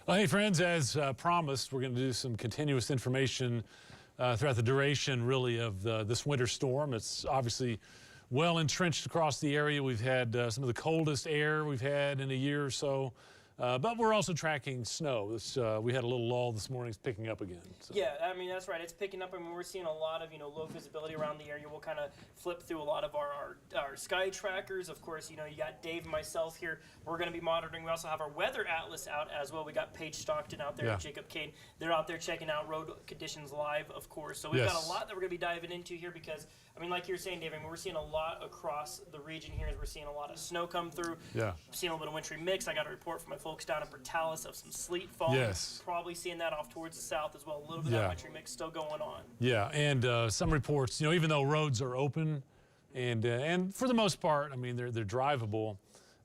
Well, hey, friends, as promised, we're going to do some continuous information throughout the duration, really, of this winter storm. It's obviously well entrenched across the area. We've had some of the coldest air we've had in a year or so. But we're also tracking snow. We had a little lull this morning. It's picking up again. So. Yeah, I mean, that's right. It's picking up. I mean, we're seeing a lot of, low visibility around the area. We'll kind of flip through a lot of our sky trackers. Of course, you got Dave and myself here. We're going to be monitoring. We also have our weather atlas out as well. We got Paige Stockton out there and Jacob Kane. They're out there checking out road conditions live, of course. So we've got a lot that we're going to be diving into here because, I mean, like you were saying, Dave, I mean, we're seeing a lot across the region here as we're seeing a lot of snow come through. Yeah. Seeing a little bit of wintry mix. I got a report from my folks down in Portales of some sleet falling. Yes. Probably seeing that off towards the south as well. A little bit of that wintry mix still going on. Yeah, and some reports, even though roads are open and for the most part, I mean, they're drivable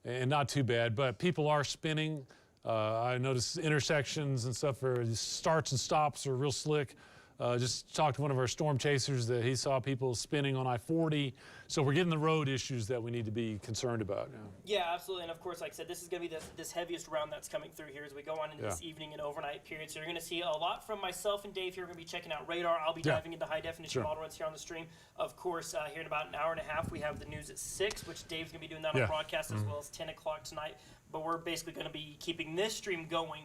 and not too bad, but people are spinning. I noticed intersections and stuff where starts and stops are real slick. Just talked to one of our storm chasers that he saw people spinning on I-40. So we're getting the road issues that we need to be concerned about. Yeah, absolutely. And of course, like I said, this is going to be this heaviest round that's coming through here as we go on into this evening and overnight period. So you're going to see a lot from myself and Dave here. We're going to be checking out radar. I'll be diving into high definition model runs here on the stream. Of course, here in about an hour and a half, we have the news at 6, which Dave's going to be doing that on broadcast as well as 10 o'clock tonight. But we're basically going to be keeping this stream going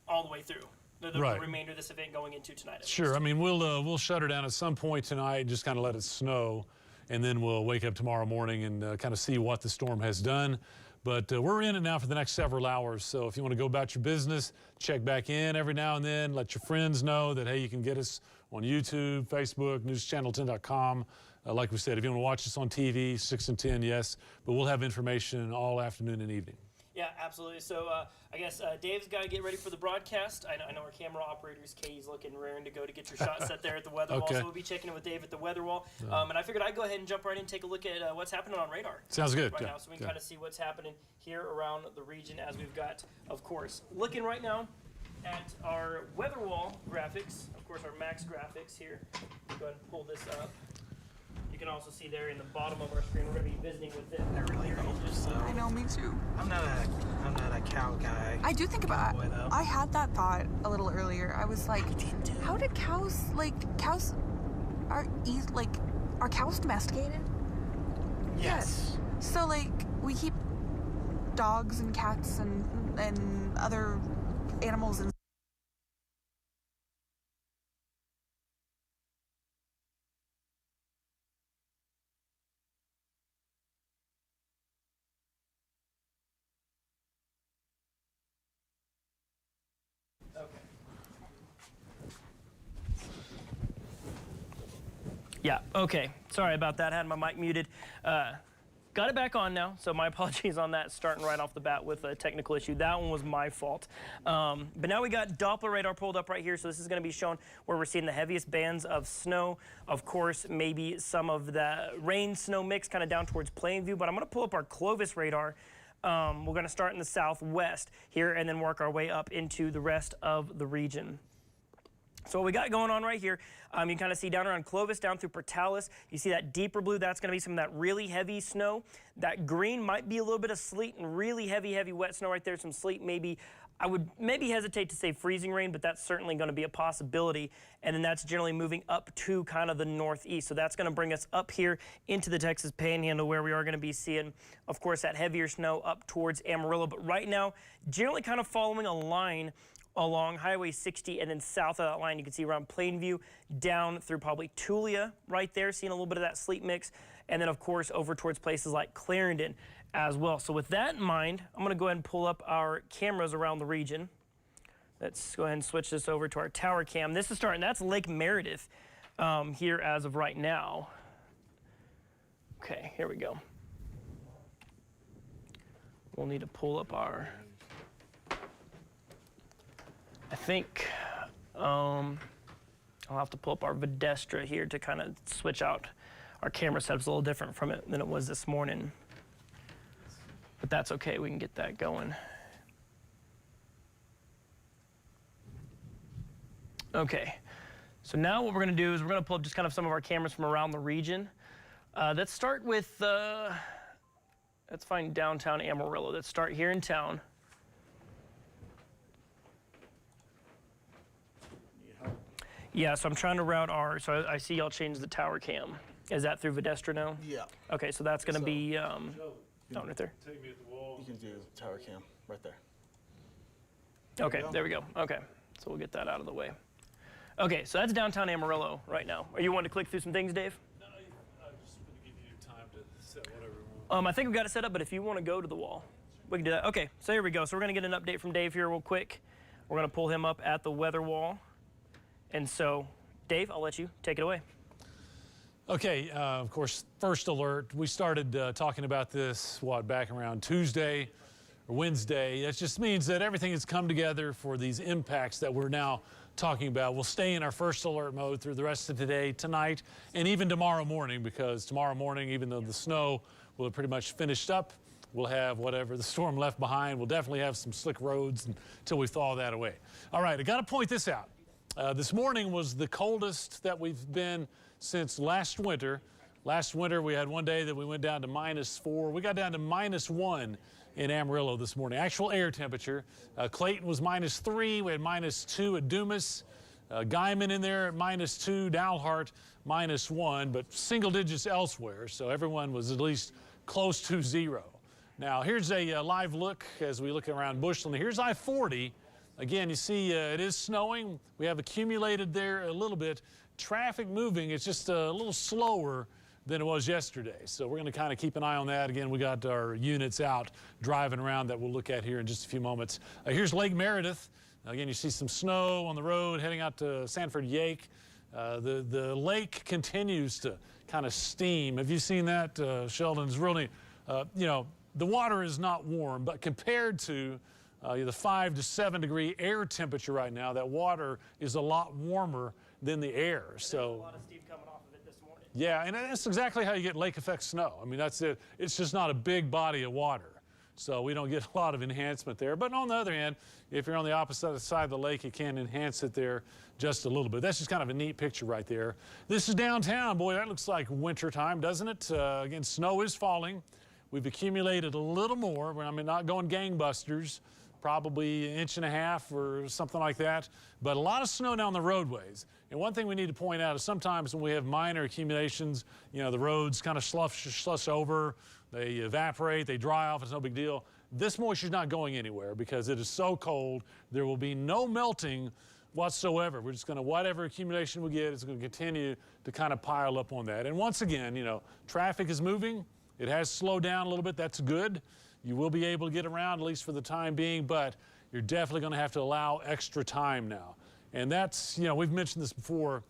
all the way through. The remainder of this event going into tonight. Sure. I mean, we'll shut her down at some point tonight and just kind of let it snow, and then we'll wake up tomorrow morning and kind of see what the storm has done. But we're in it now for the next several hours, so if you want to go about your business, check back in every now and then, let your friends know that, hey, you can get us on YouTube, Facebook, NewsChannel10.com. Like we said, if you want to watch us on TV, 6 and 10, yes, but we'll have information all afternoon and evening. Yeah, absolutely. So I guess Dave's got to get ready for the broadcast. I know our camera operators, Katie's looking raring to go to get your shot set there at the weather wall. So we'll be checking in with Dave at the weather wall. And I figured I'd go ahead and jump right in and take a look at what's happening on radar. Sounds good. Right now, so we can kind of see what's happening here around the region as we've got, of course, looking right now at our weather wall graphics. Of course, our max graphics here. Go ahead and pull this up. You can also see there in the bottom of our screen, we're going to be visiting with it. I really hope so. I know, me too. I'm not a cow guy. I do think about it. I had that thought a little earlier. I was like, how did cows, are cows domesticated? Yes. Yeah. So, we keep dogs and cats and other animals in. Yeah, okay. Sorry about that. I had my mic muted. Got it back on now, so my apologies on that, starting right off the bat with a technical issue. That one was my fault. But now we got Doppler radar pulled up right here, so this is going to be showing where we're seeing the heaviest bands of snow. Of course, maybe some of the rain-snow mix kind of down towards Plainview, but I'm going to pull up our Clovis radar. We're going to start in the southwest here and then work our way up into the rest of the region. So what we got going on right here, you can kind of see down around Clovis, down through Portales. You see that deeper blue, that's going to be some of that really heavy snow. That green might be a little bit of sleet and really heavy wet snow right there. Some sleet, maybe. I would maybe hesitate to say freezing rain, but that's certainly going to be a possibility. And then that's generally moving up to kind of the northeast. So that's going to bring us up here into the Texas Panhandle where we are going to be seeing, of course, that heavier snow up towards Amarillo. But right now, generally kind of following a line along Highway 60 and then south of that line, you can see around Plainview, down through probably Tulia right there, seeing a little bit of that sleet mix. And then, of course, over towards places like Clarendon as well. So with that in mind, I'm going to go ahead and pull up our cameras around the region. Let's go ahead and switch this over to our tower cam. This is starting, that's Lake Meredith here as of right now. Okay, here we go. We'll need to pull up our, I think I'll have to pull up our Vedestra here to kind of switch out our camera setup's a little different from it than it was this morning. But that's okay, we can get that going. Okay, so now what we're gonna do is we're gonna pull up just kind of some of our cameras from around the region. Let's start with, let's find downtown Amarillo. Let's start here in town. Yeah, so I'm trying to route our, so I see y'all changed the tower cam. Is that through Vedestra now? Yeah. Okay, so that's going to be, oh, right there. Take me at the wall. You can do tower cam right there. Okay, there we go. Okay, so we'll get that out of the way. Okay, so that's downtown Amarillo right now. Are you wanting to click through some things, Dave? No, I'm just going to give you time to set whatever you want. I think we've got it set up, but if you want to go to the wall, we can do that. Okay, so here we go. So we're going to get an update from Dave here real quick. We're going to pull him up at the weather wall. And so, Dave, I'll let you take it away. Okay, of course, first alert. We started talking about this, back around Tuesday or Wednesday. That just means that everything has come together for these impacts that we're now talking about. We'll stay in our first alert mode through the rest of today, tonight, and even tomorrow morning, because tomorrow morning, even though the snow will have pretty much finished up, we'll have whatever the storm left behind. We'll definitely have some slick roads until we thaw that away. All right, I got to point this out. This morning was the coldest that we've been since last winter. Last winter, we had one day that we went down to -4. We got down to -1 in Amarillo this morning. Actual air temperature. Clayton was -3. We had -2 at Dumas. Guyman in there at -2. Dalhart -1, but single digits elsewhere. So everyone was at least close to 0. Now, here's a live look as we look around Bushland. Here's I-40. Again, you see it is snowing. We have accumulated there a little bit. Traffic moving, it's just a little slower than it was yesterday. So we're going to kind of keep an eye on that. Again, we got our units out driving around that we'll look at here in just a few moments. Here's Lake Meredith. Again, you see some snow on the road heading out to Sanford Yake. The lake continues to kind of steam. Have you seen that, Sheldon? It's really, you know, the water is not warm, but compared to the 5 to 7 degree air temperature right now, that water is a lot warmer than the air. So There's a lot of steam coming off of it this morning. yeah, and that's exactly how you get lake effect snow. I mean, that's it. It's just not a big body of water. So we don't get a lot of enhancement there. But on the other hand, if you're on the opposite side of the lake, you can enhance it there just a little bit. That's just kind of a neat picture right there. This is downtown. Boy, that looks like winter time, doesn't it? Again, snow is falling. We've accumulated a little more. I mean, not going gangbusters, probably 1.5 inches or something like that, but a lot of snow down the roadways. And one thing we need to point out is sometimes when we have minor accumulations, you know, the roads kind of slush over, they evaporate, they dry off, it's no big deal. This moisture is not going anywhere because it is so cold, there will be no melting whatsoever. We're just going to, whatever accumulation we get, it's going to continue to kind of pile up on that. And once again, you know, traffic is moving. It has slowed down a little bit. That's good. You will be able to get around, at least for the time being, but you're definitely going to have to allow extra time now. And that's, you know, we've mentioned this before,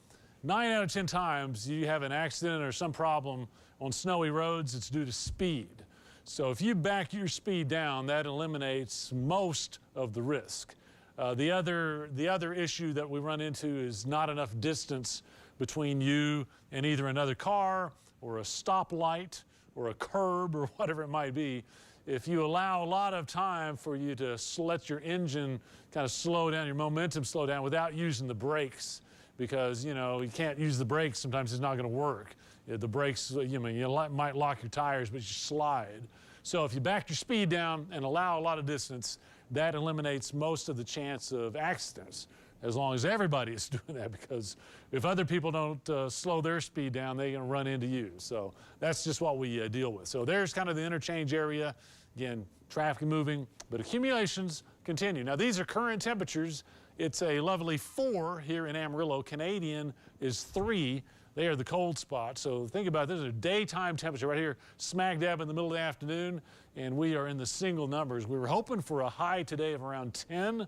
9 out of 10 times you have an accident or some problem on snowy roads, it's due to speed. So if you back your speed down, that eliminates most of the risk. The other issue that we run into is not enough distance between you and either another car or a stoplight or a curb or whatever it might be. If you allow a lot of time for you to let your engine kind of slow down, your momentum slow down without using the brakes, because, you know, you can't use the brakes, sometimes it's not going to work. The brakes, you might lock your tires, but you slide. So if you back your speed down and allow a lot of distance, that eliminates most of the chance of accidents, as long as everybody is doing that, because if other people don't slow their speed down, they're going to run into you. So that's just what we deal with. So there's kind of the interchange area. Again, traffic moving, but accumulations continue. Now, these are current temperatures. It's a lovely 4 here in Amarillo. Canadian is 3. They are the cold spot. So think about this, is a daytime temperature right here, smack dab in the middle of the afternoon, and we are in the single numbers. We were hoping for a high today of around 10.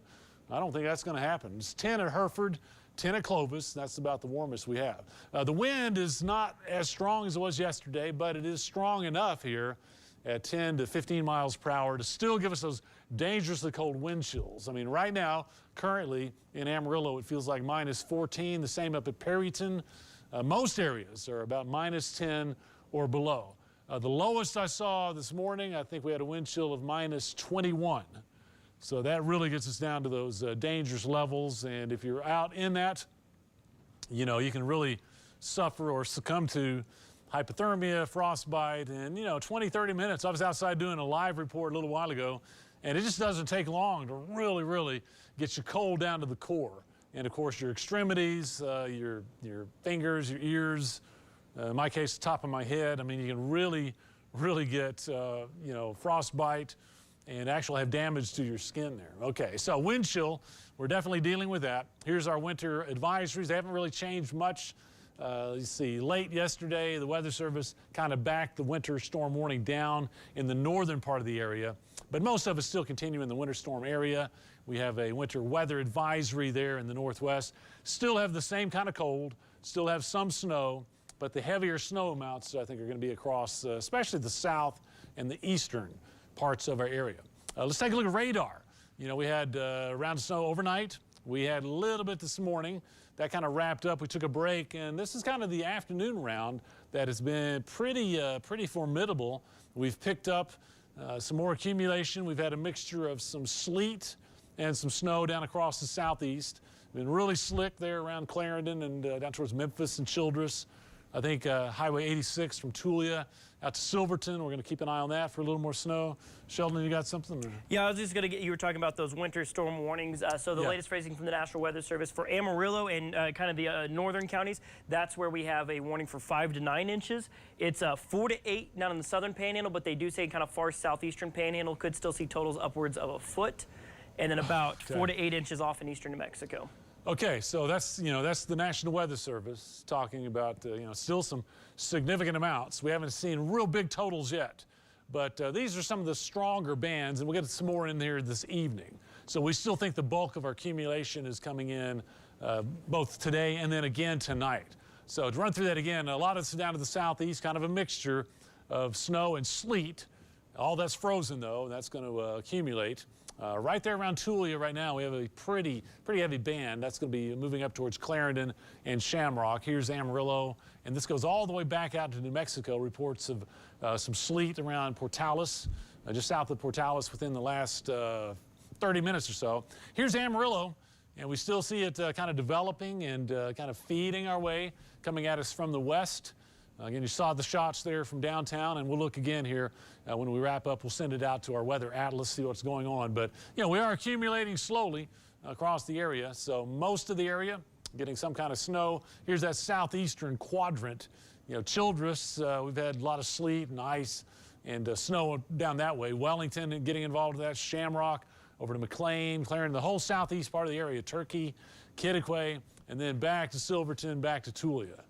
I don't think that's going to happen. It's 10 at Hereford, 10 at Clovis. That's about the warmest we have. The wind is not as strong as it was yesterday, but it is strong enough here at 10 to 15 miles per hour to still give us those dangerously cold wind chills. I mean, right now, currently in Amarillo, it feels like -14. The same up at Perryton. Most areas are about -10 or below. The lowest I saw this morning, I think we had a wind chill of -21. So that really gets us down to those dangerous levels. And if you're out in that, you know, you can really suffer or succumb to hypothermia, frostbite, and, you know, 20, 30 minutes. I was outside doing a live report a little while ago, and it just doesn't take long to really, really get you cold down to the core. and of course your extremities, your fingers, your ears, in my case, the top of my head. I mean, you can really get, you know, frostbite and actually have damage to your skin there. Okay, so wind chill, we're definitely dealing with that. Here's our winter advisories. They haven't really changed much. You see, late yesterday, the Weather Service kind of backed the winter storm warning down in the northern part of the area, but most of us still continue in the winter storm area. We have a winter weather advisory there in the northwest. Still have the same kind of cold, still have some snow, but the heavier snow amounts, I think, are going to be across, especially the south and the eastern parts of our area. Let's take a look at radar. You know, we had a round of snow overnight. We had a little bit this morning. That kind of wrapped up. We took a break, and this is kind of the afternoon round that has been pretty formidable. We've picked up some more accumulation. We've had a mixture of some sleet and some snow down across the southeast. Been really slick there around Clarendon and down towards Memphis and Childress. I think Highway 86 from Tulia out to Silverton. We're going to keep an eye on that for a little more snow. Sheldon, you got something? Or? Yeah, I was just going to get, you were talking about those winter storm warnings. So the latest phrasing from the National Weather Service for Amarillo and kind of the northern counties, that's where we have a warning for 5 to 9 inches. It's 4 to 8 down in the southern panhandle, but they do say kind of far southeastern panhandle could still see totals upwards of a foot, and then about 4 to 8 inches off in eastern New Mexico. Okay, so that's the National Weather Service talking about still some significant amounts. We haven't seen real big totals yet, but these are some of the stronger bands, and we'll get some more in here this evening. So we still think the bulk of our accumulation is coming in both today and then again tonight. So to run through that again, a lot of it's down to the southeast, kind of a mixture of snow and sleet. All that's frozen though, and that's going to accumulate. Right there around Tulia right now, we have a pretty heavy band. That's going to be moving up towards Clarendon and Shamrock. Here's Amarillo, and this goes all the way back out to New Mexico. Reports of some sleet around Portales, just south of Portales within the last 30 minutes or so. Here's Amarillo, and we still see it kind of developing and kind of feeding our way, coming at us from the west. Again, you saw the shots there from downtown, and we'll look again here when we wrap up. We'll send it out to our weather atlas, see what's going on. But, you know, we are accumulating slowly across the area. So most of the area getting some kind of snow. Here's that southeastern quadrant. You know, Childress, we've had a lot of sleet and ice and snow down that way. Wellington getting involved with that. Shamrock over to McLean, Clarendon, the whole southeast part of the area. Turkey, Kittiquay, and then back to Silverton, back to Tulia.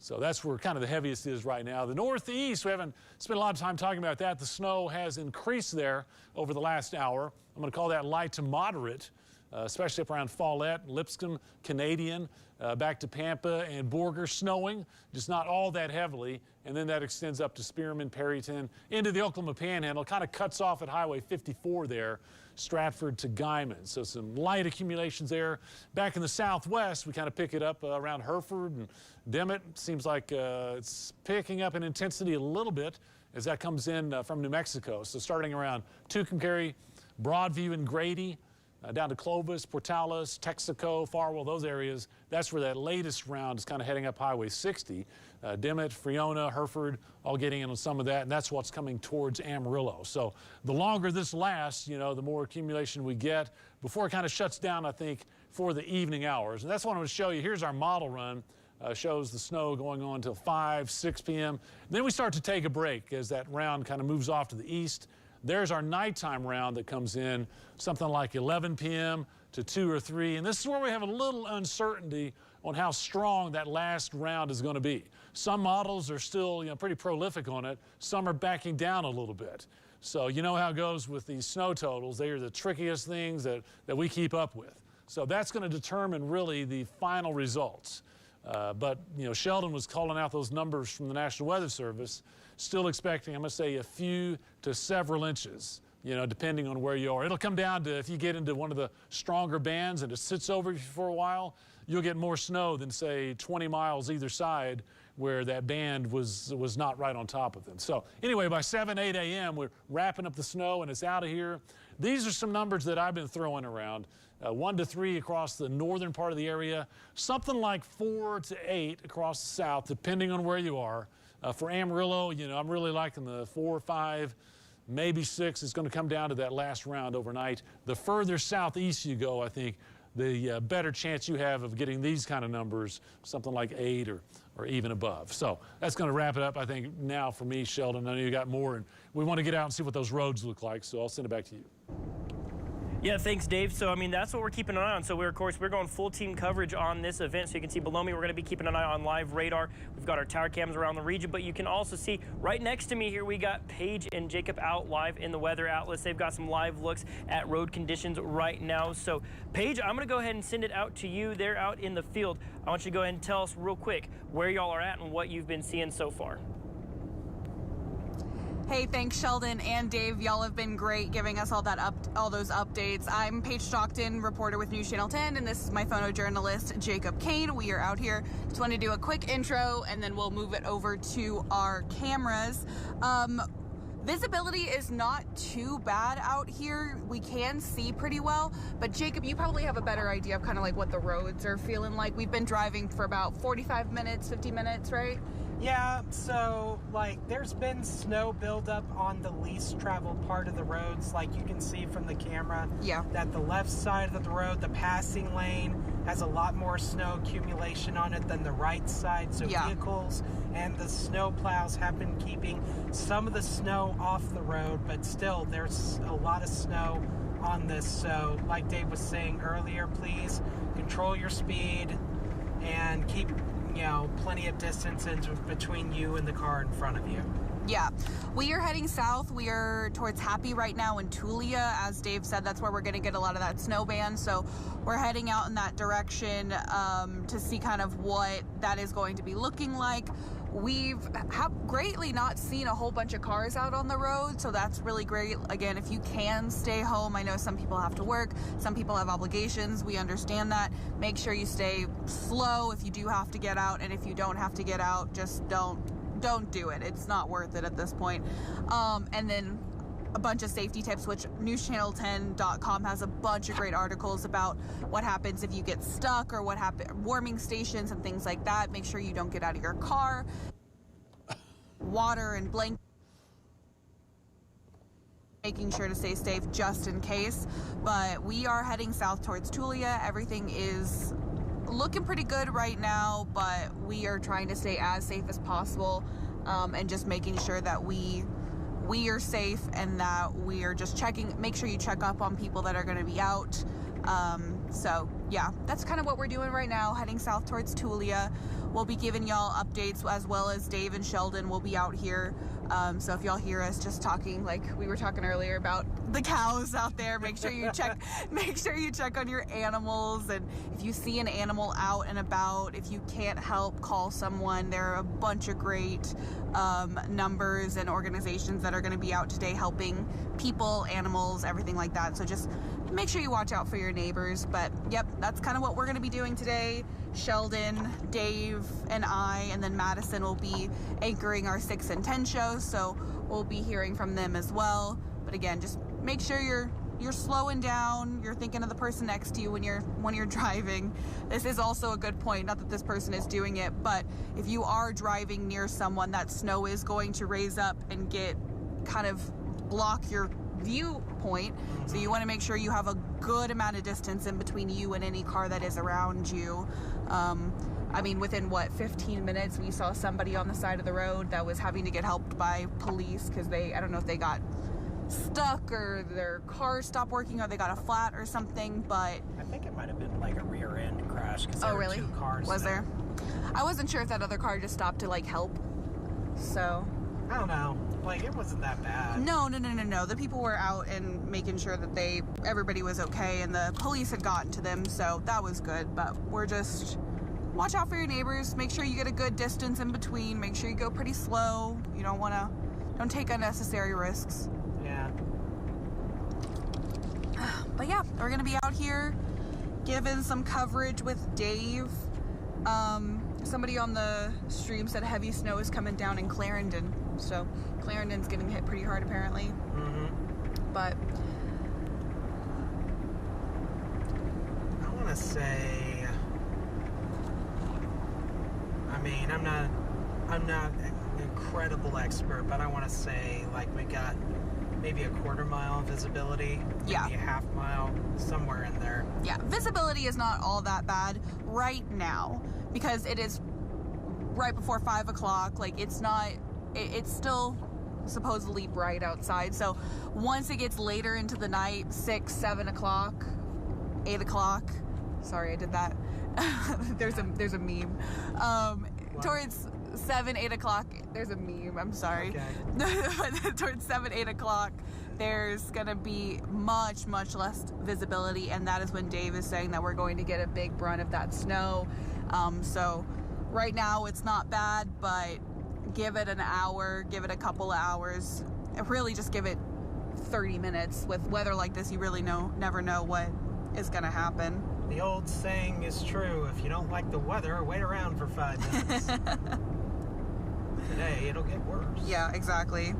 So that's where kind of the heaviest is right now. The northeast, we haven't spent a lot of time talking about that. The snow has increased there over the last hour. I'm going to call that light to moderate, especially up around Follette, Lipscomb, Canadian, back to Pampa and Borger, snowing, just not all that heavily. And then that extends up to Spearman, Perryton, into the Oklahoma Panhandle, kind of cuts off at Highway 54 there, Stratford to Guyman. So some light accumulations there. Back in the southwest, we kind of pick it up around Hereford and Dimmitt. Seems like it's picking up in intensity a little bit as that comes in from New Mexico. So starting around Tucumcari, Broadview and Grady, down to Clovis, Portales, Texaco, Farwell, those areas. That's where that latest round is kind of heading up Highway 60. Dimmitt, Friona, Hereford, all getting in on some of that, and that's what's coming towards Amarillo. So the longer this lasts, you know, the more accumulation we get before it kind of shuts down, I think, for the evening hours. And that's what I'm going to show you. Here's our model run. Shows the snow going on until 5, 6 p.m. Then we start to take a break as that round kind of moves off to the east. There's our nighttime round that comes in something like 11 p.m. to 2 or 3. And this is where we have a little uncertainty on how strong that last round is going to be. Some models are still, pretty prolific on it. Some are backing down a little bit. So you know how it goes with these snow totals. They are the trickiest things that we keep up with. So that's going to determine really the final results. But Sheldon was calling out those numbers from the National Weather Service, still expecting, I'm going to say, a few to several inches, depending on where you are. It'll come down to if you get into one of the stronger bands and it sits over you for a while, you'll get more snow than, say, 20 miles either side where that band was not right on top of them. So anyway, by 7, 8 a.m., we're wrapping up the snow and it's out of here. These are some numbers that I've been throwing around. 1 to 3 across the northern part of the area, something like 4 to 8 across the south, depending on where you are. For Amarillo, I'm really liking the 4 or 5, maybe 6. It's going to come down to that last round overnight. The further southeast you go, I think, the better chance you have of getting these kind of numbers, something like 8 or even above. So that's going to wrap it up, I think, now for me, Sheldon. I know you got more, and we want to get out and see what those roads look like, so I'll send it back to you. Yeah, thanks, Dave. So, I mean, that's what we're keeping an eye on. So, we're going full team coverage on this event. So, you can see below me, we're going to be keeping an eye on live radar. We've got our tower cams around the region, but you can also see right next to me here, we got Paige and Jacob out live in the Weather Atlas. They've got some live looks at road conditions right now. So, Paige, I'm going to go ahead and send it out to you. They're out in the field. I want you to go ahead and tell us real quick where y'all are at and what you've been seeing so far. Hey, thanks Sheldon and Dave. Y'all have been great giving us all those updates. I'm Paige Stockton, reporter with News Channel 10, and this is my photojournalist, Jacob Kane. We are out here. Just want to do a quick intro, and then we'll move it over to our cameras. Visibility is not too bad out here. We can see pretty well, but Jacob, you probably have a better idea of kind of like what the roads are feeling like. We've been driving for about 45 minutes, 50 minutes, right? Yeah, so like there's been snow buildup on the least traveled part of the roads, like you can see from the camera. Yeah. That the left side of the road, the passing lane, has a lot more snow accumulation on it than the right side. So yeah. Vehicles and the snow plows have been keeping some of the snow off the road, but still there's a lot of snow on this. So like Dave was saying earlier, please control your speed and keep plenty of distance between you and the car in front of you. Yeah, we are heading south. We are towards Happy right now in Tulia. As Dave said, that's where we're going to get a lot of that snow band. So we're heading out in that direction to see kind of what that is going to be looking like. Have greatly not seen a whole bunch of cars out on the road, so that's really great. Again, if you can stay home, I know some people have to work, some people have obligations, we understand that. Make sure you stay slow if you do have to get out, and if you don't have to get out, just don't do it. It's not worth it at this point. And then a bunch of safety tips, which NewsChannel10.com has a bunch of great articles about what happens if you get stuck or what happen, warming stations and things like that. Make sure you don't get out of your car. Water and blankets. Making sure to stay safe just in case. But we are heading south towards Tulia. Everything is looking pretty good right now, but we are trying to stay as safe as possible and just making sure that we are safe and that we are just make sure you check up on people that are going to be out. So yeah, that's kind of what we're doing right now, heading south towards Tulia. We'll be giving y'all updates, as well as Dave and Sheldon will be out here. So if y'all hear us just talking like we were talking earlier about the cows out there, make sure you check on your animals. And if you see an animal out and about, if you can't help, call someone. There are a bunch of great numbers and organizations that are going to be out today helping people, animals, everything like that. So just make sure you watch out for your neighbors. But yep, that's kind of what we're going to be doing today. Sheldon, Dave, and I, and then Madison will be anchoring our 6 and 10 shows, so we'll be hearing from them as well. But again, just make sure you're slowing down, you're thinking of the person next to you when you're driving. This is also a good point, not that this person is doing it, but if you are driving near someone, that snow is going to raise up and block your viewpoint. So you want to make sure you have a good amount of distance in between you and any car that is around you. I mean, within 15 minutes, we saw somebody on the side of the road that was having to get helped by police because I don't know if they got stuck or their car stopped working or they got a flat or something, but I think it might have been like a rear end crash. Oh, really? Two cars was there? I wasn't sure if that other car just stopped to help. So I don't know. It wasn't that bad. No. The people were out and making sure that everybody was okay, and the police had gotten to them, so that was good. But we're just watch out for your neighbors. Make sure you get a good distance in between. Make sure you go pretty slow. You don't take unnecessary risks. Yeah. But yeah, we're gonna be out here giving some coverage with Dave. Somebody on the stream said heavy snow is coming down in Clarendon. So Clarendon's getting hit pretty hard apparently. Mm-hmm. But I want to say, I mean, I'm not an incredible expert, but I want to say we got maybe a quarter mile visibility, Yeah. maybe a half mile, somewhere in there. Yeah, visibility is not all that bad right now because it is right before 5 o'clock. Like, it's not, it's still supposedly bright outside. So once it gets later into the night, 6, 7 o'clock, 8 o'clock, sorry, I did that. there's a meme. Towards 7, 8 o'clock, there's a meme, I'm sorry. Okay. Towards 7, 8 o'clock, there's gonna be much less visibility, and that is when Dave is saying that we're going to get a big brunt of that snow. So right now it's not bad, but give it an hour, give it a couple of hours, really just give it 30 minutes. With weather like this, you really never know what is gonna happen. The old saying is true, if you don't like the weather, wait around for 5 minutes. Today, it'll get worse. Yeah, exactly.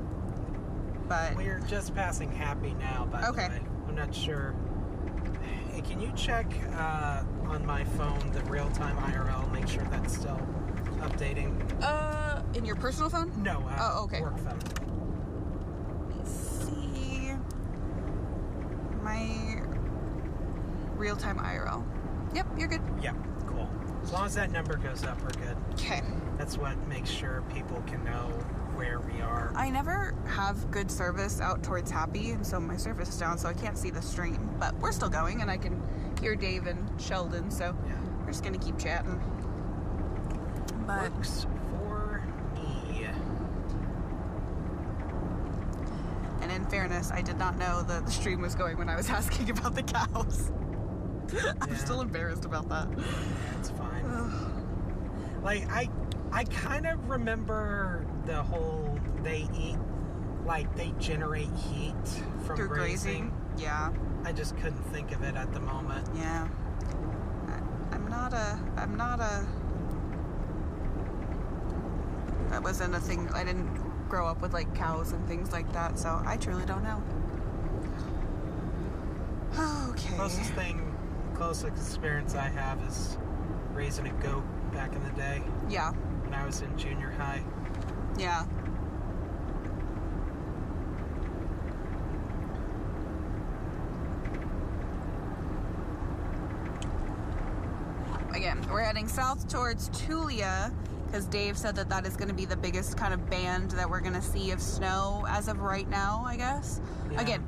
But We're just passing Happy now, by the way. I'm not sure. Hey, can you check on my phone the real-time IRL, make sure that's still updating? in your personal phone? No, Oh, okay. work phone. Let me see. My real-time IRL. Yep, you're good. Yeah, cool. As long as that number goes up, we're good. Okay. That's what makes sure people can know where we are. I never have good service out towards Happy, and so my service is down, so I can't see the stream. But we're still going, and I can hear Dave and Sheldon, so Yeah. we're just gonna keep chatting. But Works for me. and in fairness, I did not know that the stream was going when I was asking about the cows. I'm Yeah. still embarrassed about that. Yeah, it's fine. Like, I kind of remember the whole they generate heat from Through grazing. Yeah. I just couldn't think of it at the moment. Yeah. I'm not a that wasn't a thing. I didn't grow up with like cows and things like that, so I truly don't know. Okay. Closest experience I have is raising a goat back in the day Yeah. when I was in junior high. Yeah. Again, we're heading south towards Tulia because Dave said that that is going to be the biggest kind of band that we're going to see of snow as of right now, I guess. Yeah. Again,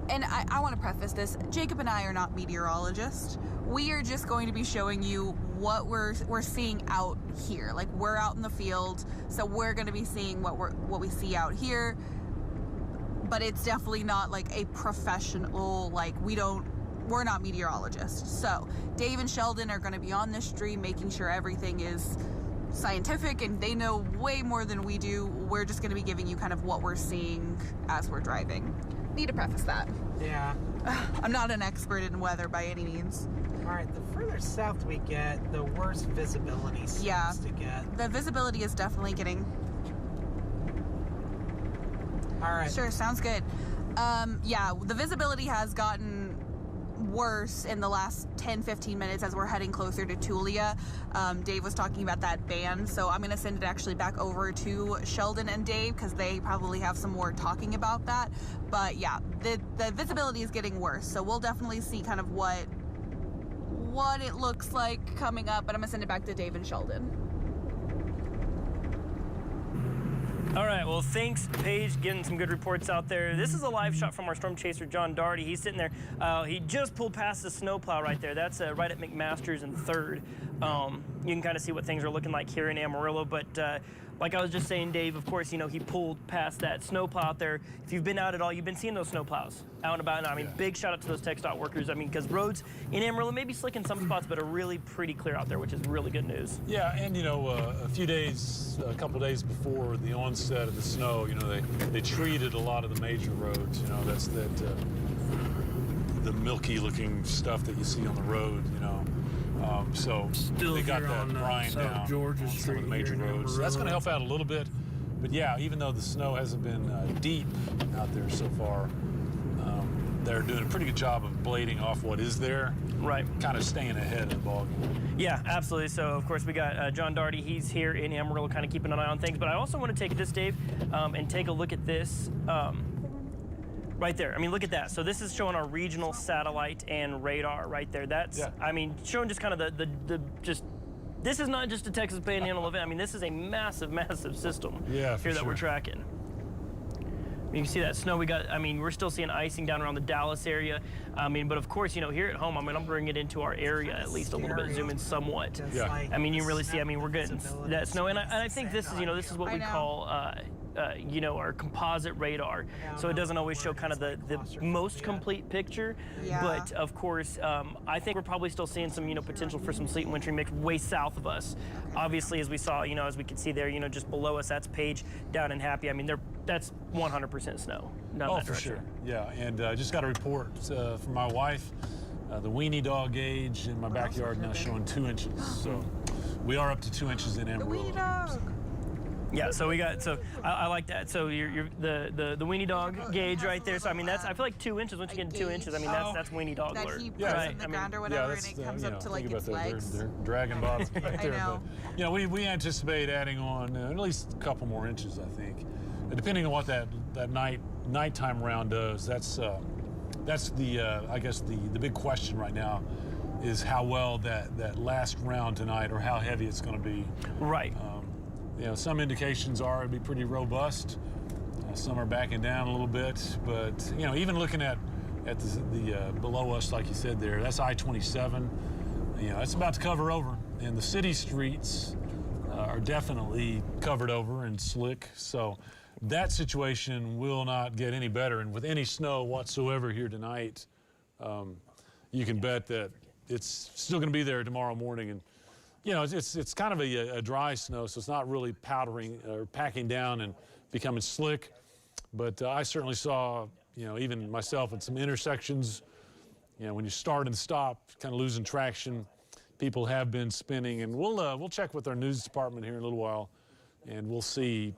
and I want to preface this, Jacob and I are not meteorologists. We are just going to be showing you what we're seeing out here. Like, we're out in the field, so we're going to be seeing what we see out here. But it's definitely not like a professional, like, we're not meteorologists. So Dave and Sheldon are going to be on this stream making sure everything is scientific, and they know way more than we do. We're just going to be giving you kind of what we're seeing as we're driving. Need to preface that. Yeah. I'm not an expert in weather by any means. All right, the further south we get, the worse visibility seems to get. The visibility is definitely getting... All right. Sure, sounds good. Yeah, the visibility has gotten worse in the last 10-15 minutes as we're heading closer to Tulia. Dave was talking about that band, so I'm going to send it actually back over to Sheldon and Dave because they probably have some more talking about that. But yeah, the visibility is getting worse, so we'll definitely see kind of what it looks like coming up, but I'm going to send it back to Dave and Sheldon. All right, well, thanks, Paige, getting some good reports out there. This is a live shot from our storm chaser, John Daugherty. He's sitting there. He just pulled past the snowplow right there. That's right at McMaster's and 3rd. You can kind of see what things are looking like here in Amarillo, but like I was just saying, Dave, of course, you know, he pulled past that snowplow out there. If you've been out at all, you've been seeing those snowplows out and about now. I mean, big shout out to those TxDOT workers. I mean, because roads in Amarillo may be slick in some spots, but are really pretty clear out there, which is really good news. Yeah, and you know, a couple days before the onset of the snow, you know, they treated a lot of the major roads. You know, that's the milky-looking stuff that you see on the road. You know, so Still they got here that on, brine South down Georgia on some Street of the major here in roads. So that's going to Amarillo. help out a little bit. But yeah, even though the snow hasn't been deep out there so far, they're doing a pretty good job of blading off what is there. Right. Kind of staying ahead of the ballgame. Yeah, absolutely. So, of course, we got John Daugherty. He's here in Amarillo kind of keeping an eye on things. But I also want to take this, Dave, and take a look at this. Right there. I mean, look at that. So this is showing our regional satellite and radar right there. That's, I mean, showing just kind of the this is not just a Texas Panhandle event. I mean, this is a massive, massive system here that we're tracking. You can see that snow we got. I mean, we're still seeing icing down around the Dallas area. I mean, but of course, you know, here at home, I mean, I'm bringing it into our area at least a little bit, zoom in somewhat. I mean, you really see, I mean, we're getting that snow. And I think this is, you know, this is what we call, you know, our composite radar. So it doesn't always show kind of the most complete picture. But of course, I think we're probably still seeing some, you know, potential for some sleet and wintering mix way south of us. Obviously, as we saw, you know, as we can see there, you know, just below us, that's Page down in Happy. I mean, that's 100% snow. Oh, for sure. Yeah, and just got a report from my wife. The weenie dog gauge in my backyard now showing 2 inches. So we are up to 2 inches in Amarillo. The weenie dog. Yeah, so we got, so I like that. So you're the weenie dog gauge right there. So I mean, that's, I feel like 2 inches. Once you get to 2 inches, I mean, that's weenie dog that alert. He puts in the ground or whatever, and it comes up to like its legs. They're dragging bottoms back there. I know. But, you know, we anticipate adding on at least a couple more inches, I think, depending on what that nighttime round does. That's the I guess the big question right now is how well that last round tonight, or how heavy it's going to be. Right. You know, some indications are it'd be pretty robust. Some are backing down a little bit, but you know, even looking at the below us, like you said there, that's I-27. You know, it's about to cover over, and the city streets are definitely covered over and slick. So that situation will not get any better. And with any snow whatsoever here tonight, you can bet that it's still going to be there tomorrow morning. And you know, it's kind of a dry snow, so it's not really powdering or packing down and becoming slick. But I certainly saw, you know, even myself at some intersections, you know, when you start and stop, kind of losing traction, people have been spinning. And we'll check with our news department here in a little while, and we'll see,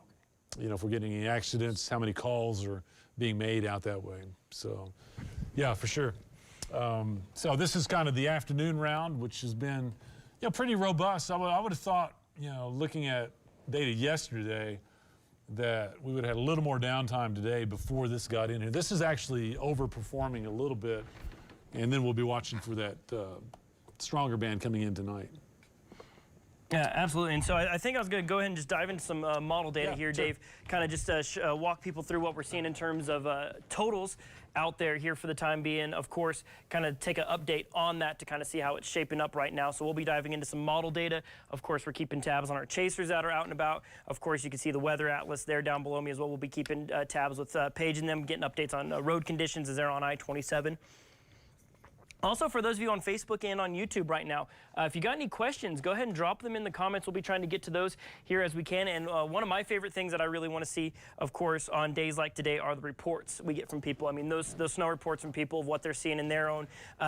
you know, if we're getting any accidents, how many calls are being made out that way. So, yeah, for sure. So this is kind of the afternoon round, which has been, you know, pretty robust. I would have thought, you know, looking at data yesterday, that we would have had a little more downtime today before this got in here. This is actually overperforming a little bit, and then we'll be watching for that stronger band coming in tonight. Yeah, absolutely. And so I think I was going to go ahead and just dive into some model data here, Dave. Kind of just walk people through what we're seeing in terms of totals out there here for the time being. Of course, kind of take an update on that to kind of see how it's shaping up right now. So we'll be diving into some model data. Of course, we're keeping tabs on our chasers that are out and about. Of course, you can see the weather atlas there down below me as well. We'll be keeping tabs with Paige and them, getting updates on road conditions as they're on I-27. Also, for those of you on Facebook and on YouTube right now, if you got any questions, go ahead and drop them in the comments. We'll be trying to get to those here as we can. And one of my favorite things that I really want to see, of course, on days like today are the reports we get from people. I mean, those snow reports from people of what they're seeing in their own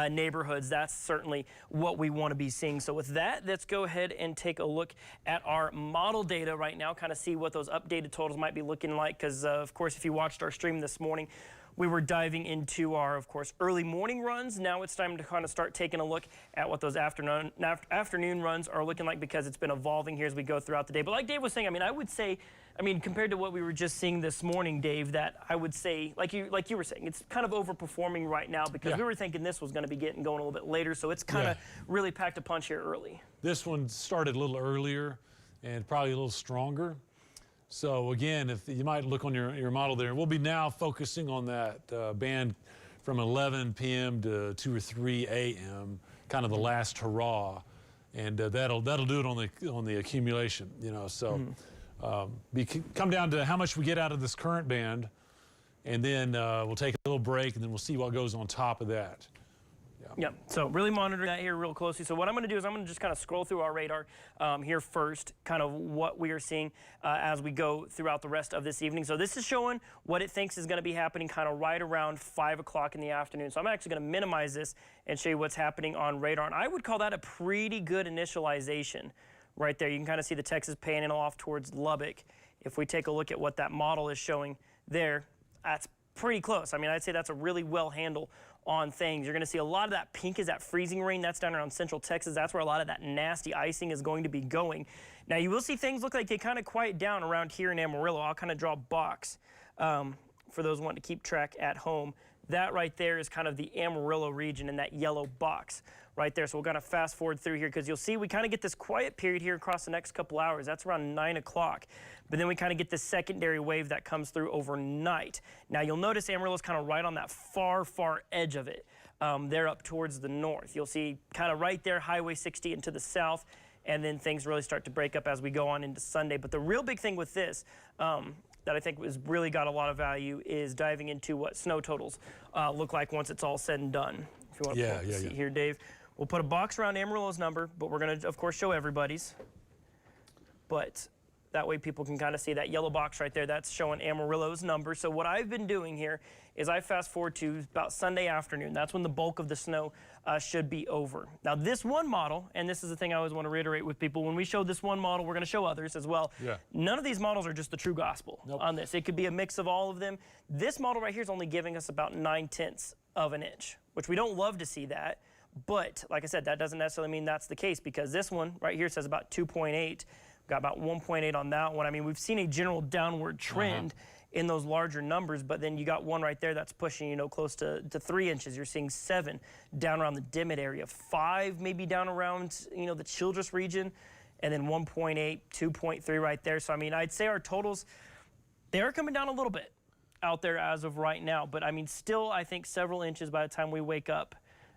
neighborhoods, that's certainly what we want to be seeing. So with that, let's go ahead and take a look at our model data right now, kind of see what those updated totals might be looking like. Because, of course, if you watched our stream this morning, we were diving into our, of course, early morning runs. Now it's time to kind of start taking a look at what those afternoon runs are looking like, because it's been evolving here as we go throughout the day. But like Dave was saying, I mean, I would say, I mean, compared to what we were just seeing this morning, Dave, that I would say, like you were saying, it's kind of overperforming right now, because we were thinking this was going to be going a little bit later. So it's kind of really packed a punch here early. This one started a little earlier and probably a little stronger. So again, if you might look on your model there, we'll be now focusing on that band from 11 p.m. to 2 or 3 a.m., kind of the last hurrah, and that'll do it on the accumulation, you know. So come down to how much we get out of this current band, and then we'll take a little break, and then we'll see what goes on top of that. Yep, so really monitoring that here real closely. So what I'm going to do is I'm going to just kind of scroll through our radar here first, kind of what we are seeing as we go throughout the rest of this evening. So this is showing what it thinks is going to be happening kind of right around 5 o'clock in the afternoon. So I'm actually going to minimize this and show you what's happening on radar. And I would call that a pretty good initialization right there. You can kind of see the Texas Panhandle off towards Lubbock. If we take a look at what that model is showing there, that's pretty close. I mean, I'd say that's a really well handle on things. You're going to see a lot of that pink is that freezing rain. That's down around central Texas. That's where a lot of that nasty icing is going to be going. Now, you will see things look like they kind of quiet down around here in Amarillo. I'll kind of draw a box for those wanting to keep track at home, that right there is kind of the Amarillo region in that yellow box right there. So we're going to fast forward through here because you'll see we kind of get this quiet period here across the next couple hours. That's around 9 o'clock. But then we kind of get this secondary wave that comes through overnight. Now you'll notice Amarillo's kind of right on that far, far edge of it. They're up towards the north. You'll see kind of right there Highway 60 into the south, and then things really start to break up as we go on into Sunday. But the real big thing with this that I think has really got a lot of value is diving into what snow totals look like once it's all said and done. If you want to see here, Dave. We'll put a box around Amarillo's number, but we're going to, of course, show everybody's. But that way people can kind of see that yellow box right there. That's showing Amarillo's number. So what I've been doing here is I fast forward to about Sunday afternoon. That's when the bulk of the snow should be over. Now this one model, and this is the thing I always want to reiterate with people, when we show this one model, we're going to show others as well. Yeah. None of these models are just the true gospel on this. It could be a mix of all of them. This model right here is only giving us about 9/10 of an inch, which we don't love to see that. But like I said, that doesn't necessarily mean that's the case, because this one right here says about 2.8. Got about 1.8 on that one. I mean, we've seen a general downward trend in those larger numbers, but then you got one right there that's pushing, you know, close to 3 inches. You're seeing 7 down around the Dimmitt area, 5 maybe down around, you know, the Childress region, and then 1.8, 2.3 right there. So, I mean, I'd say our totals, they are coming down a little bit out there as of right now, but I mean, still, I think several inches by the time we wake up,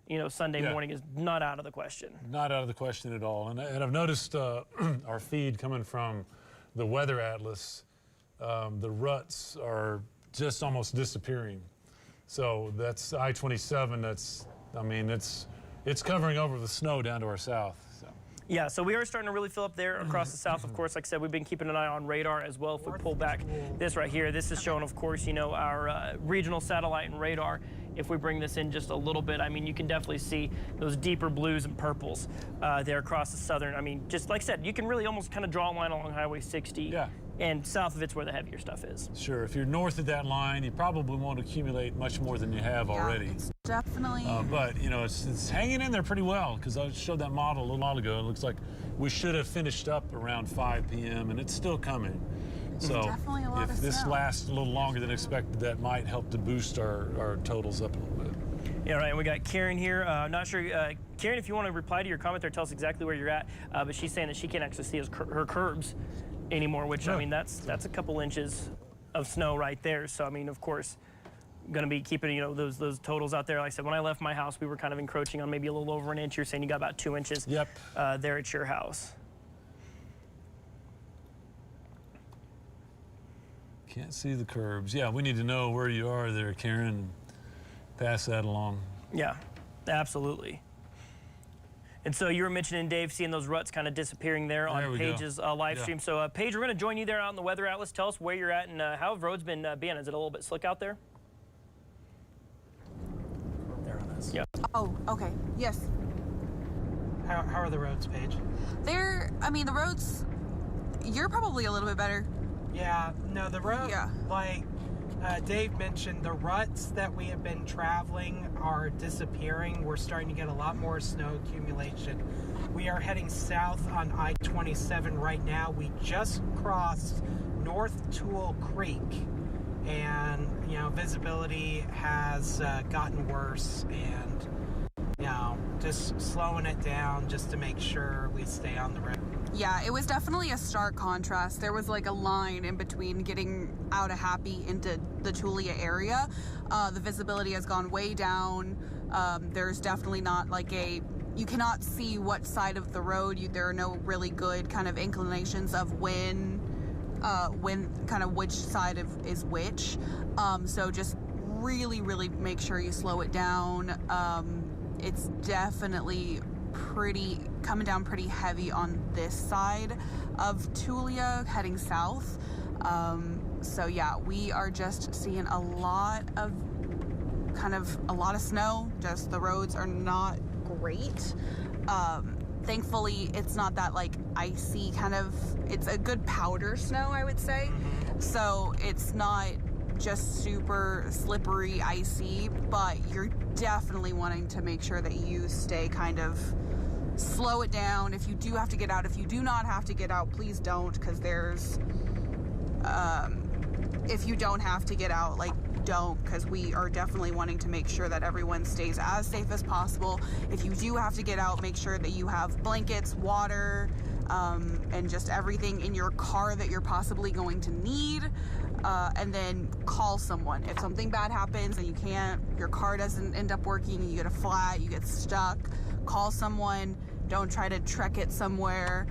you know, Sunday morning is not out of the question. Not out of the question at all. And I've noticed our feed coming from the Weather Atlas, the ruts are just almost disappearing. So that's I-27. That's, I mean, it's covering over the snow down to our south. So. Yeah, so we are starting to really fill up there across the south. Of course, like I said, we've been keeping an eye on radar as well. If we pull back this right here, this is showing, of course, you know, our regional satellite and radar. If we bring this in just a little bit, I mean, you can definitely see those deeper blues and purples there across the southern. I mean, just like I said, you can really almost kind of draw a line along Highway 60. Yeah. And south of it's where the heavier stuff is. Sure. If you're north of that line, you probably won't accumulate much more than you have already. It's definitely. But, you know, it's hanging in there pretty well, because I showed that model a little while ago. It looks like we should have finished up around 5 p.m., and it's still coming. So definitely a lot if of this snow. lasts a little longer than expected, that might help to boost our totals up a little bit. Yeah, right. And we got Karen here. I'm not sure, Karen, if you want to reply to your comment there, tell us exactly where you're at. But she's saying that she can't actually see her curbs anymore, which, I mean, that's a couple inches of snow right there. So, I mean, of course, going to be keeping, you know, those totals out there. Like I said, when I left my house, we were kind of encroaching on maybe a little over an inch. You're saying you got about 2 inches there at your house. Can't see the curbs. Yeah, we need to know where you are there, Karen. Pass that along. Yeah, absolutely. And so you were mentioning, Dave, seeing those ruts kind of disappearing there on Paige's live stream. So, Paige, we're going to join you there out in the Weather Atlas. Tell us where you're at and how have roads been being? Is it a little bit slick out there? There on this. Yeah. Oh, okay. Yes. How are the roads, Paige? I mean, the roads, you're probably a little bit better. Yeah, no, the road, like Dave mentioned, the ruts that we have been traveling are disappearing. We're starting to get a lot more snow accumulation. We are heading south on I-27 right now. We just crossed North Toole Creek, and, you know, visibility has gotten worse, and, you know, just slowing it down just to make sure we stay on the road. Yeah, it was definitely a stark contrast. There was like a line in between getting out of Happy into the Tulia area. The visibility has gone way down. There's definitely not like you cannot see what side of the road. There are no really good kind of inclinations of when kind of which side is which. So just really, really make sure you slow it down. It's definitely coming down pretty heavy on this side of Tulia heading south. So yeah, we are just seeing a lot of snow. Just the roads are not great. Thankfully it's not that like icy it's a good powder snow, I would say. So it's not just super slippery, icy, but you're definitely wanting to make sure that you stay slow it down. If you do have to get out, if you do not have to get out, please don't, because there's if you don't have to get out, like don't, because we are definitely wanting to make sure that everyone stays as safe as possible. If you do have to get out, make sure that you have blankets, water, and just everything in your car that you're possibly going to need. And then call someone. If something bad happens and your car doesn't end up working, you get a flat, you get stuck, call someone. Don't try to trek it somewhere,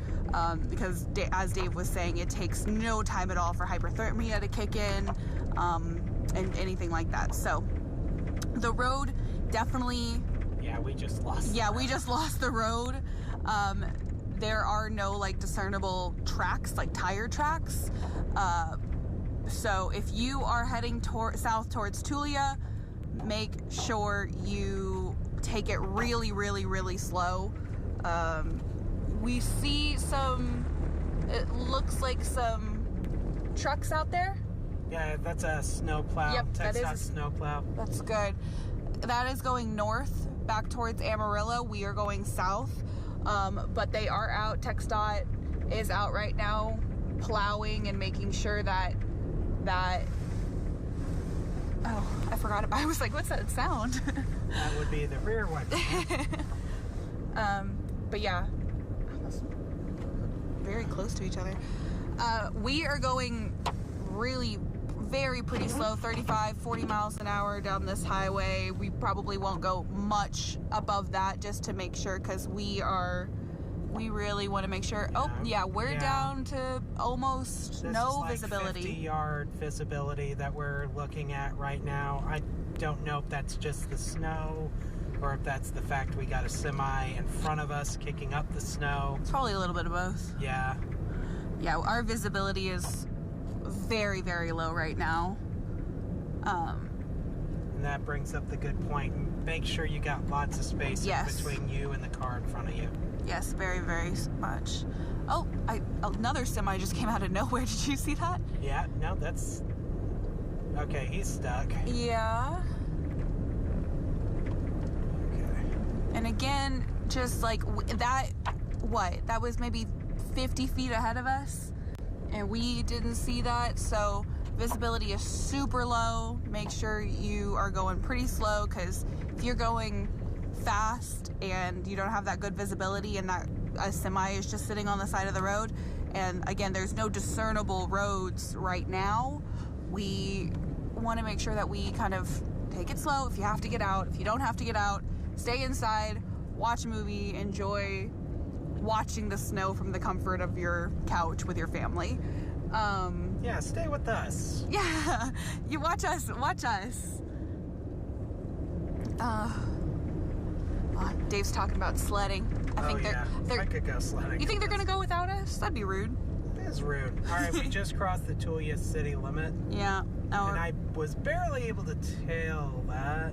because as Dave was saying, it takes no time at all for hyperthermia to kick in, and anything like that. So the road definitely... Yeah, we just lost the road. There are no like discernible tracks, like tire tracks. So if you are heading south towards Tulia, make sure you take it really, really, really slow. We see it looks like some trucks out there. Yeah, that's a snowplow. Yep, Texas snowplow. That's good. That is going north, back towards Amarillo. We are going south, but they are out. TxDOT is out right now plowing and making sure that oh, I forgot about it. I was like, what's that sound? That would be the rear one. But yeah, very close to each other. We are going really pretty slow, 35, 40 miles an hour down this highway. We probably won't go much above that, just to make sure, because we really want to make sure. Oh yeah, we're down to almost no visibility. 50-yard visibility that we're looking at right now. I don't know if that's just the snow or if that's the fact we got a semi in front of us kicking up the snow. It's probably a little bit of both. Yeah, our visibility is very, very low right now. And that brings up the good point. Make sure you got lots of space between you and the car in front of you. Yes, very, very much. Oh, another semi just came out of nowhere. Did you see that? Yeah, no, that's... Okay, he's stuck. Yeah. Okay. And again, just like that was maybe 50 feet ahead of us, and we didn't see that. So visibility is super low. Make sure you are going pretty slow, because if you're going fast and you don't have that good visibility and that a semi is just sitting on the side of the road, and again, there's no discernible roads right now, we want to make sure that we kind of take it slow. If you have to get out, if you don't have to get out, stay inside, watch a movie, enjoy watching the snow from the comfort of your couch with your family. Yeah, stay with us. Yeah, you watch us. Dave's talking about sledding. I could go sledding. You think they're gonna go without us? That'd be rude. It is rude. All right, we just crossed the Tulia city limit. Yeah. And I was barely able to tail that.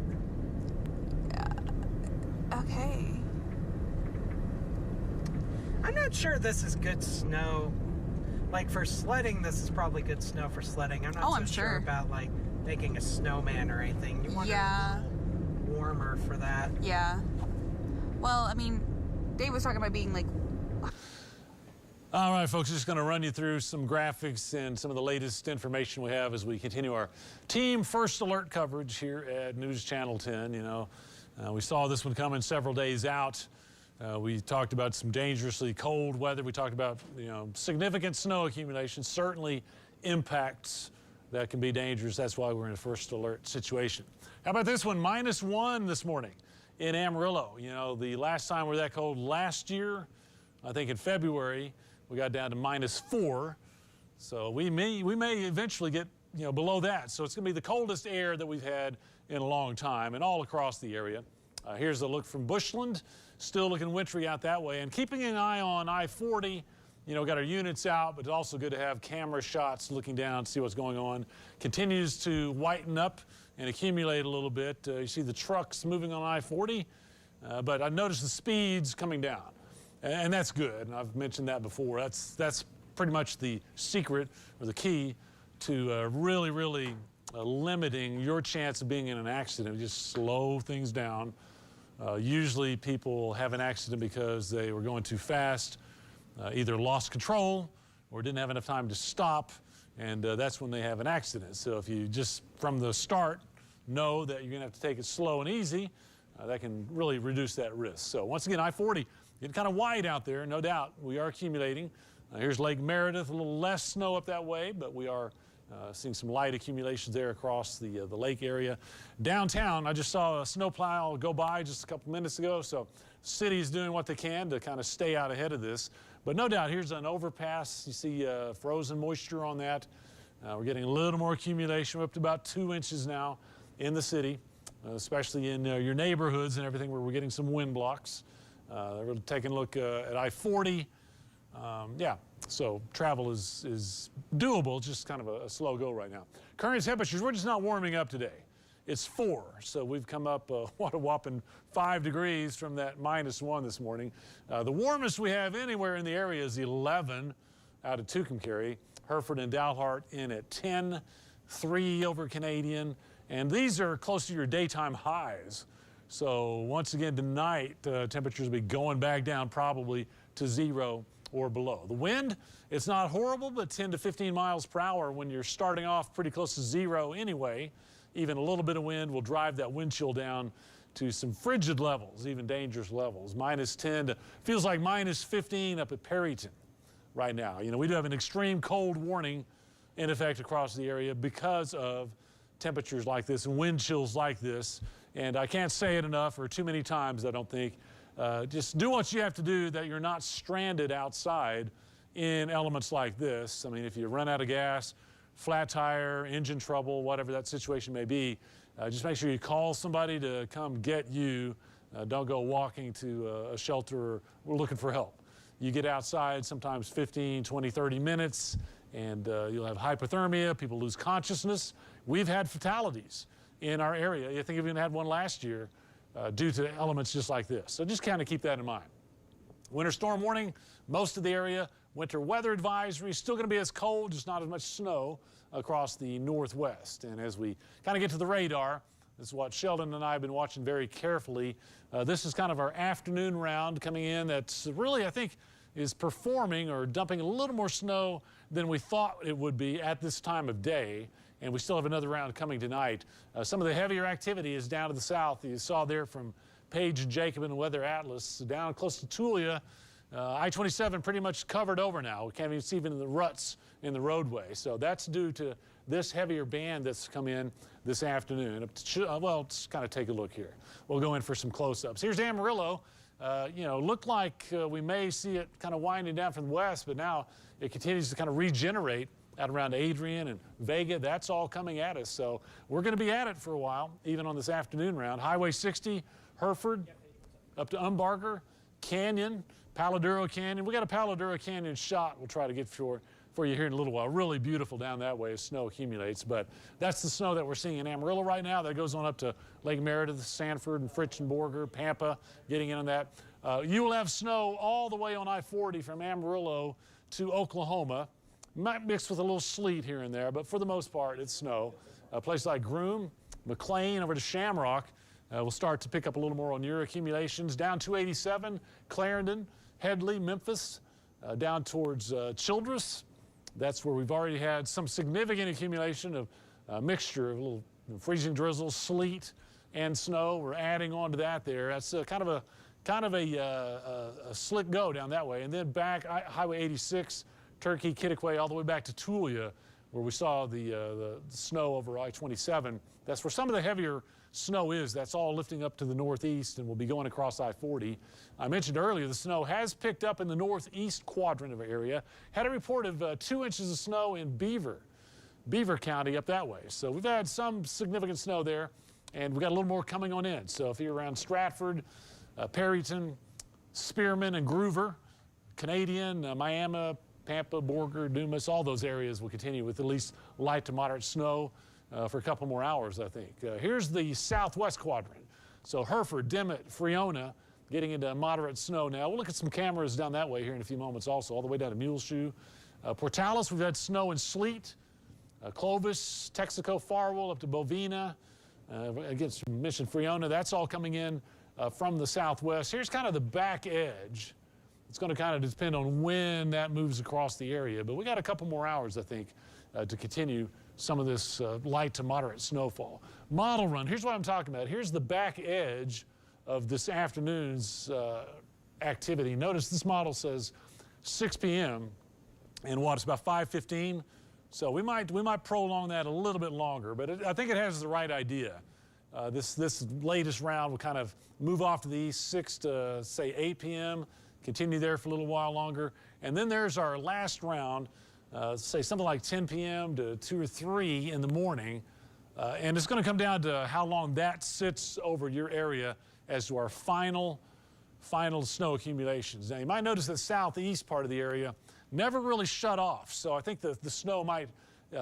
Okay. I'm not sure this is good snow. Like for sledding, this is probably good snow for sledding. I'm not sure about like making a snowman or anything. You want it a little warmer for that. Yeah. Well, I mean, Dave was talking about being like... All right, folks, just going to run you through some graphics and some of the latest information we have as we continue our team first alert coverage here at News Channel 10. You know, we saw this one coming several days out. We talked about some dangerously cold weather. We talked about, significant snow accumulation, certainly impacts that can be dangerous. That's why we're in a first alert situation. How about this one? -1 this morning in Amarillo. You know, the last time we were that cold last year, I think in February, we got down to -4. So we may eventually get, below that. So it's going to be the coldest air that we've had in a long time and all across the area. Here's a look from Bushland. Still looking wintry out that way. And keeping an eye on I-40, got our units out, but it's also good to have camera shots looking down to see what's going on. Continues to whiten up and accumulate a little bit. You see the trucks moving on I-40, but I noticed the speeds coming down. And that's good, and I've mentioned that before. That's pretty much the secret or the key to really limiting your chance of being in an accident. Just slow things down. Usually people have an accident because they were going too fast, either lost control or didn't have enough time to stop and that's when they have an accident. So if you just from the start know that you're going to have to take it slow and easy, that can really reduce that risk. So once again, I-40 getting kind of wide out there, no doubt. We are accumulating. Here's Lake Meredith, a little less snow up that way, but we are seeing some light accumulations there across the lake area. Downtown, I just saw a snowplow go by just a couple minutes ago, so the city is doing what they can to kind of stay out ahead of this. But no doubt, here's an overpass. You see frozen moisture on that. We're getting a little more accumulation. We're up to about 2 inches now in the city, especially in your neighborhoods and everything where we're getting some wind blocks. We're taking a look at I-40. Yeah, so travel is doable, just kind of a slow go right now. Current temperatures, we're just not warming up today. It's 4, so we've come up, what, a whopping 5 degrees from that -1 this morning. The warmest we have anywhere in the area is 11 out of Tucumcari. Hereford and Dalhart in at 10, 3 over Canadian, and these are close to your daytime highs. So once again tonight, temperatures will be going back down probably to 0 or below. The wind, it's not horrible, but 10 to 15 miles per hour when you're starting off pretty close to 0 anyway. Even a little bit of wind will drive that wind chill down to some frigid levels, even dangerous levels. -10 to, feels like -15 up at Perryton right now. You know, we do have an extreme cold warning in effect across the area because of temperatures like this and wind chills like this. And I can't say it enough or too many times, I don't think. Just do what you have to do that you're not stranded outside in elements like this. I mean, if you run out of gas, flat tire, engine trouble, whatever that situation may be, just make sure you call somebody to come get you. Don't go walking to a shelter or looking for help. You get outside sometimes 15, 20, 30 minutes, and you'll have hypothermia, people lose consciousness. We've had fatalities in our area. I think we even had one last year due to elements just like this. So just kind of keep that in mind. Winter storm warning, most of the area. Winter weather advisory, still going to be as cold, just not as much snow across the northwest. And as we kind of get to the radar, this is what Sheldon and I have been watching very carefully. This is kind of our afternoon round coming in that's really, I think, is performing or dumping a little more snow than we thought it would be at this time of day. And we still have another round coming tonight. Some of the heavier activity is down to the south. You saw there from Page and Jacob and Weather Atlas down close to Tulia. I-27 pretty much covered over now. We can't even see even the ruts in the roadway. So that's due to this heavier band that's come in this afternoon. Well, let's kind of take a look here. We'll go in for some close-ups. Here's Amarillo. You know, looked like we may see it kind of winding down from the west, but now it continues to kind of regenerate out around Adrian and Vega. That's all coming at us. So we're going to be at it for a while, even on this afternoon round. Highway 60, Hereford, up to Umbarger, Canyon, Paladuro Canyon. We got a Paladuro Canyon shot we'll try to get for you here in a little while. Really beautiful down that way as snow accumulates. But that's the snow that we're seeing in Amarillo right now. That goes on up to Lake Meredith, Sanford, and Fritzenborger, Pampa, getting in on that. You will have snow all the way on I-40 from Amarillo to Oklahoma. Might mix with a little sleet here and there, but for the most part, it's snow. A place like Groom, McLean, over to Shamrock will start to pick up a little more on your accumulations. Down 287, Clarendon, Headley, Memphis, down towards Childress. That's where we've already had some significant accumulation of a mixture of a little freezing drizzle, sleet, and snow. We're adding on to that there. That's kind of a slick go down that way. And then back Highway 86, Turkey, Kittiquay, all the way back to Tulia, where we saw the snow over I-27. That's where some of the heavier snow is. That's all lifting up to the northeast and will be going across I-40. I mentioned earlier the snow has picked up in the northeast quadrant of our area. Had a report of 2 inches of snow in Beaver County up that way. So we've had some significant snow there, and we've got a little more coming on in. So if you're around Stratford, Perryton, Spearman, and Groover, Canadian, Miami, Pampa, Borger, Dumas, all those areas will continue with at least light to moderate snow for a couple more hours, I think. Here's the southwest quadrant. So Hereford, Dimmitt, Friona, getting into moderate snow now. We'll look at some cameras down that way here in a few moments also, all the way down to Muleshoe. Portales, we've had snow and sleet. Clovis, Texaco, Farwell, up to Bovina. Against Mission Friona, that's all coming in from the southwest. Here's kind of the back edge. It's going to kind of depend on when that moves across the area, but we got a couple more hours, I think, to continue some of this light to moderate snowfall. Model run, here's what I'm talking about. Here's the back edge of this afternoon's activity. Notice this model says 6 p.m. and what, it's about 5:15. So we might prolong that a little bit longer, but I think it has the right idea. This latest round will kind of move off to the east 6 to say 8 p.m., continue there for a little while longer. And then there's our last round, say something like 10 p.m. to 2 or 3 in the morning. And it's going to come down to how long that sits over your area as to our final snow accumulations. Now, you might notice the southeast part of the area never really shut off. So I think the snow might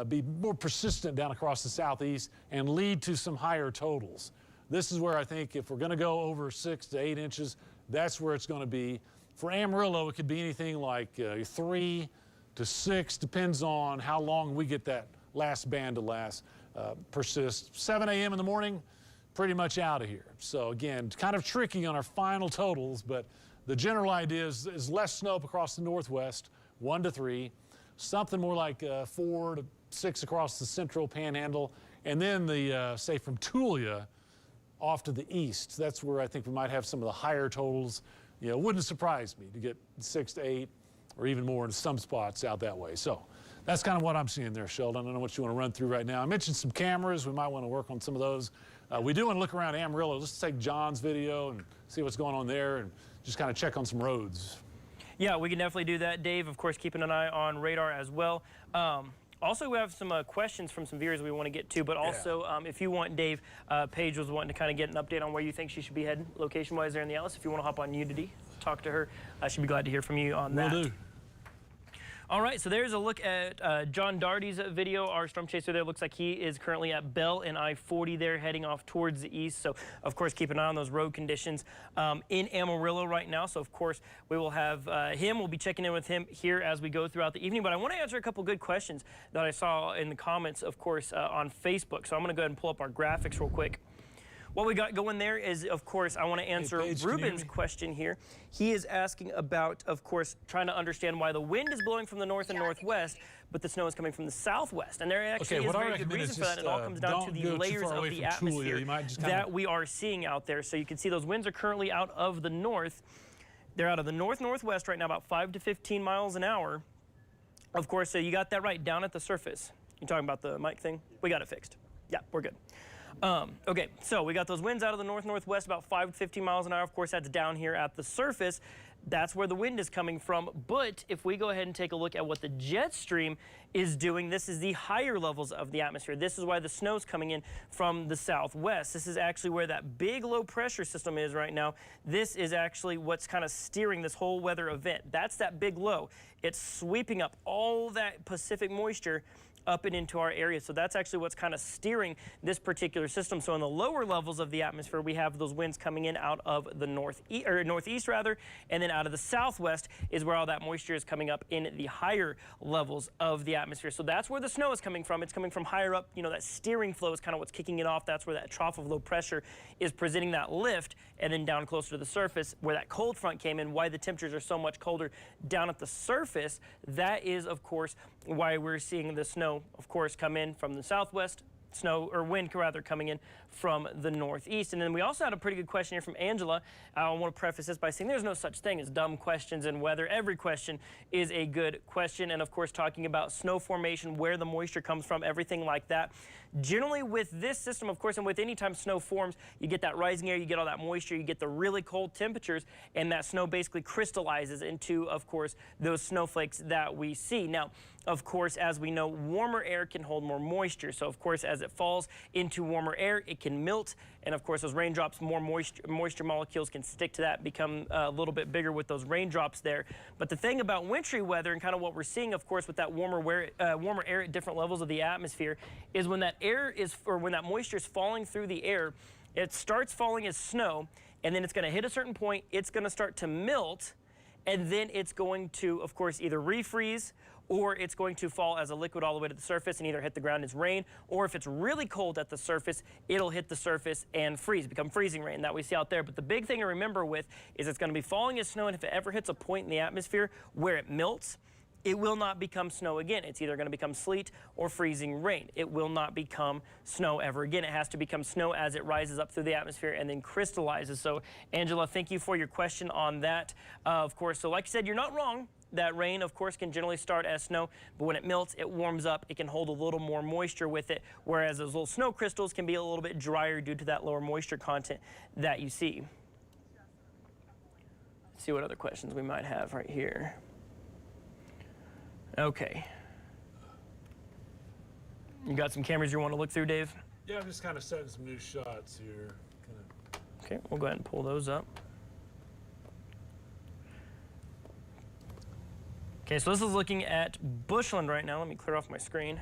be more persistent down across the southeast and lead to some higher totals. This is where I think if we're going to go over 6 to 8 inches, that's where it's going to be. For Amarillo, it could be anything like 3 to 6, depends on how long we get that last band to persist. 7 a.m. in the morning, pretty much out of here. So again, kind of tricky on our final totals, but the general idea is less snow up across the northwest, 1 to 3, something more like 4 to 6 across the central panhandle, and then say from Tulia off to the east. That's where I think we might have some of the higher totals. You know, it wouldn't surprise me to get 6 to 8 or even more in some spots out that way. So that's kind of what I'm seeing there, Sheldon. I don't know what you want to run through right now. I mentioned some cameras. We might want to work on some of those. We do want to look around Amarillo. Let's take John's video and see what's going on there and just kind of check on some roads. Yeah, we can definitely do that, Dave. Of course, keeping an eye on radar as well. Also, we have some questions from some viewers we want to get to, but also, if you want, Dave, Paige was wanting to kind of get an update on where you think she should be heading location-wise there in the Ellis. If you want to hop on Unity, talk to her. I should be glad to hear from you on that. Will do. All right, so there's a look at John Darty's video. Our storm chaser there looks like he is currently at Bell and I-40 there, heading off towards the east. So, of course, keep an eye on those road conditions in Amarillo right now. So, of course, we will have him. We'll be checking in with him here as we go throughout the evening. But I want to answer a couple good questions that I saw in the comments, of course, on Facebook. So I'm going to go ahead and pull up our graphics real quick. What we got going there is, of course, I want to answer Ruben's question here. He is asking about, of course, trying to understand why the wind is blowing from the north and northwest, but the snow is coming from the southwest. And there actually is very good reason for that. It all comes down to the layers of the atmosphere that we are seeing out there. So you can see those winds are currently out of the north. They're out of the north-northwest right now, about 5 to 15 miles an hour. Of course, so you got that right, down at the surface. You talking about the mic thing? We got it fixed. Yeah, we're good. Okay, so we got those winds out of the north-northwest, about 5 to 15 miles an hour. Of course, that's down here at the surface. That's where the wind is coming from. But if we go ahead and take a look at what the jet stream is doing, this is the higher levels of the atmosphere. This is why the snow's coming in from the southwest. This is actually where that big low pressure system is right now. This is actually what's kind of steering this whole weather event. That's that big low. It's sweeping up all that Pacific moisture up and into our area. So that's actually what's kind of steering this particular system. So in the lower levels of the atmosphere, we have those winds coming in out of the northeast rather, and then out of the southwest is where all that moisture is coming up in the higher levels of the atmosphere. So that's where the snow is coming from. It's coming from higher up. You know, that steering flow is kind of what's kicking it off. That's where that trough of low pressure is presenting that lift, and then down closer to the surface where that cold front came in, why the temperatures are so much colder down at the surface. That is, of course, why we're seeing the snow, of course, come in from the southwest, wind rather coming in from the northeast. And then we also had a pretty good question here from Angela. I want to preface this by saying there's no such thing as dumb questions in weather. Every question is a good question. And of course, talking about snow formation, where the moisture comes from, everything like that. Generally with this system, of course, and with any time snow forms, you get that rising air, you get all that moisture, you get the really cold temperatures, and that snow basically crystallizes into, of course, those snowflakes that we see. Now, of course, as we know, warmer air can hold more moisture. So, of course, as it falls into warmer air, it can melt. And, of course, those raindrops, more moisture molecules can stick to that, become a little bit bigger with those raindrops there. But the thing about wintry weather and kind of what we're seeing, of course, with that warmer air at different levels of the atmosphere is when that when that moisture is falling through the air, it starts falling as snow, and then it's going to hit a certain point, it's going to start to melt, and then it's going to, of course, either refreeze or it's going to fall as a liquid all the way to the surface and either hit the ground as rain, or if it's really cold at the surface, it'll hit the surface and freeze, become freezing rain that we see out there. But the big thing to remember with is it's going to be falling as snow, and if it ever hits a point in the atmosphere where it melts, it will not become snow again. It's either going to become sleet or freezing rain. It will not become snow ever again. It has to become snow as it rises up through the atmosphere and then crystallizes. So, Angela, thank you for your question on that. Of course, so like I said, you're not wrong. That rain, of course, can generally start as snow, but when it melts, it warms up. It can hold a little more moisture with it, whereas those little snow crystals can be a little bit drier due to that lower moisture content that you see. Let's see what other questions we might have right here. Okay. You got some cameras you want to look through, Dave? Yeah, I'm just kind of setting some new shots here. Okay, we'll go ahead and pull those up. Okay, so this is looking at Bushland right now. Let me clear off my screen.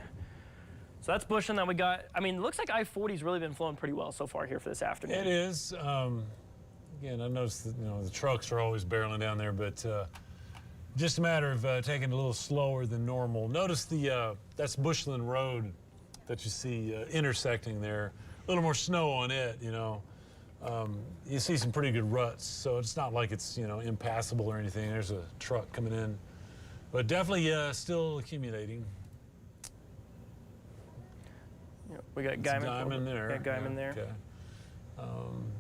So that's Bushland that we got. I mean, it looks like I-40's really been flowing pretty well so far here for this afternoon. It is. Again, I noticed that, the trucks are always barreling down there, but just a matter of taking it a little slower than normal. Notice that's Bushland Road that you see intersecting there. A little more snow on it, You see some pretty good ruts, so it's not like it's, impassable or anything. There's a truck coming in. But definitely still accumulating. Yep, we got Guyman there. Got Guyman there. Okay.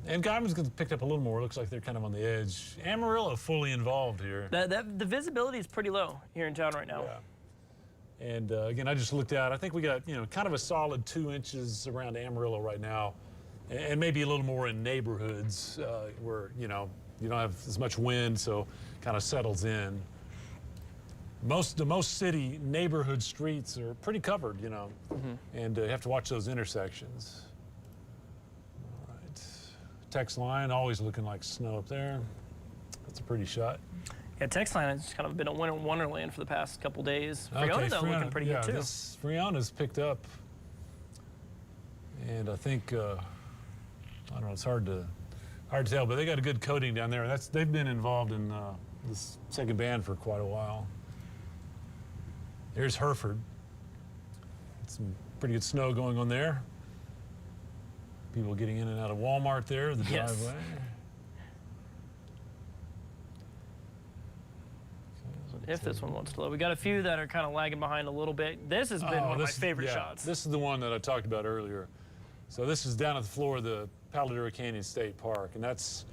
And Guyman's picked up a little more. Looks like they're kind of on the edge. Amarillo fully involved here. The visibility is pretty low here in town right now. Yeah. And again, I just looked out. I think we got kind of a solid 2 inches around Amarillo right now, and maybe a little more in neighborhoods where you don't have as much wind, so kind of settles in. The most city neighborhood streets are pretty covered, and you have to watch those intersections. All right, text line always looking like snow up there. That's a pretty shot. Yeah, text line has kind of been a winter wonderland for the past couple days. Freona, though, looking pretty good too. Freona's picked up, and I think I don't know. It's hard to tell, but they got a good coating down there. They've been involved in this second band for quite a while. Here's Hereford. Some pretty good snow going on there. People getting in and out of Walmart there, the driveway. If this one wants to load. We got a few that are kind of lagging behind a little bit. This has been one of my favorite shots. This is the one that I talked about earlier. So this is down at the floor of the Palo Canyon State Park, and that's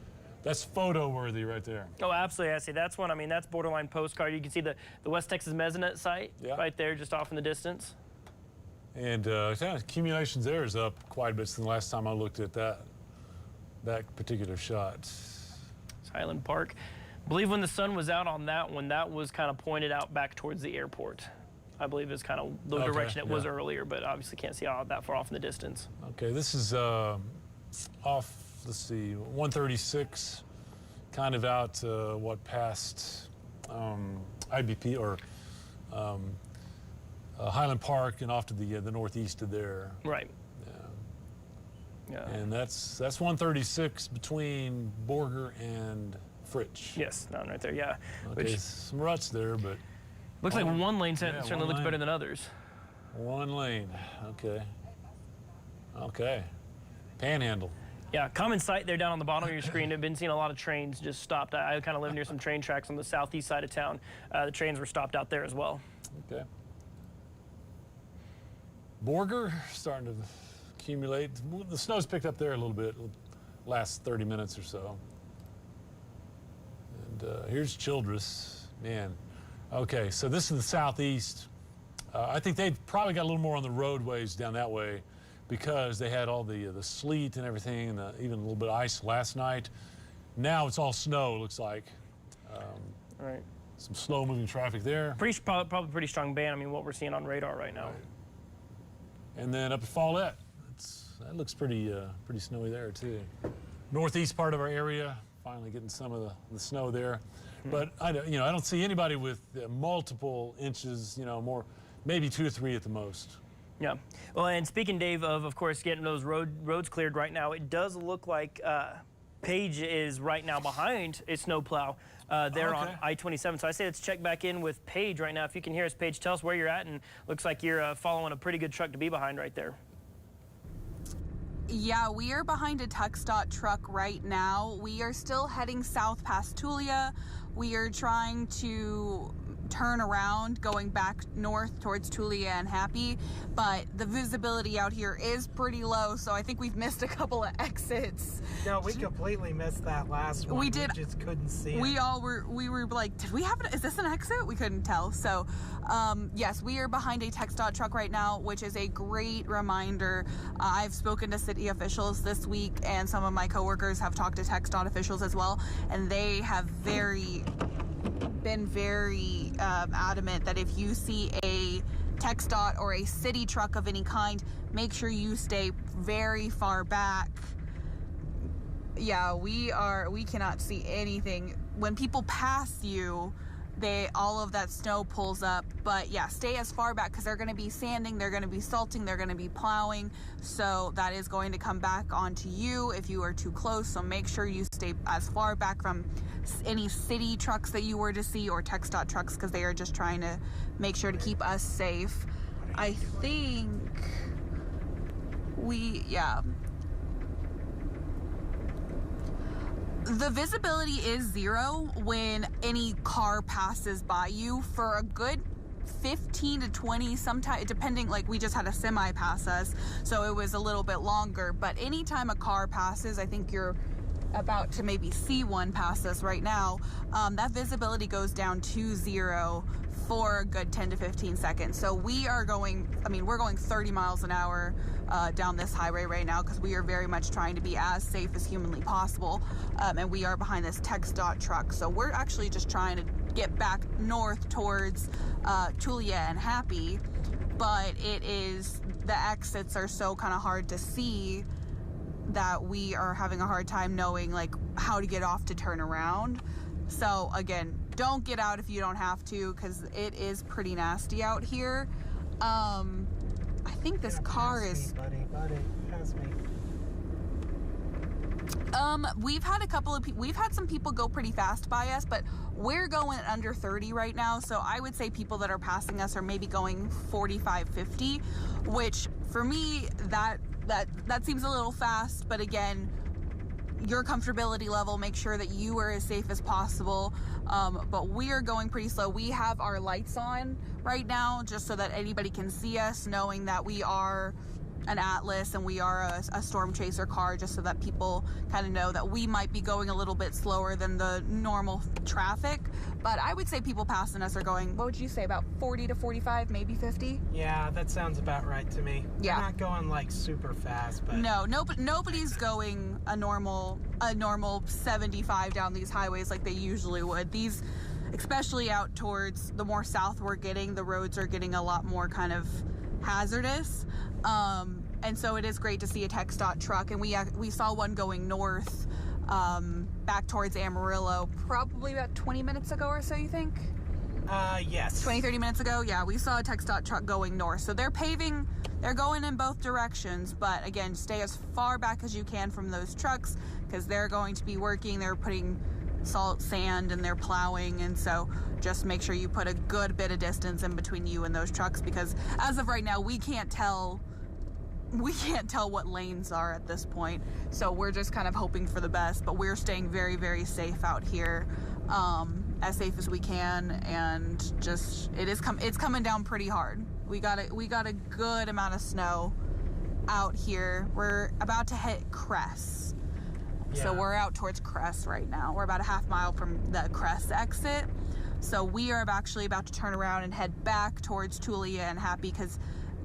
photo worthy right there. Oh, absolutely. I see. That's one. I mean, that's borderline postcard. You can see the West Texas Mesonet site right there, just off in the distance. And accumulations there is up quite a bit since the last time I looked at that particular shot. It's Highland Park. I believe when the sun was out on that one, that was kind of pointed out back towards the airport. I believe is kind of the direction it was earlier, but obviously can't see all that far off in the distance. Okay, this is off. Let's see, 136, kind of out past IBP or Highland Park and off to the northeast of there. Right. Yeah. And that's 136 between Borger and Fritch. Yes, down right there. Yeah. Okay, some ruts there, but looks like one lane certainly looks better than others. One lane. Okay. Okay. Panhandle. Yeah, common sight there down on the bottom of your screen. I've been seeing a lot of trains just stopped. I kind of live near some train tracks on the southeast side of town. The trains were stopped out there as well. Okay. Borger starting to accumulate. The snow's picked up there a little bit, last 30 minutes or so. And here's Childress. Man. Okay, so this is the southeast. I think they've probably got a little more on the roadways down that way, because they had all the sleet and everything, and even a little bit of ice last night. Now it's all snow, it looks like. Right. Some slow-moving traffic there. Probably pretty strong band. I mean, what we're seeing on radar right now. Right. And then up at Follett, that looks pretty snowy there too. Northeast part of our area, finally getting some of the snow there. But I don't see anybody with multiple inches. More, maybe 2 or 3 at the most. Yeah. Well, and speaking, Dave, of course, getting those roads cleared right now, it does look like Page is right now behind a snowplow there on I-27. So I say let's check back in with Page right now. If you can hear us, Page, tell us where you're at, and looks like you're following a pretty good truck to be behind right there. Yeah, we are behind a TxDOT truck right now. We are still heading south past Tulia. We are trying to turn around going back north towards Tulia and Happy, but the visibility out here is pretty low, so I think we've missed a couple of exits. No, we completely missed that last one. We did. We just couldn't see it. We were like, did we have is this an exit? We couldn't tell. So yes, we are behind a TxDOT truck right now, which is a great reminder. I've spoken to city officials this week, and some of my coworkers have talked to TxDOT officials as well, and they have been very adamant that if you see a TxDOT or a city truck of any kind, make sure you stay very far back. Yeah, we cannot see anything. When people pass you, all of that snow pulls up. But yeah, stay as far back because they're going to be sanding, they're going to be salting, they're going to be plowing. So that is going to come back onto you if you are too close. So make sure you stay as far back from any city trucks that you were to see or TxDOT trucks, because they are just trying to make sure to keep us safe. I think the visibility is 0 when any car passes by you for a good 15 to 20, sometimes depending, like we just had a semi pass us, so it was a little bit longer. But anytime a car passes, I think you're about to maybe see one pass us right now, that visibility goes down to 0 for a good 10 to 15 seconds. So we're going 30 miles an hour down this highway right now because we are very much trying to be as safe as humanly possible, and we are behind this TxDOT truck. So we're actually just trying to get back north towards Tulia and Happy, but the exits are so kind of hard to see that we are having a hard time knowing like how to get off to turn around. So again, don't get out if you don't have to, because it is pretty nasty out here. I think this car is... Buddy, pass me. We've had some people go pretty fast by us, but we're going under 30 right now. So I would say people that are passing us are maybe going 45, 50, which for me, that seems a little fast, but again, your comfortability level, make sure that you are as safe as possible. But we are going pretty slow. We have our lights on right now just so that anybody can see us, knowing that we are an Atlas and we are a storm chaser car, just so that people kind of know that we might be going a little bit slower than the normal traffic. But I would say people passing us are going, what would you say, about 40 to 45, maybe 50? Yeah, that sounds about right to me. Yeah. We're not going like super fast, but nobody's going a normal 75 down these highways like they usually would. These, especially out towards the more south we're getting, the roads are getting a lot more kind of hazardous. And so it is great to see a TxDOT truck, and we saw one going north, back towards Amarillo, probably about 20 minutes ago or so, you think? Yes. 20-30 minutes ago, yeah, we saw a TxDOT truck going north. So they're going in both directions, but again, stay as far back as you can from those trucks, because they're going to be working, they're putting salt, sand, and they're plowing, and so just make sure you put a good bit of distance in between you and those trucks, because as of right now, we can't tell what lanes are at this point. So we're just kind of hoping for the best, but we're staying very, very safe out here, as safe as we can, and just it's coming down pretty hard. We got a good amount of snow out here. We're about to hit Cress. Yeah. So we're out towards Cress right now. We're about a half mile from the Cress exit. So we are actually about to turn around and head back towards Tulia and Happy, because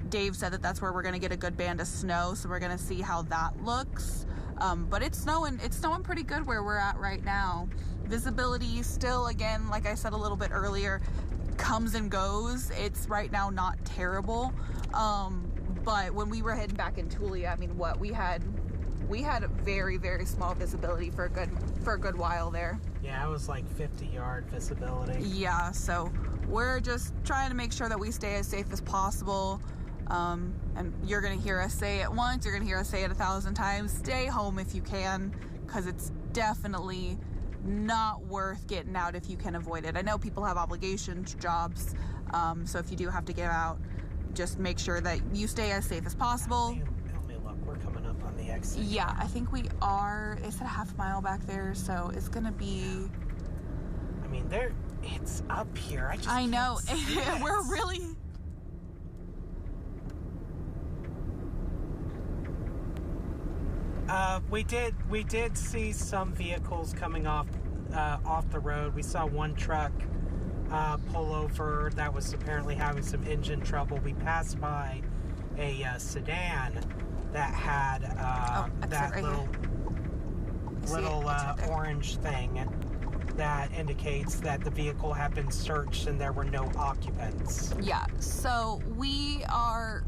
Dave said that that's where we're going to get a good band of snow. So we're going to see how that looks. But it's snowing pretty good where we're at right now. Visibility still, again, like I said a little bit earlier, comes and goes. It's right now not terrible. But when we were heading back in Tulia, I mean, we had a very, very small visibility for a good while there. Yeah, it was like 50-yard visibility. Yeah, so we're just trying to make sure that we stay as safe as possible. And you're going to hear us say it once, you're going to hear us say it 1,000 times. Stay home if you can, because it's definitely not worth getting out if you can avoid it. I know people have obligations, jobs, so if you do have to get out, just make sure that you stay as safe as possible. Help me look, we're coming up on the exit. Yeah, I think we are. It's a half mile back there, so it's gonna be... I mean, It's up here. I just I know. can't see it. We're really... We did see some vehicles coming off the road. We saw one truck pull over that was apparently having some engine trouble. We passed by a sedan that had that right little right orange thing that indicates that the vehicle had been searched and there were no occupants. Yeah, so we are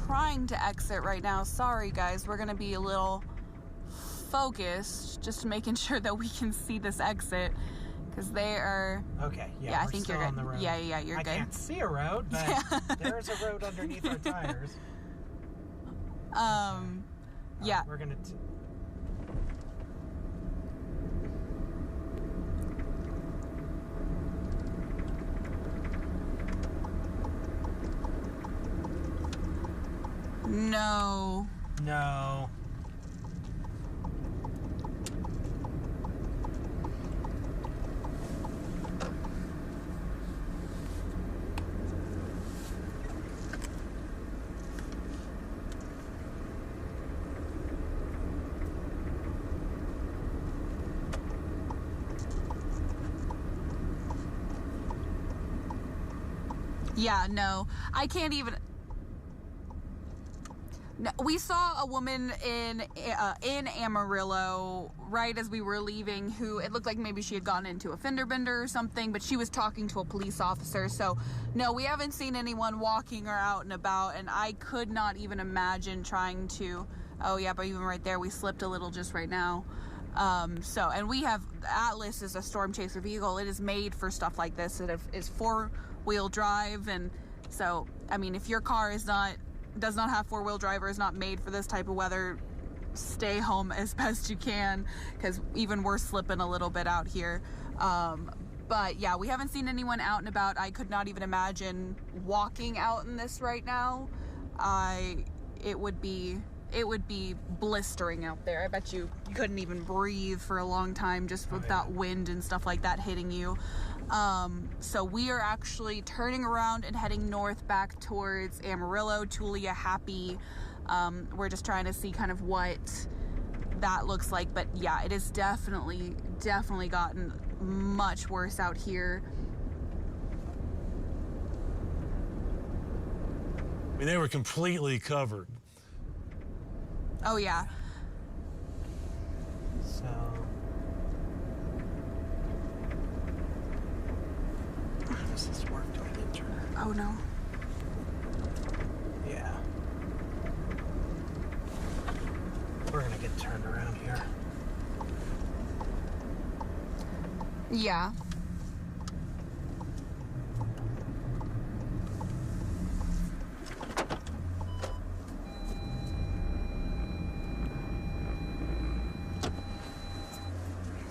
trying to exit right now. Sorry, guys. We're going to be a little focused, just making sure that we can see this exit, because they are... Okay, Yeah, I we're think still you're on good. the road. Yeah, you're I good. can't see a road, but there's a road underneath our tires. Yeah. We're going to... No. No. Yeah, no. I can't even... No, we saw a woman in Amarillo right as we were leaving who it looked like maybe she had gotten into a fender bender or something, but she was talking to a police officer. So no, we haven't seen anyone walking or out and about, and I could not even imagine trying to... Oh yeah, but even right there we slipped a little just right now. And we have... Atlas is a storm chaser vehicle. It is made for stuff like this. It is four-wheel drive, and so I mean, if your car does not have four-wheel drive or is not made for this type of weather, stay home as best you can, because even we're slipping a little bit out here. But yeah, we haven't seen anyone out and about. I could not even imagine walking out in this right now. It would be blistering out there. I bet you couldn't even breathe for a long time just with that wind and stuff like that hitting you. So we are actually turning around and heading north back towards Amarillo, Tulia, Happy. We're just trying to see kind of what that looks like. But yeah, it has definitely gotten much worse out here. I mean, they were completely covered. Oh yeah. So... Does this work? Do I get turned? Oh no. Yeah. We're gonna get turned around here. Yeah.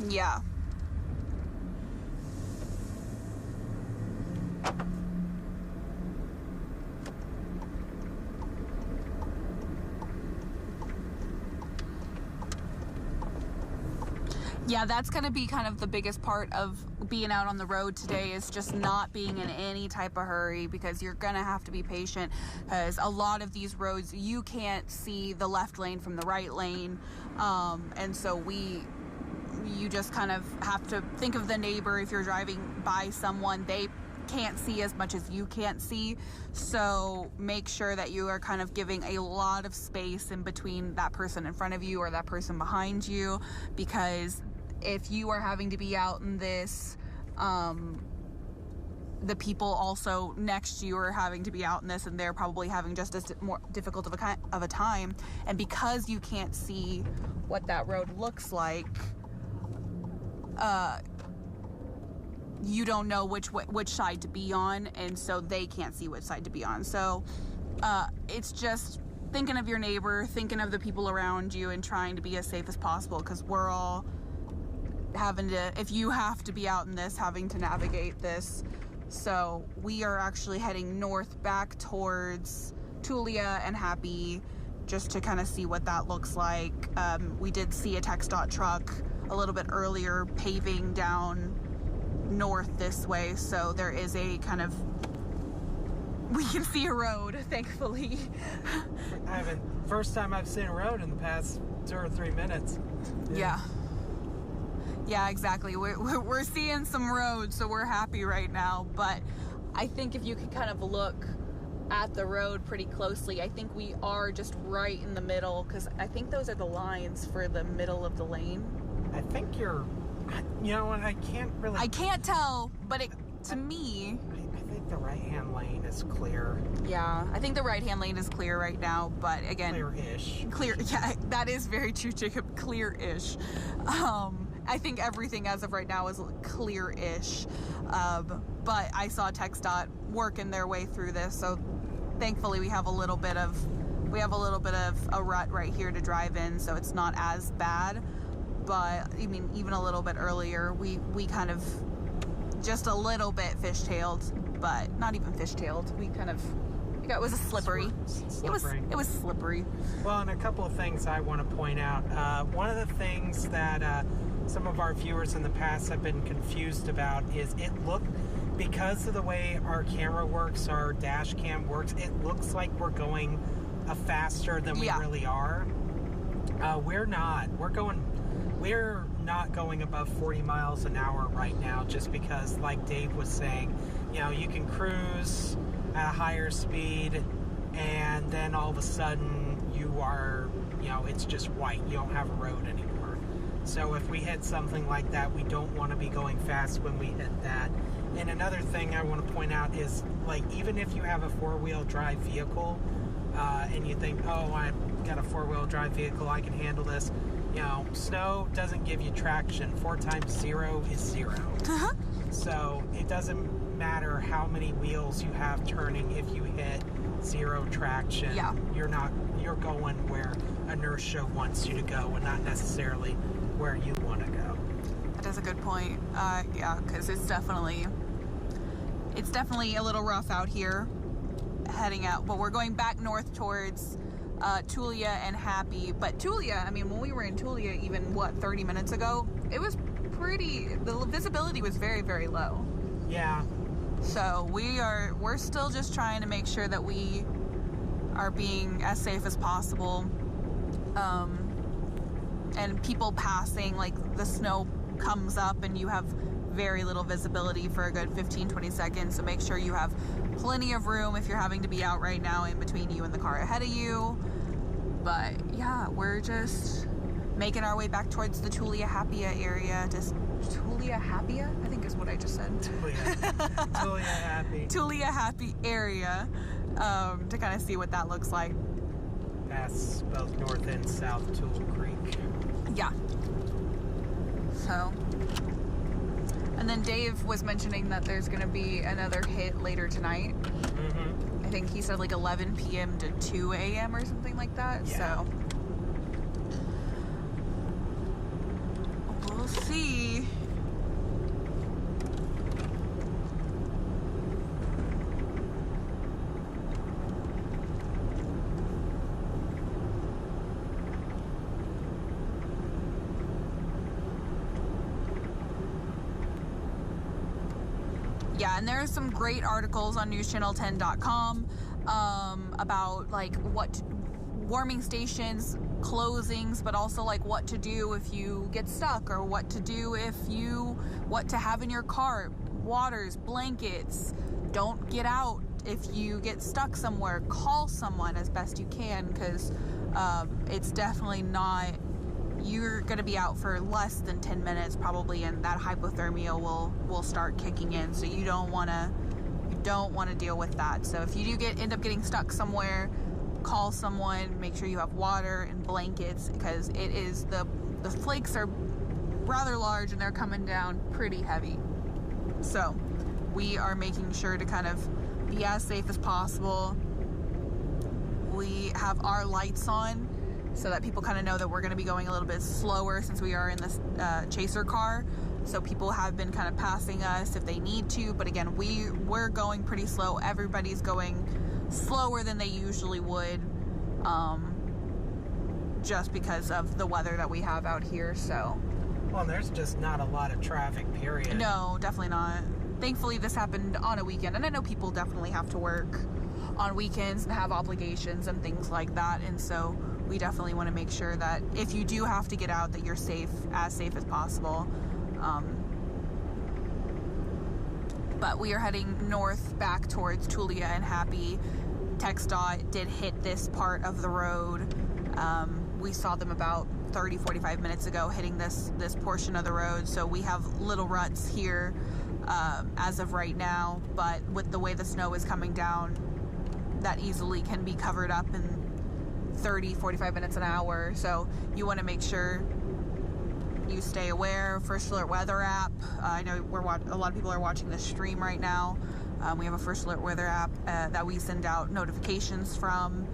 Yeah. Yeah, that's going to be kind of the biggest part of being out on the road today, is just not being in any type of hurry, because you're going to have to be patient, because a lot of these roads, you can't see the left lane from the right lane. And so you just kind of have to think of the neighbor. If you're driving by someone, they can't see as much as you can't see, so make sure that you are kind of giving a lot of space in between that person in front of you or that person behind you, because if you are having to be out in this, the people also next to you are having to be out in this, and they're probably having just as more difficult of a time. And because you can't see what that road looks like, you don't know which side to be on, and so they can't see which side to be on. So it's just thinking of your neighbor, thinking of the people around you, and trying to be as safe as possible, because we're all having to, if you have to be out in this, having to navigate this. So we are actually heading north back towards Tulia and Happy, just to kind of see what that looks like. We did see a TxDOT truck a little bit earlier paving down north this way, so there is a kind of, we can see a road, thankfully. First time I've seen a road in the past 2 or 3 minutes. Yeah, exactly. We're seeing some roads, so we're happy right now. But I think if you could kind of look at the road pretty closely, I think we are just right in the middle, because I think those are the lines for the middle of the lane. I think you know what, I can't tell, but to me, I think the right-hand lane is clear. Yeah, I think the right-hand lane is clear right now, but again, Clear-ish. Clear, yeah, that is very true, Jacob. Clear-ish. I think everything as of right now is clear-ish. But I saw TxDOT working their way through this, so thankfully we have a little bit of a rut right here to drive in, so it's not as bad. But I mean, even a little bit earlier, we kind of just a little bit fishtailed, but not even fishtailed. It was a slippery. It was slippery. Well, and a couple of things I want to point out. One of the things that some of our viewers in the past have been confused about is because of the way our camera works, our dash cam works, it looks like we're going faster than we really are. We're not. We're not going above 40 miles an hour right now, just because, like Dave was saying, you can cruise at a higher speed, and then all of a sudden you are, it's just white. You don't have a road anymore. So if we hit something like that, we don't want to be going fast when we hit that. And another thing I want to point out is, like, even if you have a four-wheel drive vehicle, and you think, oh, I've got a four-wheel drive vehicle, I can handle this. Snow doesn't give you traction. 4 times 0 is 0. So it doesn't matter how many wheels you have turning. If you hit 0 traction, you're going where inertia wants you to go, and not necessarily where you want to go. That is a good point. Because it's definitely a little rough out here heading out, but we're going back north towards Tulia and Happy. But Tulia, I mean, when we were in Tulia even 30 minutes ago, it was the visibility was very, very low. Yeah. So we're still just trying to make sure that we are being as safe as possible. And people passing, like, the snow comes up and you have very little visibility for a good 15-20 seconds, so make sure you have plenty of room if you're having to be out right now in between you and the car ahead of you. But yeah, we're just making our way back towards the Tulia-Hapia area. Tulia-Hapia? I think is what I just said. Tulia-Happy. Tulia-Happy area, to kind of see what that looks like. That's both north and south Tool Creek. Yeah. So, and then Dave was mentioning that there's going to be another hit later tonight. Mm-hmm. I think he said like 11 p.m. to 2 a.m. or something like that. Yeah. So, we'll see. Yeah, and there are some great articles on NewsChannel10.com about like warming stations, closings, but also like what to do if you get stuck, or what to do what to have in your car, waters, blankets. Don't get out if you get stuck somewhere. Call someone as best you can, because it's definitely not. You're going to be out for less than 10 minutes probably, and that hypothermia will start kicking in. So you don't want to deal with that. So if you do end up getting stuck somewhere, call someone. Make sure you have water and blankets, because it is the flakes are rather large and they're coming down pretty heavy. So we are making sure to kind of be as safe as possible. We have our lights on, so that people kind of know that we're going to be going a little bit slower, since we are in this chaser car. So people have been kind of passing us if they need to, but again, we're going pretty slow. Everybody's going slower than they usually would, just because of the weather that we have out here. So Well, there's just not a lot of traffic, period. No, definitely not. Thankfully, this happened on a weekend, and I know people definitely have to work on weekends and have obligations and things like that, and so we definitely want to make sure that if you do have to get out, that you're safe as possible. But we are heading north back towards Tulia and Happy. TxDOT did hit this part of the road. We saw them about 30-45 minutes ago hitting this portion of the road, so we have little ruts here as of right now, but with the way the snow is coming down, that easily can be covered up in 30-45 minutes an hour. So you want to make sure you stay aware. First Alert Weather app, I know a lot of people are watching this stream right now. We have a First Alert Weather app that we send out notifications from,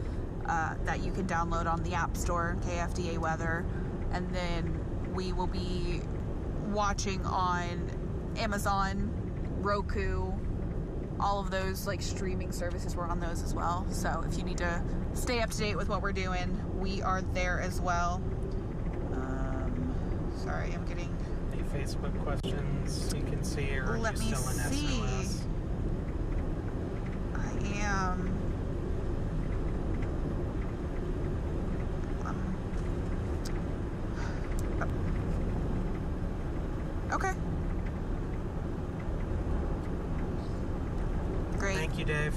that you can download on the App Store, KFDA Weather. And then we will be watching on Amazon, Roku, all of those like streaming services. We're on those as well. So if you need to stay up to date with what we're doing, we are there as well. Sorry, I'm getting... Any Facebook questions you can see, or are Let you me still in see. SOS? I am... Okay. Great. Thank you, Dave.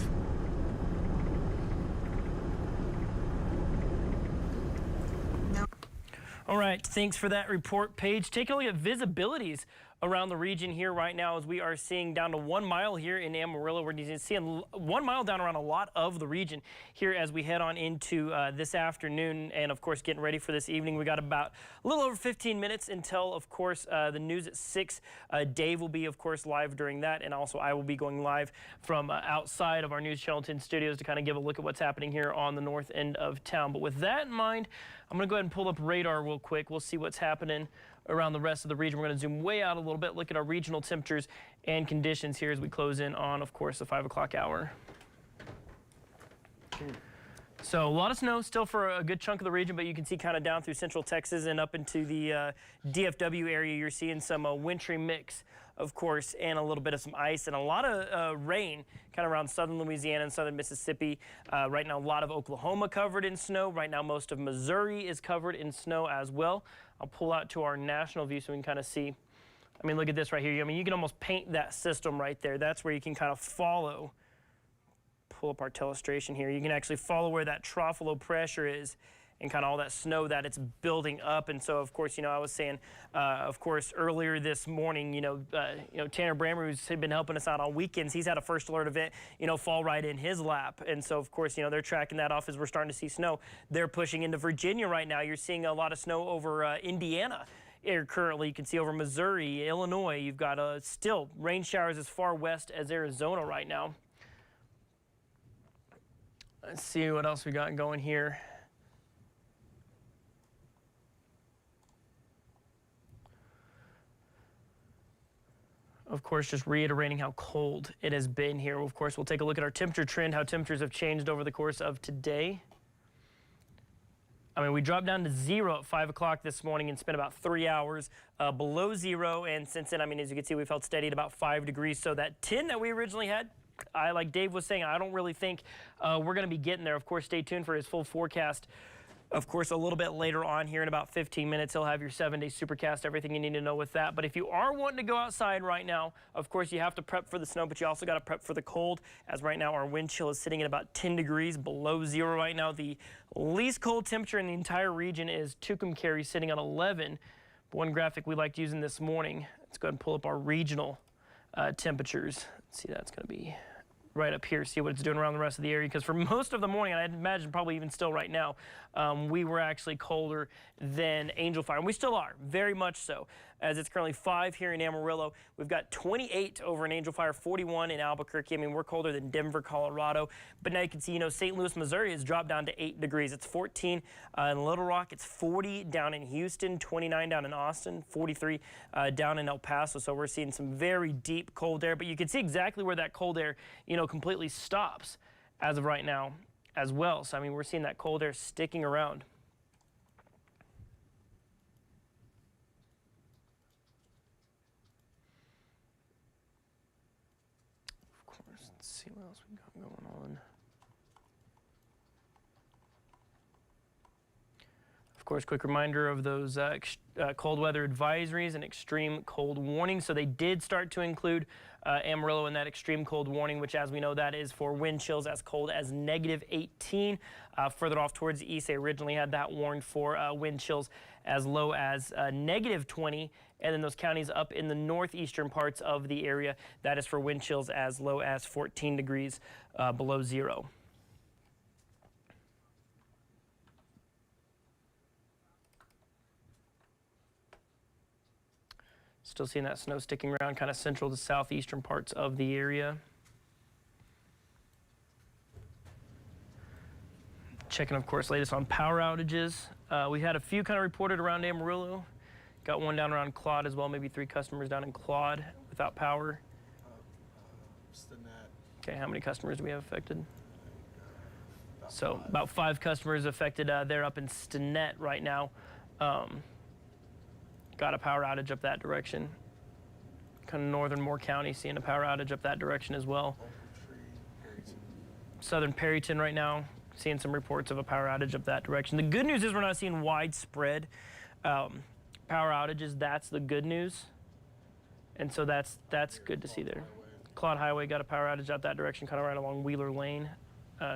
All right, thanks for that report, Paige. Taking a look at visibilities around the region here right now, as we are seeing down to 1 mile here in Amarillo. We're seeing 1 mile down around a lot of the region here as we head on into this afternoon, and of course getting ready for this evening. We got about a little over 15 minutes until, of course, the news at 6. Dave will be, of course, live during that, and also I will be going live from outside of our NewsChannel 10 studios to kind of give a look at what's happening here on the north end of town. But with that in mind, I'm going to go ahead and pull up radar real quick. We'll see what's happening around the rest of the region. We're going to zoom way out a little bit, look at our regional temperatures and conditions here as we close in on, of course, the 5 o'clock hour. So a lot of snow still for a good chunk of the region, but you can see kind of down through central Texas and up into the DFW area, you're seeing some wintry mix, of course, and a little bit of some ice and a lot of rain kind of around southern Louisiana and southern Mississippi. Right now, a lot of Oklahoma covered in snow. Right now, most of Missouri is covered in snow as well. I'll pull out to our national view so we can kind of see. I mean, look at this right here. I mean, you can almost paint that system right there. That's where you can kind of follow. Pull up our telestration here. You can actually follow where that trough low pressure is and kind of all that snow that it's building up. And so, of course, I was saying, of course, earlier this morning, Tanner Brammer, who's been helping us out on weekends, he's had a First Alert event, fall right in his lap. And so, of course, they're tracking that off as we're starting to see snow. They're pushing into Virginia right now. You're seeing a lot of snow over Indiana. Currently, you can see over Missouri, Illinois. You've got still rain showers as far west as Arizona right now. Let's see what else we got going here. Of course, just reiterating how cold it has been here. Of course, we'll take a look at our temperature trend, how temperatures have changed over the course of today. I mean, we dropped down to 0 at 5 o'clock this morning and spent about 3 hours below 0. And since then, I mean, as you can see, we've held steady at about 5 degrees. So that 10 that we originally had, like Dave was saying, I don't really think we're going to be getting there. Of course, stay tuned for his full forecast. Of course, a little bit later on here in about 15 minutes, he'll have your 7-day supercast, everything you need to know with that. But if you are wanting to go outside right now, of course, you have to prep for the snow, but you also got to prep for the cold. As right now, our wind chill is sitting at about 10 degrees below 0 right now. The least cold temperature in the entire region is Tucumcari, sitting on 11. But one graphic we liked using this morning, let's go ahead and pull up our regional temperatures. Let's see, that's going to be right up here, see what it's doing around the rest of the area, because for most of the morning, and I'd imagine probably even still right now, we were actually colder than Angel Fire, and we still are, very much so, as it's currently 5 here in Amarillo. We've got 28 over in Angel Fire, 41 in Albuquerque. I mean, we're colder than Denver, Colorado, but now you can see, St. Louis, Missouri has dropped down to 8 degrees. It's 14 in Little Rock. It's 40 down in Houston, 29 down in Austin, 43 down in El Paso. So we're seeing some very deep cold air, but you can see exactly where that cold air, completely stops as of right now as well. So, I mean, we're seeing that cold air sticking around. see what else we got going on. Of course, quick reminder of those cold weather advisories and extreme cold warnings. So they did start to include Amarillo in that extreme cold warning, which, as we know, that is for wind chills as cold as -18. Further off towards the east, they originally had that warned for wind chills as low as -20. And then those counties up in the northeastern parts of the area, that is for wind chills as low as 14 degrees below zero. Still seeing that snow sticking around kind of central to southeastern parts of the area. Checking, of course, latest on power outages. We had a few kind of reported around Amarillo. Got one down around Claude as well, maybe 3 customers down in Claude without power. Okay, how many customers do we have affected? So about 5 customers affected. They're up in Stinnett right now. Got a power outage up that direction. Kind of northern Moore County seeing a power outage up that direction as well. Southern Perryton right now seeing some reports of a power outage up that direction. The good news is we're not seeing widespread power outages. That's the good news. And so that's good to see there. Claude Highway got a power outage out that direction, kind of right along Wheeler Lane,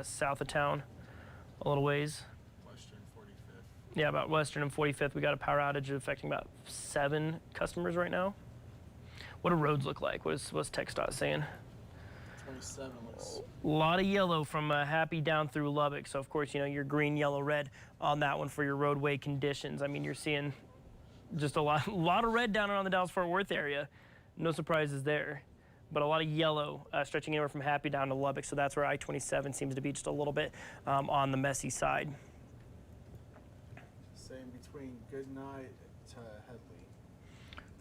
south of town, a little ways. Yeah, about Western and 45th, we got a power outage affecting about 7 customers right now. What do roads look like? What's TxDOT saying? 27 looks. A lot of yellow from Happy down through Lubbock. So, of course, you know, your green, yellow, red on that one for your roadway conditions. I mean, you're seeing just a lot of red down around the Dallas-Fort Worth area. No surprises there. But a lot of yellow stretching anywhere from Happy down to Lubbock. So that's where I-27 seems to be just a little bit on the messy side. Same between Goodnight to Headley,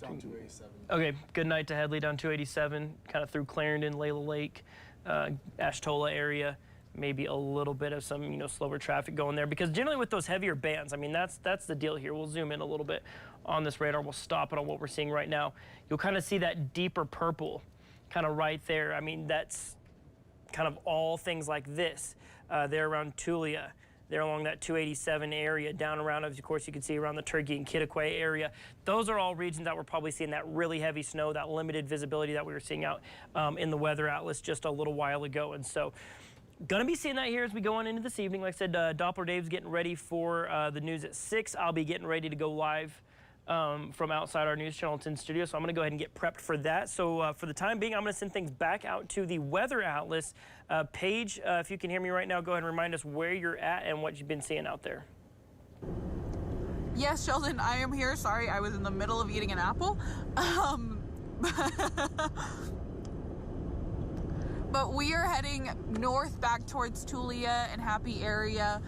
down 287. Okay, Goodnight to Headley down 287, kind of through Clarendon, Layla Lake, Ashtola area. Maybe a little bit of some, you know, slower traffic going there, because generally with those heavier bands, I mean, that's the deal here. We'll zoom in a little bit on this radar. We'll stop it on what we're seeing right now. You'll kind of see that deeper purple kind of right there. I mean, that's kind of all things like this. There around Tulia, there along that 287 area, down around, of course, you can see around the Turkey and Kittaquay area. Those are all regions that we're probably seeing that really heavy snow, that limited visibility that we were seeing out in the weather atlas just a little while ago. And so, gonna be seeing that here as we go on into this evening. Like I said, Doppler Dave's getting ready for the news at 6. I'll be getting ready to go live from outside our NewsChannel 10 studio, so I'm gonna go ahead and get prepped for that. So for the time being, I'm gonna send things back out to the weather atlas page. If you can hear me right now, go ahead and remind us where you're at and what you've been seeing out there. Yes, Sheldon, I am here. Sorry, I was in the middle of eating an apple. But we are heading north back towards Tulia and Happy area.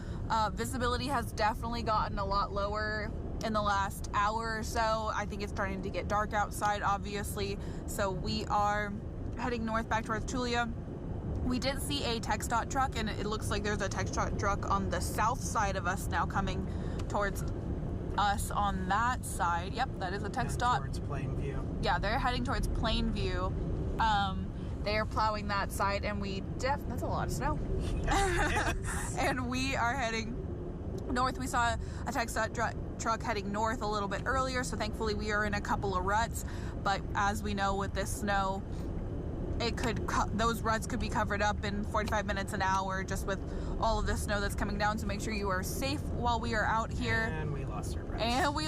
Visibility has definitely gotten a lot lower in the last hour or so. I think it's starting to get dark outside, obviously. So we are heading north back towards Tulia. We did see a TxDOT truck, and it looks like there's a TxDOT truck on the south side of us now coming towards us on that side. Yep, that is a TxDOT. Towards Plainview. Yeah, they're heading towards Plainview. They are plowing that side, and that's a lot of snow. Yes. And we are heading north. We saw a TxDOT truck heading north a little bit earlier, so thankfully we are in a couple of ruts. But as we know, with this snow, those ruts could be covered up in 45 minutes, an hour, just with all of the snow that's coming down. So make sure you are safe while we are out here. And we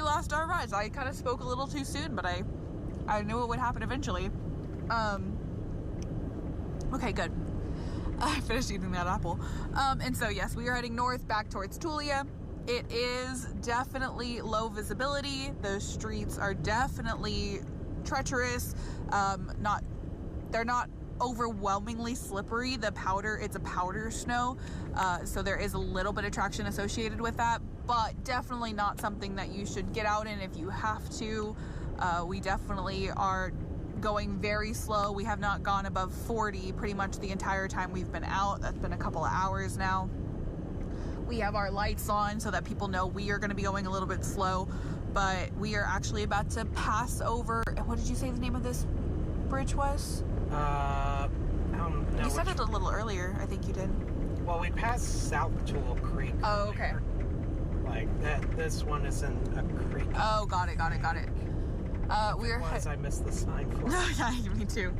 lost our rides. I kind of spoke a little too soon, but I knew it would happen eventually. Okay, good. I finished eating that apple. And so, yes, we are heading north back towards Tulia. It is definitely low visibility. The streets are definitely treacherous. They're not overwhelmingly slippery. It's a powder snow. So there is a little bit of traction associated with that, but definitely not something that you should get out in if you have to. We definitely are going very slow. We have not gone above 40 pretty much the entire time we've been out. That's been a couple of hours now. We have our lights on so that people know we are going to be going a little bit slow, but we are actually about to pass over. What did you say the name of this bridge was? know You said which- it a little earlier. I think you did. Well, we passed South Tool Creek. Oh, okay. earlier. Like that. This one is in a creek. Oh, got it. We're I missed the sign for. No, yeah, me too.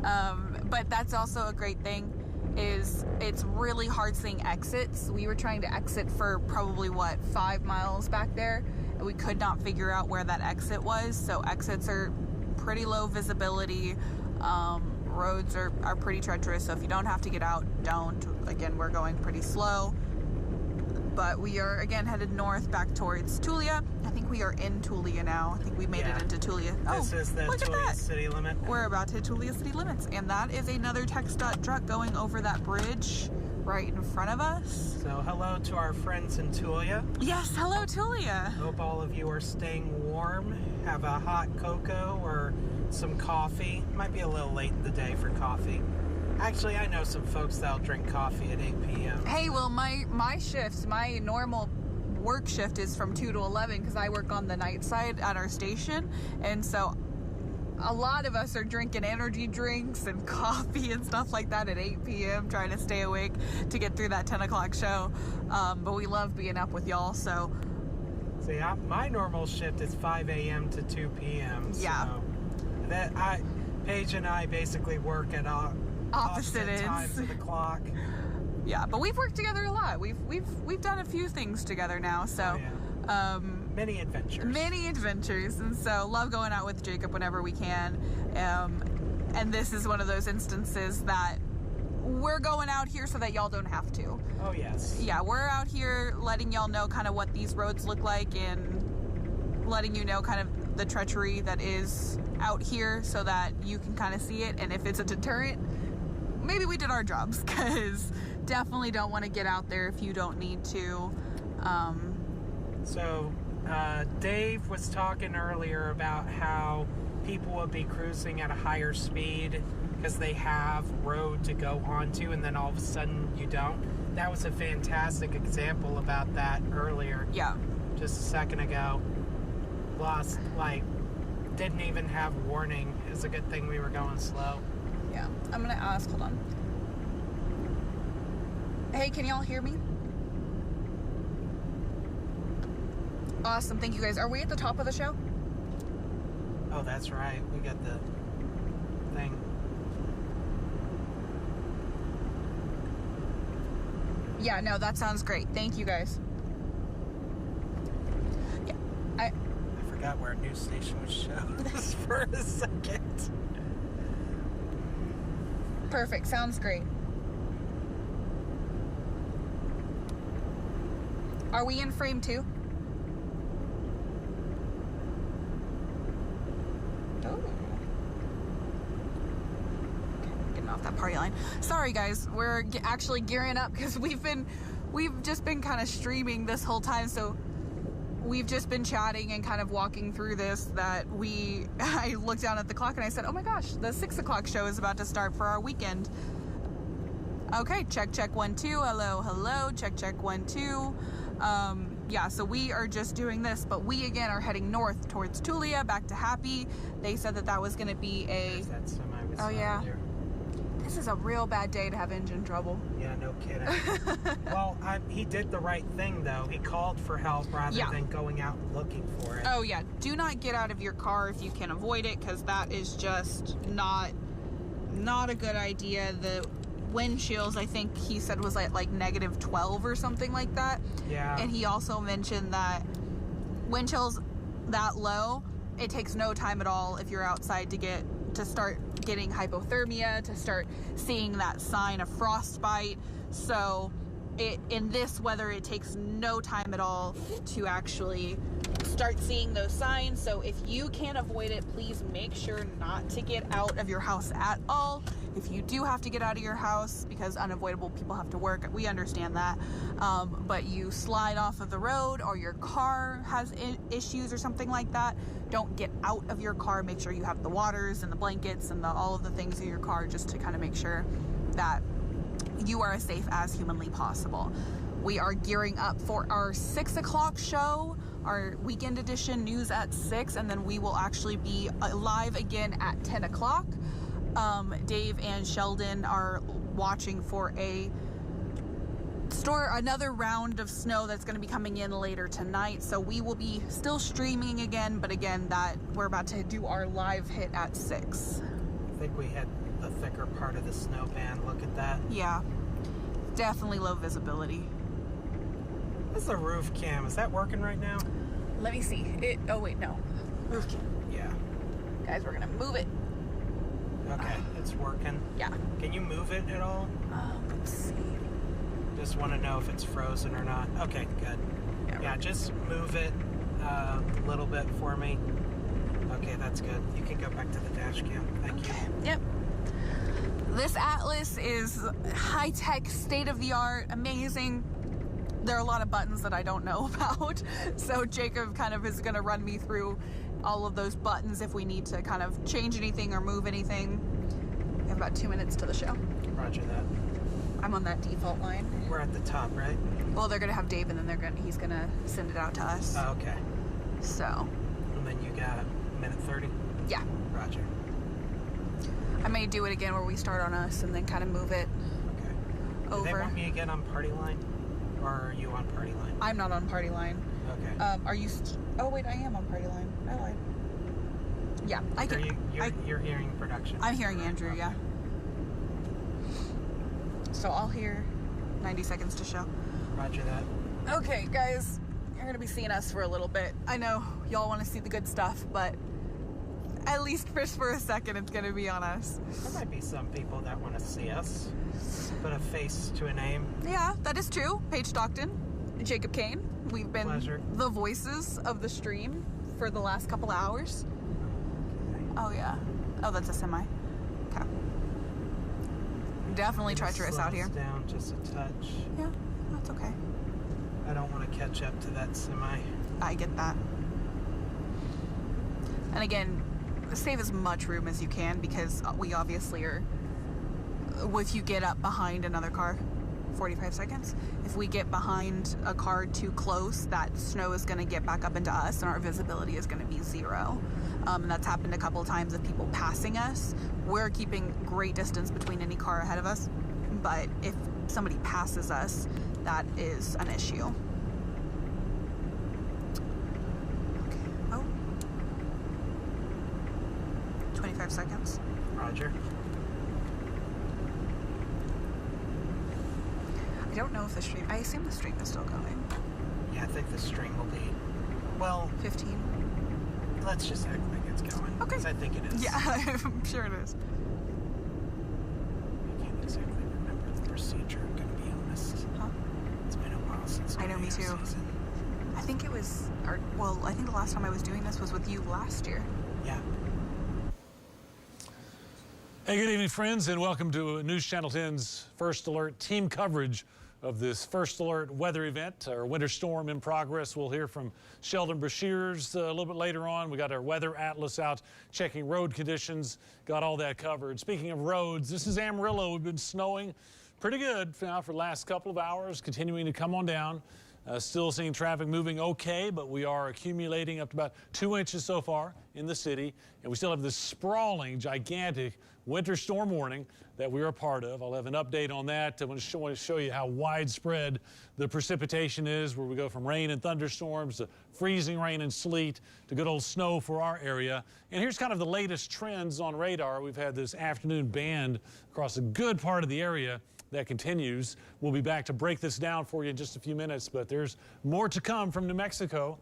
But that's also a great thing. Is it's really hard seeing exits. We were trying to exit for probably 5 miles back there, and we could not figure out where that exit was. So exits are pretty low visibility. Roads are pretty treacherous. So if you don't have to get out, don't. Again, we're going pretty slow. But we are, again, headed north back towards Tulia. I think we are in Tulia now. I think we made it into Tulia. This is the look at Tulia that. city limit. We're about to hit Tulia city limits. And that is another TxDOT truck going over that bridge right in front of us. So hello to our friends in Tulia. Yes, hello Tulia. Hope all of you are staying warm. Have a hot cocoa or some coffee. Might be a little late in the day for coffee. Actually, I know some folks that'll drink coffee at 8 p.m. Hey, well, my shifts, my normal work shift is from 2 to 11 because I work on the night side at our station. And so a lot of us are drinking energy drinks and coffee and stuff like that at 8 p.m. trying to stay awake to get through that 10 o'clock show. But we love being up with y'all, so. See, my normal shift is 5 a.m. to 2 p.m. Yeah. So Paige and I basically work at opposite ends. times of the clock. Yeah, but we've worked together a lot. We've done a few things together now, so Many adventures. Many adventures, and so love going out with Jacob whenever we can. And this is one of those instances that we're going out here so that y'all don't have to. Oh yes. Yeah, we're out here letting y'all know kind of what these roads look like and letting you know kind of the treachery that is out here so that you can kind of see it. And if it's a deterrent, maybe we did our jobs, because definitely don't want to get out there if you don't need to. So Dave was talking earlier about how people will be cruising at a higher speed because they have road to go onto, and then all of a sudden you don't. That was a fantastic example about that earlier. Yeah. Just a second ago. Didn't even have warning. It's a good thing we were going slow. Yeah. I'm going to ask, hold on. Hey, can y'all hear me? Awesome. Thank you guys. Are we at the top of the show? Oh, that's right. We got the thing. Yeah, no, that sounds great. Thank you guys. Yeah. I forgot where a news station was showing this for a second. Perfect. Sounds great. Are we in frame 2? Oh. Getting off that party line. Sorry guys, we're actually gearing up because we've just been kind of streaming this whole time, so we've just been chatting and kind of walking through this I looked down at the clock and I said, oh my gosh, the 6 o'clock show is about to start for our weekend. Okay, check 1 2. Hello, check 1 2. Yeah, so we are just doing this, but we again are heading north towards Tulia, back to Happy. They said that was going to be There's that semi we saw yeah. earlier. This is a real bad day to have engine trouble. Yeah, no kidding. Well, he did the right thing, though. He called for help rather than going out looking for it. Oh, yeah. Do not get out of your car if you can avoid it, because that is just not a good idea. The wind chills, I think he said, was like negative 12 or something like that. Yeah. And he also mentioned that wind chills that low, it takes no time at all if you're outside to start getting hypothermia, to start seeing that sign of frostbite. So in this weather, it takes no time at all to actually start seeing those signs. So if you can avoid it, please make sure not to get out of your house at all. If you do have to get out of your house, because unavoidable, people have to work, we understand that, but you slide off of the road or your car has issues or something like that, don't get out of your car. Make sure you have the waters and the blankets and all of the things in your car, just to kind of make sure that you are as safe as humanly possible. We are gearing up for our 6 o'clock show, our weekend edition news at 6, and then we will actually be live again at 10 o'clock. Dave and Sheldon are watching for another round of snow that's going to be coming in later tonight. So we will be still streaming again, but again, that we're about to do our live hit at 6. I think we hit the thicker part of the snow band. Look at that. Yeah, definitely low visibility. This is the roof cam. Is that working right now? Let me see. Oh wait, no. Roof cam. Yeah. Guys, we're gonna move it. Okay, it's working. Yeah. Can you move it at all? Let's see. Just want to know if it's frozen or not. Okay, good. Yeah, just move it a little bit for me. Okay, that's good. You can go back to the dash cam. Thank you. Yep. This Atlas is high-tech, state-of-the-art, amazing. There are a lot of buttons that I don't know about, so Jacob kind of is going to run me through all of those buttons if we need to kind of change anything or move anything. We have about 2 minutes to the show. Roger that. I'm on that default line. We're at the top, right? Well, they're going to have Dave, and then he's going to send it out to us. Oh, okay. So. And then you got minute 30? Yeah. Roger. I may do it again where we start on us and then kind of move it Okay. over. Do they want me again on party line? Or are you on party line? I'm not on party line. Okay. Are you? Oh wait, I am on party line. I lied. Yeah, I can. You're hearing production. I'm hearing Andrew. Yeah. So I'll hear 90 seconds to show. Roger that. Okay, guys, you're gonna be seeing us for a little bit. I know y'all want to see the good stuff, but at least for a second, it's gonna be on us. There might be some people that want to see us. Put a face to a name. Yeah, that is true. Paige Stockton, Jacob Kane. We've been Pleasure. the voices of the stream for the last couple hours. Oh yeah. Oh, that's a semi. Okay. Definitely treacherous out here. Down just a touch. Yeah, that's okay. I don't want to catch up to that semi. I get that. And again, save as much room as you can because we obviously are. If you get up behind another car, 45 seconds. If we get behind a car too close, that snow is going to get back up into us and our visibility is going to be 0. And that's happened a couple of times of people passing us. We're keeping great distance between any car ahead of us, but if somebody passes us, that is an issue. Okay. Oh. 25 seconds. Roger. I don't know if the stream, I assume the stream is still going. Yeah, I think the stream will be, well, 15. let's just act like it's going. Okay. 'Cause I think it is. Yeah, I'm sure it is. I can't exactly remember the procedure, I'm going to be honest. Huh? It's been a while since I know, me tornado too. season. I think it was, I think the last time I was doing this was with you last year. Yeah. Hey, good evening, friends, and welcome to News Channel 10's First Alert team coverage of this First Alert weather event, our winter storm in progress. We'll hear from Sheldon Brashears a little bit later on. We got our weather atlas out checking road conditions, got all that covered. Speaking of roads, this is Amarillo. We've been snowing pretty good now for the last couple of hours, continuing to come on down. Still seeing traffic moving okay, but we are accumulating up to about 2 inches so far in the city. And we still have this sprawling, gigantic winter storm warning that we're a part of. I'll have an update on that. I want to show you how widespread the precipitation is, where we go from rain and thunderstorms to freezing rain and sleet to good old snow for our area. And here's kind of the latest trends on radar. We've had this afternoon band across a good part of the area that continues. We'll be back to break this down for you in just a few minutes, but there's more to come from New Mexico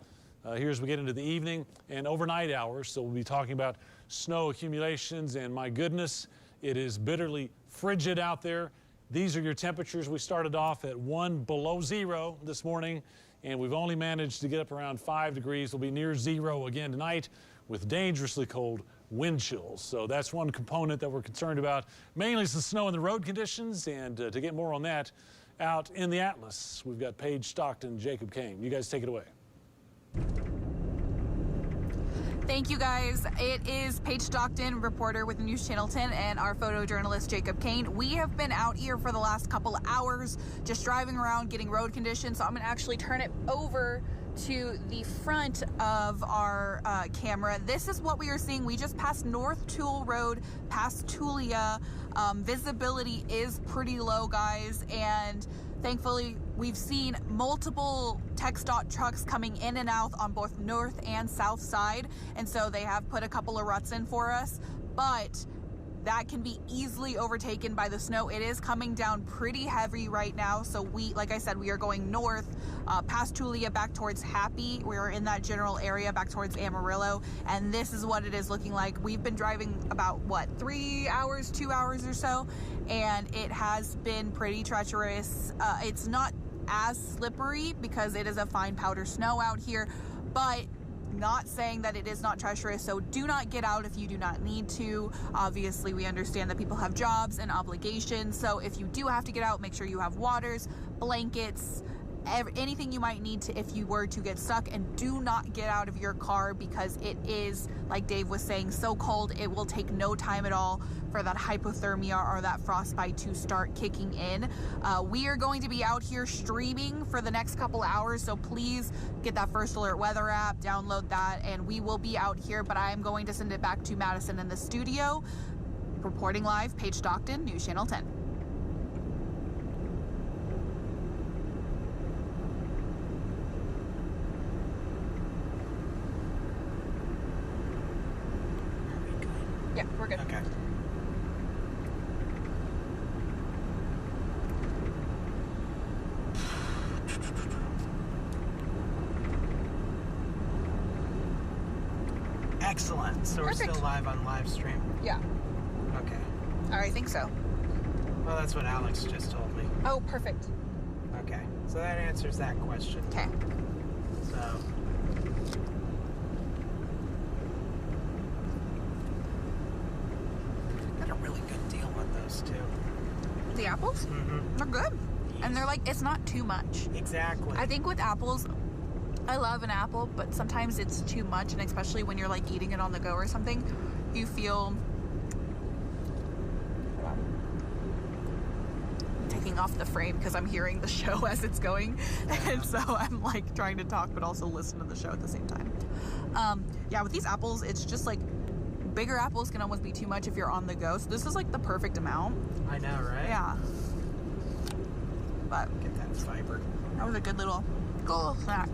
here as we get into the evening and overnight hours. So we'll be talking about snow accumulations, and my goodness, it is bitterly frigid out there. These are your temperatures. We started off at 1 below 0 this morning, and we've only managed to get up around 5 degrees. We'll be near 0 again tonight with dangerously cold wind chills. So that's one component that we're concerned about. Mainly is the snow and the road conditions, and to get more on that, out in the Atlas, we've got Paige Stockton, Jacob Kane. You guys take it away. Thank you guys. It is Paige Stockton, reporter with News Channel 10, and our photojournalist Jacob Kane. We have been out here for the last couple of hours, just driving around, getting road conditions. So I'm gonna actually turn it over to the front of our camera. This is what we are seeing. We just passed North Tool Road, past Tulia. Visibility is pretty low, guys, and thankfully we've seen multiple TxDOT trucks coming in and out on both north and south side, and so they have put a couple of ruts in for us, but that can be easily overtaken by the snow. It is coming down pretty heavy right now, so we, like I said, we are going north past Tulia back towards Happy. We're in that general area back towards Amarillo, and this is what it is looking like. We've been driving about, what, 3 hours, 2 hours or so, and it has been pretty treacherous. It's not as slippery because it is a fine powder snow out here, but not saying that it is not treacherous, so do not get out if you do not need to. Obviously, we understand that people have jobs and obligations, so if you do have to get out, make sure you have waters, blankets, anything you might need to if you were to get stuck, and do not get out of your car because it is, like Dave was saying, so cold. It will take no time at all for that hypothermia or that frostbite to start kicking in. We are going to be out here streaming for the next couple hours, so please get that First Alert weather app, download that, and we will be out here, but I am going to send it back to Madison in the studio. Reporting live, Paige Stockton, News Channel 10. Yeah, we're good. Okay. Excellent. So Perfect. we're still live on live stream. Yeah, Okay. I think so. Well, that's what Alex just told me. Oh, perfect. Okay. So that answers that question. Okay. So. Got a really good deal on those too. The apples? Mm-hmm. They're good. And they're like, it's not too much. Exactly. I think with apples, I love an apple, but sometimes it's too much, and especially when you're like eating it on the go or something, you feel... I'm taking off the frame because I'm hearing the show as it's going, and so I'm like trying to talk but also listen to the show at the same time. Yeah, with these apples, it's just like bigger apples can almost be too much if you're on the go, so this is like the perfect amount. I know, right? Yeah. But Get that fiber. that was a good little snack.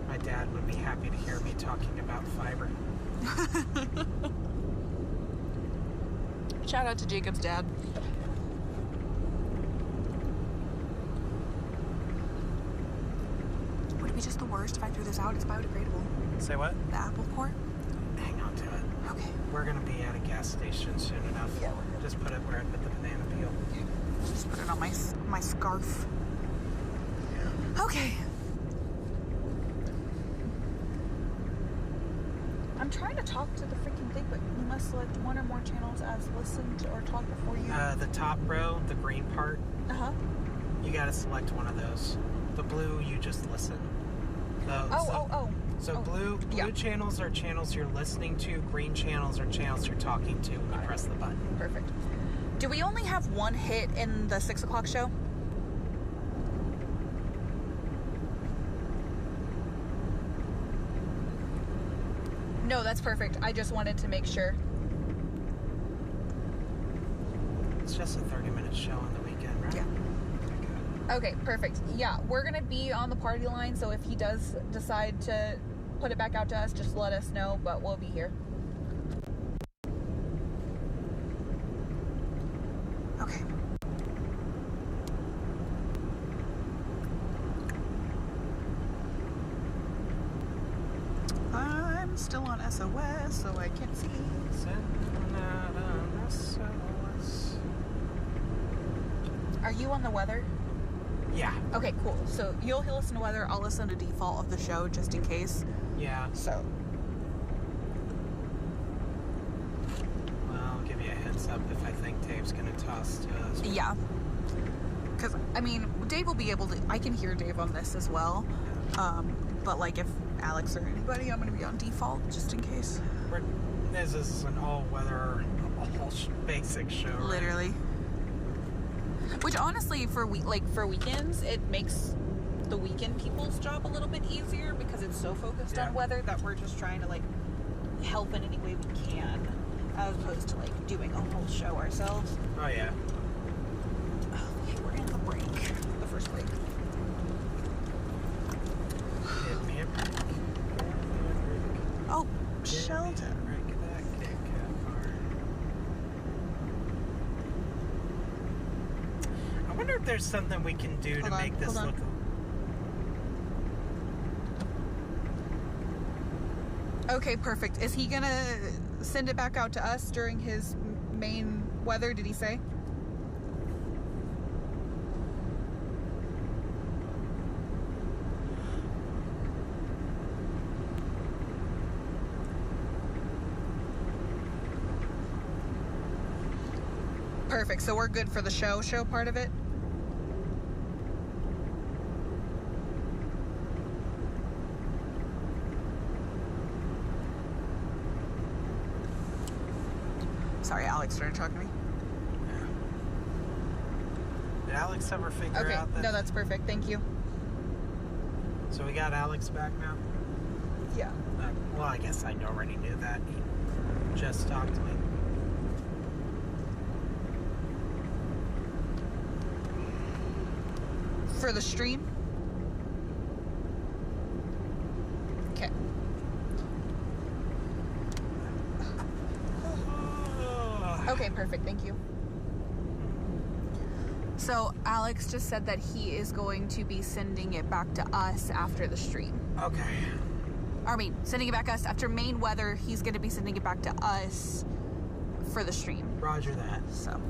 My dad would be happy to hear me talking about fiber. Shout out to Jacob's dad. Would it be just the worst if I threw this out? It's biodegradable. Say what? The apple core? Hang on to it. Okay. We're gonna be at a gas station soon enough. Yeah, we're good. Just put it where I put the banana peel. Just put it on my scarf. Yeah. Okay. I'm trying to talk to the freaking thing, but you must select one or more channels as listened or talk before you... The top row, the green part, Uh-huh. you gotta select one of those. The blue, you just listen. So Oh. blue Yeah. channels are channels you're listening to. Green channels are channels you're talking to when you press the button. Perfect. Do we only have one hit in the 6 o'clock show? No, that's perfect. I just wanted to make sure. It's just a 30-minute show on the weekend, right? Yeah. Okay. Okay, perfect. Yeah, we're going to be on the party line, so if he does decide to put it back out to us, just let us know, but we'll be here. Okay. I'm still on SOS, so I can't see. Are you on the weather? Yeah. Okay, cool. So you'll listen to weather. I'll listen to default of the show just in case. Yeah. So. Well, I'll give you a heads up if I think Dave's gonna toss to us. Yeah. Because, I mean, Dave will be able to... I can hear Dave on this as well. But like if Alex or anybody, I'm gonna be on default just in case. This is an all-weather, basic show. Right? Literally. Which honestly, for weekends, it makes the weekend people's job a little bit easier because it's so focused on weather that we're just trying to like help in any way we can, as opposed to like doing a whole show ourselves. Oh yeah. Okay, we're in the break, the first break. Give me a break. Oh, Sheldon. I wonder if there's something we can do to make this look. Okay, perfect. Is he gonna send it back out to us during his main weather, did he say? Perfect, so we're good for the show part of it? Sorry, Alex started talking to me. Yeah. Did Alex ever figure out that? No, that's perfect. Thank you. So we got Alex back now? Yeah. Well, I guess I already knew that. He just talked to me. For the stream? Okay. Okay, perfect. Thank you. So Alex just said that he is going to be sending it back to us after the stream. Okay. I mean, sending it back to us after main weather. He's going to be sending it back to us for the stream. Roger that. So.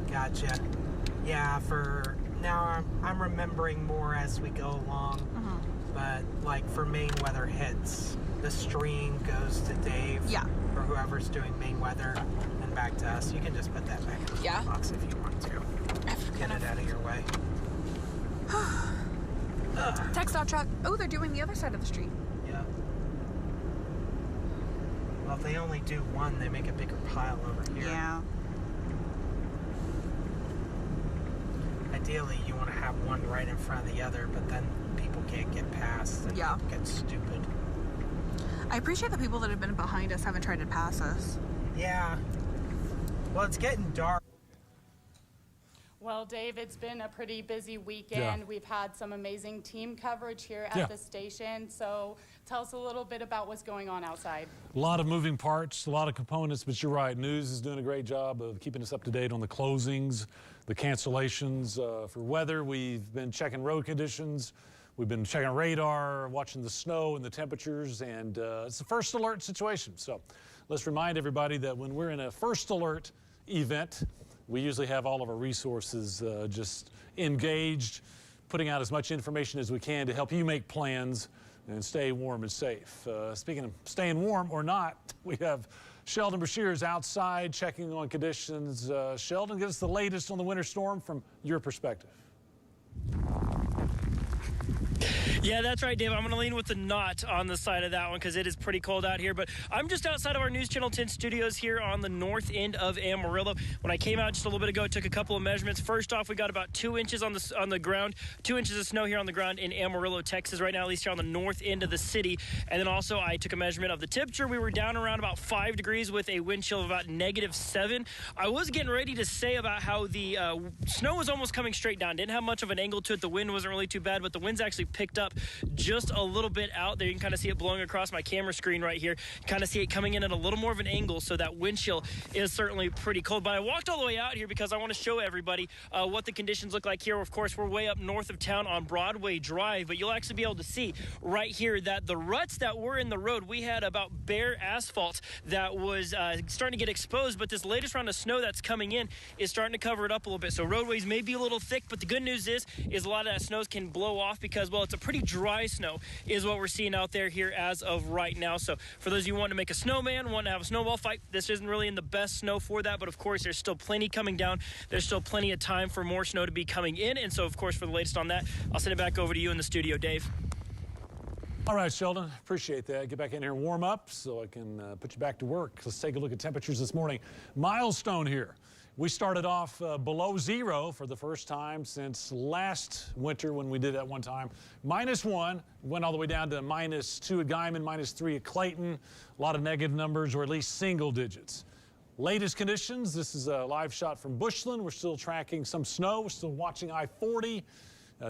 Gotcha. Yeah, for now I'm remembering more as we go along. But like for main weather hits, the stream goes to Dave. Yeah. Or whoever's doing main weather and back to us. You can just put that back in the box if you want to. Get it out of your way. Text dot truck. Oh, they're doing the other side of the street. Yeah. Well, if they only do one, they make a bigger pile over here. Yeah. Ideally, you want to have one right in front of the other, but then people can't get past and get stupid. I appreciate the people that have been behind us haven't tried to pass us. Yeah. Well, it's getting dark. Well, Dave, it's been a pretty busy weekend. We've had some amazing team coverage here at the station. So tell us a little bit about what's going on outside. A lot of moving parts, a lot of components, but you're right. News is doing a great job of keeping us up to date on the closings, the cancellations. For weather, we've been checking road conditions. We've been checking radar, watching the snow and the temperatures, and it's a first alert situation. So let's remind everybody that when we're in a first alert event, we usually have all of our resources just engaged, putting out as much information as we can to help you make plans and stay warm and safe. Speaking of staying warm or not, we have Sheldon Bashir outside checking on conditions. Sheldon, give us the latest on the winter storm from your perspective. Yeah, that's right, Dave. I'm going to lean with the not on the side of that one because it is pretty cold out here. But I'm just outside of our News Channel 10 studios here on the north end of Amarillo. When I came out just a little bit ago, I took a couple of measurements. First off, we got about 2 inches on the ground, 2 inches of snow here on the ground in Amarillo, Texas right now, at least here on the north end of the city. And then also I took a measurement of the temperature. We were down around about 5 degrees with a wind chill of about -7. I was getting ready to say about how the snow was almost coming straight down. Didn't have much of an angle to it. The wind wasn't really too bad, but the wind's actually picked up just a little bit out there. You can kind of see it blowing across my camera screen right here. Kind of see it coming in at a little more of an angle, so that wind chill is certainly pretty cold. But I walked all the way out here because I want to show everybody what the conditions look like here. Of course, we're way up north of town on Broadway Drive, but you'll actually be able to see right here that the ruts that were in the road, we had about bare asphalt that was starting to get exposed, but this latest round of snow that's coming in is starting to cover it up a little bit. So roadways may be a little thick, but the good news is a lot of that snow can blow off because, well, it's a pretty pretty dry snow is what we're seeing out there here as of right now. So for those of you who want to make a snowman, want to have a snowball fight, this isn't really in the best snow for that. But of course, there's still plenty coming down. There's still plenty of time for more snow to be coming in. And so, of course, for the latest on that, I'll send it back over to you in the studio, Dave. All right, Sheldon, appreciate that. Get back in here and warm up so I can put you back to work. Let's take a look at temperatures this morning. Milestone here. We started off below zero for the first time since last winter when we did it at one time. -1, went all the way down to -2 at Guyman, -3 at Clayton. A lot of negative numbers, or at least single digits. Latest conditions, this is a live shot from Bushland. We're still tracking some snow. We're still watching I-40.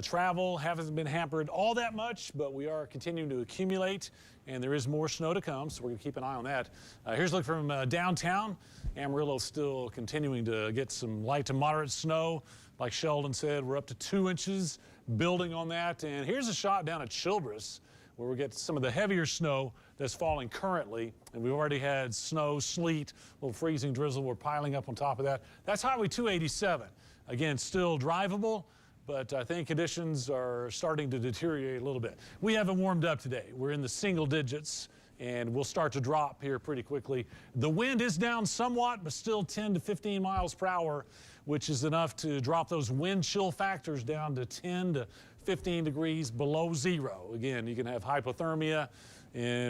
Travel hasn't been hampered all that much, but we are continuing to accumulate, and there is more snow to come, so we're going to keep an eye on that. Here's a look from downtown. Amarillo still continuing to get some light to moderate snow. Like Sheldon said, we're up to 2 inches, building on that. And here's a shot down at Childress, where we get some of the heavier snow that's falling currently. And we've already had snow, sleet, a little freezing drizzle. We're piling up on top of that. That's Highway 287. Again, still drivable, but I think conditions are starting to deteriorate a little bit. We haven't warmed up today. We're in the single digits, and we'll start to drop here pretty quickly. The wind is down somewhat, but still 10 to 15 miles per hour, which is enough to drop those wind chill factors down to 10 to 15 degrees below zero. Again, you can have hypothermia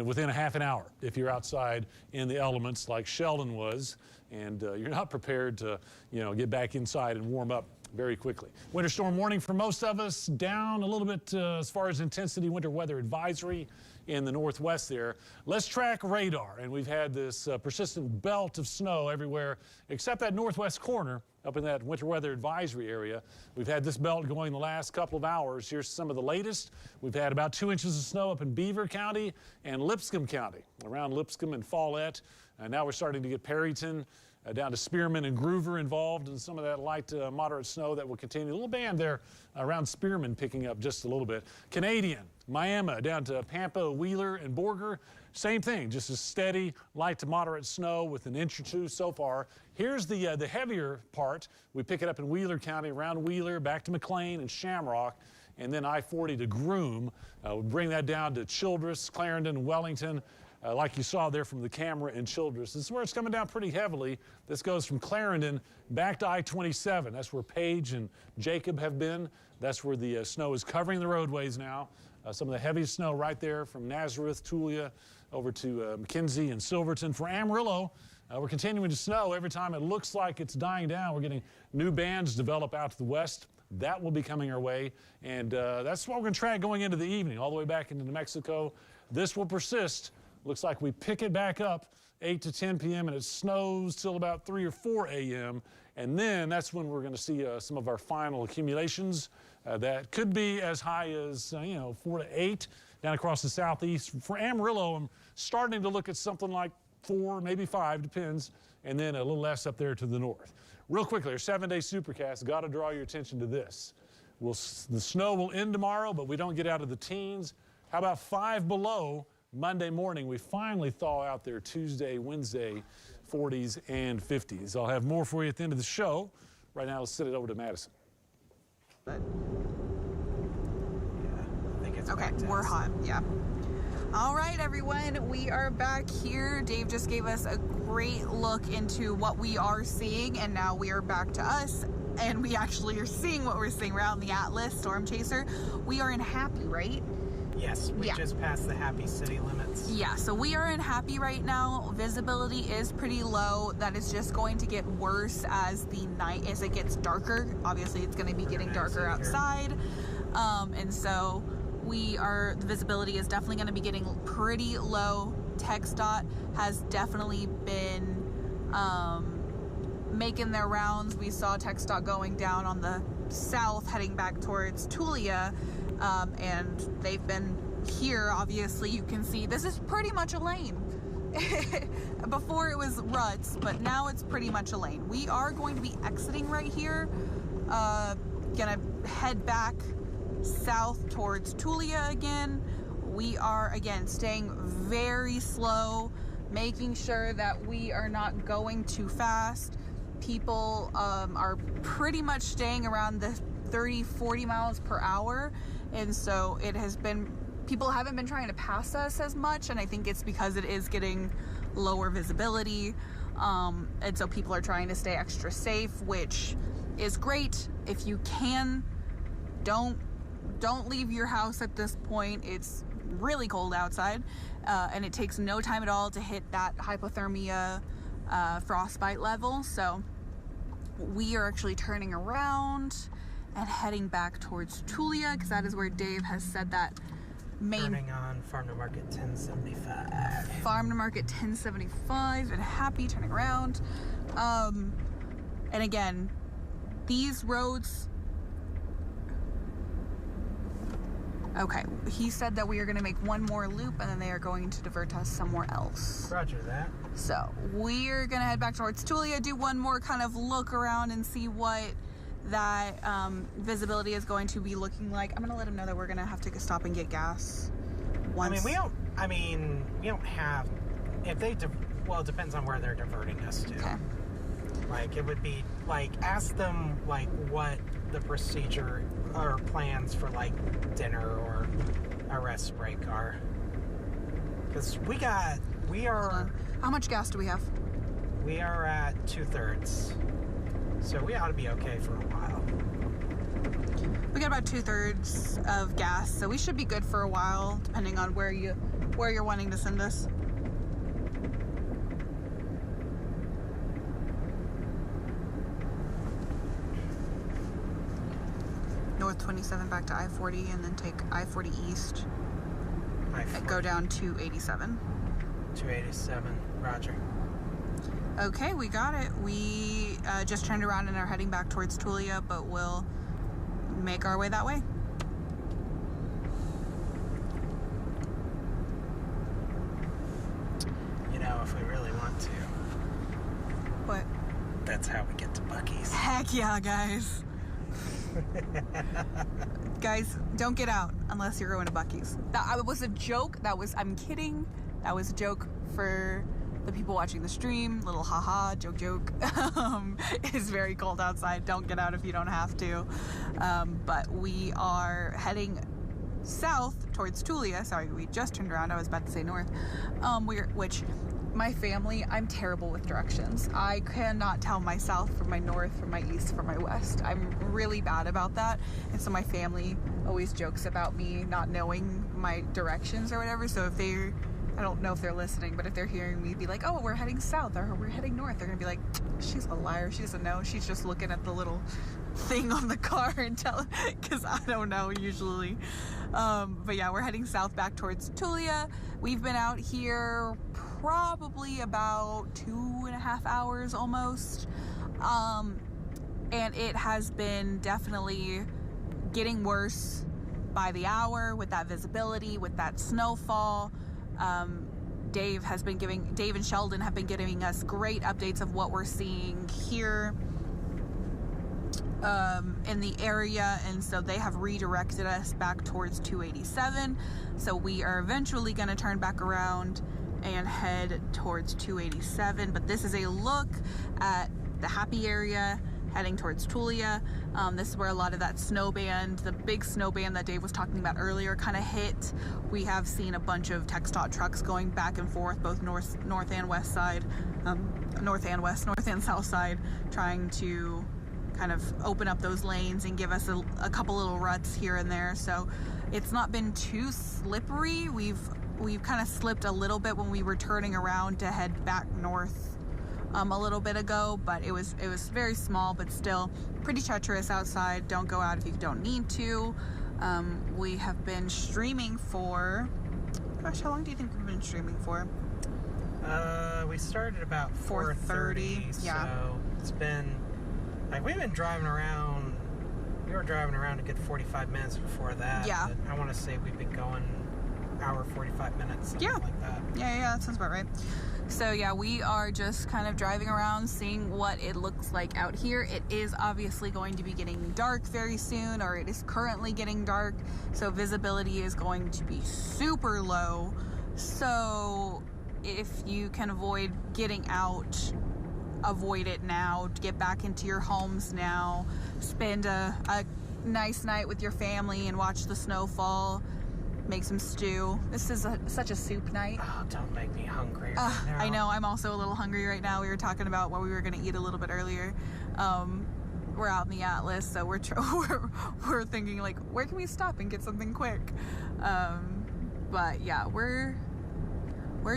within a half an hour if you're outside in the elements like Sheldon was, and you're not prepared to, get back inside and warm up very quickly. Winter storm warning for most of us, down a little bit as far as intensity. Winter weather advisory in the northwest there. Let's track radar, and we've had this persistent belt of snow everywhere except that northwest corner up in that winter weather advisory area. We've had this belt going the last couple of hours. Here's some of the latest. We've had about 2 inches of snow up in Beaver County and Lipscomb County, around Lipscomb and Follett. Now we're starting to get Perryton, down to Spearman and Groover involved in some of that light to moderate snow that will continue. A little band there around Spearman picking up just a little bit. Canadian, Miami, down to Pampa, Wheeler, and Borger. Same thing, just a steady light to moderate snow with an inch or two so far. Here's the heavier part. We pick it up in Wheeler County, around Wheeler, back to McLean and Shamrock, and then I-40 to Groom. We bring that down to Childress, Clarendon, Wellington. Like you saw there from the camera in Childress. This is where it's coming down pretty heavily. This goes from Clarendon back to I-27. That's where Page and Jacob have been. That's where the snow is covering the roadways now. Some of the heaviest snow right there from Nazareth, Tulia, over to McKenzie and Silverton. For Amarillo, we're continuing to snow. Every time it looks like it's dying down, we're getting new bands develop out to the west. That will be coming our way, and that's what we're going to track going into the evening, all the way back into New Mexico. This will persist. Looks like we pick it back up 8 to 10 p.m. and it snows till about 3 or 4 a.m. And then that's when we're going to see some of our final accumulations that could be as high as 4 to 8 down across the southeast. For Amarillo, I'm starting to look at something like 4, maybe 5, depends, and then a little less up there to the north. Real quickly, our 7-day supercast. Got to draw your attention to this. The snow will end tomorrow, but we don't get out of the teens. How about 5 below? Monday morning, we finally thaw out there. Tuesday, Wednesday, 40s and 50s. I'll have more for you at the end of the show. Right now, let's send it over to Madison. Yeah, I think it's Okay, we're hot, yeah. All right, everyone, we are back here. Dave just gave us a great look into what we are seeing, and now we are back to us, and we actually are seeing what we're seeing. We're out in the Atlas Storm Chaser. We are in Happy, right? Yes, we just passed the Happy city limits. Yeah, so we are in Happy right now. Visibility is pretty low. That is just going to get worse as it gets darker. Obviously, it's going to be getting darker outside. And so the visibility is definitely going to be getting pretty low. TxDOT has definitely been making their rounds. We saw TxDOT going down on the south, heading back towards Tulia. And they've been here. Obviously, you can see this is pretty much a lane. Before it was ruts, but now it's pretty much a lane. We are going to be exiting right here. Gonna head back south towards Tulia again. We are, again, staying very slow, making sure that we are not going too fast. People are pretty much staying around the 30, 40 miles per hour. And so it has been, people haven't been trying to pass us as much. And I think it's because it is getting lower visibility. And so people are trying to stay extra safe, which is great. If you can, don't leave your house at this point. It's really cold outside, and it takes no time at all to hit that hypothermia frostbite level. So we are actually turning around and heading back towards Tulia, because that is where Dave has said that main Turning on Farm to Market 1075. Farm to Market 1075, and happy turning around. And again, these roads, okay, he said that we are going to make one more loop and then they are going to divert us somewhere else. Roger that. So we're going to head back towards Tulia, do one more kind of look around and see what that visibility is going to be looking like. I'm going to let him know that we're going to have to stop and get gas. Once. We don't have, if they, well, it depends on where they're diverting us to. Okay. Like, it would be, like, ask them, like, what the procedure or plans for, like, dinner or a rest break are. Because we are... How much gas do we have? We are at 2/3. So we ought to be okay for a while. We got about 2/3 of gas, so we should be good for a while, depending on where you're wanting to send us. North 27 back to I-40, and then take I-40 east. I-40. Go down to 87. 287. Roger. Okay, we got it. We just turned around and are heading back towards Tulia, but we'll make our way that way. You know, if we really want to, What? that's how we get to Buc-ee's. Heck yeah, guys. Guys, don't get out unless you're going to Buc-ee's. That was a joke. I'm kidding. That was a joke for the people watching the stream. Little haha, joke. It's very cold outside. Don't get out if you don't have to. But we are heading south towards Tulia. Sorry, we just turned around. I was about to say north. Which my family, I'm terrible with directions. I cannot tell my south from my north, from my east, from my west. I'm really bad about that. And so my family always jokes about me not knowing my directions or whatever. So if I don't know if they're listening, but if they're hearing me be like, oh, we're heading south or we're heading north, they're gonna be like, she's a liar. She doesn't know. She's just looking at the little thing on the car and because I don't know usually. But yeah, we're heading south back towards Tulia. We've been out here probably about 2.5 hours almost. And it has been definitely getting worse by the hour with that visibility, with that snowfall. Dave and Sheldon have been giving us great updates of what we're seeing here in the area, and so they have redirected us back towards 287. So we are eventually going to turn back around and head towards 287. But this is a look at the Happy area heading towards Tulia. This is where a lot of that snow band, the big snow band that Dave was talking about earlier, kind of hit. We have seen a bunch of TxDOT trucks going back and forth, both north and west side, north and south side, trying to kind of open up those lanes and give us a couple little ruts here and there. So it's not been too slippery. We've kind of slipped a little bit when we were turning around to head back north a little bit ago, but it was very small, but still pretty treacherous outside. Don't go out if you don't need to. We have been streaming for, gosh, how long do you think we've been streaming for? We started about 4:30. Yeah. So it's been, like, we were driving around a good 45 minutes before that. Yeah. I want to say we've been going hour 45 minutes, something like that. Yeah, that sounds about right. So yeah, we are just kind of driving around, seeing what it looks like out here. It is obviously going to be getting dark very soon, or it is currently getting dark, so visibility is going to be super low. So if you can avoid getting out, avoid it now. Get back into your homes now. Spend a nice night with your family and watch the snow fall. Make some stew. This is such a soup night. Oh, don't make me hungry right now. I know, I'm also a little hungry right now. We were talking about what we were going to eat a little bit earlier. We're out in the Atlas, so we're thinking like, where can we stop and get something quick? But yeah, we're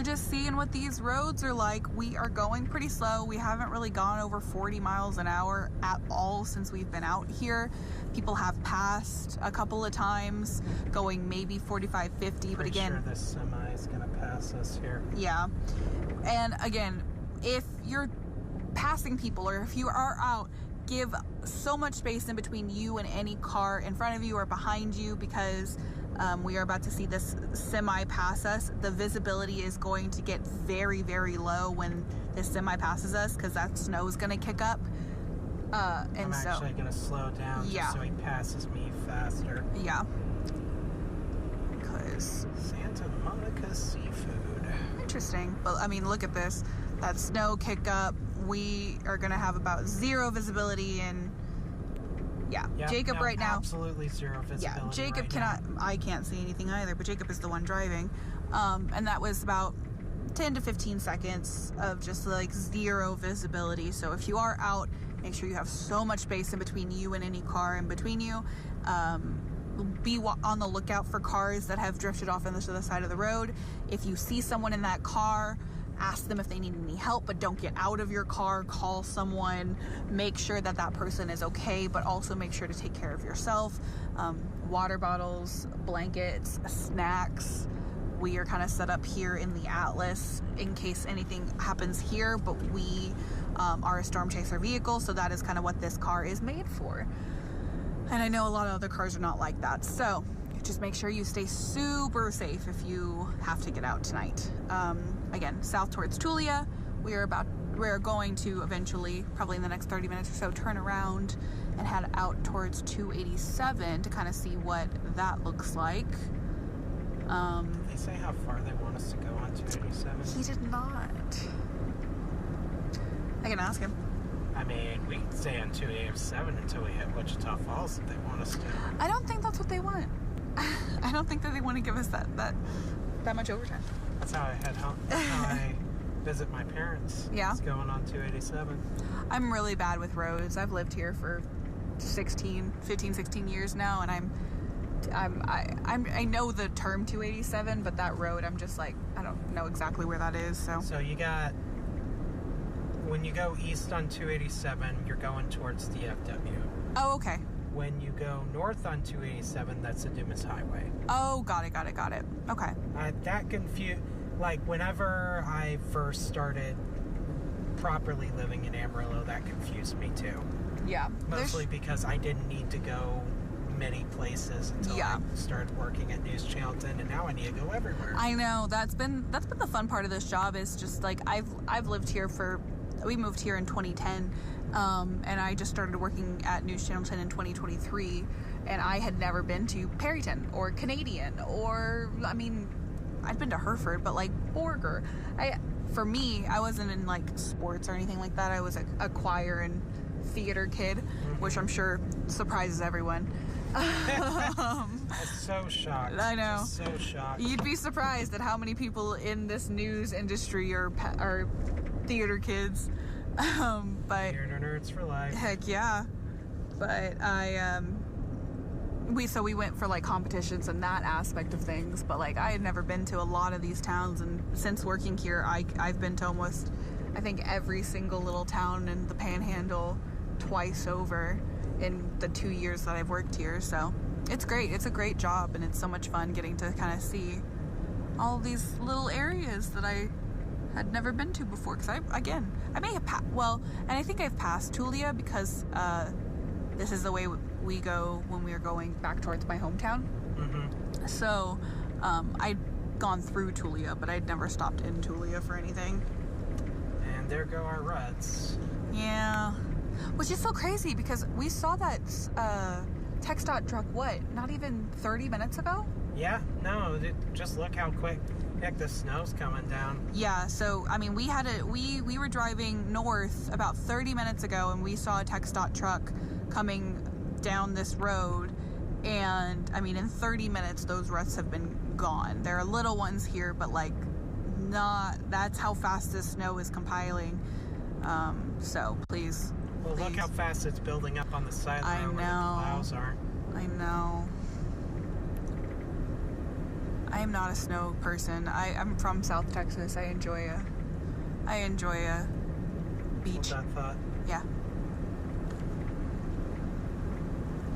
just seeing what these roads are like. We are going pretty slow. We haven't really gone over 40 miles an hour at all since we've been out here. People have passed a couple of times, going maybe 45, 50, but again, sure this semi is gonna pass us here. Yeah. And again, if you're passing people or if you are out, give so much space in between you and any car in front of you or behind you, because we are about to see this semi pass us. The visibility is going to get very, very low when this semi passes us, because that snow is going to kick up. I'm actually going to slow down just so he passes me faster. Yeah. Because Santa Monica seafood. Interesting. But I mean, look at this. That snow kick up. We are going to have about zero visibility, and Jacob right now. Absolutely zero visibility. Yeah, Jacob right cannot. now. I can't see anything either, but Jacob is the one driving. And that was about 10 to 15 seconds of just like zero visibility. So if you are out, make sure you have so much space in between you and any car in between you. Be on the lookout for cars that have drifted off into the side of the road. If you see someone in that car, ask them if they need any help, but don't get out of your car. Call someone. Make sure that that person is okay, but also make sure to take care of yourself. Water bottles, blankets, snacks. We are kind of set up here in the Atlas in case anything happens here, but we are a storm chaser vehicle, so that is kind of what this car is made for. And I know a lot of other cars are not like that, so just make sure you stay super safe if you have to get out tonight. Again, south towards Tulia. We're going to eventually, probably in the next 30 minutes or so, turn around and head out towards 287 to kind of see what that looks like. Did they say how far they want us to go on 287? He did not. I can ask him. I mean, we can stay on 287 until we hit Wichita Falls if they want us to. I don't think that's what they want. I don't think that they want to give us that much overtime. That's how I head home. That's how I visit my parents. Yeah. It's going on 287. I'm really bad with roads. I've lived here for 15, 16 years now, and I know the term 287, but that road, I'm just like, I don't know exactly where that is. So you got, when you go east on 287, you're going towards DFW. Oh, okay. When you go north on 287, that's the Dumas Highway. Oh, got it. Okay. That confused, like whenever I first started properly living in Amarillo, that confused me too. Yeah. Mostly because I didn't need to go many places until I started working at NewsChannel, and now I need to go everywhere. I know, that's been the fun part of this job, is just like I've lived here we moved here in 2010, and I just started working at NewsChannel 10 in 2023, and I had never been to Perryton or Canadian, or I mean, I'd been to Hereford, but like Borger. For me, I wasn't in like sports or anything like that. I was a choir and theater kid, which I'm sure surprises everyone. I'm so shocked. I know. Just so shocked. You'd be surprised at how many people in this news industry are theater kids. But Theater nerds for life. heck yeah. But we went for like competitions and that aspect of things, but like I had never been to a lot of these towns, and since working here I've been to almost, I think, every single little town in the Panhandle twice over in the 2 years that I've worked here. So it's great. It's a great job, and it's so much fun getting to kind of see all these little areas that I had never been to before, because I may have and I think I've passed Tulia, because this is the way we go when we are going back towards my hometown. Mm-hmm. So I'd gone through Tulia, but I'd never stopped in Tulia for anything. And there go our ruts. Yeah, which is so crazy, because we saw that TxDOT truck, not even 30 minutes ago? Yeah, no, just look how quick. Heck, the snow's coming down. Yeah, so I mean, we were driving north about 30 minutes ago, and we saw a TxDOT truck coming down this road, and I mean in 30 minutes those ruts have been gone. There are little ones here, but like that's how fast this snow is compiling. So please. Well, look how fast it's building up on the side of the road where the plows are. I know. I am not a snow person. I'm from South Texas. I enjoy a beach. What's that thought? Yeah.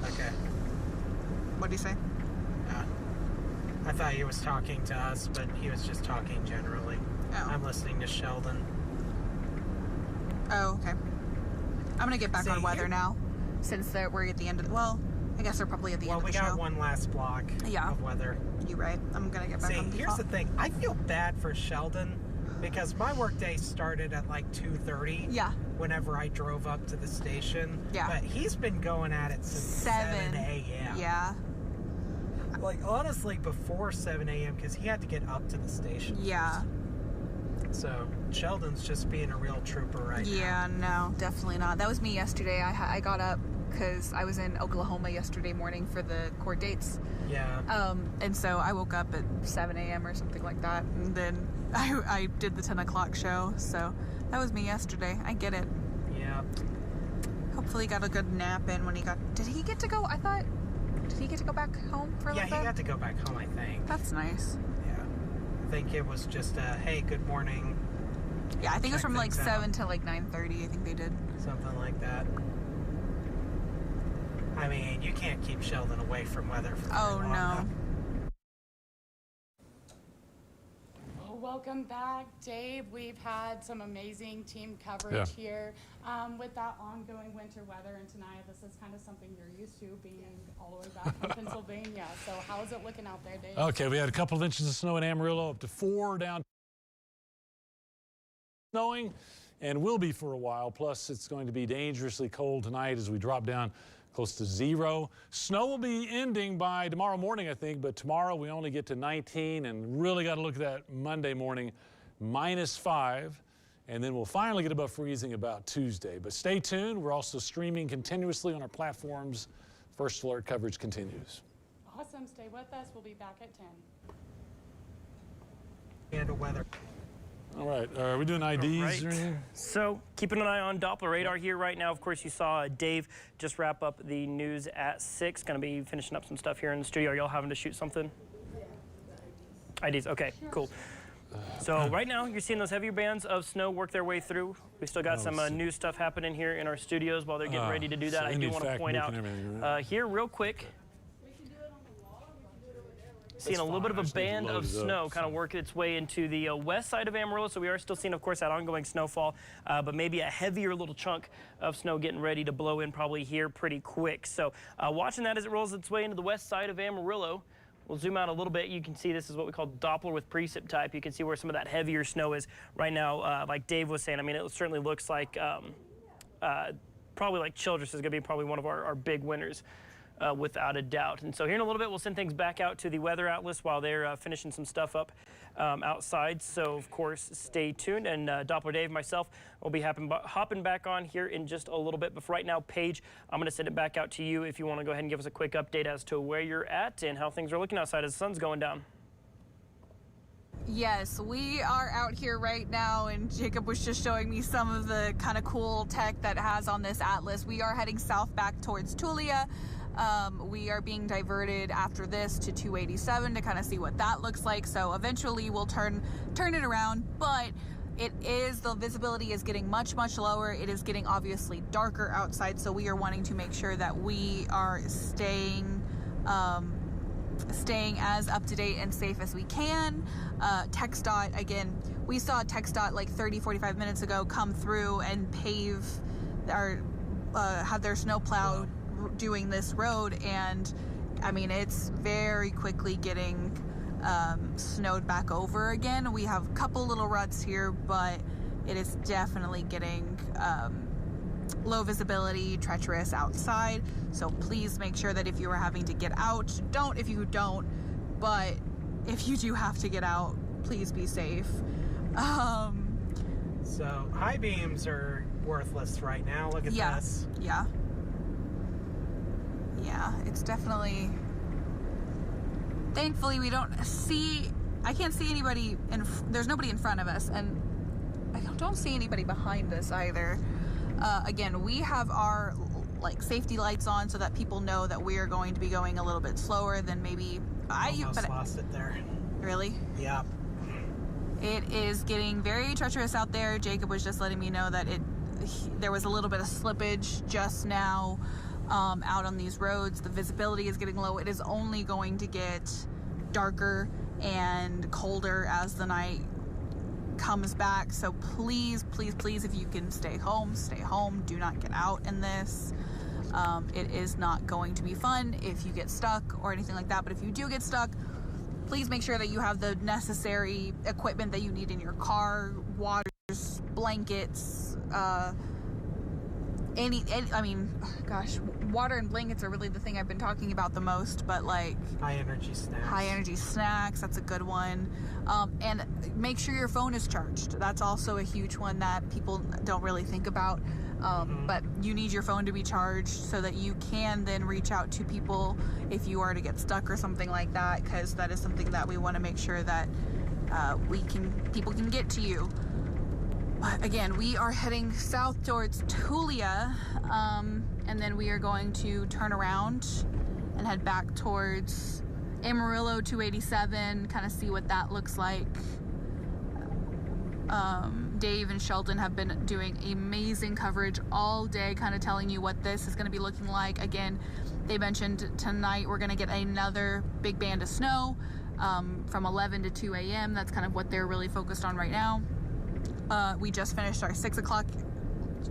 Okay. What do you say? I thought he was talking to us, but he was just talking generally. Oh. I'm listening to Sheldon. Oh, okay. I'm gonna get back on weather now, since we're at the end of. Well, I guess they're probably at the end of the show. Well, we got one last block of weather. You're right. I'm gonna get back on the here's the thing. I feel bad for Sheldon because my workday started at like 2:30. Yeah. Whenever I drove up to the station. Yeah. But he's been going at it since 7 a.m. Yeah. Like, honestly, before 7 a.m. because he had to get up to the station. Yeah. So, Sheldon's just being a real trooper right now. Yeah, no, definitely not. That was me yesterday. I got up because I was in Oklahoma yesterday morning for the court dates. Yeah. And so I woke up at 7 a.m. or something like that. And then I did the 10 o'clock show. So that was me yesterday. I get it. Yeah. Hopefully he got a good nap in when he got... Did he get to go? Did he get to go back home for a little bit? Yeah, he got to go back home, I think. That's nice. Yeah. I think it was just a, hey, good morning. Yeah, I think it was from like 7 out. to like 9:30. I think they did. Something like that. I mean, you can't keep Sheldon away from weather for very long enough. Well, welcome back, Dave. We've had some amazing team coverage here with that ongoing winter weather, and tonight this is kind of something you're used to, being all the way back from Pennsylvania. So how is it looking out there, Dave? Okay, we had a couple of inches of snow in Amarillo, up to 4 down. Snowing, and will be for a while. Plus, it's going to be dangerously cold tonight as we drop down close to 0. Snow will be ending by tomorrow morning, I think, but tomorrow we only get to 19, and really got to look at that Monday morning, -5, and then we'll finally get above freezing about Tuesday. But stay tuned. We're also streaming continuously on our platforms. First Alert coverage continues. Awesome. Stay with us. We'll be back at 10. And weather. All right, are we doing IDs Right. or anything? So keeping an eye on Doppler radar here right now. Of course, you saw Dave just wrap up the news at 6. Going to be finishing up some stuff here in the studio. Are y'all having to shoot something? IDs, okay, cool. So right now, you're seeing those heavier bands of snow work their way through. We still got some new stuff happening here in our studios while they're getting ready to do that. so I do want to point out here real quick, seeing a little bit of a band of snow kind of work its way into the west side of Amarillo. So we are still seeing, of course, that ongoing snowfall, but maybe a heavier little chunk of snow getting ready to blow in probably here pretty quick. So watching that as it rolls its way into the west side of Amarillo. We'll zoom out a little bit. You can see this is what we call Doppler with precip type. You can see where some of that heavier snow is right now. Like Dave was saying, I mean, it certainly looks like probably like Childress is going to be probably one of our big winners. Without a doubt. And so here in a little bit, we'll send things back out to the Weather Atlas while they're finishing some stuff up outside. So, of course, stay tuned. And Doppler Dave, myself, will be hopping back on here in just a little bit. But for right now, Paige, I'm going to send it back out to you if you want to go ahead and give us a quick update as to where you're at and how things are looking outside as the sun's going down. Yes, we are out here right now, and Jacob was just showing me some of the kind of cool tech that it has on this Atlas. We are heading south back towards Tulia. We are being diverted after this to 287 to kind of see what that looks like. So eventually we'll turn it around, but the visibility is getting much lower. It is getting obviously darker outside, so we are wanting to make sure that we are staying as up to date and safe as we can. TxDOT, again, we saw TxDOT like 30-45 minutes ago come through and pave have their snowplow doing this road, and I mean, it's very quickly getting snowed back over again. We have a couple little ruts here, but it is definitely getting low visibility, treacherous outside. So please make sure that if you are having to get out, don't if you don't, but if you do have to get out, please be safe. So high beams are worthless right now. Look at this. Yeah. Yeah, it's definitely... Thankfully, we don't see... I can't see anybody... There's nobody in front of us, and I don't see anybody behind us either. Again, we have our safety lights on so that people know that we are going to be going a little bit slower than maybe... Almost lost it there. Really? Yeah. It is getting very treacherous out there. Jacob was just letting me know that there was a little bit of slippage just now out on these roads. The visibility is getting low. It is only going to get darker and colder as the night comes back. So please, please, please, if you can stay home, stay home. Do not get out in this. It is not going to be fun if you get stuck or anything like that. But if you do get stuck, please make sure that you have the necessary equipment that you need in your car, waters, blankets, I mean, gosh, water and blankets are really the thing I've been talking about the most, but like... High energy snacks, that's a good one. And make sure your phone is charged. That's also a huge one that people don't really think about. But you need your phone to be charged so that you can then reach out to people if you are to get stuck or something like that, because that is something that we want to make sure that people can get to you. But again, we are heading south towards Tulia, and then we are going to turn around and head back towards Amarillo 287, kind of see what that looks like. Dave and Sheldon have been doing amazing coverage all day, kind of telling you what this is going to be looking like. Again, they mentioned tonight we're going to get another big band of snow from 11 to 2 a.m. That's kind of what they're really focused on right now. We just finished our 6 o'clock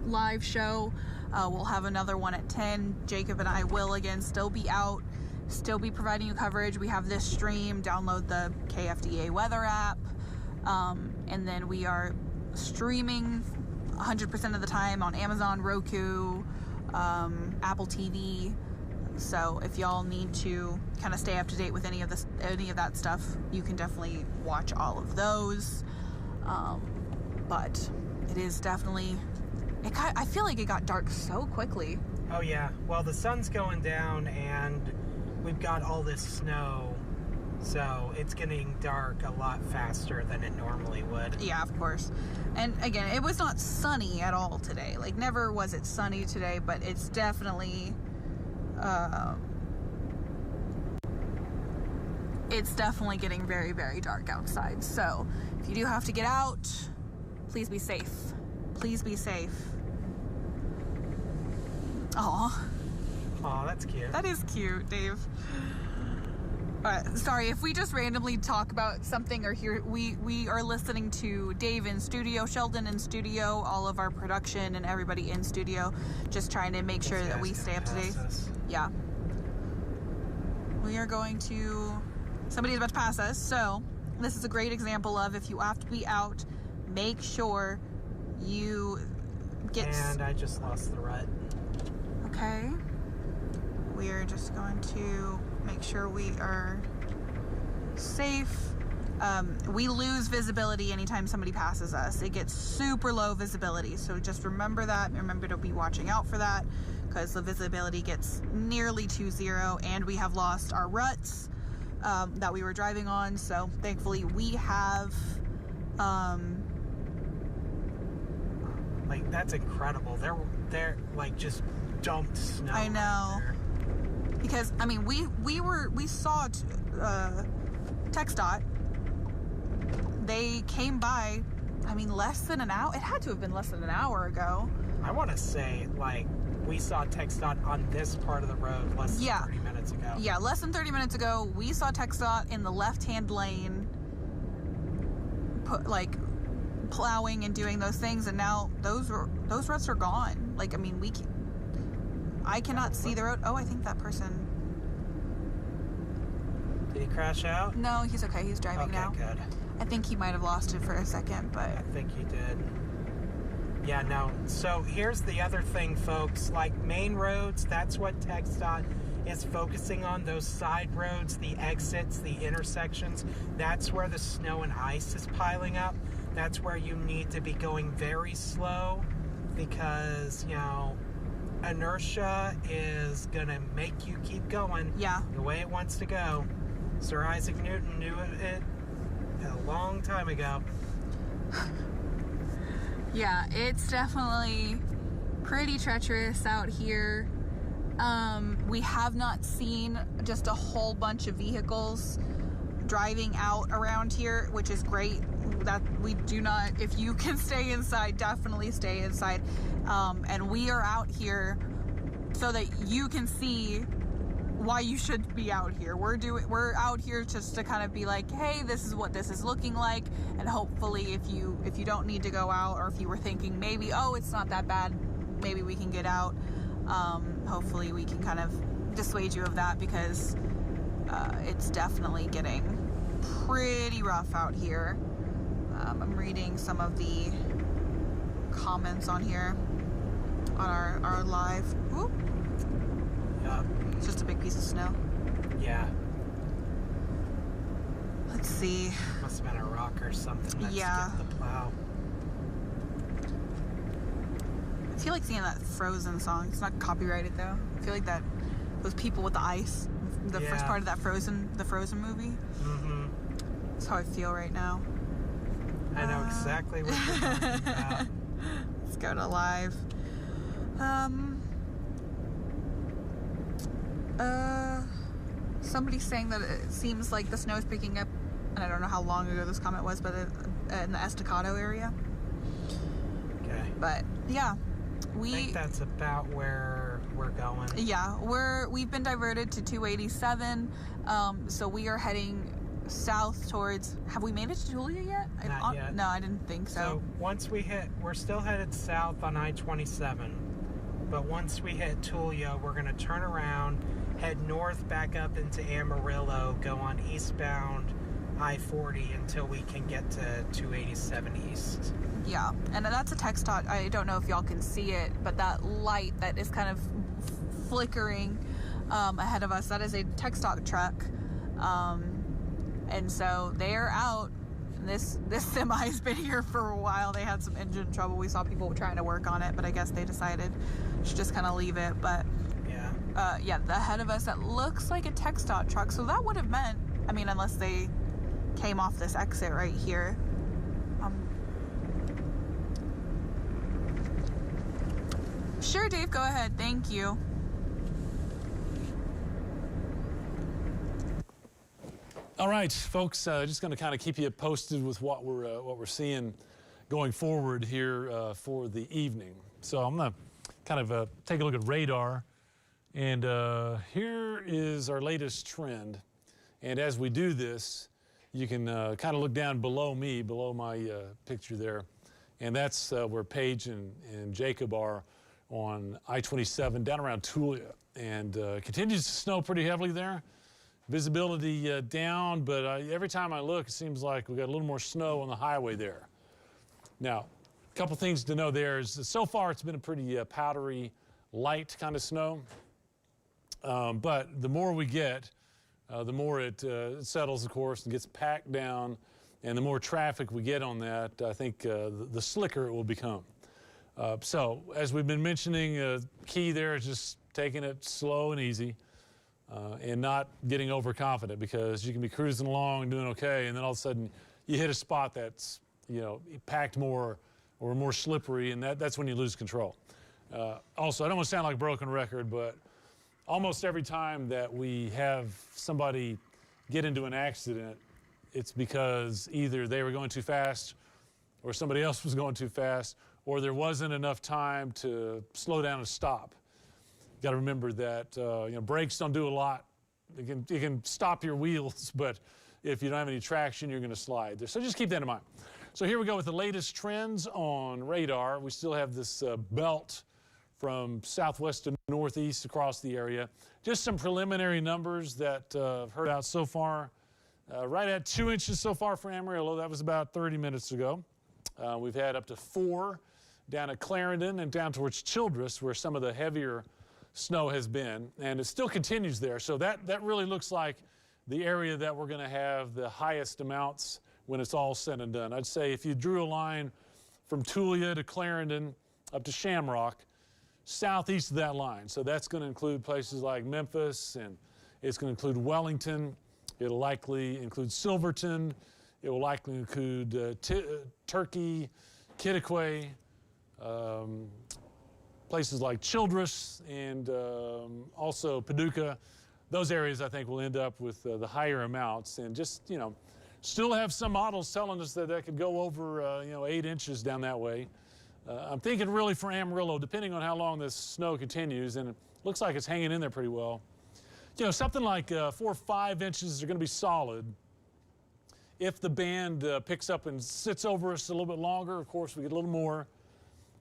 live show. We'll have another one at 10. Jacob and I will again still be out, still be providing you coverage. We have this stream. Download the KFDA weather app. And then we are streaming 100% of the time on Amazon, Roku, Apple TV. So if y'all need to kind of stay up to date with any of that stuff, you can definitely watch all of those. But it is definitely... I feel like it got dark so quickly. Oh yeah. Well, the sun's going down and we've got all this snow, so it's getting dark a lot faster than it normally would. Yeah, of course. And again, it was not sunny at all today. Like, never was it sunny today, but it's definitely getting very, very dark outside. So if you do have to get out, please be safe. Please be safe. Aw, that's cute. that is cute, Dave. Sorry if we just randomly talk about something or hear. We are listening to Dave in studio, Sheldon in studio, all of our production and everybody in studio, just trying to make sure that we stay up to date. Yeah. We are going to... Somebody's about to pass us, so this is a great example of if you have to be out, make sure you get... And I just lost the rut. Okay. We are just going to make sure we are safe. We lose visibility anytime somebody passes us. It gets super low visibility, so just remember that. Remember to be watching out for that, because the visibility gets nearly to zero, and we have lost our ruts that we were driving on. So thankfully we have like, that's incredible. They're like just dumped snow. I know. Right, because I mean we saw TxDOT. They came by, I mean, less than an hour. It had to have been less than an hour ago. I want to say, like, we saw TxDOT on this part of the road less than 30 minutes ago. Yeah, less than 30 minutes ago, we saw TxDOT in the left-hand lane, plowing and doing those things, and now those ruts are gone. Like, I mean, I cannot see the road. Oh, I think that person... Did he crash out? No, he's okay. He's driving now. Okay, good. I think he might have lost it for a second, but... I think he did. Yeah, no. So here's the other thing, folks. Like, main roads, that's what TxDOT is focusing on. Those side roads, the exits, the intersections, that's where the snow and ice is piling up. That's where you need to be going very slow, because, you know, inertia is going to make you keep going Yeah. the way it wants to go. Sir Isaac Newton knew it a long time ago. Yeah, it's definitely pretty treacherous out here. We have not seen just a whole bunch of vehicles driving out around here, which is great. That we do not, if you can stay inside, definitely stay inside. And we are out here so that you can see why you should be out here. We're out here just to kind of be like, hey, this is what this is looking like, and hopefully if you don't need to go out, or if you were thinking maybe, oh, it's not that bad, maybe we can get out. Hopefully we can kind of dissuade you of that, because it's definitely getting pretty rough out here. I'm reading some of the comments on here on our live. Whoop. Yup. It's just a big piece of snow. Yeah. Let's see. Must have been a rock or something that Yeah. skipped the plow. I feel like singing that Frozen song. It's not copyrighted though. I feel like those people with the ice, the first Yeah. part of the Frozen movie. Mm-hmm. That's how I feel right now. I know exactly what you're talking about. Let's go to live. Somebody's saying that it seems like the snow is picking up, and I don't know how long ago this comment was, but in the Estacado area. Okay. But yeah, I think that's about where we're going. Yeah, we've been diverted to 287, so we are heading south towards. Have we made it to Tulia yet? Not yet. No, I didn't think so. So once we hit, we're still headed south on I-27, but once we hit Tulia, we're going to turn around, head north back up into Amarillo, go on eastbound I-40 until we can get to 287 east. Yeah, and that's a text dot. I don't know if y'all can see it, but that light that is kind of flickering ahead of us, that is a text dot truck. And so they're out. This semi's been here for a while. They had some engine trouble. We saw people trying to work on it, but I guess they decided to just kind of leave it. But yeah, the ahead of us, that looks like a text dot truck. So that would have meant, I mean, unless they came off this exit right here. Sure, Dave, go ahead. Thank you. All right, folks, just going to kind of keep you posted with what we're seeing going forward here for the evening. So I'm going to kind of take a look at radar, and here is our latest trend. And as we do this, you can kind of look down below me, below my picture there, and that's where Paige and Jacob are on I-27 down around Tulia, and continues to snow pretty heavily there. Visibility down, but every time I look, it seems like we got a little more snow on the highway there. Now, a couple things to know there is that so far it's been a pretty powdery, light kind of snow. But the more we get, the more it settles, of course, and gets packed down. And the more traffic we get on that, I think the slicker it will become. So, as we've been mentioning, key there is just taking it slow and easy. And not getting overconfident, because you can be cruising along doing okay, and then all of a sudden you hit a spot that's, you know, packed more or more slippery, and that's when you lose control. Also, I don't want to sound like a broken record, but almost every time that we have somebody get into an accident, it's because either they were going too fast, or somebody else was going too fast, or there wasn't enough time to slow down and stop. Got to remember that you know, brakes don't do a lot. It can stop your wheels, but if you don't have any traction, you're going to slide there. So just keep that in mind. So here we go with the latest trends on radar. We still have this belt from southwest to northeast across the area. Just some preliminary numbers that I've heard out so far. Right at 2 inches so far for Amarillo. That was about 30 minutes ago. We've had up to 4 down at Clarendon and down towards Childress, where some of the heavier snow has been, and it still continues there. So that really looks like the area that we're going to have the highest amounts when it's all said and done. I'd say if you drew a line from Tulia to Clarendon up to Shamrock, southeast of that line. So that's going to include places like Memphis, and it's going to include Wellington. It'll likely include Silverton. It will likely include Turkey, Kittiquay, places like Childress, and also Paducah. Those areas, I think, will end up with the higher amounts, and just, you know, still have some models telling us that that could go over, you know, 8 inches down that way. I'm thinking really for Amarillo, depending on how long this snow continues, and it looks like it's hanging in there pretty well. You know, something like 4 or 5 inches are going to be solid. If the band picks up and sits over us a little bit longer, of course, we get a little more.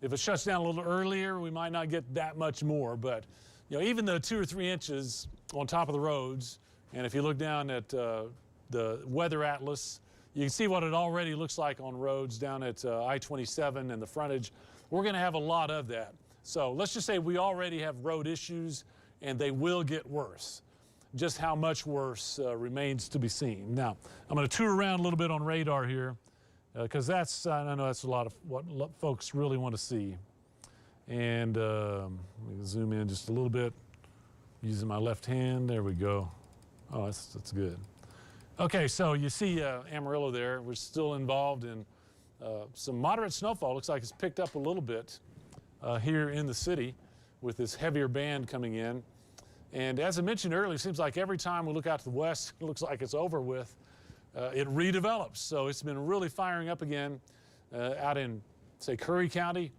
If it shuts down a little earlier, we might not get that much more. But, you know, even the 2 or 3 inches on top of the roads, and if you look down at the weather atlas, you can see what it already looks like on roads down at I-27 and the frontage. We're going to have a lot of that. So let's just say we already have road issues, and they will get worse. Just how much worse remains to be seen. Now, I'm going to tour around a little bit on radar here, because I know that's a lot of what folks really want to see. And let me zoom in just a little bit using my left hand. There we go. Oh, that's good. Okay, so you see Amarillo there. We're still involved in some moderate snowfall. Looks like it's picked up a little bit here in the city with this heavier band coming in. And as I mentioned earlier, it seems like every time we look out to the west, it looks like it's over with. It redevelops. So it's been really firing up again out in, say, Curry County,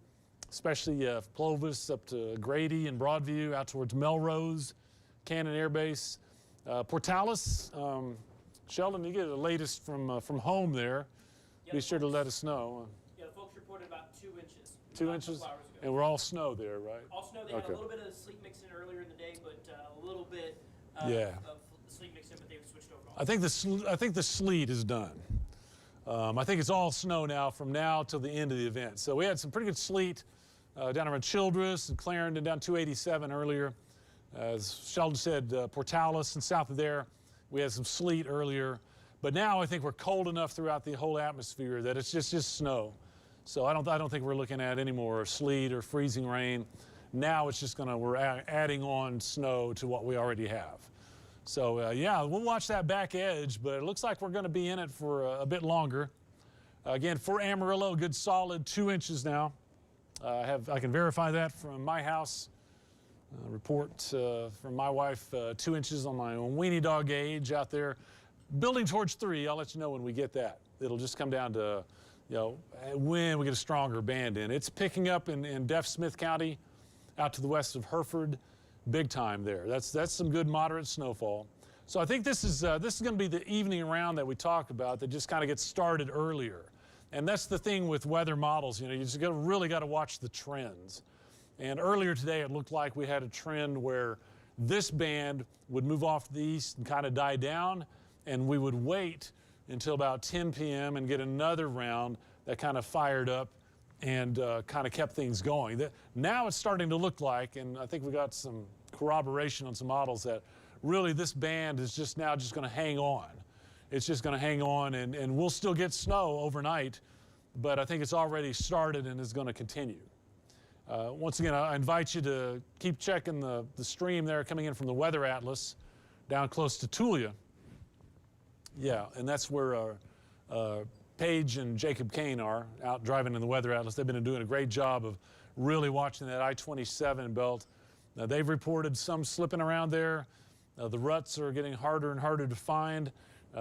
especially Clovis up to Grady and Broadview, out towards Melrose, Cannon Air Base. Portales, Sheldon, you get the latest from home there. Yep. Be sure to let us know. Yeah, the folks reported about 2 inches. 2 inches? And we're all snow there, right? All snow. They had a little bit of sleet mix in earlier in the day, but a little bit of sleet mix in, but they switched over. I think the sleet is done. I think it's all snow now from now till the end of the event. So we had some pretty good sleet down around Childress and Clarendon, down 287 earlier. As Sheldon said, Portales and south of there, we had some sleet earlier. But now I think we're cold enough throughout the whole atmosphere that it's just snow. So I don't think we're looking at any more sleet or freezing rain. Now it's just we're adding on snow to what we already have. So yeah, we'll watch that back edge, but it looks like we're going to be in it for a bit longer. Again, for Amarillo, a good solid 2 inches now. I can verify that from my house. Report from my wife, 2 inches on my own weenie dog gauge out there. Building towards 3, I'll let you know when we get that. It'll just come down to, you know, when we get a stronger band in. It's picking up in Deaf Smith County, out to the west of Hereford, big time there. That's some good moderate snowfall. So I think this is going to be the evening round that we talk about that just kind of gets started earlier. And that's the thing with weather models. You know, you just really got to watch the trends. And earlier today, it looked like we had a trend where this band would move off to the east and kind of die down, and we would wait until about 10 p.m. and get another round that kind of fired up and kind of kept things going. Now it's starting to look like, and I think we got some corroboration on some models, that really this band is just going to hang on. It's just going to hang on, and we'll still get snow overnight, but I think it's already started and is going to continue. Once again, I invite you to keep checking the stream there coming in from the Weather Atlas down close to Tulia. Yeah, and that's where Paige and Jacob Kane are out driving in the Weather Atlas. They've been doing a great job of really watching that I-27 belt. They've reported some slipping around there. The ruts are getting harder and harder to find.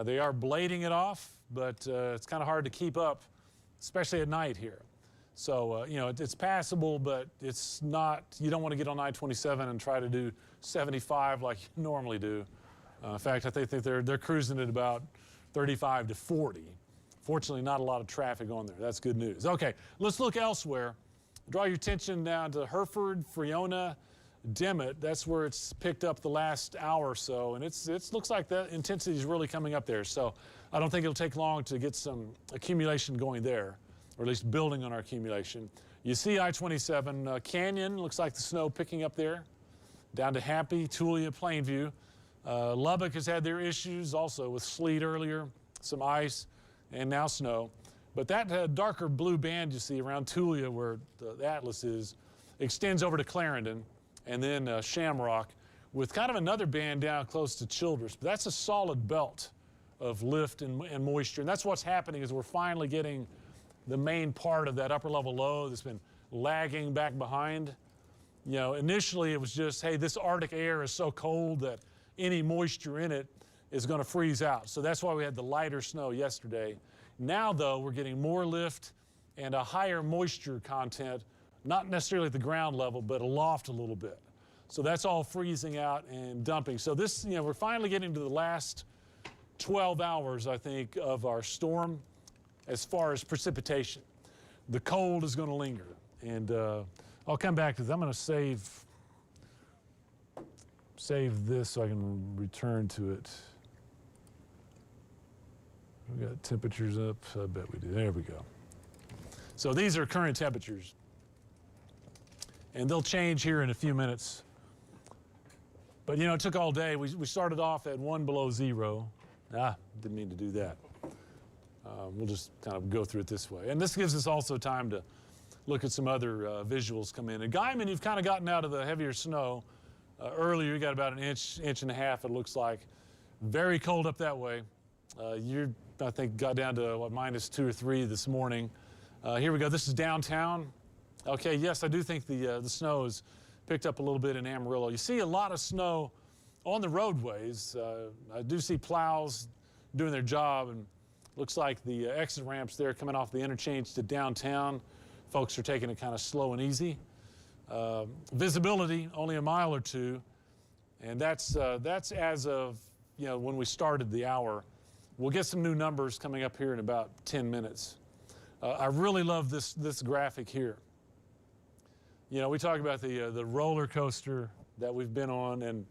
They are blading it off, but it's kind of hard to keep up, especially at night here. So, you know, it's passable, but it's not, you don't want to get on I-27 and try to do 75 like you normally do. In fact, I think they're cruising at about 35 to 40. Fortunately, not a lot of traffic on there. That's good news. Okay, let's look elsewhere. Draw your attention down to Hereford, Friona, Dimmitt. That's where it's picked up the last hour or so, and it looks like that intensity is really coming up there. So I don't think it'll take long to get some accumulation going there, or at least building on our accumulation. You see I-27 Canyon, looks like the snow picking up there, down to Happy, Tulia, Plainview. Lubbock has had their issues also with sleet earlier, some ice, and now snow. But that darker blue band you see around Tulia where the Atlas is extends over to Clarendon and then Shamrock, with kind of another band down close to Childress. But that's a solid belt of lift and moisture. And that's what's happening, is we're finally getting the main part of that upper level low that's been lagging back behind. You know, initially it was just, hey, this Arctic air is so cold that any moisture in it is going to freeze out. So that's why we had the lighter snow yesterday. Now, though, we're getting more lift and a higher moisture content, not necessarily at the ground level, but aloft a little bit. So that's all freezing out and dumping. So this, you know, we're finally getting to the last 12 hours, I think, of our storm as far as precipitation. The cold is going to linger. And I'll come back to this. I'm going to save this so I can return to it. We got temperatures up. I bet we do. There we go. So these are current temperatures. And they'll change here in a few minutes. But, you know, it took all day. We started off at 1 below 0. Didn't mean to do that. We'll just kind of go through it this way. And this gives us also time to look at some other visuals come in. In Guyman, you've kind of gotten out of the heavier snow. Earlier, you got about an inch and a half, it looks like. Very cold up that way. You, I think, got down to, what, -2 or 3 this morning. Here we go. This is downtown. Okay, yes, I do think the snow has picked up a little bit in Amarillo. You see a lot of snow on the roadways. I do see plows doing their job, and looks like the exit ramps there coming off the interchange to downtown. Folks are taking it kind of slow and easy. Visibility, only a mile or two, and that's as of, you know, when we started the hour. We'll get some new numbers coming up here in about 10 minutes. I really love this graphic here. You know, we talk about the roller coaster that we've been on, and,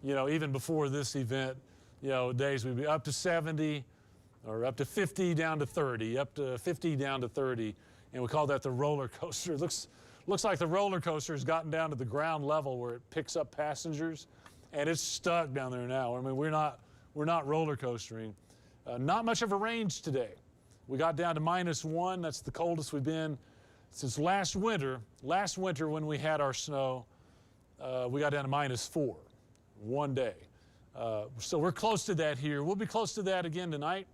you know, even before this event, you know, days we'd be up to 70, or up to 50, down to 30, up to 50, down to 30, and we call that the roller coaster. It looks like the roller coaster has gotten down to the ground level where it picks up passengers, and it's stuck down there now. I mean, we're not roller coastering. Not much of a range today. We got down to -1. That's the coldest we've been since last winter. Last winter, when we had our snow, we got down to -4, one day. So we're close to that here. We'll be close to that again tonight.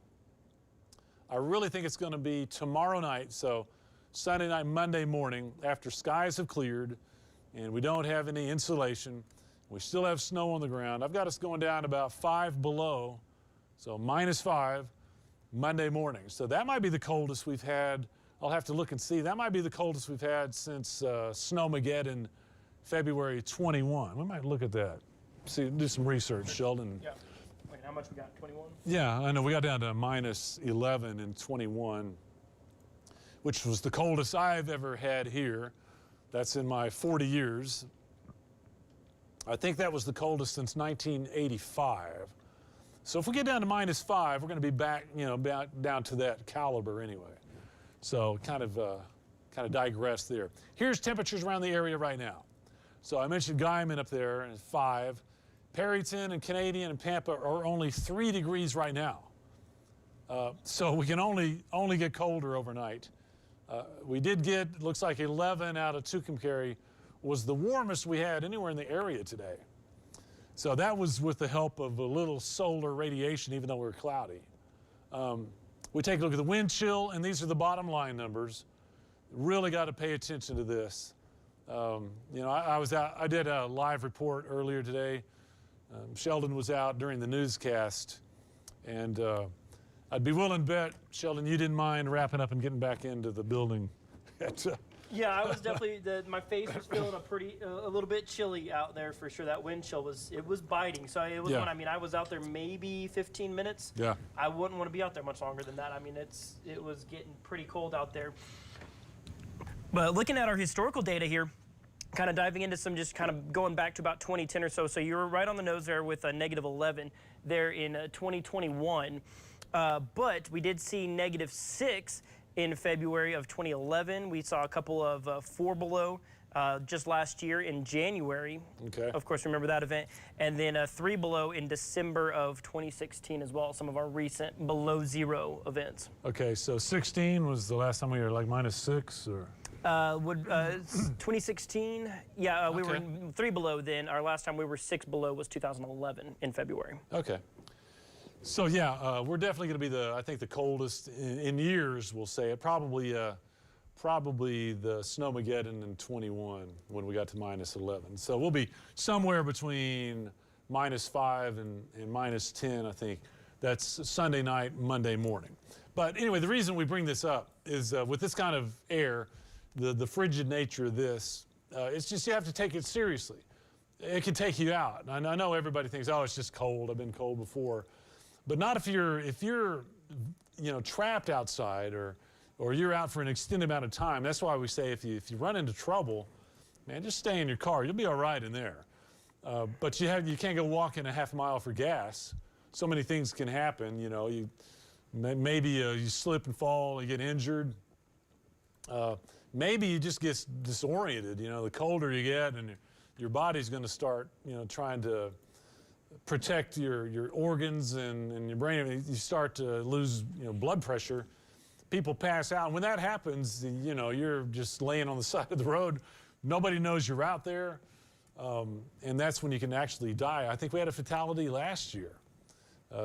I really think it's going to be tomorrow night, so Sunday night, Monday morning, after skies have cleared and we don't have any insulation, we still have snow on the ground. I've got us going down about 5 below, so -5 Monday morning. So that might be the coldest we've had. I'll have to look and see. That might be the coldest we've had since Snowmageddon, February 21. We might look at that. See, do some research, Sheldon. Yeah. Wait, how much we got? 21? Yeah, I know. We got down to -11 and 21, which was the coldest I've ever had here. That's in my 40 years. I think that was the coldest since 1985. So if we get down to -5, we're going to be back, you know, down to that caliber anyway. So kind of digress there. Here's temperatures around the area right now. So I mentioned Guyman up there at 5. Perryton and Canadian and Pampa are only 3 degrees right now. So we can only get colder overnight. We did get, looks like 11 out of Tucumcari was the warmest we had anywhere in the area today. So that was with the help of a little solar radiation, even though we were cloudy. We take a look at the wind chill, and these are the bottom line numbers. Really got to pay attention to this. You know, I was out, I did a live report earlier today. Sheldon was out during the newscast, and I'd be willing to bet, Sheldon, you didn't mind wrapping up and getting back into the building. Yeah, I was definitely, my face was feeling a little bit chilly out there for sure. That wind chill was biting. So it was Yeah. when, I mean, I was out there maybe 15 minutes. Yeah. I wouldn't want to be out there much longer than that. I mean, it was getting pretty cold out there. But looking at our historical data here, kind of diving into some, just kind of going back to about 2010 or so. So you were right on the nose there with a -11 there in 2021. But we did see -6 in February of 2011. We saw a couple of 4 below just last year in January. Okay. Of course, remember that event. And then 3 below in December of 2016 as well, some of our recent below 0 events. Okay, so 16 was the last time we were like -6, or? 2016, yeah, we were Okay. 3 below then. Our last time we were 6 below was 2011 in February. Okay. So yeah, we're definitely going to be I think the coldest in years, we'll say it. Probably the Snowmageddon in 21 when we got to -11. So we'll be somewhere between -5 and -10, I think. That's Sunday night, Monday morning. But anyway, the reason we bring this up is with this kind of air, the frigid nature of this, it's just you have to take it seriously. It can take you out. And I know everybody thinks, oh, it's just cold. I've been cold before. But not if you're trapped outside or you're out for an extended amount of time. That's why we say if you run into trouble, man, just stay in your car. You'll be all right in there. But you can't go walking a half mile for gas. So many things can happen. Maybe you slip and fall and get injured. Maybe you just get disoriented. The colder you get, and your body's going to start trying to protect your organs and your brain. You start to lose blood pressure. People pass out, and when that happens, you're just laying on the side of the road. Nobody knows you're out there, and that's when you can actually die. I think we had a fatality last year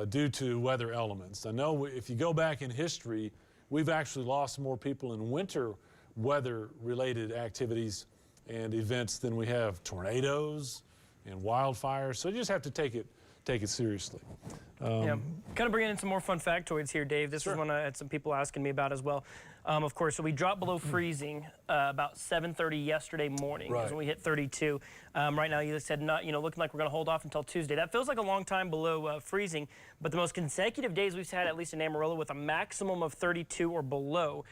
due to weather elements. I know if you go back in history, we've actually lost more people in winter weather-related activities and events than we have tornadoes and wildfires. So you just have to take it seriously. Yeah, kind of bringing in some more fun factoids here, Dave. This Sure. was one I had some people asking me about as well. Of course, so we dropped below freezing about 7:30 yesterday morning. Right. Is when we hit 32. Right now, you said not, looking like we're going to hold off until Tuesday. That feels like a long time below freezing, but the most consecutive days we've had, at least in Amarillo, with a maximum of 32 or below,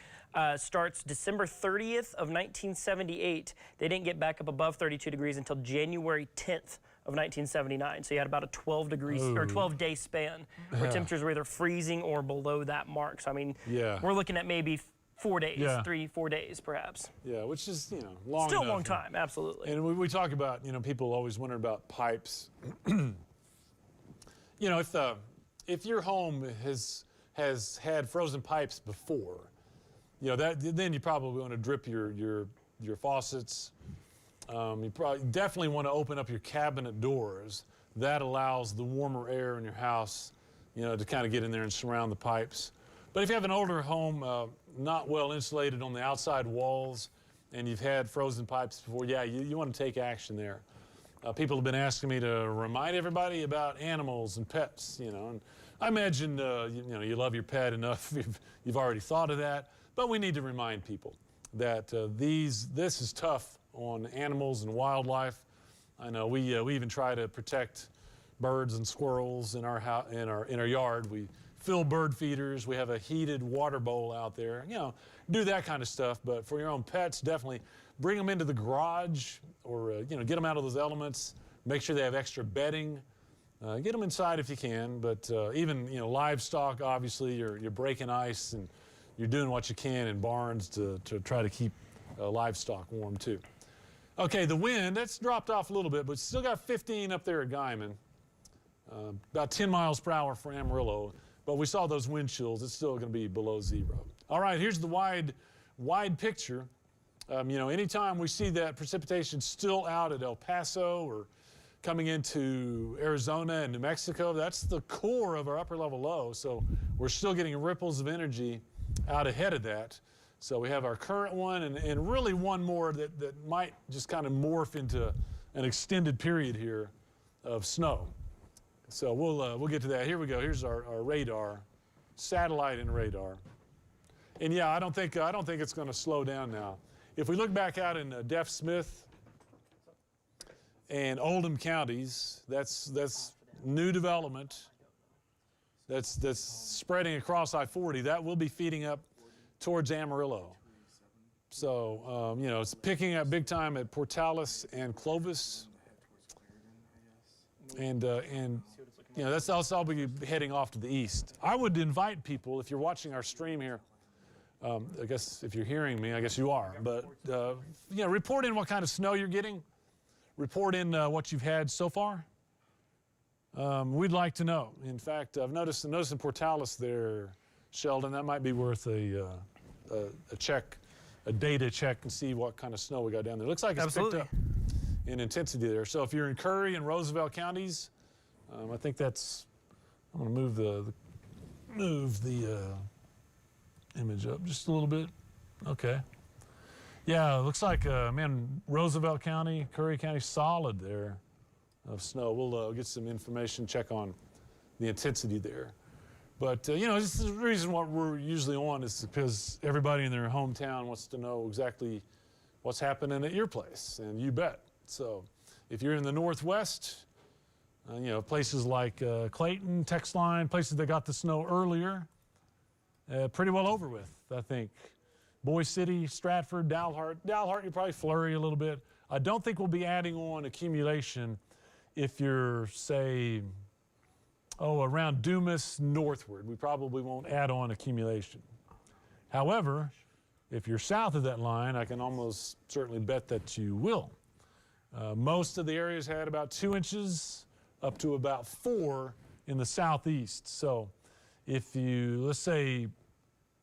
starts December 30th of 1978. They didn't get back up above 32 degrees until January 10th. Of 1979, so you had about a 12-day span where temperatures were either freezing or below that mark. So I mean, we're looking at maybe 4 days, 3-4 days perhaps. Yeah, which is long Still a enough. long time, absolutely. And we talk about people always wonder about pipes. If your home has had frozen pipes before, then you probably want to drip your faucets. You definitely want to open up your cabinet doors. That allows the warmer air in your house, to kind of get in there and surround the pipes. But if you have an older home, not well insulated on the outside walls, and you've had frozen pipes before, you want to take action there. People have been asking me to remind everybody about animals and pets, and I imagine, you love your pet enough, you've already thought of that, but we need to remind people that this is tough on animals and wildlife. I know we even try to protect birds and squirrels in our yard. We fill bird feeders. We have a heated water bowl out there. Do that kind of stuff. But for your own pets, definitely bring them into the garage or get them out of those elements. Make sure they have extra bedding. Get them inside if you can. But even livestock, obviously, you're breaking ice and you're doing what you can in barns to try to keep livestock warm too. Okay, the wind, that's dropped off a little bit, but still got 15 up there at Guyman. About 10 miles per hour for Amarillo. But we saw those wind chills. It's still going to be below zero. All right, here's the wide picture. Anytime we see that precipitation still out at El Paso or coming into Arizona and New Mexico, that's the core of our upper level low. So we're still getting ripples of energy out ahead of that. So we have our current one and really one more that might just kind of morph into an extended period here of snow. So we'll get to that. Here we go. Here's our radar, satellite and radar. And yeah, I don't think it's going to slow down now. If we look back out in Deaf Smith and Oldham counties, that's new development. That's spreading across I-40. That will be feeding up towards Amarillo. So, it's picking up big time at Portales and Clovis. And that's also, I'll be heading off to the east. I would invite people, if you're watching our stream here, I guess if you're hearing me, I guess you are, but, report in what kind of snow you're getting. Report in what you've had so far. We'd like to know. In fact, I've noticed in Portales there, Sheldon, that might be worth a check a data check and see what kind of snow we got down there. Looks like it's picked up in intensity there. So if you're in Curry and Roosevelt counties, I think that's. I'm going to move the image up just a little bit. Okay. Yeah, it looks like man, Roosevelt County, Curry County, solid there of snow. We'll get some information, check on the intensity there. But you know, this is the reason what we're usually on is because everybody in their hometown wants to know exactly what's happening at your place, and you bet. So if you're in the Northwest, you know, places like Clayton, text line, places that got the snow earlier, pretty well over with, I think. Boise City, Stratford, Dalhart. Dalhart, you probably flurry a little bit. I don't think we'll be adding on accumulation if you're, say, around Dumas northward. We probably won't add on accumulation. However, if you're south of that line, I can almost certainly bet that you will. Most of the areas had about 2 inches up to about 4 in the southeast. So if you, let's say,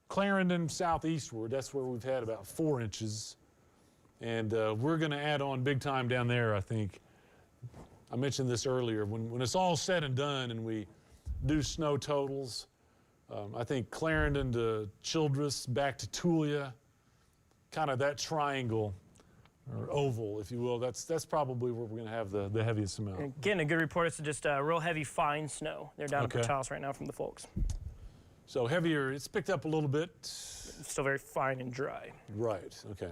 Clarendon southeastward, that's where we've had about 4 inches. And we're going to add on big time down there, I think. I mentioned this earlier. When it's all said and done and we do snow totals, I think Clarendon to Childress back to Tulia, kind of that triangle or oval, if you will, that's probably where we're going to have the heaviest amount. And getting a good report, it's just real heavy, fine snow. They're down at the house right now from the folks. So heavier, it's picked up a little bit. It's still very fine and dry. Right, okay.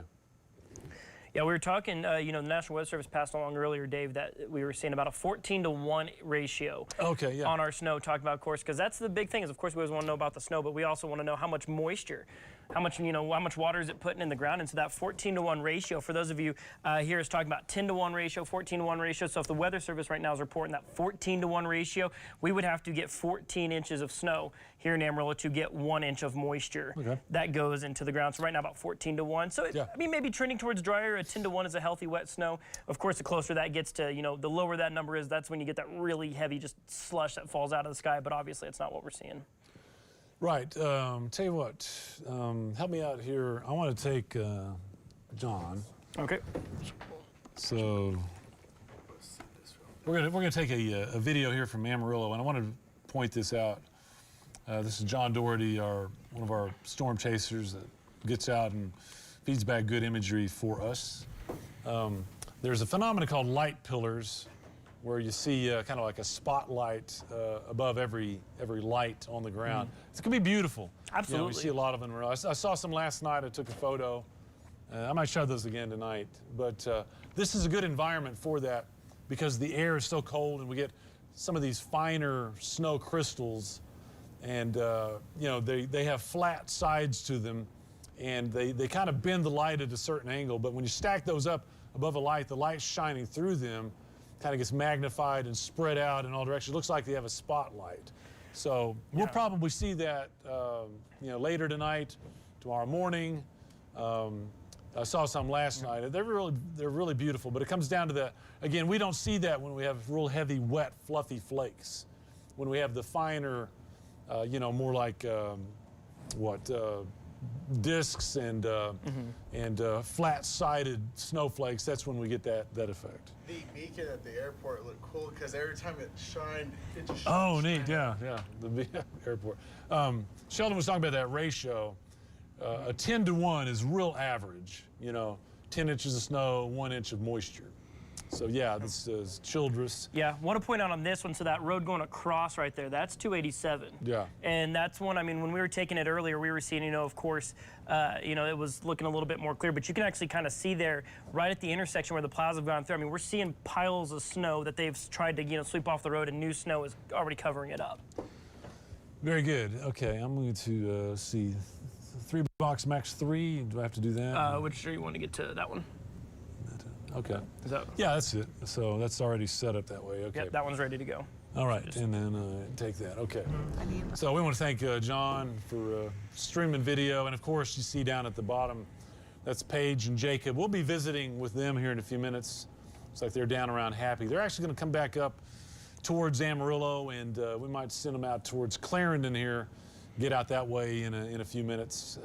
Yeah, we were talking, you know, the National Weather Service passed along earlier, Dave, that we were seeing about a 14-to-1 ratio on our snow, talking about, of course, because that's the big thing is, of course, we always want to know about the snow, but we also want to know how much moisture, how much water is it putting in the ground. And so that 14-to-1 ratio, for those of you here, is talking about 10-to-1 ratio, 14-to-1 ratio. So if the Weather Service right now is reporting that 14-to-1 ratio, we would have to get 14 inches of snow here in Amarillo to get 1 inch of moisture that goes into the ground. So right now about 14-to-1. So, I mean, maybe trending towards drier. A 10-to-1 is a healthy wet snow. Of course, the closer that gets to, you know, the lower that number is, that's when you get that really heavy just slush that falls out of the sky. But obviously, it's not what we're seeing. Right. Tell you what, help me out here. I want to take John. Okay. So we're gonna take a video here from Amarillo, and I want to point this out. This is John Doherty, one of our storm chasers that gets out and feeds back good imagery for us. There's a phenomenon called light pillars, where you see kind of like a spotlight above every light on the ground. It's going to be beautiful. Absolutely. You know, we see a lot of them. I saw some last night. I took a photo. I might show those again tonight. But this is a good environment for that because the air is so cold and we get some of these finer snow crystals. And, you know, they have flat sides to them. And they kind of bend the light at a certain angle. But when you stack those up above a light, the light's shining through them kind of gets magnified and spread out in all directions. It looks like they have a spotlight. So we'll probably see that, you know, later tonight, tomorrow morning. I saw some last night. They're really beautiful. But it comes down to that. Again, we don't see that when we have real heavy, wet, fluffy flakes. When we have the finer, you know, more like discs and flat-sided snowflakes. That's when we get that effect. The beacon at the airport looked cool because every time it shined, it just neat, yeah, the airport. Sheldon was talking about that ratio. A 10-to-1 is real average, you know, 10 inches of snow, 1 inch of moisture. So yeah, this is Childress. Yeah, want to point out on this one, so that road going across right there, that's 287. Yeah. And that's one, I mean, when we were taking it earlier, we were seeing, you know, of course, you know, it was looking a little bit more clear, but you can actually kind of see there right at the intersection where the plows have gone through. I mean, we're seeing piles of snow that they've tried to, you know, sweep off the road, and new snow is already covering it up. Very good. Okay, I'm going to see 3 box max 3. Do I have to do that? Which sure you want to get to that one? Okay. So, yeah, that's it. So that's already set up that way. Okay. Yep, that one's ready to go. All right, and then take that. Okay. So we want to thank John for streaming video, and of course you see down at the bottom, that's Paige and Jacob. We'll be visiting with them here in a few minutes. Looks like they're down around Happy. They're actually going to come back up towards Amarillo, and we might send them out towards Clarendon here, get out that way in a few minutes.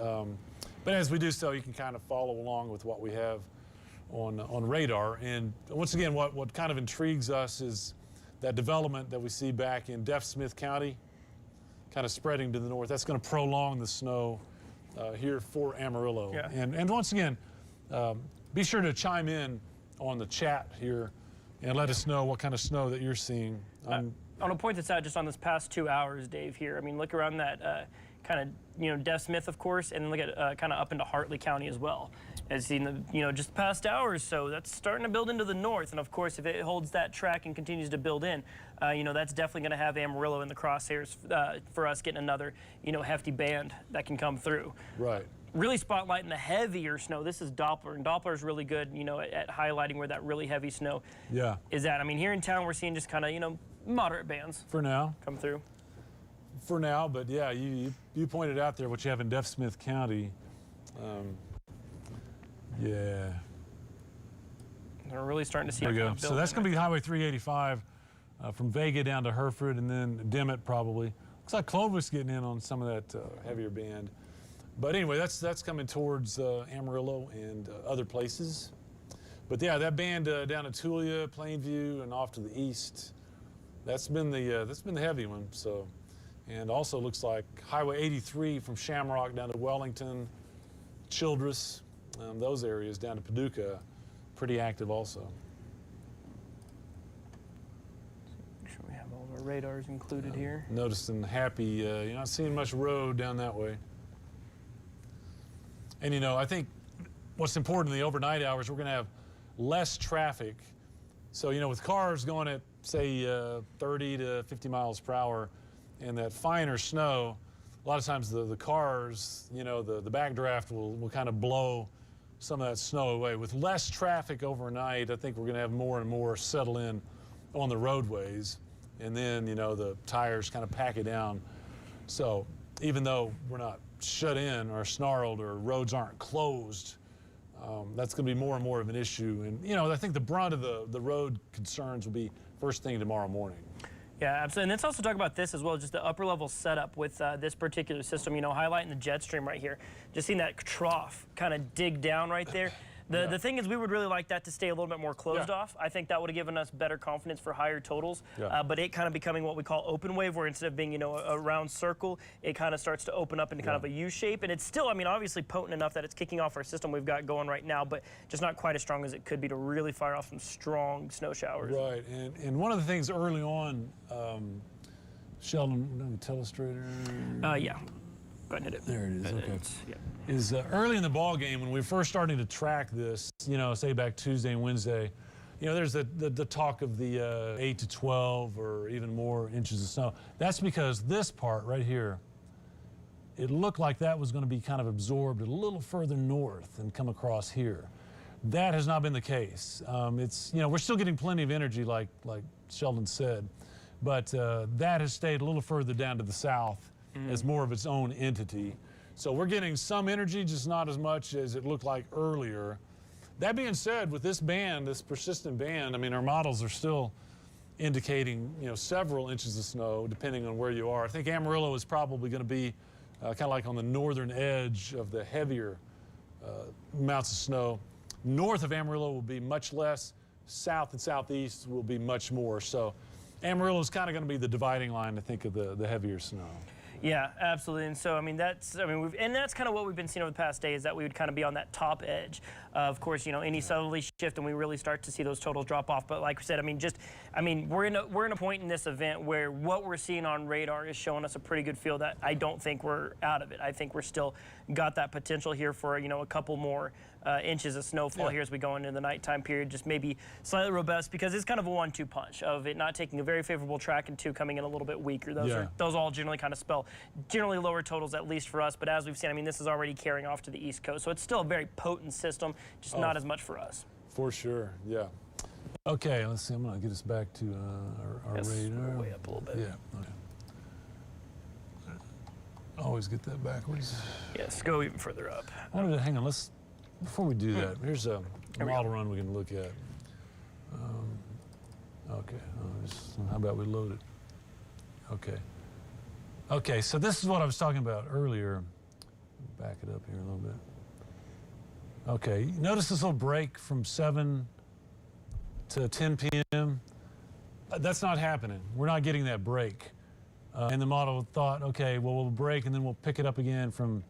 But as we do so, you can kind of follow along with what we have on radar. And once again, what kind of intrigues us is that development that we see back in Deaf Smith County, kind of spreading to the north. That's going to prolong the snow here for Amarillo. Yeah. And once again, be sure to chime in on the chat here and let us know what kind of snow that you're seeing. I want to point this out just on this past 2 hours, Dave, here. I mean, look around that kind of, you know, Deaf Smith, of course, and look at kind of up into Hartley County as well. As seen, the, you know, just the past hour or so, that's starting to build into the north. And of course, if it holds that track and continues to build in, you know, that's definitely going to have Amarillo in the crosshairs for us getting another, you know, hefty band that can come through. Right. Really spotlighting the heavier snow. This is Doppler, and Doppler's really good, you know, at highlighting where that really heavy snow is at. I mean, here in town, we're seeing just kind of, you know, moderate bands for now. Come through. For now, but yeah, you pointed out there what you have in Deaf Smith County. Yeah. We're really starting to see. There we go. So that's going to be Highway 385 from Vega down to Hereford, and then Dimmitt probably. Looks like Clovis getting in on some of that heavier band. But anyway, that's coming towards Amarillo and other places. But yeah, that band down to Tulia, Plainview, and off to the east. That's been the heavy one. So, and also looks like Highway 83 from Shamrock down to Wellington, Childress, those areas down to Paducah, pretty active also. Make sure we have all of our radars included here. Noticing Happy, you're not seeing much road down that way. And you know, I think what's important in the overnight hours, we're going to have less traffic. So, you know, with cars going at, say, 30 to 50 miles per hour and that finer snow, a lot of times the cars, you know, the backdraft will kind of blow some of that snow away. With less traffic overnight, I think we're going to have more and more settle in on the roadways. And then, you know, the tires kind of pack it down. So even though we're not shut in or snarled or roads aren't closed, that's going to be more and more of an issue. And, you know, I think the brunt of the road concerns will be first thing tomorrow morning. Yeah, absolutely. And let's also talk about this as well, just the upper level setup with this particular system, you know, highlighting the jet stream right here. Just seeing that trough kind of dig down right there. The thing is, we would really like that to stay a little bit more closed off. I think that would have given us better confidence for higher totals. But it kind of becoming what we call open wave, where instead of being, you know, a round circle, it kind of starts to open up into kind of a U shape. And it's still, I mean, obviously potent enough that it's kicking off our system we've got going right now, but just not quite as strong as it could be to really fire off some strong snow showers. Right. And one of the things early on, Sheldon, Telestrator. Yeah. Go ahead and hit it. There it is. Okay. Is early in the ball game when we were first starting to track this, you know, say back Tuesday and Wednesday, you know, there's the talk of the 8 to 12 or even more inches of snow. That's because this part right here, it looked like that was going to be kind of absorbed a little further north and come across here. That has not been the case. It's, you know, we're still getting plenty of energy, like Sheldon said, but that has stayed a little further down to the south as more of its own entity. So we're getting some energy, just not as much as it looked like earlier. That being said, with this band, this persistent band, I mean, our models are still indicating, you know, several inches of snow, depending on where you are. I think Amarillo is probably going to be kind of like on the northern edge of the heavier amounts of snow. North of Amarillo will be much less. South and southeast will be much more. So Amarillo is kind of going to be the dividing line, I think, of the heavier snow. Yeah, absolutely. And so, I mean, that's kind of what we've been seeing over the past day, is that we would kind of be on that top edge. Of course, you know, any southerly shift and we really start to see those totals drop off. But like we said, I mean, we're in a point in this event where what we're seeing on radar is showing us a pretty good feel that I don't think we're out of it. I think we're still got that potential here for, you know, a couple more inches of snowfall here as we go into the nighttime period, just maybe slightly robust, because it's kind of a 1-2 punch of it not taking a very favorable track and 2 coming in a little bit weaker. Those all generally kind of spell generally lower totals, at least for us. But as we've seen, I mean, this is already carrying off to the East Coast, so it's still a very potent system, just not as much for us. For sure, yeah. Okay, let's see. I'm going to get us back to our radar. Way up a little bit. Yeah. Okay. Always get that backwards. Yes, go even further up. Hang on. Before we do that, here's a model run we can look at. Okay. How about we load it? Okay. Okay. So this is what I was talking about earlier. Back it up here a little bit. Okay, notice this little break from 7 to 10 p.m. That's not happening. We're not getting that break. And the model thought, okay, well, we'll break and then we'll pick it up again from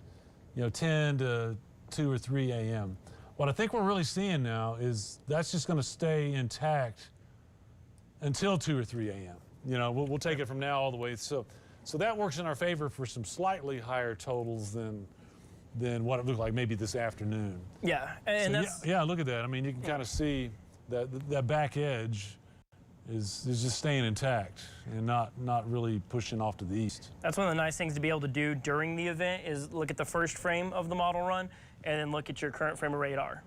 10 to 2 or 3 a.m. What I think we're really seeing now is that's just going to stay intact until 2 or 3 a.m. We'll take it from now all the way. So that works in our favor for some slightly higher totals than what it looked like maybe this afternoon. Yeah, and So, that's yeah, look at that. I mean, you can kind of see that back edge is just staying intact and not really pushing off to the east. That's one of the nice things to be able to do during the event is look at the first frame of the model run and then look at your current frame of radar.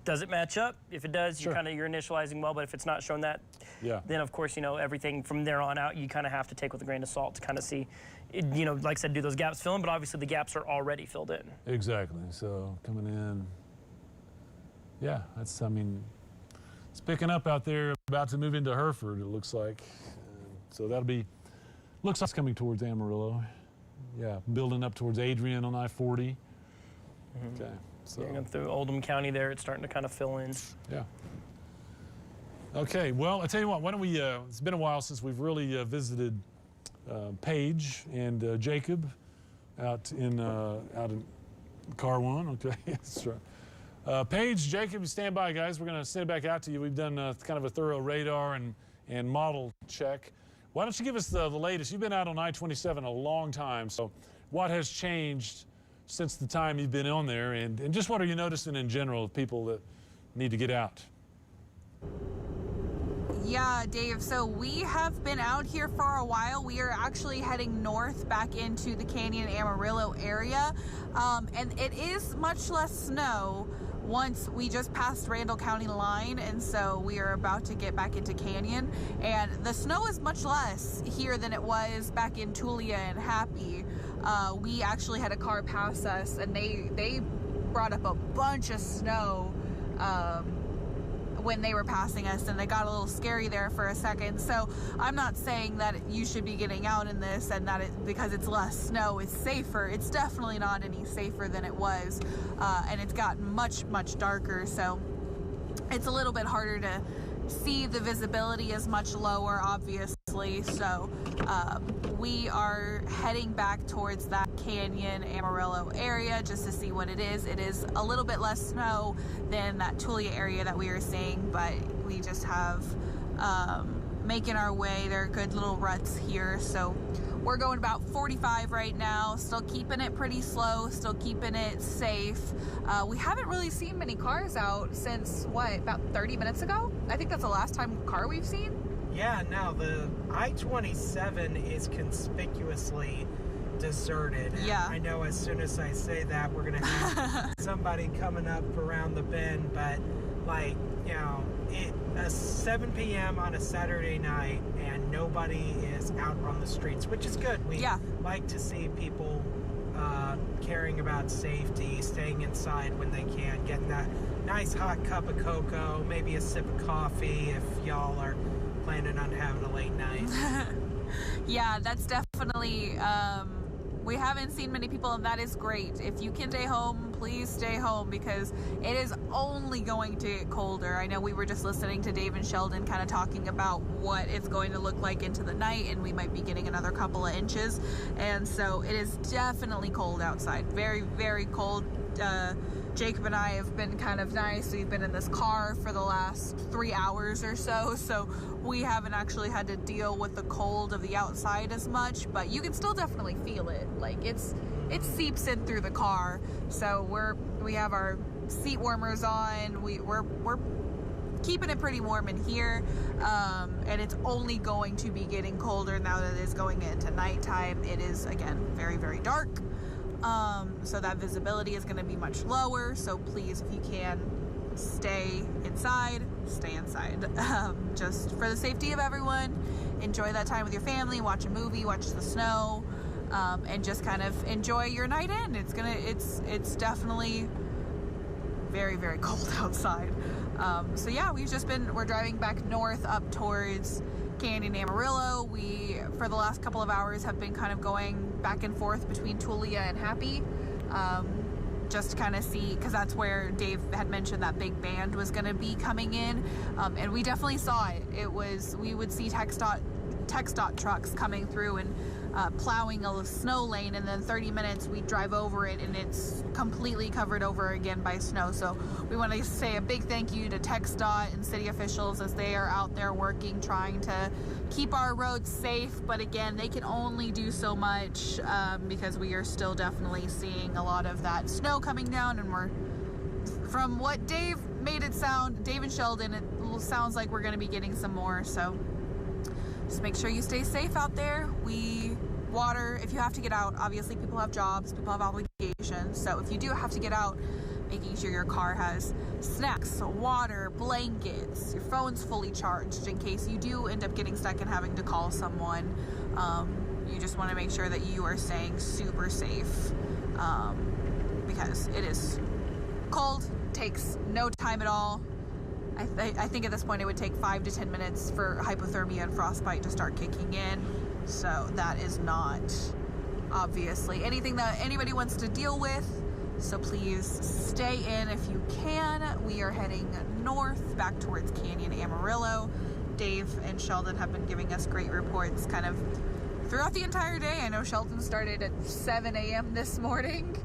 Does it match up? If it does, Sure. you're initializing well, but if it's not showing that, Yeah. then of course, everything from there on out, you kind of have to take with a grain of salt to kind of see, like I said, do those gaps fill in, but obviously the gaps are already filled in. Exactly. So coming in, yeah, it's picking up out there, about to move into Hereford, it looks like. So looks like it's coming towards Amarillo. Yeah, building up towards Adrian on I-40. Okay, so. You're going through Oldham County there, it's starting to kind of fill in. Yeah. Okay, well, I tell you what, why don't we, it's been a while since we've really visited Paige and Jacob out in Car 1, okay, that's right. Paige, Jacob, stand by, guys. We're going to send it back out to you. We've done kind of a thorough radar and model check. Why don't you give us the latest? You've been out on I-27 a long time, so what has changed since the time you've been on there, and just what are you noticing in general of people that need to get out? Yeah, Dave, so we have been out here for a while. We are actually heading north back into the Canyon Amarillo area, and it is much less snow once we just passed Randall County line, and so we are about to get back into Canyon, and the snow is much less here than it was back in Tulia and Happy. We actually had a car pass us, and they brought up a bunch of snow when they were passing us, and it got a little scary there for a second. So I'm not saying that you should be getting out in this and that because it's less snow it's safer. It's definitely not any safer than it was, and it's gotten much darker, so it's a little bit harder to see. The visibility is much lower, obviously, so we are heading back towards that Canyon Amarillo area just to see what it is. It is a little bit less snow than that Tulia area that we were seeing, but we just have making our way. There are good little ruts here, so we're going about 45 right now, still keeping it pretty slow, still keeping it safe. We haven't really seen many cars out since, about 30 minutes ago? I think that's the last car we've seen. Yeah, no, the I-27 is conspicuously deserted. Yeah. I know as soon as I say that, we're going to have somebody coming up around the bend, but it's 7 p.m. on a Saturday night and nobody is out on the streets, which is good. We like to see people caring about safety, staying inside when they can, getting that nice hot cup of cocoa, maybe a sip of coffee if y'all are planning on having a late night. Yeah, that's definitely, we haven't seen many people, and that is great. If you can stay home, please stay home, because it is only going to get colder. I know we were just listening to Dave and Sheldon kind of talking about what it's going to look like into the night, and we might be getting another couple of inches, and so it is definitely cold outside. Very, very cold. Jacob and I have been kind of nice. We've been in this car for the last 3 hours or so, so we haven't actually had to deal with the cold of the outside as much, but you can still definitely feel it. Like it seeps in through the car. So we have our seat warmers on. We're keeping it pretty warm in here, and it's only going to be getting colder now that it is going into nighttime. It is, again, very, very dark. So that visibility is going to be much lower. So please, if you can, stay inside. Just for the safety of everyone. Enjoy that time with your family. Watch a movie. Watch the snow, and just kind of enjoy your night in. It's definitely very, very cold outside. So yeah, we're driving back north up towards Canyon Amarillo. We, for the last couple of hours, have been kind of going back and forth between Tulia and Happy. just to kind of see, because that's where Dave had mentioned that big band was going to be coming in, and we definitely saw it. We would see TxDOT trucks coming through and plowing a snow lane, and then 30 minutes we drive over it and it's completely covered over again by snow. So we want to say a big thank you to TxDOT and city officials as they are out there working, trying to keep our roads safe. But again, they can only do so much because we are still definitely seeing a lot of that snow coming down, and from what Dave made it sound, Dave and Sheldon, it sounds like we're going to be getting some more. So just make sure you stay safe out there. Water, if you have to get out, obviously people have jobs, people have obligations. So if you do have to get out, making sure your car has snacks, water, blankets, your phone's fully charged in case you do end up getting stuck and having to call someone. You just want to make sure that you are staying super safe because it is cold, takes no time at all. I think at this point it would take 5 to 10 minutes for hypothermia and frostbite to start kicking in. So that is not obviously anything that anybody wants to deal with. So please stay in if you can. We are heading north back towards Canyon Amarillo. Dave and Sheldon have been giving us great reports kind of throughout the entire day. I know Sheldon started at 7 a.m. this morning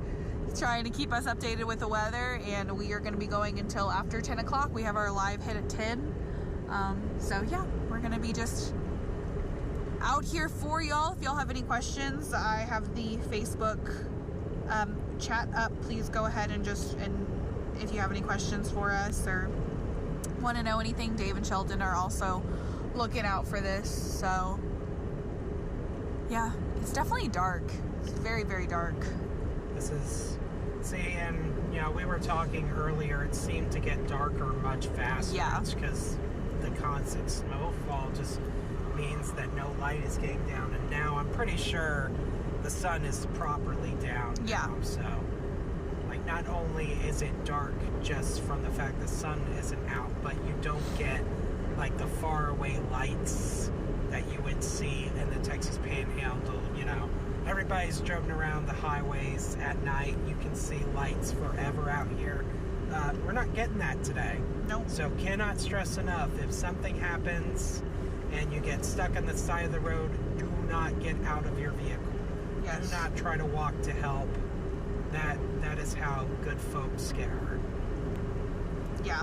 trying to keep us updated with the weather, and we are going to be going until after 10 o'clock. We have our live hit at 10. So yeah, we're going to be just out here for y'all. If y'all have any questions, I have the Facebook chat up. Please go ahead and if you have any questions for us or want to know anything, Dave and Sheldon are also looking out for this. So yeah, it's definitely dark. It's very, very dark. And we were talking earlier, it seemed to get darker much faster. Yeah. It's because the constant snowfall just means that no light is getting down, and now I'm pretty sure the sun is properly down now. Yeah. So not only is it dark just from the fact the sun isn't out, but you don't get the faraway lights that you would see in the Texas Panhandle. Everybody's driven around the highways at night. You can see lights forever out here. We're not getting that today. Nope. So cannot stress enough, if something happens and you get stuck on the side of the road, do not get out of your vehicle. Yes. Do not try to walk to help. That is how good folks get hurt. Yeah,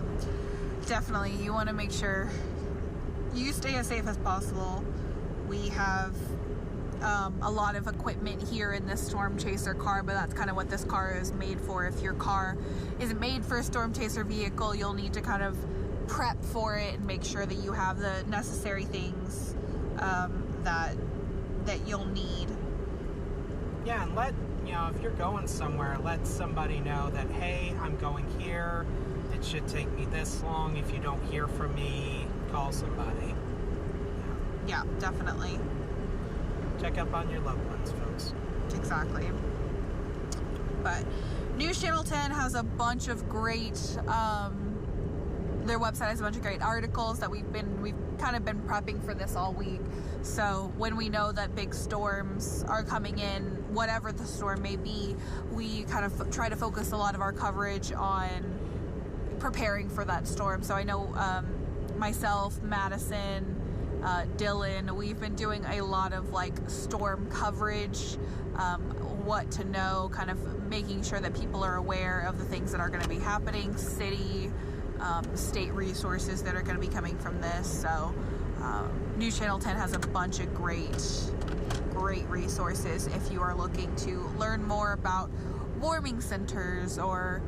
definitely. You want to make sure you stay as safe as possible. We have a lot of equipment here in this Storm Chaser car, but that's kind of what this car is made for. If your car isn't made for a Storm Chaser vehicle, you'll need to kind of prep for it and make sure that you have the necessary things that you'll need. Yeah, and if you're going somewhere, let somebody know that, hey, I'm going here. It should take me this long. If you don't hear from me, call somebody. Yeah, definitely. Check up on your loved ones, folks. Exactly. But NewsChannel 10 has a bunch of great, their website has a bunch of great articles that we've kind of been prepping for this all week. So when we know that big storms are coming in, whatever the storm may be, we kind of try to focus a lot of our coverage on preparing for that storm. So I know myself, Madison, Dylan, we've been doing a lot of storm coverage, what to know, kind of making sure that people are aware of the things that are going to be happening, city, state resources that are going to be coming from this. So NewsChannel 10 has a bunch of great resources if you are looking to learn more about warming centers or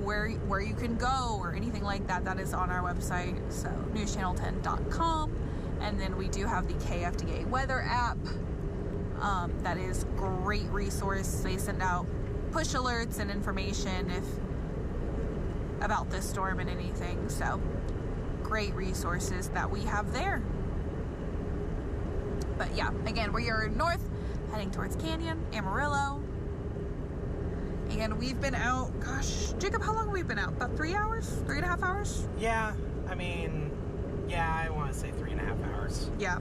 where you can go or anything like that. That is on our website, so newschannel10.com. And then we do have the KFDA weather app. That is great resource. They send out push alerts and information about this storm and anything. So great resources that we have there. But yeah, again, we are north, heading towards Canyon, Amarillo. And we've been out, gosh, Jacob, how long have we been out? About 3 hours? 3.5 hours? Yeah, I want to say 3.5 hours. Yeah.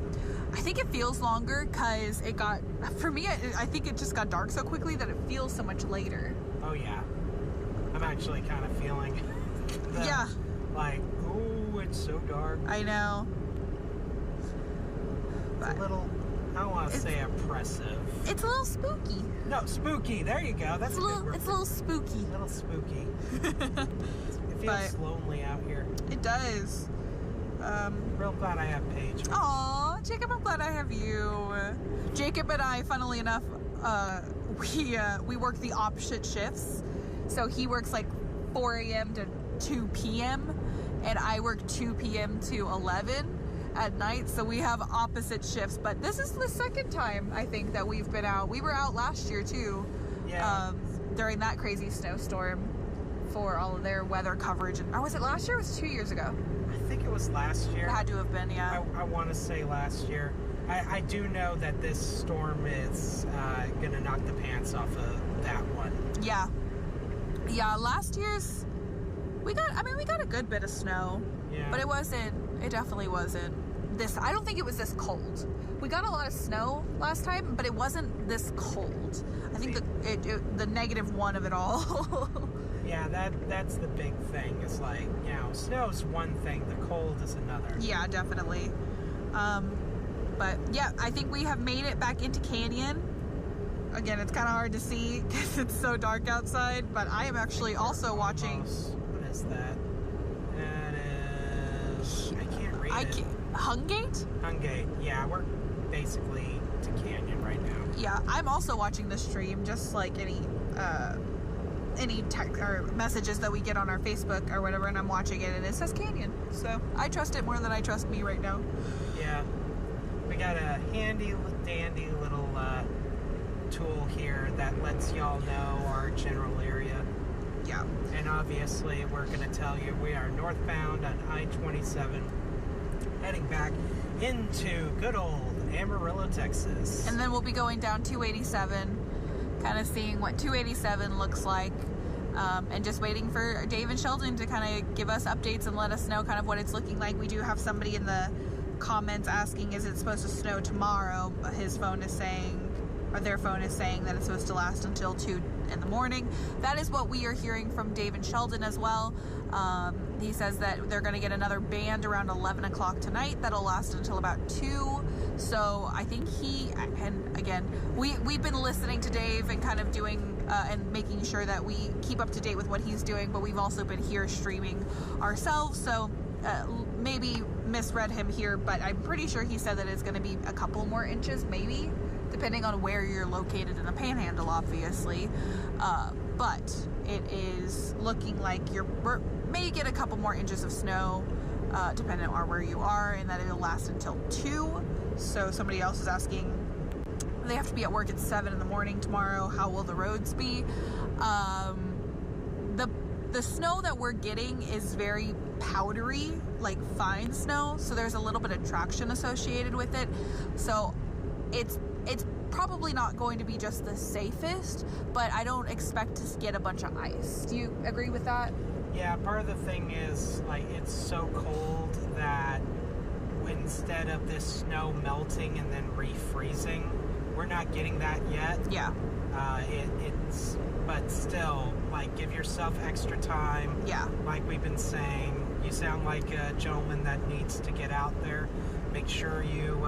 I think it feels longer because for me, I think it just got dark so quickly that it feels so much later. Oh yeah. I'm actually kind of feeling the, Yeah. like, oh, it's so dark. I know. It's a little, I don't want to say oppressive. It's a little spooky. No, spooky. There you go. That's It's a a good little, word. it's a little spooky. A little spooky. It feels But- lonely out here. It does. Real glad I have Paige. Aw, Jacob, I'm glad I have you. Jacob and I, funnily enough, we work the opposite shifts. So he works like 4 a.m. to 2 p.m. and I work 2 p.m. to 11 at night. So we have opposite shifts. But this is the second time I think that we've been out. We were out last year too. Yeah. During that crazy snowstorm for all of their weather coverage. Or was it last year? Or was it 2 years ago? I think it was last year. It had to have been, yeah. I want to say last year. I do know that this storm is going to knock the pants off of that one. Yeah. Yeah, last year's we got a good bit of snow. Yeah. But it definitely wasn't this. I don't think it was this cold. We got a lot of snow last time, but it wasn't this cold. I think the -1 of it all. Yeah, that's the big thing. It's like, snow's one thing, the cold is another. Yeah, definitely. But yeah, I think we have made it back into Canyon. Again, it's kind of hard to see because it's so dark outside, but I am actually also watching. What is that? That is... I can't read it. Hungate? Hungate. Yeah, we're basically to Canyon right now. Yeah, I'm also watching the stream, just like any text or messages that we get on our Facebook or whatever, and I'm watching it, and it says Canyon. So I trust it more than I trust me right now. Yeah. We got a handy dandy little tool here that lets y'all know our general area. Yeah. And obviously, we're going to tell you we are northbound on I-27, heading back into good old Amarillo, Texas. And then we'll be going down 287, kind of seeing what 287 looks like, and just waiting for Dave and Sheldon to kind of give us updates and let us know kind of what it's looking like. We do have somebody in the comments asking, is it supposed to snow tomorrow? But his phone is saying, or their phone is saying that it's supposed to last until 2 in the morning. That is what we are hearing from Dave and Sheldon as well. He says that they're going to get another band around 11 o'clock tonight that'll last until about 2. So I think and again, we've been listening to Dave and kind of doing and making sure that we keep up to date with what he's doing, but we've also been here streaming ourselves. So maybe misread him here, but I'm pretty sure he said that it's going to be a couple more inches, maybe, depending on where you're located in the panhandle, obviously. But it is looking like you may get a couple more inches of snow, depending on where you are, and that it'll last until 2. So somebody else is asking, they have to be at work at 7 in the morning tomorrow. How will the roads be? The snow that we're getting is very powdery, like fine snow. So there's a little bit of traction associated with it. So it's probably not going to be just the safest, but I don't expect to get a bunch of ice. Do you agree with that? Yeah, part of the thing is, like, it's so cold that instead of this snow melting and then refreezing, we're not getting that yet. Yeah. But still, like, give yourself extra time. Yeah. Like we've been saying, you sound like a gentleman that needs to get out there. Make sure you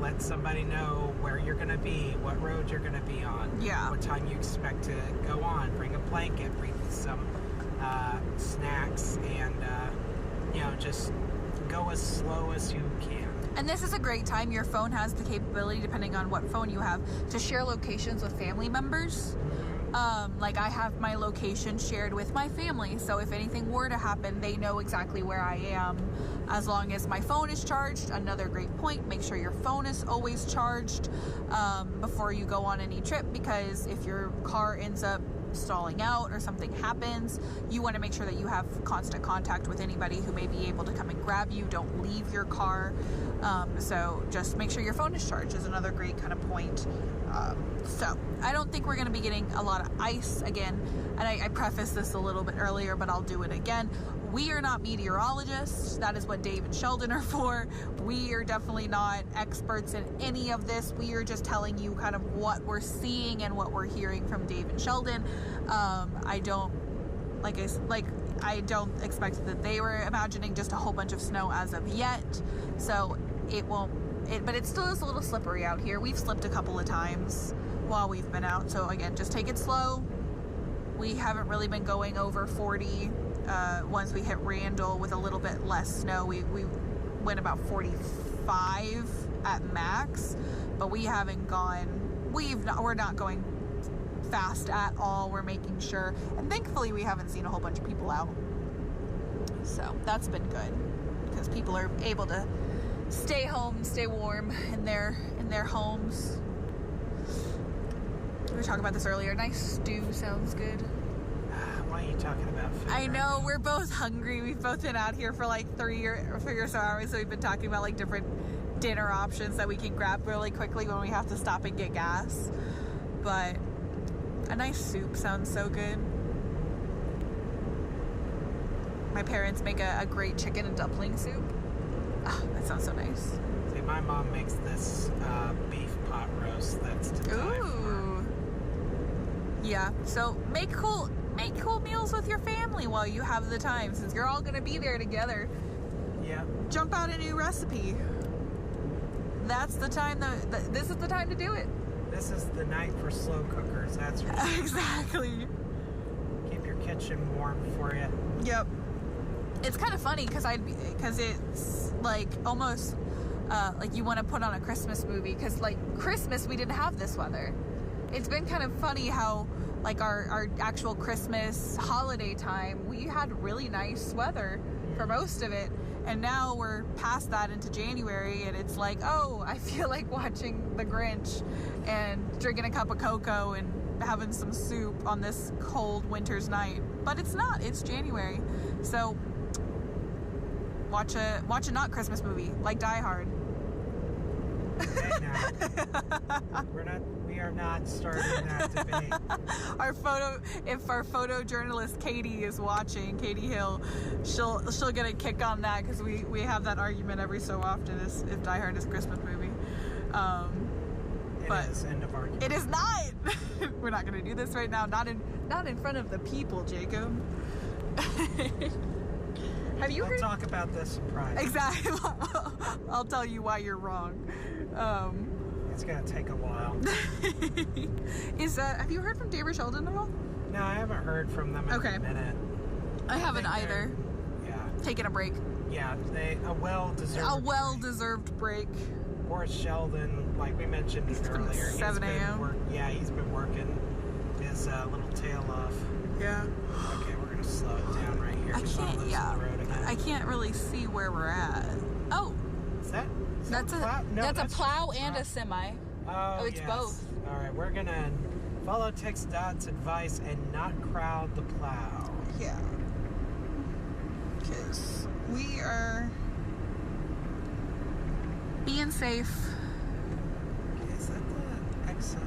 let somebody know where you're going to be, what road you're going to be on, Yeah. what time you expect to go on. Bring a blanket, bring some snacks, and just go as slow as you can. And this is a great time. Your phone has the capability, depending on what phone you have, to share locations with family members. Like I have my location shared with my family, so if anything were to happen, they know exactly where I am as long as my phone is charged. Another great point, make sure your phone is always charged before you go on any trip, because if your car ends up stalling out or something happens, you want to make sure that you have constant contact with anybody who may be able to come and grab you. Don't leave your car. So just make sure your phone is charged is another great kind of point. So I don't think we're going to be getting a lot of ice again. And I prefaced this a little bit earlier, but I'll do it again. we are not meteorologists. That is what Dave and Sheldon are for. We are definitely not experts in any of this. We are just telling you kind of what we're seeing and what we're hearing from Dave and Sheldon. I don't expect that they were imagining just a whole bunch of snow as of yet. So but it still is a little slippery out here. We've slipped a couple of times while we've been out. So again, just take it slow. We haven't really been going over 40. Once we hit Randall with a little bit less snow, we went about 45 at max, but we haven't gone, we're not going fast at all. We're making sure, and thankfully we haven't seen a whole bunch of people out. So that's been good because people are able to stay home, stay warm in their homes. We were talking about this earlier. Nice stew sounds good. Why are you talking about food? I know, we're both hungry. We've both been out here for like 3 or so hours, so we've been talking about like different dinner options that we can grab really quickly when we have to stop and get gas. But a nice soup sounds so good. My parents make a great chicken and dumpling soup. Oh, that sounds so nice. See, my mom makes this beef pot roast that's to die for. Yeah, so make cool meals with your family while you have the time, since you're all gonna be there together. Yeah. Jump out a new recipe. That's the time. This is the time to do it. This is the night for slow cookers. That's for sure. Exactly. Keep your kitchen warm for you. Yep. It's kind of funny because it's like almost like you want to put on a Christmas movie, because like Christmas we didn't have this weather. It's been kind of funny how like our actual Christmas holiday time we had really nice weather for most of it, and now we're past that into January and it's like, oh, I feel like watching The Grinch and drinking a cup of cocoa and having some soup on this cold winter's night. But it's not, it's January. So watch a not Christmas movie like Die Hard. Okay, now. We are not starting that debate. If our photojournalist Katie is watching, Katie Hill, she'll get a kick on that, because we have that argument every so often if Die Hard is a Christmas movie. But it is end of argument. It is not. We're not going to do this right now. Not in front of the people, Jacob. Have you heard? We'll talk about this in private. Exactly. I'll tell you why you're wrong. It's gonna take a while. Have you heard from Dave or Sheldon at all? No, I haven't heard from them in a minute. I haven't either. Yeah. Taking a break. Yeah, a well-deserved break. Or Sheldon, like we mentioned earlier. 7 a.m. He's been working his little tail off. Yeah. Okay, we're gonna slow it down right here. I can't really see where we're at. Oh. That's a plow and a semi. Oh, it's yes. both. All right, we're gonna follow TxDOT's advice and not crowd the plow. Yeah. Because we are being safe. Okay, is that the XL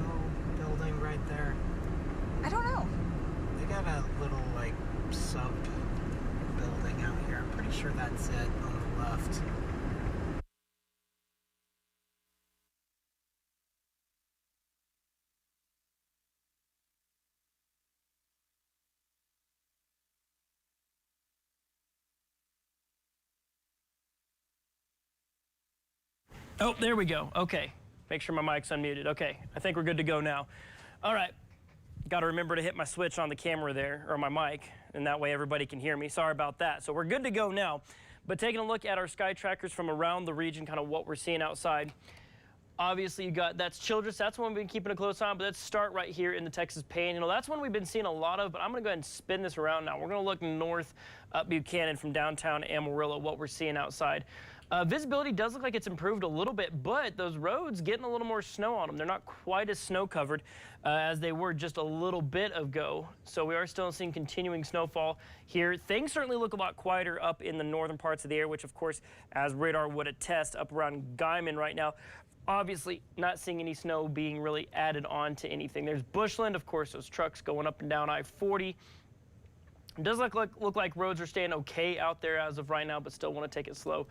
building right there? I don't know. They got a little like sub building out here. I'm pretty sure that's it on the left. Oh, there we go. Okay. Make sure my mic's unmuted. Okay. I think we're good to go now. All right. Got to remember to hit my switch on the camera there, or my mic, and that way everybody can hear me. Sorry about that. So we're good to go now. But taking a look at our sky trackers from around the region, kind of what we're seeing outside. Obviously, you got, that's Childress. That's one we've been keeping a close eye on, but let's start right here in the Texas Panhandle. That's one we've been seeing a lot of, but I'm going to go ahead and spin this around now. We're going to look north up Buchanan from downtown Amarillo, what we're seeing outside. Visibility does look like it's improved a little bit, but those roads getting a little more snow on them. They're not quite as snow covered as they were just a little bit ago. So we are still seeing continuing snowfall here. Things certainly look a lot quieter up in the northern parts of the area, which of course, as radar would attest, up around Guyman right now. Obviously, not seeing any snow being really added on to anything. There's bushland, of course, those trucks going up and down I-40. It does look like roads are staying okay out there as of right now, but still want to take it slow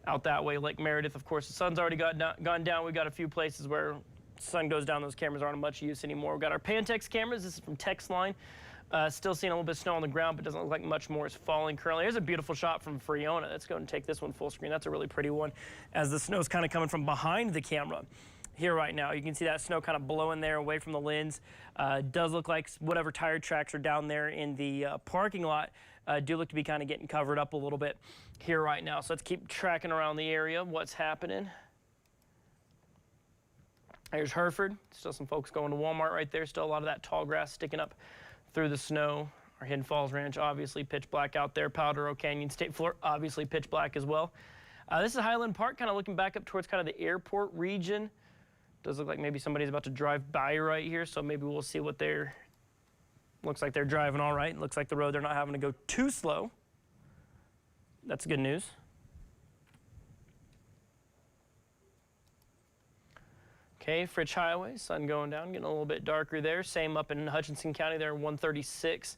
out that way. Lake Meredith, of course, the sun's already gone down. We've got a few places where the sun goes down. Those cameras aren't of much use anymore. We've got our Pantex cameras. This is from Texline. Still seeing a little bit of snow on the ground, but doesn't look like much more is falling currently. Here's a beautiful shot from Friona. Let's go and take this one full screen. That's a really pretty one as the snow's kind of coming from behind the camera here right now. You can see that snow kind of blowing there away from the lens. Does look like whatever tire tracks are down there in the parking lot do look to be kind of getting covered up a little bit here right now. So let's keep tracking around the area, what's happening. There's Hereford. Still some folks going to Walmart right there. Still a lot of that tall grass sticking up through the snow. Our Hidden Falls Ranch, obviously pitch black out there. Powder Oak Canyon State Floor, obviously pitch black as well. This is Highland Park, kind of looking back up towards kind of the airport region. Does look like maybe somebody's about to drive by right here, so maybe we'll see what they're... Looks like they're driving all right. Looks like the road, they're not having to go too slow. That's good news. Okay, Fritch Highway, sun going down, getting a little bit darker there. Same up in Hutchinson County there, 136.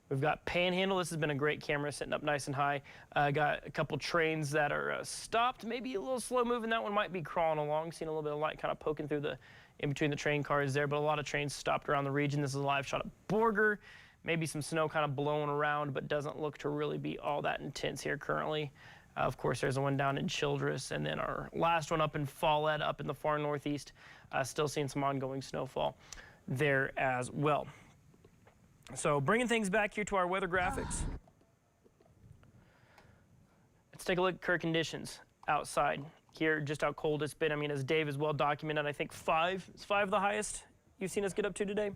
We've got Panhandle. This has been a great camera, sitting up nice and high. Got a couple trains that are stopped, maybe a little slow moving. That one might be crawling along. Seeing a little bit of light kind of poking through in between the train cars there, but a lot of trains stopped around the region. This is a live shot of Borger. Maybe some snow kind of blowing around, but doesn't look to really be all that intense here currently. Of course, there's a one down in Childress, and then our last one up in Follett, up in the far northeast. Still seeing some ongoing snowfall there as well. So bringing things back here to our weather graphics. Let's take a look at current conditions outside here, just how cold it's been. I mean, as Dave has well documented, I think 5 is the highest you've seen us get up to today.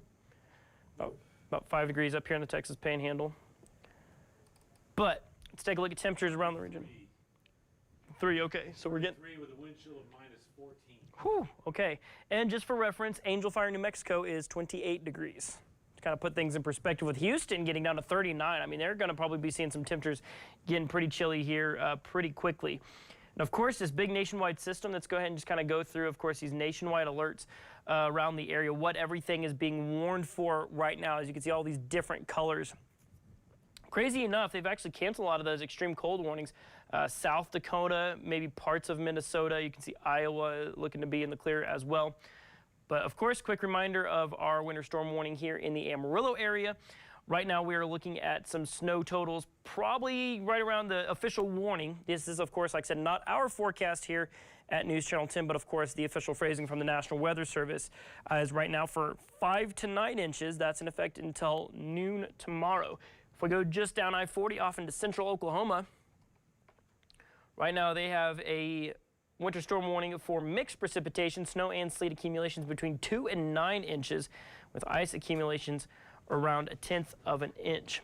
About 5 degrees up here in the Texas Panhandle. But let's take a look at temperatures around the region. 3, okay. So we're getting 3 with a wind chill of -14. Whew, okay. And just for reference, Angel Fire, New Mexico is 28 degrees. To kind of put things in perspective, with Houston getting down to 39, I mean, they're going to probably be seeing some temperatures getting pretty chilly here pretty quickly. And of course, this big nationwide system, let's go ahead and just kind of go through, of course, these nationwide alerts around the area, what everything is being warned for right now. As you can see, all these different colors. Crazy enough, they've actually canceled a lot of those extreme cold warnings. South Dakota, maybe parts of Minnesota. You can see Iowa looking to be in the clear as well. But of course, quick reminder of our winter storm warning here in the Amarillo area. Right now, we are looking at some snow totals, probably right around the official warning. This is, of course, like I said, not our forecast here at News Channel 10, but of course, the official phrasing from the National Weather Service is right now for 5 to 9 inches. That's in effect until noon tomorrow. If we go just down I-40 off into central Oklahoma, right now they have a winter storm warning for mixed precipitation, snow and sleet accumulations between 2 and 9 inches, with ice accumulations around 1/10 of an inch.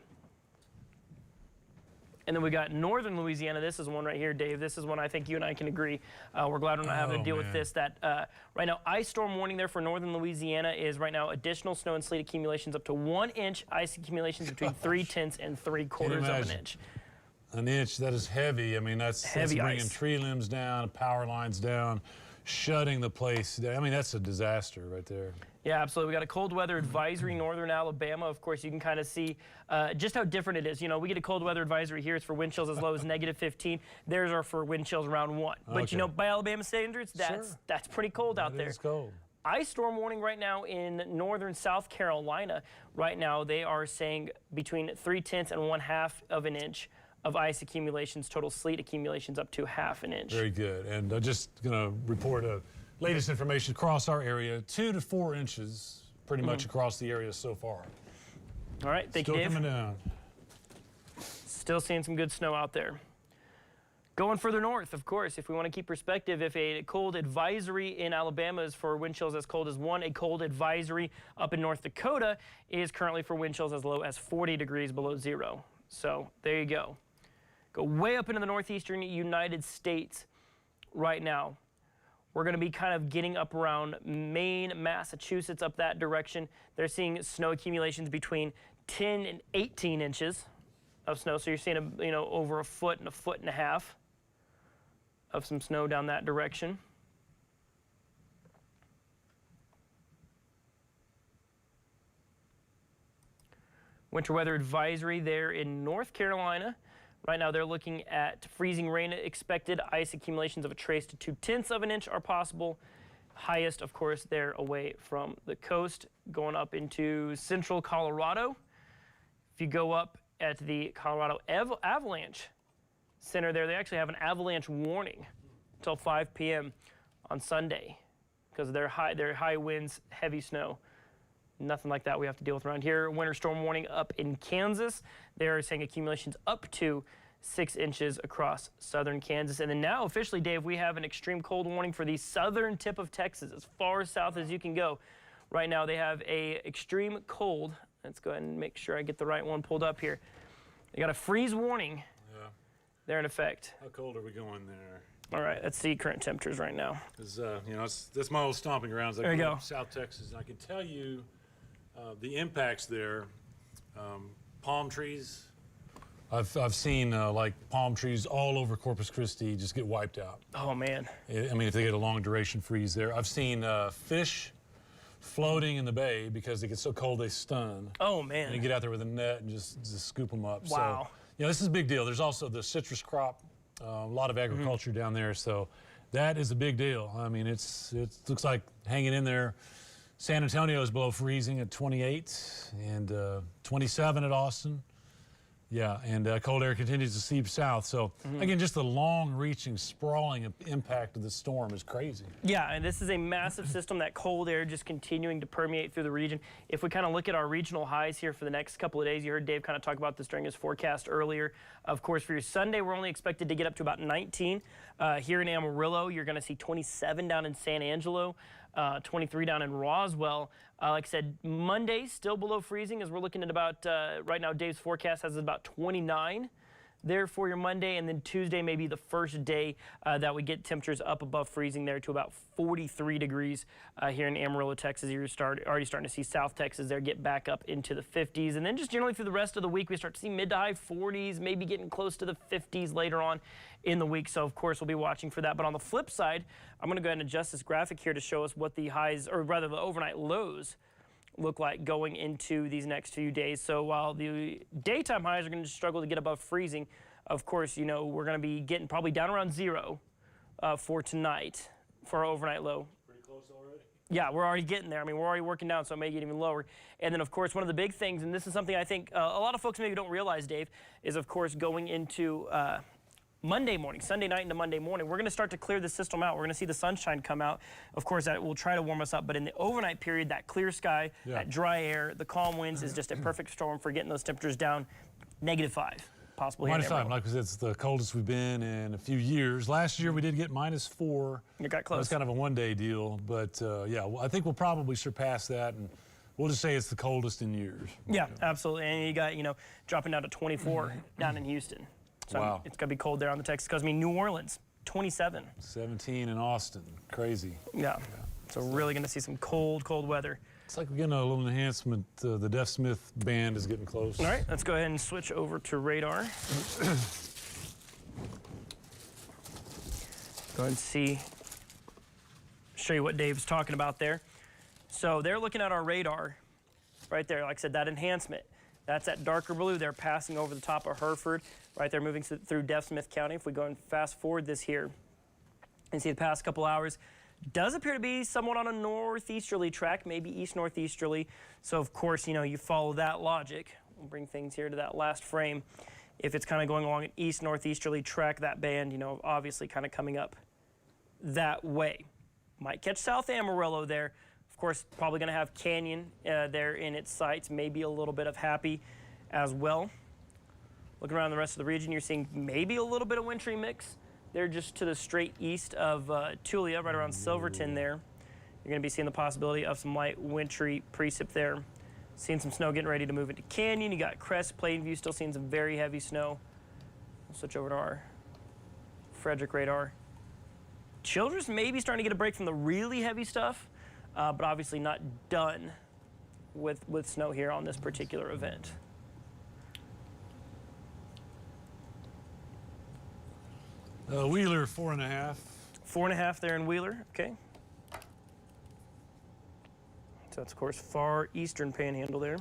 And then we got northern Louisiana. This is one right here, Dave. This is one I think you and I can agree. We're glad we're not having to deal with this. That right now, ice storm warning there for northern Louisiana is right now additional snow and sleet accumulations up to 1 inch, ice accumulations between 3/10 and 3/4 of an inch. An inch, that is heavy. I mean, that's bringing ice. Tree limbs down, power lines down, shutting the place down. I mean, that's a disaster right there. Yeah, absolutely. We got a cold weather advisory, northern Alabama. Of course, you can kind of see just how different it is. You know, we get a cold weather advisory here. It's for wind chills as low as -15. Theirs are for wind chills around 1. But you know, by Alabama standards, that's pretty cold out there. It's cold. Ice storm warning right now in northern South Carolina. Right now, they are saying between 3/10 and 1/2 of an inch of ice accumulations, total sleet accumulations up to 1/2 an inch. Very good. And just going to report latest information across our area, 2 to 4 inches pretty much across the area so far. All right, thank you, Dave. Still coming down. Still seeing some good snow out there. Going further north, of course, if we want to keep perspective, if a cold advisory in Alabama is for wind chills as cold as 1, a cold advisory up in North Dakota is currently for wind chills as low as 40 degrees below 0. So there you go. Go way up into the northeastern United States right now. We're going to be kind of getting up around Maine, Massachusetts, up that direction. They're seeing snow accumulations between 10 and 18 inches of snow. So you're seeing over a foot and a foot and a half of some snow down that direction. Winter weather advisory there in North Carolina. Right now they're looking at freezing rain expected. Ice accumulations of a trace to 2/10 of an inch are possible. Highest, of course, they're away from the coast, going up into central Colorado. If you go up at the Colorado Avalanche Center there, they actually have an avalanche warning until 5 p.m. on Sunday because of their high winds, heavy snow. Nothing like that we have to deal with around here. Winter storm warning up in Kansas. They're saying accumulations up to 6 inches across southern Kansas. And then now officially, Dave, we have an extreme cold warning for the southern tip of Texas, as far south as you can go. Right now they have a extreme cold. Let's go ahead and make sure I get the right one pulled up here. They got a freeze warning. Yeah. They're in effect. How cold are we going there? All right, let's see current temperatures right now. Because, you know, that's my old stomping grounds. I There you grew go. up South Texas, and I can tell you the impacts there. Palm trees. I've seen like palm trees all over Corpus Christi just get wiped out. Oh, man. I mean, if they get a long duration freeze there. I've seen fish floating in the bay because they get so cold they stun. Oh, man. And you get out there with a net and just scoop them up. Wow. So, you know, this is a big deal. There's also the citrus crop, a lot of agriculture down there. So that is a big deal. I mean, it looks like hanging in there. San Antonio is below freezing at 28 and 27 at Austin. Yeah, and cold air continues to seep south. So, again, just the long-reaching, sprawling impact of the storm is crazy. Yeah, and this is a massive system, that cold air just continuing to permeate through the region. If we kind of look at our regional highs here for the next couple of days, you heard Dave kind of talk about this during his forecast earlier. Of course, for your Sunday, we're only expected to get up to about 19. Here in Amarillo, you're going to see 27 down in San Angelo, 23 down in Roswell. Like I said, Monday still below freezing as we're looking at about, right now Dave's forecast has about 29 there for your Monday, and then Tuesday may be the first day that we get temperatures up above freezing there to about 43 degrees here in Amarillo, Texas. You're already starting to see South Texas there get back up into the 50s, and then just generally through the rest of the week we start to see mid to high 40s, maybe getting close to the 50s later on in the week. So of course we'll be watching for that. But on the flip side, I'm going to go ahead and adjust this graphic here to show us what the highs, or rather the overnight lows, look like going into these next few days. So while the daytime highs are going to struggle to get above freezing, of course, you know, we're going to be getting probably down around 0 for tonight for our overnight low. Pretty close already? Yeah, we're already getting there. I mean, we're already working down, so it may get even lower. And then, of course, one of the big things, and this is something I think a lot of folks maybe don't realize, Dave, is, of course, going into Monday morning, Sunday night into Monday morning, we're going to start to clear the system out. We're going to see the sunshine come out. Of course, that will try to warm us up, but in the overnight period, that clear sky, that dry air, the calm winds is just a perfect storm for getting those temperatures down -5, possibly. -5, like it's the coldest we've been in a few years. Last year we did get -4. You got close. That's kind of a one-day deal, but yeah, I think we'll probably surpass that, and we'll just say it's the coldest in years. Yeah, absolutely. And you got, you know, dropping down to 24 down in Houston. So Wow. it's going to be cold there on the Texas coast. I mean, New Orleans, 27. 17 in Austin, crazy. Yeah. So really going to see some cold, cold weather. It's like we're getting a little enhancement. The Def Smith band is getting close. All right, let's go ahead and switch over to radar. Go ahead and show you what Dave's talking about there. So they're looking at our radar right there. Like I said, that enhancement. That's that darker blue there passing over the top of Hereford, right there moving through Def Smith County. If we go and fast forward this here and see the past couple hours, does appear to be somewhat on a northeasterly track, maybe east-northeasterly. So of course, you know, you follow that logic. We'll bring things here to that last frame. If it's kind of going along an east-northeasterly track, that band, you know, obviously kind of coming up that way. Might catch South Amarillo there. Of course, probably going to have Canyon there in its sights, maybe a little bit of Happy as well. Looking around the rest of the region, you're seeing maybe a little bit of wintry mix. They're just to the straight east of Tulia, right around Silverton there. You're going to be seeing the possibility of some light wintry precip there. Seeing some snow getting ready to move into Canyon. You got Crest, Plainview, still seeing some very heavy snow. We'll switch over to our Frederick radar. Childress may be starting to get a break from the really heavy stuff, but obviously not done with snow here on this particular event. Wheeler, 4.5. 4.5 there in Wheeler, okay. So that's, of course, far eastern panhandle there.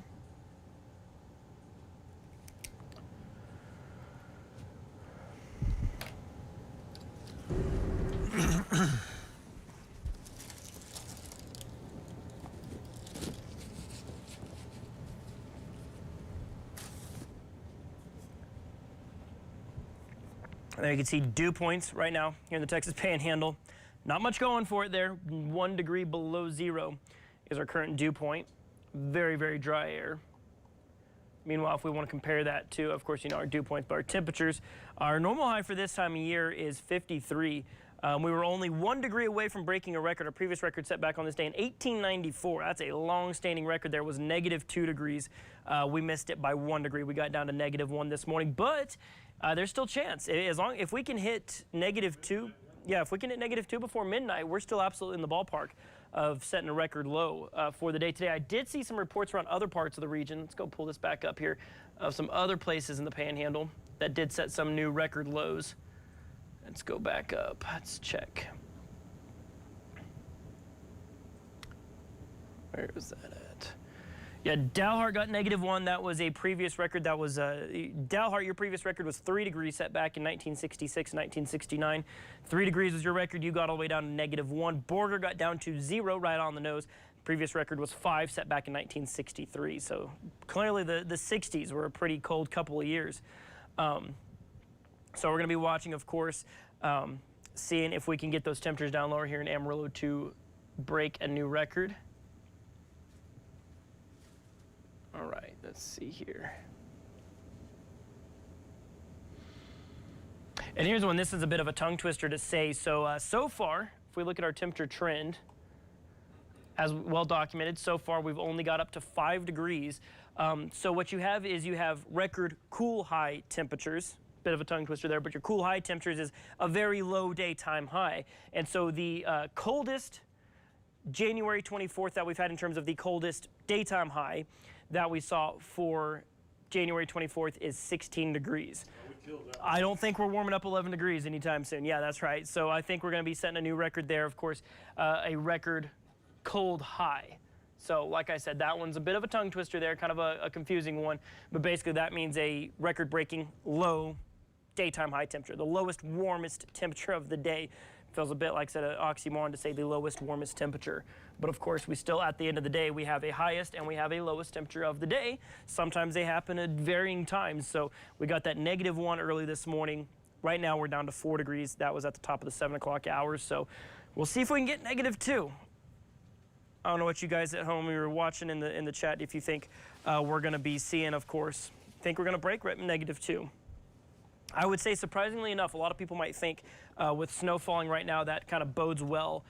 And there you can see dew points right now here in the Texas Panhandle. Not much going for it there. 1 degree below zero is our current dew point. Very, very dry air. Meanwhile, if we want to compare that to, of course, you know, our dew points, but our temperatures, our normal high for this time of year is 53. We were only 1 degree away from breaking a record. Our previous record set back on this day in 1894. That's a long-standing record. There was -2 degrees. We missed it by 1 degree. We got down to -1 this morning, but there's still chance. If we can hit -2, yeah, if we can hit -2 before midnight, we're still absolutely in the ballpark of setting a record low for the day today. I did see some reports around other parts of the region. Let's go pull this back up here of some other places in the Panhandle that did set some new record lows. Let's go back up. Let's check. Where is that at? Yeah, Dalhart got -1. That was a previous record. That was Dalhart. Your previous record was 3 degrees set back in 1966, 1969. 3 degrees was your record. You got all the way down to -1. Borger got down to 0 right on the nose. Previous record was 5 set back in 1963. So clearly the 60s were a pretty cold couple of years. So we're going to be watching, of course, seeing if we can get those temperatures down lower here in Amarillo to break a new record. All right, let's see here. And here's one. This is a bit of a tongue twister to say. So, so far, if we look at our temperature trend, as well documented, so far we've only got up to 5 degrees. So what you have is you have record cool high temperatures. Bit of a tongue twister there, but your cool high temperatures is a very low daytime high. And so the coldest January 24th that we've had in terms of the coldest daytime high that we saw for January 24th is 16 degrees. I don't think we're warming up 11 degrees anytime soon. Yeah, that's right. So I think we're going to be setting a new record there. Of course, a record cold high. So like I said, that one's a bit of a tongue twister there, kind of a confusing one. But basically that means a record-breaking low daytime high temperature, the lowest, warmest temperature of the day. Feels a bit like, said, an oxymoron to say the lowest, warmest temperature. But of course, we still, at the end of the day, we have a highest and we have a lowest temperature of the day. Sometimes they happen at varying times. So we got that -1 early this morning. Right now, we're down to 4 degrees. That was at the top of the 7 o'clock hours. So we'll see if we can get -2. I don't know what you guys at home, you were watching in the chat, if you think we're going to be seeing, of course, think we're going to break -2. I would say, surprisingly enough, a lot of people might think with snow falling right now, that kind of bodes well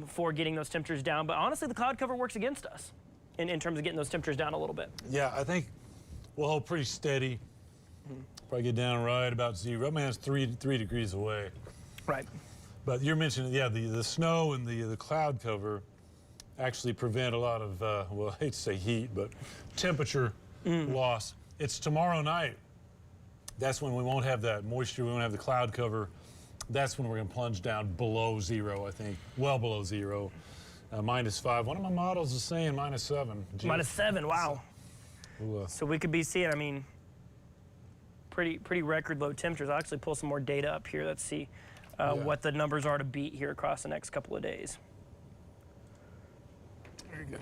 for getting those temperatures down. But honestly, the cloud cover works against us in terms of getting those temperatures down a little bit. Yeah, I think we'll hold pretty steady. Probably get down right about 0. I mean, it's 3 degrees away. Right. But you're mentioning, yeah, the snow and the cloud cover actually prevent a lot of, well, I hate to say heat, but temperature loss. It's tomorrow night. That's when we won't have that moisture, we won't have the cloud cover. That's when we're going to plunge down below 0, I think, well below 0. -5. One of my models is saying -7. Jeez. -7, wow. Ooh, So we could be seeing, I mean, pretty record low temperatures. I'll actually pull some more data up here. Let's see what the numbers are to beat here across the next couple of days. very good.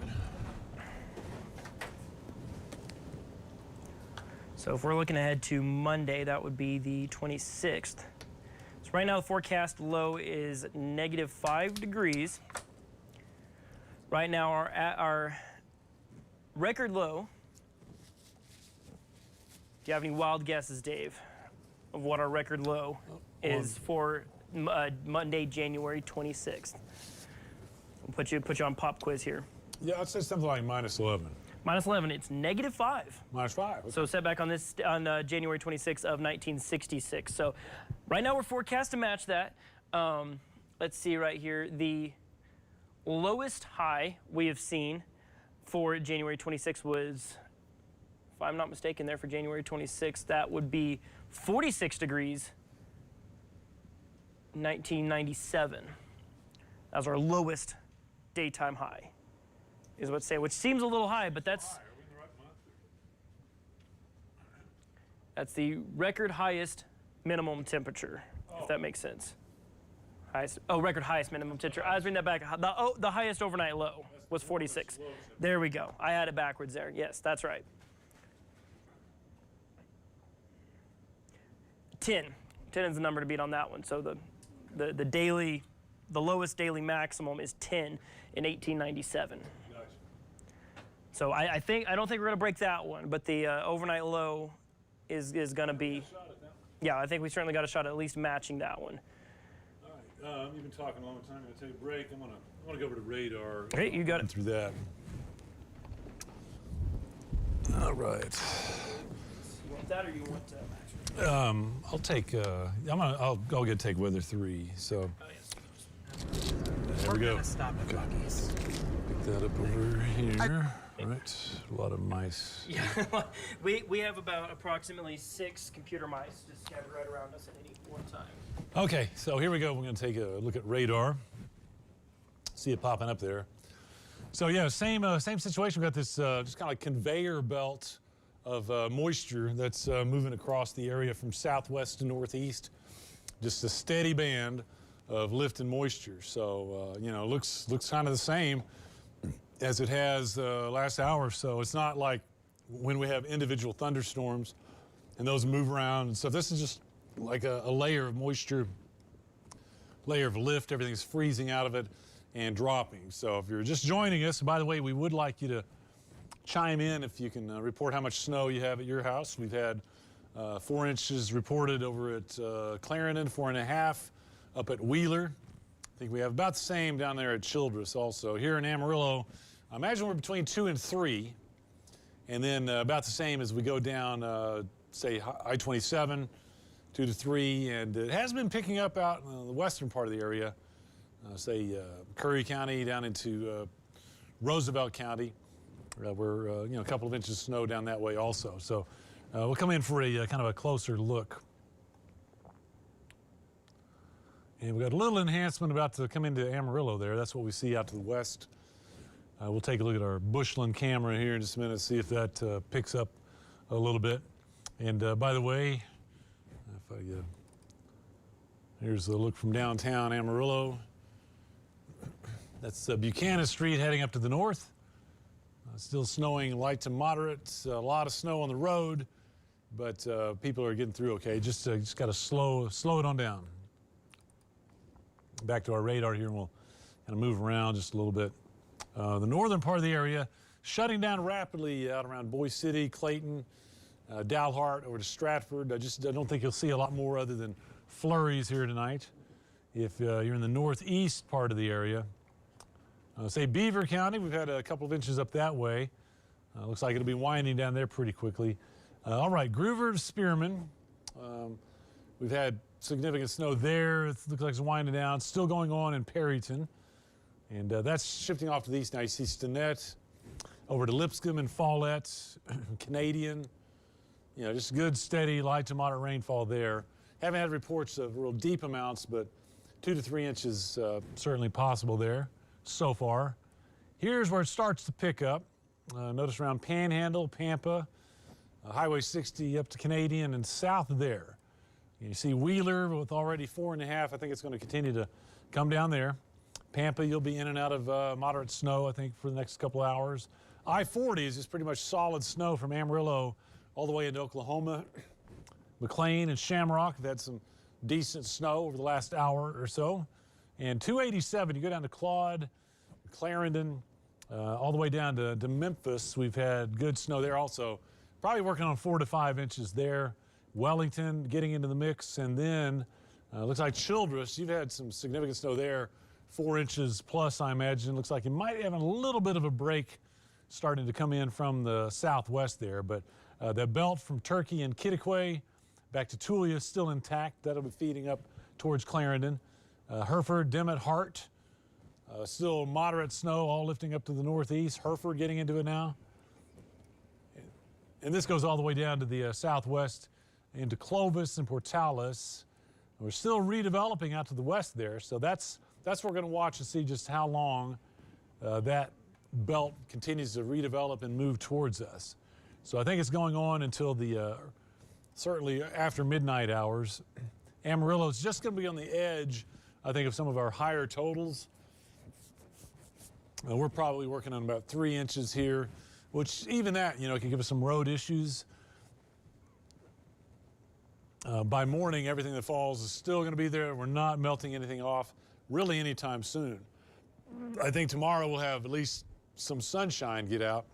So if we're looking ahead to Monday, that would be the 26th. So right now the forecast low is -5 degrees. Right now our record low, do you have any wild guesses, Dave, of what our record low is for Monday, January 26th? I'll put you on pop quiz here. Yeah, I'd say something like -11. -11, it's -5. -5. Okay. So set back on this on January 26th of 1966. So right now we're forecast to match that. Let's see right here. The lowest high we have seen for January 26th was, if I'm not mistaken there, for January 26th, that would be 46 degrees, 1997. That was our lowest daytime high, is what say, which seems a little high, but that's the record highest minimum temperature, if that makes sense. Record highest minimum temperature. I was reading that back. The highest overnight low was 46. There we go. I had it backwards there. Yes, that's right. 10. 10 is the number to beat on that one. So the lowest daily maximum is 10 in 1897. Gotcha. So I don't think we're gonna break that one, but the overnight low is gonna be. Yeah, I think we certainly got a shot at least matching that one. All right, you've been talking a long time. I'm gonna take a break. I'm gonna go over to radar. Okay, you got it. Through that. All right. You want that or you want? I'll take. I'll go ahead and take weather 3. So Oh, yes. there We're we go. gonna stop at Buc-ee's. Pick that up over here. All right, a lot of mice. Yeah, we have about approximately 6 computer mice just scattered right around us at any one time. Okay, so here we go. We're going to take a look at radar. See it popping up there. So yeah, same situation. We've got this just kind of conveyor belt of moisture that's moving across the area from southwest to northeast. Just a steady band of lift and moisture. So you know, looks kind of the same as it has last hour or so. It's not like when we have individual thunderstorms and those move around. And so this is just like a layer of moisture, layer of lift. Everything's freezing out of it and dropping. So if you're just joining us, by the way, we would like you to chime in if you can report how much snow you have at your house. We've had 4 inches reported over at Clarendon, 4.5 up at Wheeler. I think we have about the same down there at Childress also. Here in Amarillo, I imagine we're between 2 and 3, and then about the same as we go down, say, I-27, 2 to 3, and it has been picking up out in the western part of the area, say Curry County down into Roosevelt County. We're you know, a couple of inches of snow down that way also. So we'll come in for a kind of a closer look. And we've got a little enhancement about to come into Amarillo there. That's what we see out to the west. We'll take a look at our Bushland camera here in just a minute, see if that picks up a little bit. And by the way, if I here's a look from downtown Amarillo. That's Buchanan Street heading up to the north. Still snowing light to moderate. A lot of snow on the road, but people are getting through okay. Just got to slow it on down. Back to our radar here, and we'll kind of move around just a little bit. The northern part of the area shutting down rapidly out around Boise City, Clayton, Dalhart over to Stratford. I don't think you'll see a lot more other than flurries here tonight. If you're in the northeast part of the area, say Beaver County, we've had a couple of inches up that way. Looks like it'll be winding down there pretty quickly. All right, Groover to Spearman. We've had significant snow there. It looks like it's winding down. Still going on in Perryton. And that's shifting off to the east. Now you see Stinnett, over to Lipscomb and Follett, Canadian. You know, just good, steady, light to moderate rainfall there. Haven't had reports of real deep amounts, but 2 to 3 inches certainly possible there so far. Here's where it starts to pick up. Notice around Panhandle, Pampa, Highway 60 up to Canadian and south of there. You see Wheeler with already 4.5. I think it's going to continue to come down there. Pampa, you'll be in and out of moderate snow, I think, for the next couple hours. I-40 is just pretty much solid snow from Amarillo all the way into Oklahoma. McLean and Shamrock have had some decent snow over the last hour or so. And 287, you go down to Claude, Clarendon, all the way down to Memphis. We've had good snow there also. Probably working on 4 to 5 inches there. Wellington getting into the mix. And then looks like Childress, you've had some significant snow there. 4 inches plus, I imagine. Looks like you might have a little bit of a break starting to come in from the southwest there. But that belt from Turkey and Kittiquay back to Tulia is still intact. That'll be feeding up towards Clarendon. Hereford, Dimmitt, Hart, still moderate snow, all lifting up to the northeast. Hereford getting into it now. And this goes all the way down to the southwest into Clovis and Portales. We're still redeveloping out to the west there, so that's what we're going to watch and see just how long that belt continues to redevelop and move towards us. So I think it's going on until the certainly after midnight hours. Amarillo is just going to be on the edge, I think, of some of our higher totals. We're probably working on about 3 inches here, which even that, you know, can give us some road issues. By morning, everything that falls is still going to be there. We're not melting anything off really anytime soon. I think tomorrow we'll have at least some sunshine get out,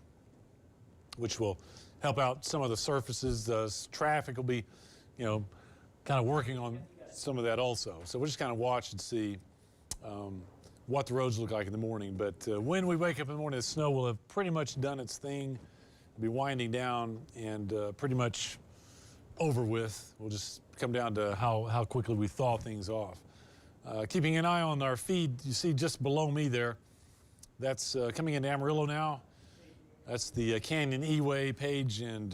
which will help out some of the surfaces. The traffic will be, you know, kind of working on some of that also. So we'll just kind of watch and see what the roads look like in the morning. But when we wake up in the morning, the snow will have pretty much done its thing. It'll be winding down and pretty much over with. We'll just come down to how quickly we thaw things off. Keeping an eye on our feed, you see just below me there, that's coming into Amarillo now. That's the Canyon E-Way, Paige and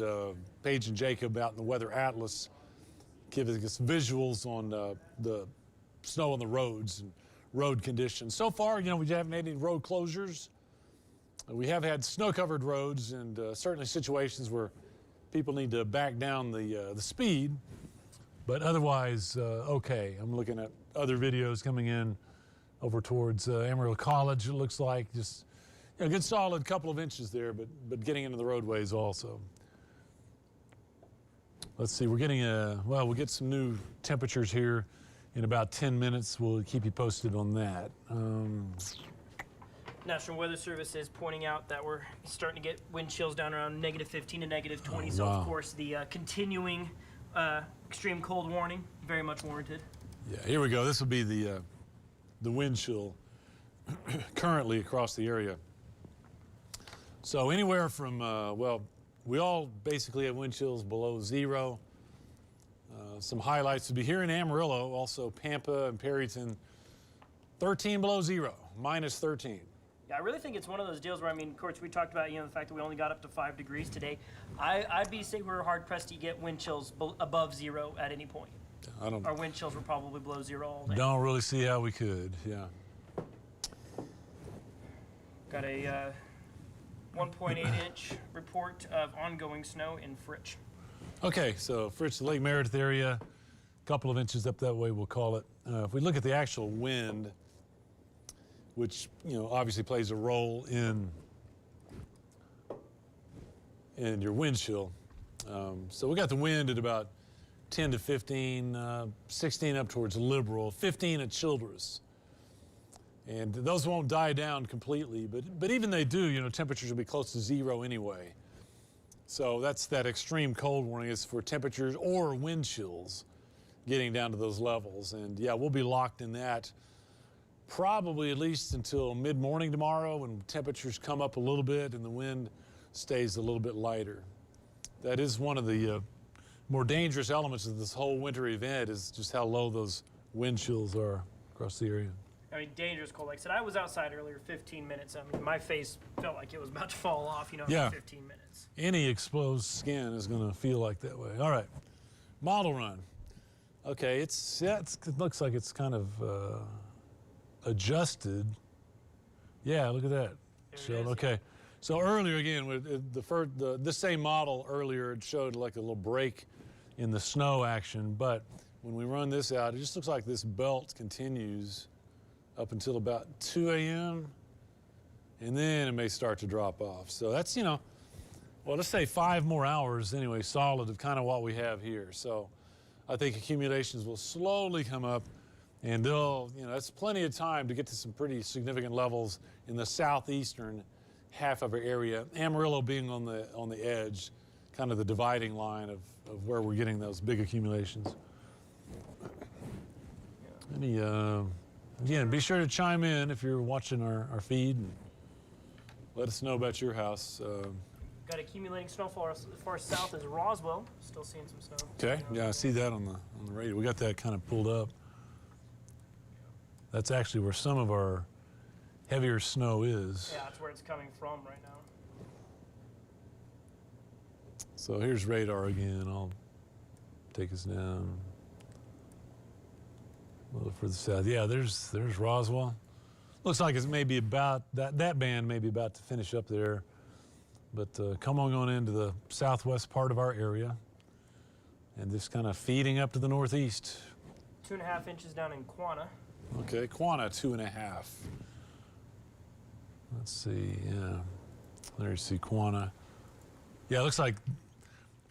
Jacob out in the Weather Atlas, giving us visuals on the snow on the roads and road conditions. So far, you know, we haven't had any road closures. We have had snow-covered roads and certainly situations where people need to back down the speed, but otherwise, okay. I'm looking at other videos coming in over towards Amarillo College. It looks like just a good solid couple of inches there, but getting into the roadways also. Let's see, we're getting we'll get some new temperatures here in about 10 minutes. We'll keep you posted on that. National Weather Service is pointing out that we're starting to get wind chills down around -15 to -20. So, wow. of course, the continuing extreme cold warning, very much warranted. Yeah, here we go. This will be the wind chill currently across the area. So anywhere from, well, we all basically have wind chills below 0. Some highlights would be here in Amarillo, also Pampa and Perryton, 13 below 0, -13. Yeah, I really think it's one of those deals where, I mean, of course, we talked about, you know, the fact that we only got up to 5 degrees today. I'd be saying we're hard-pressed to get wind chills above 0 at any point. I don't, Our wind chills were probably below 0 all day. don't really see how we could, yeah. Got a 1.8-inch report of ongoing snow in Fritch. Okay, so Fritz, Lake Meredith area, a couple of inches up that way, we'll call it. If we look at the actual wind, which, you know, obviously plays a role in your wind chill. So we got the wind at about 10 to 15, 16 up towards Liberal, 15 at Childress. And those won't die down completely, but even they do, you know, temperatures will be close to 0 anyway. So that's that extreme cold warning is for temperatures or wind chills getting down to those levels. And yeah, we'll be locked in that probably at least until mid-morning tomorrow when temperatures come up a little bit and the wind stays a little bit lighter. That is one of the more dangerous elements of this whole winter event is just how low those wind chills are across the area. I mean, dangerous cold. Like I said, I was outside earlier 15 minutes. I mean, my face felt like it was about to fall off, you know, Yeah. after 15 minutes. Any exposed skin is going to feel like that way. All right, model run. Okay, it looks like it's kind of adjusted. Yeah, look at that. There it is, Okay, so earlier again, with this same model earlier, it showed like a little break in the snow action, but when we run this out, it just looks like this belt continues up until about 2 a.m. and then it may start to drop off. So that's, you know, well, let's say 5 more hours anyway, solid of kind of what we have here. So I think accumulations will slowly come up and they'll, you know, that's plenty of time to get to some pretty significant levels in the southeastern half of our area. Amarillo being on the edge, kind of the dividing line of where we're getting those big accumulations. Again, be sure to chime in if you're watching our feed and let us know about your house. Got accumulating snowfall as far south as Roswell. Still seeing some snow. Okay, yeah, I see that on the radio. We got that kind of pulled up. That's actually where some of our heavier snow is. Yeah, that's where it's coming from right now. So here's radar again. I'll take us down a little further south. Yeah, there's Roswell. Looks like it's maybe about that band may be about to finish up there. But come on into the southwest part of our area and just kind of feeding up to the northeast. 2.5 inches down in Quanah. Okay, Quanah 2.5. Let's see, yeah. There you see Quanah. Yeah, it looks like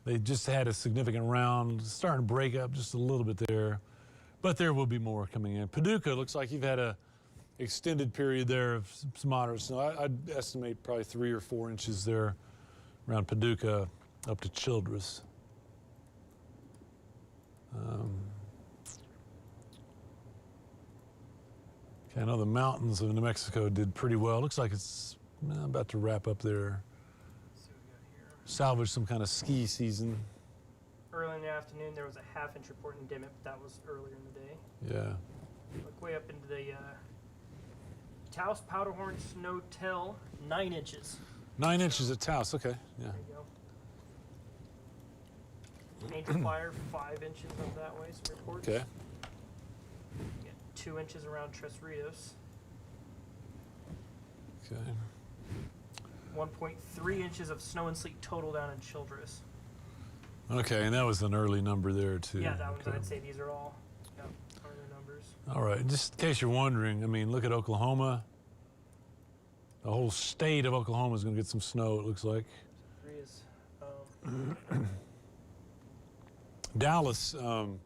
They just had a significant round, starting to break up just a little bit there, but there will be more coming in. Paducah looks like you've had a extended period there of some moderate snow. I'd estimate probably 3 or 4 inches there around Paducah up to Childress. Okay, I know the mountains of New Mexico did pretty well. Looks like it's about to wrap up there. Salvage some kind of ski season. Early in the afternoon, there was a half-inch report in Dimmitt, but that was earlier in the day. Yeah. Look way up into the Taos Powderhorn Snow Tell, 9 inches. 9 inches at Taos. Okay. Yeah. There you go. Angel Fire, 5 inches up that way, some reports. Okay. 2 inches around Tres Rios. Okay. 1.3 inches of snow and sleet total down in Childress. Okay, and that was an early number there too. Yeah, that one's, Okay. I'd say these are all early numbers. All right, just in case you're wondering, I mean, look at Oklahoma. The whole state of Oklahoma is going to get some snow, it looks like. Three is, Dallas, in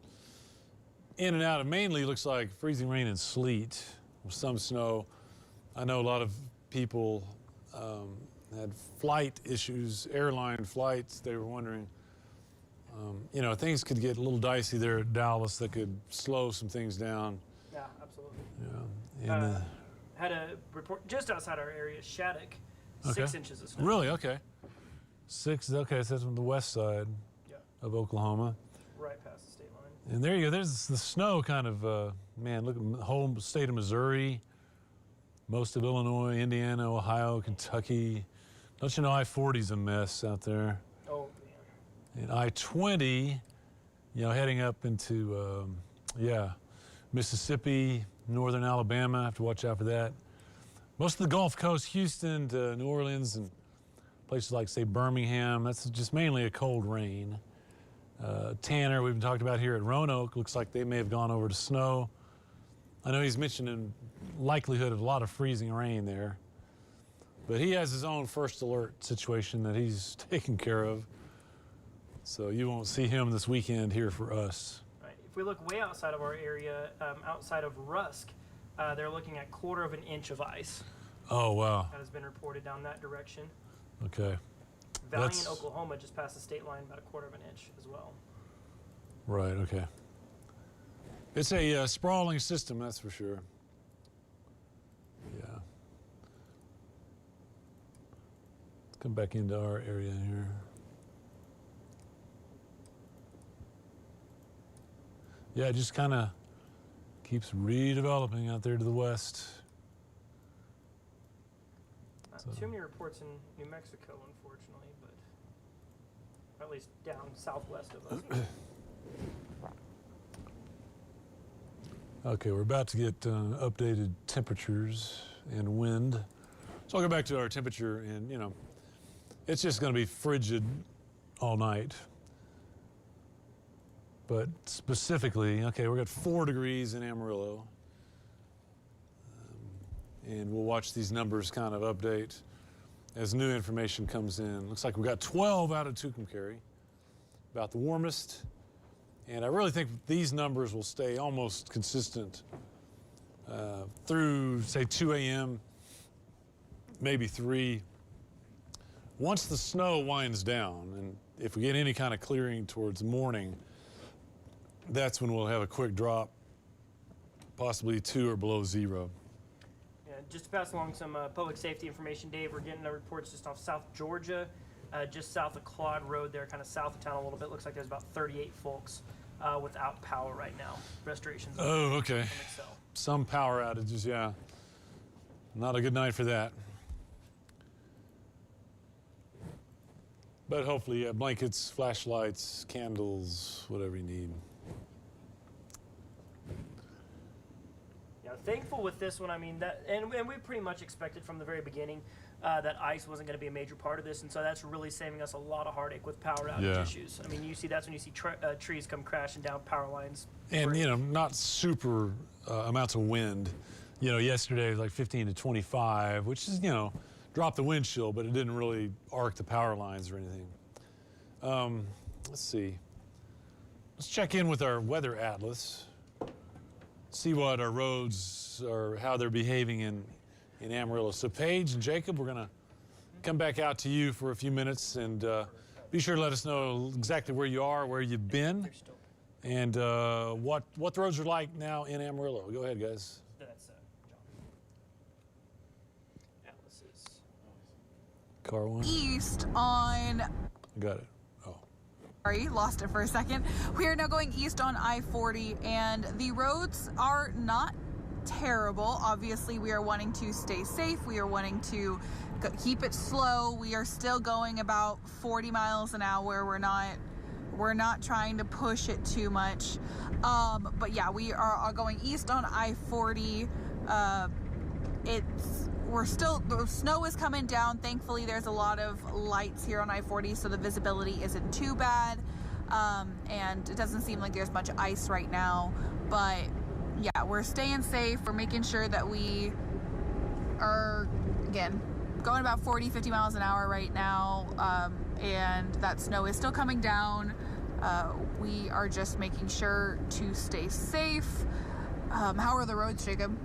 and out of mainly looks like freezing rain and sleet with some snow. I know a lot of people had flight issues, airline flights. They were wondering, you know, things could get a little dicey there at Dallas that could slow some things down. yeah, absolutely. Yeah. And, Had a report just outside our area, Shattuck, Okay. 6 inches of snow. really? Okay. 6, okay, so that's on the west side Yeah, of Oklahoma. right past the state line. And there you go. There's the snow kind of, man, look at the whole state of Missouri, most of Illinois, Indiana, Ohio, Kentucky. Don't you know I-40's a mess out there? Oh, man. And I-20, you know, heading up into, Mississippi, northern Alabama. Have to watch out for that. Most of the Gulf Coast, Houston to New Orleans and places like, say, Birmingham, that's just mainly a cold rain. Tanner, we've been talking about here at Roanoke, looks like they may have gone over to snow. I know he's mentioning likelihood of a lot of freezing rain there. But he has his own first alert situation that he's taken care of. So you won't see him this weekend here for us. Right. If we look way outside of our area, outside of Rusk, they're looking at 1/4 of an inch of ice. Oh, wow. That has been reported down that direction. Okay. Valiant, That's- Oklahoma, just past the state line, about 1/4 of an inch as well. Right, okay. It's a sprawling system, that's for sure. Yeah. Let's come back into our area here. Yeah, it just kind of keeps redeveloping out there to the west. Not So- too many reports in New Mexico, unfortunately, but or at least down southwest of us. Okay, we're about to get updated temperatures and wind. So I'll go back to our temperature, and, you know, it's just going to be frigid all night. But specifically, okay, we've got 4 degrees in Amarillo. And we'll watch these numbers kind of update as new information comes in. Looks like we got 12 out of Tucumcari, about the warmest. And I really think these numbers will stay almost consistent through, say, 2 a.m., maybe 3. Once the snow winds down, and if we get any kind of clearing towards morning, that's when we'll have a quick drop, possibly 2 or below 0. Yeah, just to pass along some public safety information, Dave, we're getting reports just off South Georgia, just south of Claude Road there, kind of south of town a little bit. Looks like there's about 38 folks without power right now. Restoration's Oh, okay. in Excel. Some power outages, yeah. Not a good night for that. But hopefully, blankets, flashlights, candles, whatever you need. Yeah, thankful with this one. I mean, that, and we pretty much expected from the very beginning that ice wasn't going to be a major part of this, and so that's really saving us a lot of heartache with power outage Yeah. issues. I mean, you see that's when you see trees come crashing down, power lines. And, break. you know, not super amounts of wind. You know, yesterday it was like 15 to 25, which is, you know, dropped the wind chill, but it didn't really arc the power lines or anything. let's see. Let's check in with our weather atlas. See what our roads are, how they're behaving in Amarillo. So Paige and Jacob, we're gonna come back out to you for a few minutes, and be sure to let us know exactly where you are, where you've been, and what the roads are like now in Amarillo. Go ahead, guys. That's John. Atlas's. Car one. East on, Got it. Oh. sorry, lost it for a second. We are now going east on I-40, and the roads are not terrible. Obviously, we are wanting to stay safe. We are wanting to keep it slow. We are still going about 40 miles an hour. We're not trying to push it too much. But yeah, we are going east on I-40. The snow is coming down. Thankfully, there's a lot of lights here on I-40, so the visibility isn't too bad. And it doesn't seem like there's much ice right now, but yeah, we're staying safe. We're making sure that we are, again, going about 40, 50 miles an hour right now, and that snow is still coming down. We are just making sure to stay safe. How are the roads, Jacob?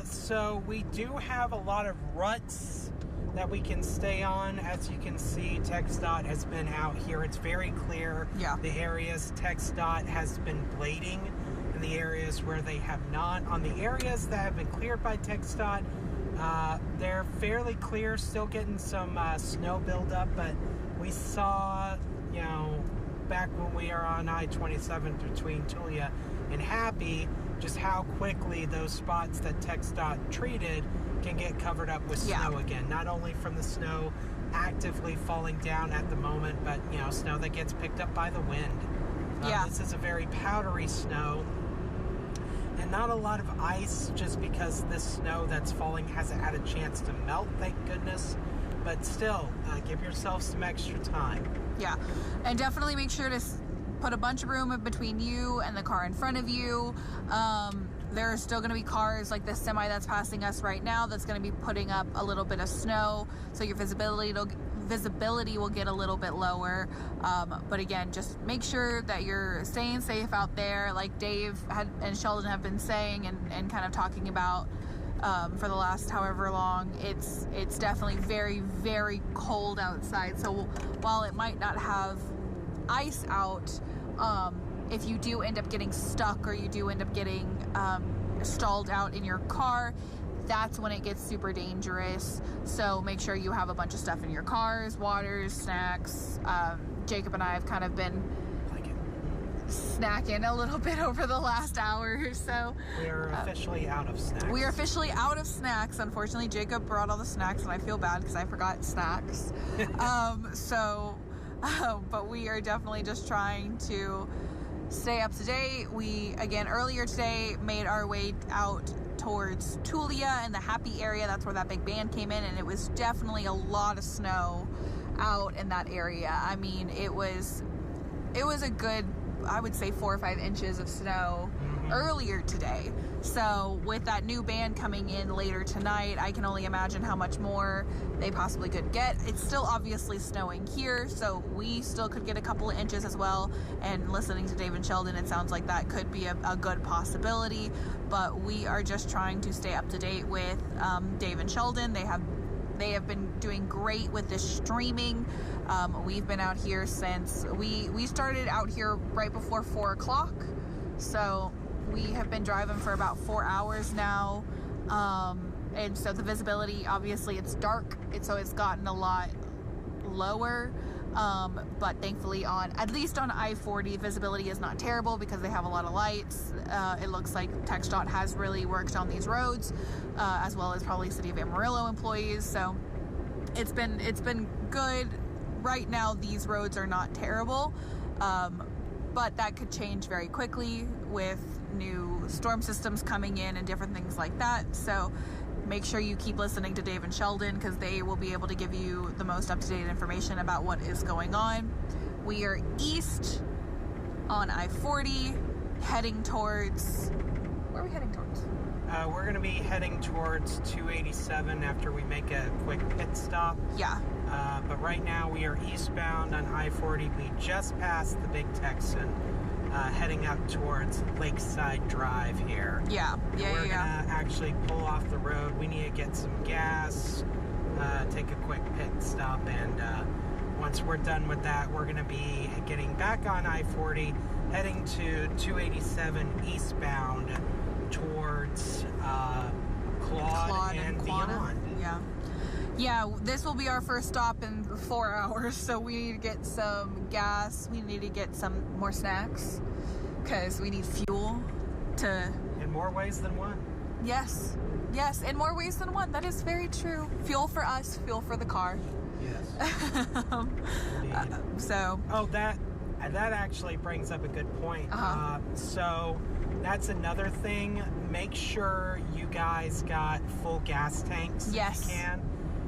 So we do have a lot of ruts that we can stay on. As you can see, TxDOT has been out here. It's very clear. Yeah. The areas TxDOT has been blading, in the areas where they have not. On the areas that have been cleared by TxDOT, they're fairly clear, still getting some snow buildup, but we saw, back when we are on I-27 between Tulia and Happy, just how quickly those spots that TxDOT treated can get covered up with snow again. Not only from the snow actively falling down at the moment, but, snow that gets picked up by the wind. This is a very powdery snow, and not a lot of ice, just because this snow that's falling hasn't had a chance to melt, thank goodness. But still, give yourself some extra time. Yeah, and definitely make sure to put a bunch of room in between you and the car in front of you. There are still going to be cars like this semi that's passing us right now that's going to be putting up a little bit of snow, so your visibility will get a little bit lower. But again, just make sure that you're staying safe out there, like Dave and Sheldon have been saying and kind of talking about for the last however long. It's definitely very, very cold outside, so while it might not have ice out, if you do end up getting stuck or you do end up getting stalled out in your car, that's when it gets super dangerous. So make sure you have a bunch of stuff in your cars, waters, snacks. Jacob and I have kind of been snacking a little bit over the last hour or so. We are officially out of snacks. We are officially out of snacks. Unfortunately, Jacob brought all the snacks, and I feel bad because I forgot snacks. But we are definitely just trying to stay up to date. We, again, earlier today made our way out towards Tulia and the Happy area. That's where that big band came in, and it was definitely a lot of snow out in that area. I mean, it was a good, I would say, 4 or 5 inches of snow earlier today. So with that new band coming in later tonight, I can only imagine how much more they possibly could get. It's still obviously snowing here, so we still could get a couple of inches as well. And listening to Dave and Sheldon, it sounds like that could be a good possibility. But we are just trying to stay up to date with Dave and Sheldon. They have been doing great with this streaming. We've been out here since we started out here right before 4 o'clock. So we have been driving for about 4 hours now. And so the visibility, obviously it's dark, so it's gotten a lot lower. But thankfully at least on I-40, visibility is not terrible because they have a lot of lights. It looks like TxDOT has really worked on these roads, as well as probably City of Amarillo employees. So it's been good. Right now, these roads are not terrible, but that could change very quickly with new storm systems coming in and different things like that. So make sure you keep listening to Dave and Sheldon, because they will be able to give you the most up-to-date information about what is going on. We are east on I-40, heading towards... Where are we heading towards? We're going to be heading towards 287 after we make a quick pit stop. Yeah. But right now we are eastbound on I-40. We just passed the Big Texan, heading up towards Lakeside Drive here. Yeah. Yeah. We're Yeah. gonna actually pull off the road. We need to get some gas, take a quick pit stop, and once we're done with that, we're gonna be getting back on I-40, heading to 287 eastbound towards Claude and Quanah. beyond. Yeah. Yeah, this will be our first stop in 4 hours, so we need to get some gas. We need to get some more snacks because we need fuel to. In more ways than one. Yes, yes, in more ways than one. That is very true. Fuel for us, fuel for the car. Yes. Indeed. So. Oh, that actually brings up a good point. So that's another thing. Make sure you guys got full gas tanks Yes. if you can,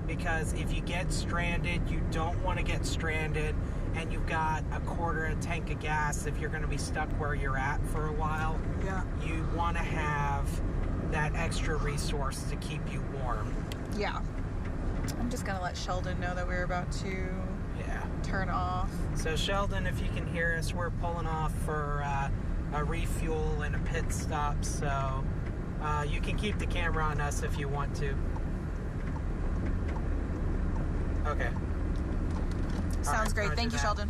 because if you get stranded, you don't want to get stranded, and you've got a quarter a tank of gas if you're going to be stuck where you're at for a while. Yeah. You want to have that extra resource to keep you warm. Yeah. I'm just gonna let Sheldon know that we're about to Yeah. turn off. So Sheldon, if you can hear us, we're pulling off for a refuel and a pit stop. So you can keep the camera on us if you want to. Okay. Sounds great. roger Thank you, that. Sheldon.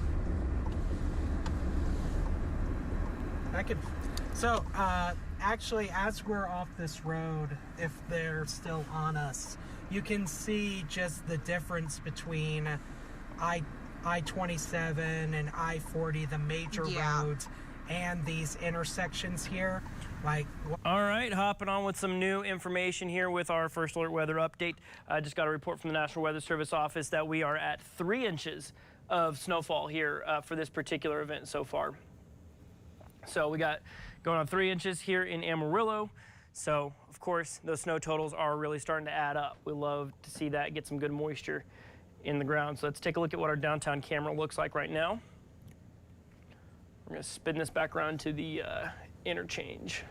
I could. So actually, as we're off this road, if they're still on us, you can see just the difference between I-27 and I-40, the major Yeah. roads, and these intersections here. Like, All right, hopping on with some new information here with our first alert weather update. I just got a report from the National Weather Service office that we are at 3 inches of snowfall here for this particular event so far. So we got going on 3 inches here in Amarillo. So, of course, those snow totals are really starting to add up. We love to see that, get some good moisture in the ground. So let's take a look at what our downtown camera looks like right now. We're going to spin this back around to the interchange.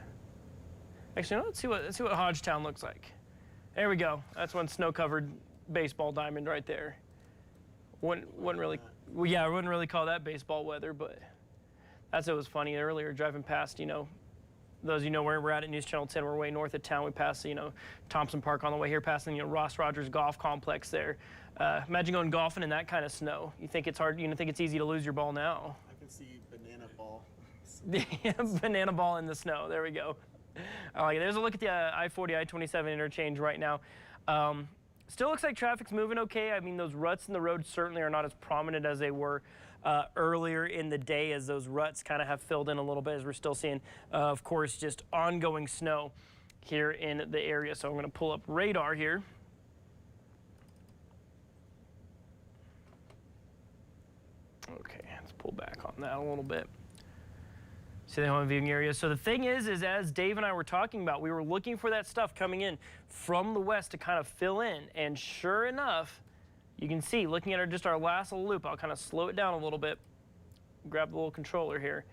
Actually, no, let's see what Hodgetown looks like. There we go. That's one snow-covered baseball diamond right there. Wouldn't really, well, yeah, I wouldn't really call that baseball weather, but that's what was funny earlier driving past, you know, those you know where we're at News Channel 10, we're way north of town. We passed, you know, Thompson Park on the way here, passing, you know, Ross Rogers Golf Complex there. Imagine going golfing in that kind of snow. You think it's hard, you think it's easy to lose your ball now. I can see banana ball. Banana ball in the snow, there we go. I like it. There's a look at the I-40, I-27 interchange right now. Still looks like traffic's moving okay. I mean, those ruts in the road certainly are not as prominent as they were earlier in the day, as those ruts kind of have filled in a little bit, as we're still seeing, of course, just ongoing snow here in the area. So I'm going to pull up radar here. Okay, let's pull back on that a little bit. See the home viewing area. So the thing is as Dave and I were talking about, we were looking for that stuff coming in from the west to kind of fill in. And sure enough, you can see, looking at just our last little loop, I'll kind of slow it down a little bit, grab the little controller here.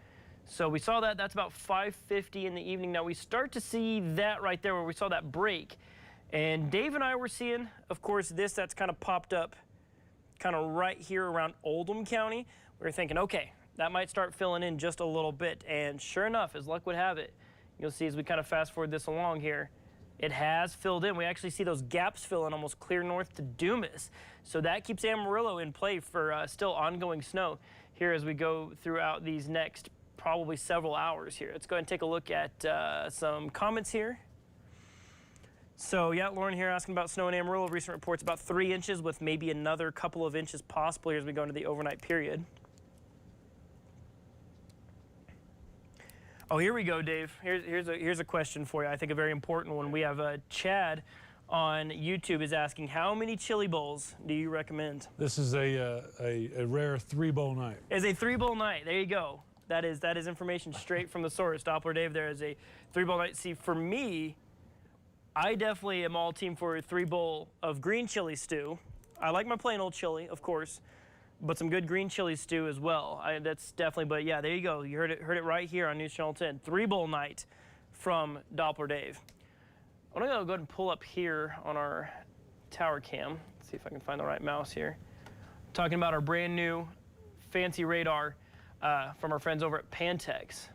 So we saw that, that's about 5:50 in the evening. Now we start to see that right there where we saw that break. And Dave and I were seeing, of course, that's kind of popped up kind of right here around Oldham County. We were thinking, okay, that might start filling in just a little bit. And sure enough, as luck would have it, you'll see as we kind of fast forward this along here, it has filled in. We actually see those gaps fill in almost clear north to Dumas. So that keeps Amarillo in play for still ongoing snow here as we go throughout these next probably several hours here. Let's go ahead and take a look at some comments here. So yeah, Lauren here asking about snow in Amarillo. Recent reports about 3 inches with maybe another couple of inches possible here as we go into the overnight period. Oh, here we go, Dave. Here's a question for you. I think a very important one. We have Chad on YouTube is asking, how many chili bowls do you recommend? This is a rare 3-bowl night. It's a 3-bowl night. There you go. That is information straight from the source. Doppler Dave there is a 3-bowl night. See, for me, I definitely am all team for a 3-bowl of green chili stew. I like my plain old chili, of course, but some good green chili stew as well. That's definitely, but yeah, there you go. You heard it right here on News Channel 10. 3-bowl night from Doppler Dave. I'm gonna go ahead and pull up here on our tower cam. Let's see if I can find the right mouse here. Talking about our brand new fancy radar from our friends over at Pantex.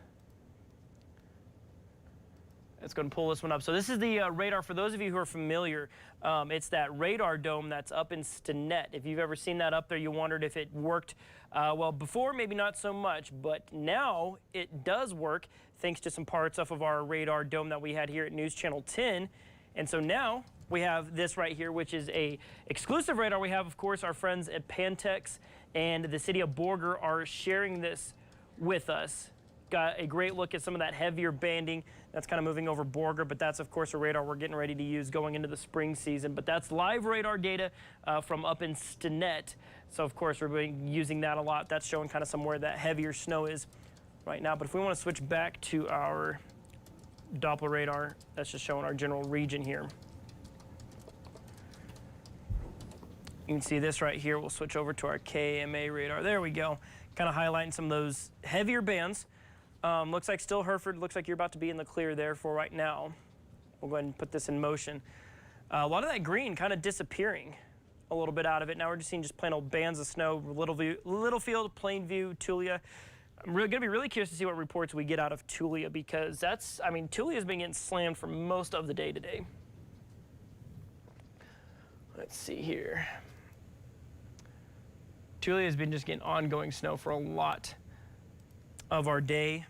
Let's go and pull this one up. So this is the radar, for those of you who are familiar, it's that radar dome that's up in Stinnett. If you've ever seen that up there, you wondered if it worked. Well, before, maybe not so much, but now it does work thanks to some parts off of our radar dome that we had here at NewsChannel 10. And so now we have this right here, which is a exclusive radar. We have, of course, our friends at Pantex and the city of Borger are sharing this with us. Got a great look at some of that heavier banding that's kind of moving over Borger, but that's, of course, a radar we're getting ready to use going into the spring season. But that's live radar data from up in Stinnett. So, of course, we're using that a lot. That's showing kind of somewhere that heavier snow is right now. But if we want to switch back to our Doppler radar, that's just showing our general region here. You can see this right here. We'll switch over to our KMA radar. There we go. Kind of highlighting some of those heavier bands. Looks like still Hereford. Looks like you're about to be in the clear there for right now. We'll go ahead and put this in motion. A lot of that green kind of disappearing a little bit out of it. Now we're just seeing just plain old bands of snow. Littlefield, Plainview, Tulia. I'm going to be really curious to see what reports we get out of Tulia, because that's, I mean, Tulia's been getting slammed for most of the day today. Let's see here. Tulia has been just getting ongoing snow for a lot of our day.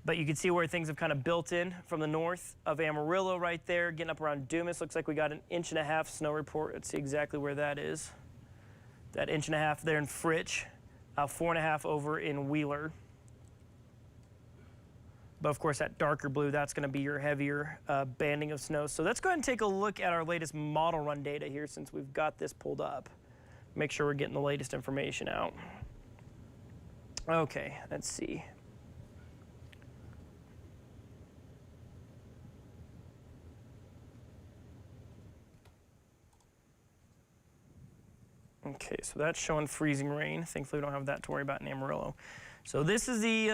But you can see where things have kind of built in from the north of Amarillo right there, getting up around Dumas. Looks like we got an 1.5 inch snow report. Let's see exactly where that is. That 1.5 inch there in Fritch, 4.5 inches over in Wheeler. But of course, that darker blue, that's going to be your heavier banding of snow. So let's go ahead and take a look at our latest model run data here, since we've got this pulled up. Make sure we're getting the latest information out. Okay, let's see. Okay, so that's showing freezing rain. Thankfully, we don't have that to worry about in Amarillo. So this is the,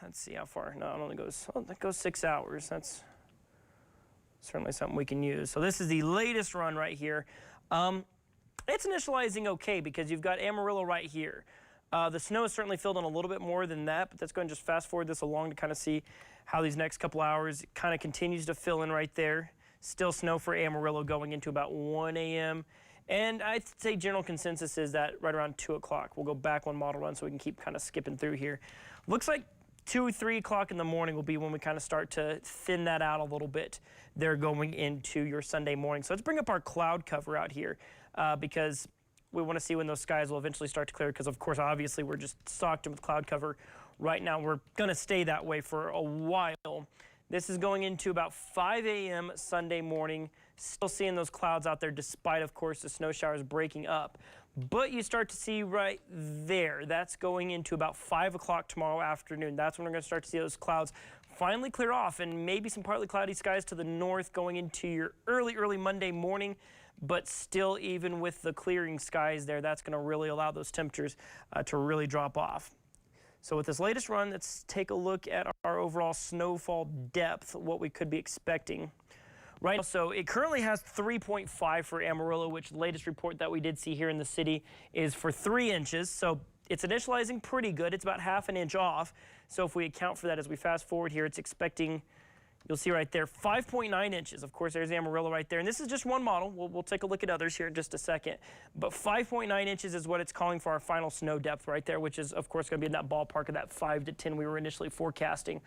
let's see how far. No, it only goes, oh, that goes 6 hours. That's certainly something we can use. So this is the latest run right here. It's initializing okay, because you've got Amarillo right here. The snow is certainly filled in a little bit more than that, but let's go and just fast forward this along to kind of see how these next couple hours kind of continues to fill in right there. Still snow for Amarillo going into about 1 a.m. And I'd say general consensus is that right around 2 o'clock. We'll go back one model run so we can keep kind of skipping through here. Looks like 2 or 3 o'clock in the morning will be when we kind of start to thin that out a little bit. They're going into your Sunday morning. So let's bring up our cloud cover out here because we want to see when those skies will eventually start to clear, because of course, obviously, we're just socked in with cloud cover right now. We're going to stay that way for a while. This is going into about 5 a.m. Sunday morning. Still seeing those clouds out there, despite, of course, the snow showers breaking up. But you start to see right there, that's going into about 5 o'clock tomorrow afternoon. That's when we're going to start to see those clouds finally clear off, and maybe some partly cloudy skies to the north going into your early Monday morning. But still, even with the clearing skies there, that's going to really allow those temperatures to really drop off. So with this latest run, let's take a look at our overall snowfall depth, what we could be expecting. Right now, so it currently has 3.5 for Amarillo, which the latest report that we did see here in the city is for 3 inches. So it's initializing pretty good. It's about ½ an inch off. So if we account for that as we fast forward here, it's expecting, you'll see right there, 5.9 inches. Of course, there's Amarillo right there. And this is just one model. We'll take a look at others here in just a second. But 5.9 inches is what it's calling for our final snow depth right there, which is, of course, going to be in that ballpark of that 5 to 10 we were initially forecasting.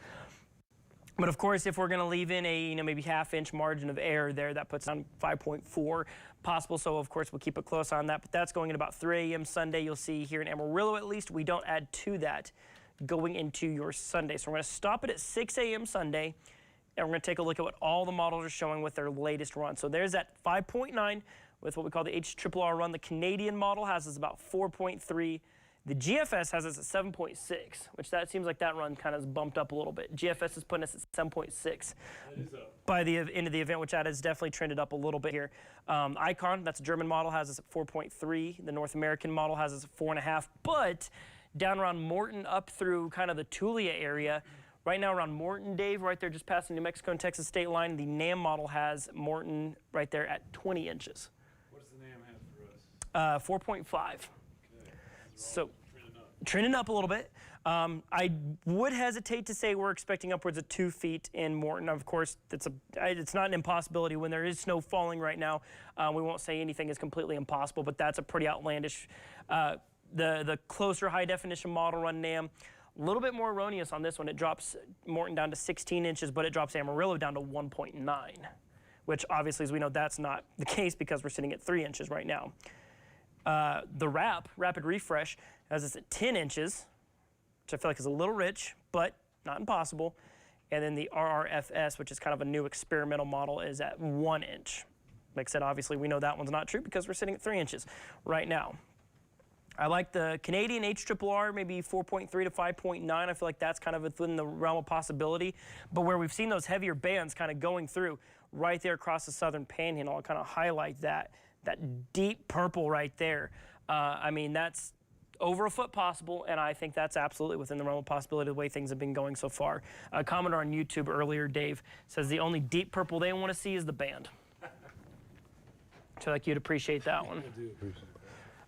But of course, if we're going to leave in a maybe ½ inch margin of error there, that puts on 5.4 possible. So of course, we'll keep a close eye on that. But that's going in about 3 a.m. Sunday. You'll see here in Amarillo, at least, we don't add to that going into your Sunday. So we're going to stop it at 6 a.m. Sunday. And we're going to take a look at what all the models are showing with their latest run. So there's that 5.9 with what we call the HRRR run. The Canadian model has us about 4.3. The GFS has us at 7.6, which that seems like that run kind of bumped up a little bit. GFS is putting us at 7.6 by the end of the event, which that has definitely trended up a little bit here. Icon, that's a German model, has us at 4.3. The North American model has us at 4.5. But down around Morton up through kind of the Tulia area, Right now around Morton, Dave, right there just past the New Mexico and Texas state line, the NAM model has Morton right there at 20 inches. What does the NAM have for us? 4.5. Okay. So trending up a little bit. I would hesitate to say we're expecting upwards of 2 feet in Morton. Of course, it's not an impossibility when there is snow falling right now. We won't say anything is completely impossible, but that's a pretty outlandish. The closer high definition model run NAM, a little bit more erroneous on this one. It drops Morton down to 16 inches, but it drops Amarillo down to 1.9, which obviously, as we know, that's not the case because we're sitting at 3 inches right now. The rapid refresh, has us at 10 inches, which I feel like is a little rich, but not impossible. And then the RRFS, which is kind of a new experimental model, is at 1 inch. Like I said, obviously we know that one's not true because we're sitting at 3 inches right now. I like the Canadian HRRR, maybe 4.3 to 5.9. I feel like that's kind of within the realm of possibility. But where we've seen those heavier bands kind of going through right there across the southern panhandle, I'll kind of highlight that deep purple right there. I mean, that's over a foot possible, and I think that's absolutely within the realm of possibility the way things have been going so far. A commenter on YouTube earlier, Dave, says the only deep purple they want to see is the band. So like you'd appreciate that one. I do appreciate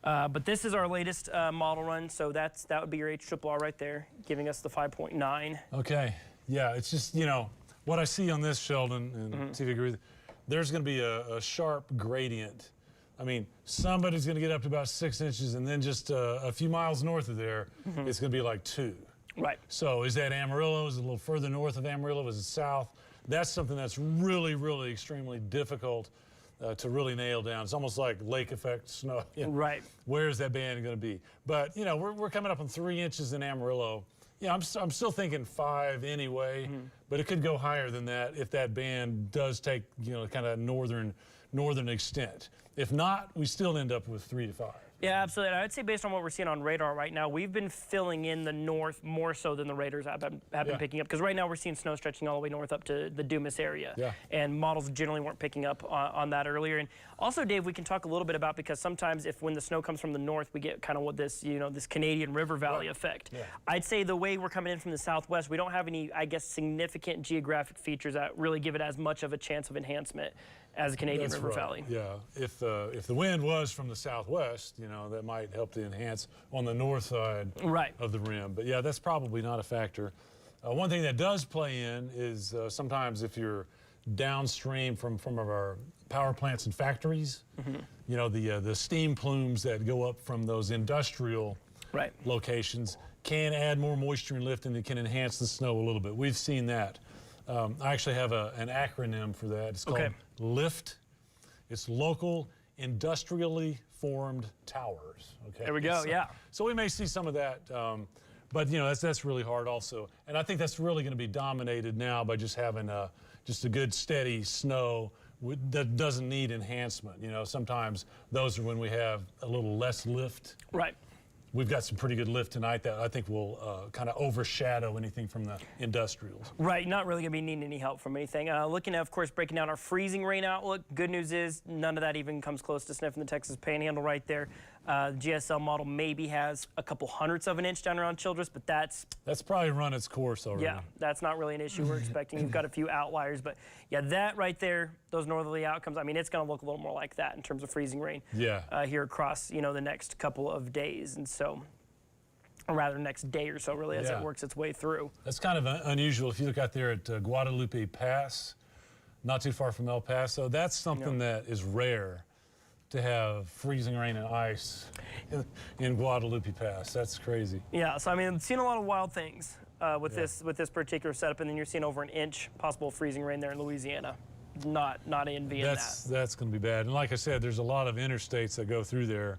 that. But this is our latest model run, so that would be your HRRR right there, giving us the 5.9. Okay, yeah, it's just, you know, what I see on this, Sheldon, and see if you agree with it, there's going to be a sharp gradient. I mean, somebody's going to get up to about 6 inches, and then just a few miles north of there, it's going to be like 2. Right. So is that Amarillo? Is it a little further north of Amarillo? Is it south? That's something that's really, really extremely difficult to really nail down. It's almost like lake effect snow. You know, Right. Where is that band going to be? But, you know, we're coming up on 3 inches in Amarillo. Yeah, I'm still thinking 5 anyway, but it could go higher than that if that band does take, you know, kind of northern extent. If not, we still end up with 3 to 5. Yeah, absolutely. I'd say based on what we're seeing on radar right now, we've been filling in the north more so than the radars have been picking up. Because right now we're seeing snow stretching all the way north up to the Dumas area. Yeah. And models generally weren't picking up on that earlier. And also, Dave, we can talk a little bit about, because sometimes when the snow comes from the north, we get kind of what this, you know, this Canadian river valley effect. Yeah. I'd say the way we're coming in from the southwest, we don't have any, I guess, significant geographic features that really give it as much of a chance of enhancement as a Canadian river valley. Yeah, if the wind was from the southwest, you know, that might help to enhance on the north side of the rim. But yeah, that's probably not a factor. One thing that does play in is sometimes if you're downstream from our power plants and factories, you know, the steam plumes that go up from those industrial locations can add more moisture and lift, and it can enhance the snow a little bit. We've seen that. I actually have an acronym for that. It's called LIFT. It's Local Industrially Formed Towers. Okay. There we go. So we may see some of that, but you know that's really hard also. And I think that's really going to be dominated now by just having just a good steady snow that doesn't need enhancement. You know, sometimes those are when we have a little less lift. Right. We've got some pretty good lift tonight that I think will kind of overshadow anything from the industrials. Right, not really going to be needing any help from anything. Looking at, of course, breaking down our freezing rain outlook. Good news is none of that even comes close to sniffing the Texas Panhandle right there. The GSL model maybe has a couple hundredths of an inch down around Childress, but that's probably run its course already. Yeah, that's not really an issue we're expecting. You've got a few outliers, but yeah, that right there, those northerly outcomes, I mean, it's going to look a little more like that in terms of freezing rain here across, you know, the next couple of days. And so, or rather next day or so, really, as it works its way through. That's kind of unusual. If you look out there at Guadalupe Pass, not too far from El Paso, that's something that is rare to have freezing rain and ice in Guadalupe Pass. That's crazy. Yeah, so I mean, I'm seeing a lot of wild things with this particular setup, and then you're seeing over an inch possible freezing rain there in Louisiana. Not envying that. That's going to be bad. And like I said, there's a lot of interstates that go through there.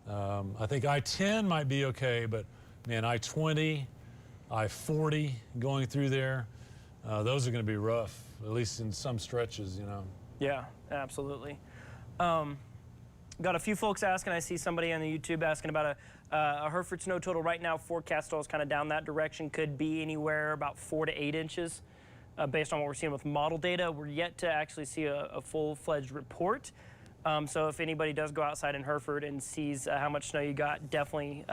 I think I-10 might be okay, but man, I-20, I-40 going through there, those are going to be rough, at least in some stretches, you know. Yeah, absolutely. Got a few folks asking. I see somebody on the YouTube asking about a Hereford snow total right now. Forecast is kind of down that direction. Could be anywhere about 4 to 8 inches based on what we're seeing with model data. We're yet to actually see a full-fledged report. So if anybody does go outside in Hereford and sees how much snow you got, definitely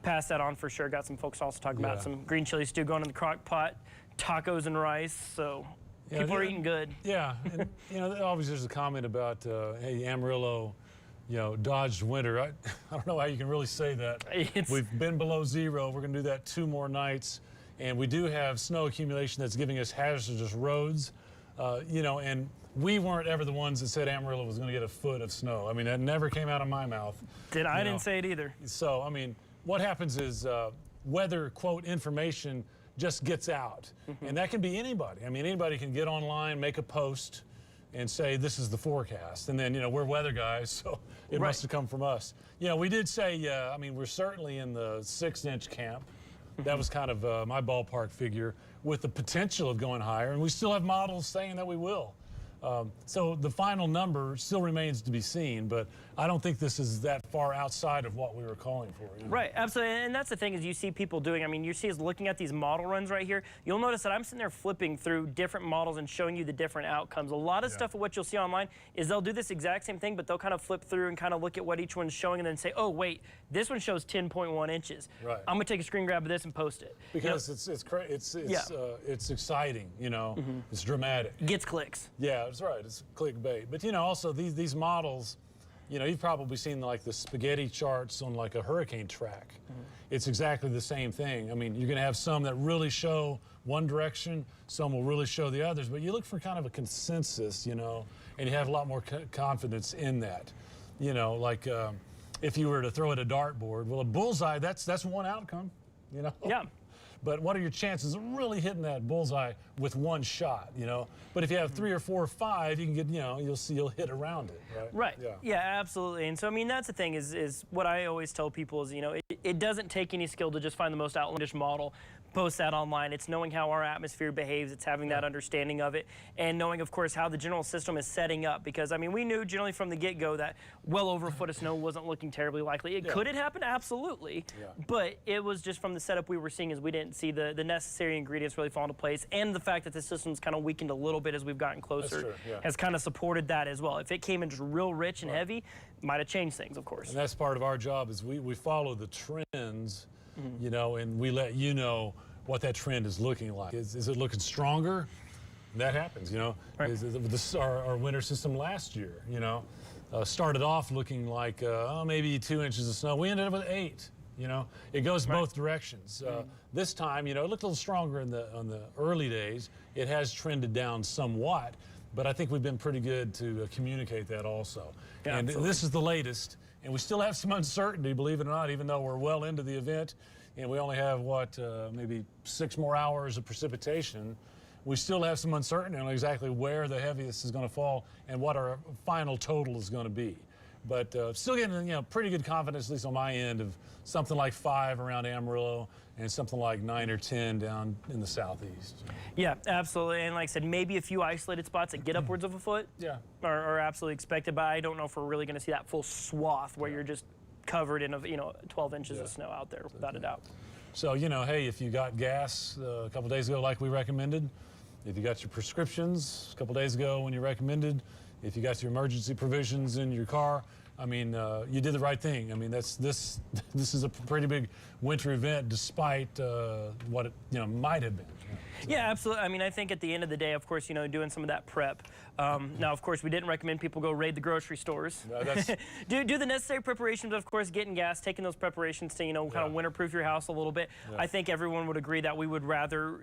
pass that on for sure. Got some folks also talking about some green chili stew going in the crock pot, tacos and rice. So people are eating good. Yeah, and always there's a comment about, hey, Amarillo, dodged winter. I don't know how you can really say that. We've been below zero. We're going to do that 2 more nights. And we do have snow accumulation that's giving us hazardous roads, and we weren't ever the ones that said Amarillo was going to get a foot of snow. I mean, that never came out of my mouth. I didn't say it either. So, I mean, what happens is weather, quote, information just gets out. And that can be anybody. I mean, anybody can get online, make a post, and say, this is the forecast. And then, we're weather guys, so it must have come from us. We did say, I mean, we're certainly in the 6-inch camp. That was kind of my ballpark figure, with the potential of going higher, and we still have models saying that we will. So the final number still remains to be seen, but I don't think this is that far outside of what we were calling for. Right, absolutely, and that's the thing is you see people doing, I mean, you see us looking at these model runs right here, you'll notice that I'm sitting there flipping through different models and showing you the different outcomes. A lot of stuff of what you'll see online is they'll do this exact same thing, but they'll kind of flip through and kind of look at what each one's showing and then say, oh, wait, this one shows 10.1 inches. Right. I'm going to take a screen grab of this and post it. Because it's exciting, it's dramatic. Gets clicks. Yeah, that's right. It's clickbait. But also these models, you've probably seen like the spaghetti charts on like a hurricane track. It's exactly the same thing. I mean, you're going to have some that really show one direction, some will really show the others, but you look for kind of a consensus, and you have a lot more confidence in that. Like if you were to throw at a dartboard, well, a bullseye, that's one outcome, Yeah. But what are your chances of really hitting that bullseye with one shot, But if you have 3 or 4 or 5, you can get, you'll hit around it, right? Right. Yeah, absolutely. And so, I mean, that's the thing is what I always tell people is, it doesn't take any skill to just find the most outlandish model, post that online. It's knowing how our atmosphere behaves. It's having that understanding of it and knowing, of course, how the general system is setting up. Because, I mean, we knew generally from the get-go that well over a foot of snow wasn't looking terribly likely. Could it happen? Absolutely. Yeah. But it was just from the setup we were seeing is we didn't see the necessary ingredients really fall into place. And the fact that the system's kind of weakened a little bit as we've gotten closer has kind of supported that as well. If it came in just real rich and heavy, might have changed things, of course. And that's part of our job is we follow the trends, and we let you know what that trend is looking like. Is it looking stronger? That happens, Is our winter system last year, started off looking like maybe 2 inches of snow. We ended up with 8. It goes both directions. This time, it looked a little stronger on the early days. It has trended down somewhat, but I think we've been pretty good to communicate that also. Yeah, and this is the latest, and we still have some uncertainty, believe it or not, even though we're well into the event, and we only have, maybe 6 more hours of precipitation. We still have some uncertainty on exactly where the heaviest is going to fall and what our final total is going to be. But still getting, pretty good confidence, at least on my end, of something like 5 around Amarillo and something like 9 or 10 down in the southeast. Yeah, absolutely. And like I said, maybe a few isolated spots that get upwards of a foot are absolutely expected, but I don't know if we're really going to see that full swath where you're just covered in 12 inches of snow out there, without a doubt. So, hey, if you got gas a couple days ago like we recommended, if you got your prescriptions a couple days ago when you recommended, if you got your emergency provisions in your car, I mean, you did the right thing. I mean, this is a pretty big winter event, despite what it might have been. Yeah, absolutely. I mean, I think at the end of the day, of course, doing some of that prep. Now, of course, we didn't recommend people go raid the grocery stores. do the necessary preparations, of course, getting gas, taking those preparations to, kind of winterproof your house a little bit. I think everyone would agree that we would rather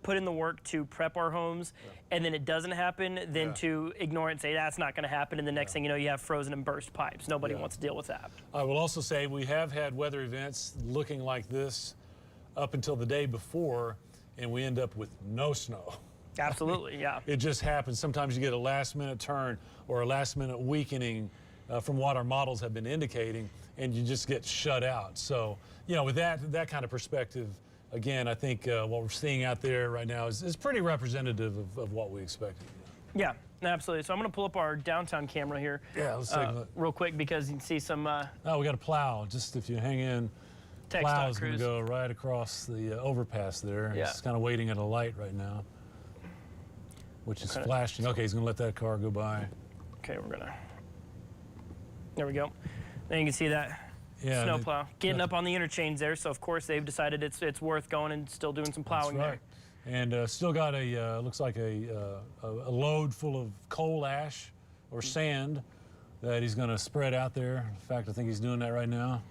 put in the work to prep our homes, and then it doesn't happen, than to ignore it and say, that's not going to happen, and the next thing you know, you have frozen and burst pipes. Nobody wants to deal with that. I will also say we have had weather events looking like this up until the day before, and we end up with no snow. Absolutely, yeah. It just happens. Sometimes you get a last-minute turn or a last-minute weakening from what our models have been indicating, and you just get shut out. So, with that kind of perspective, again, I think what we're seeing out there right now is pretty representative of what we expected. Yeah, absolutely. So I'm going to pull up our downtown camera here. Yeah, let's take a look. Real quick, because you can see some... Oh, we got a plow. Just if you hang in. Plow's going to go right across the overpass there. And it's kind of waiting at a light right now, which is flashing. Okay, he's going to let that car go by. Okay, we're going to... There we go. Then you can see that Yeah, snowplow. Getting up on the interchange there, so of course they've decided it's worth going and still doing some plowing That's right. there. And still got a, looks like a load full of coal ash or sand that he's going to spread out there. In fact, I think he's doing that right now.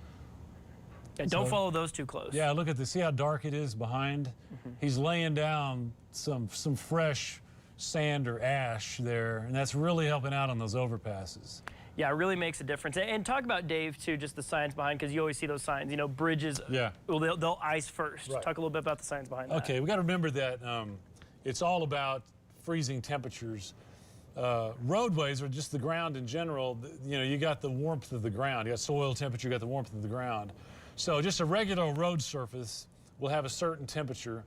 Yeah, don't follow those too close. Yeah, look at this. See how dark it is behind? He's laying down some fresh sand or ash there, and that's really helping out on those overpasses. Yeah, it really makes a difference. And talk about, Dave, too, just the science behind, because you always see those signs. You know, bridges, well, they'll ice first. Right. Talk a little bit about the science behind that. Okay, we got to remember that it's all about freezing temperatures. Roadways or just the ground in general, you know, you got the warmth of the ground. You got soil temperature, you got the warmth of the ground. So just a regular road surface will have a certain temperature.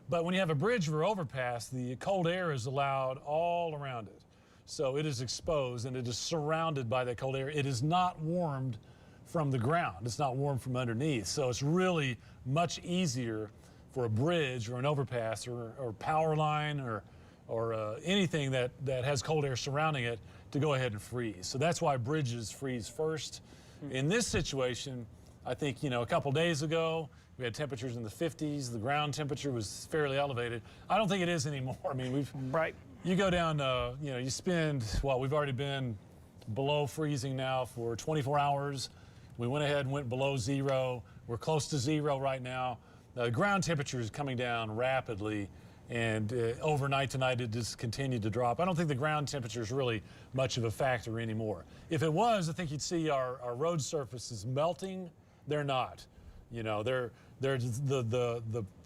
But when you have a bridge or overpass, the cold air is allowed all around it. So it is exposed and it is surrounded by that cold air. It is not warmed from the ground. It's not warmed from underneath. So it's really much easier for a bridge or an overpass or power line or anything that has cold air surrounding it to go ahead and freeze. So that's why bridges freeze first. In this situation, I think, you know, a couple days ago, we had temperatures in the 50s. The ground temperature was fairly elevated. I don't think it is anymore. I mean, you go down, you know, you spend, well, we've already been below freezing now for 24 hours. We went ahead and went below zero. We're close to zero right now. The ground temperature is coming down rapidly, and overnight tonight it just continued to drop. I don't think the ground temperature is really much of a factor anymore. If it was, I think you'd see our road surfaces melting. They're not. You know, the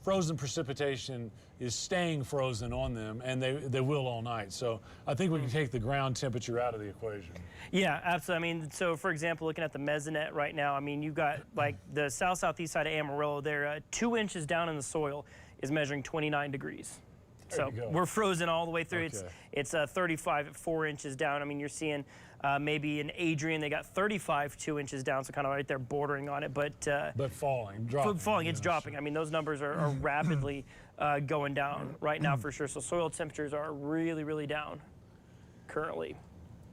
frozen precipitation is staying frozen on them, and they will all night. So I think we can take the ground temperature out of the equation. Yeah, absolutely. I mean, so for example, looking at the mesonet right now, I mean, you've got like the southeast side of Amarillo there, 2 inches down in the soil is measuring 29 degrees. So we're frozen all the way through. Okay. It's 35 at 4 inches down. I mean, you're seeing maybe in Adrian, they got 35 2 inches down, so kind of right there bordering on it. But falling, dropping. Falling, it's dropping. I mean, those numbers are rapidly going down right now for sure. So soil temperatures are really, really down currently.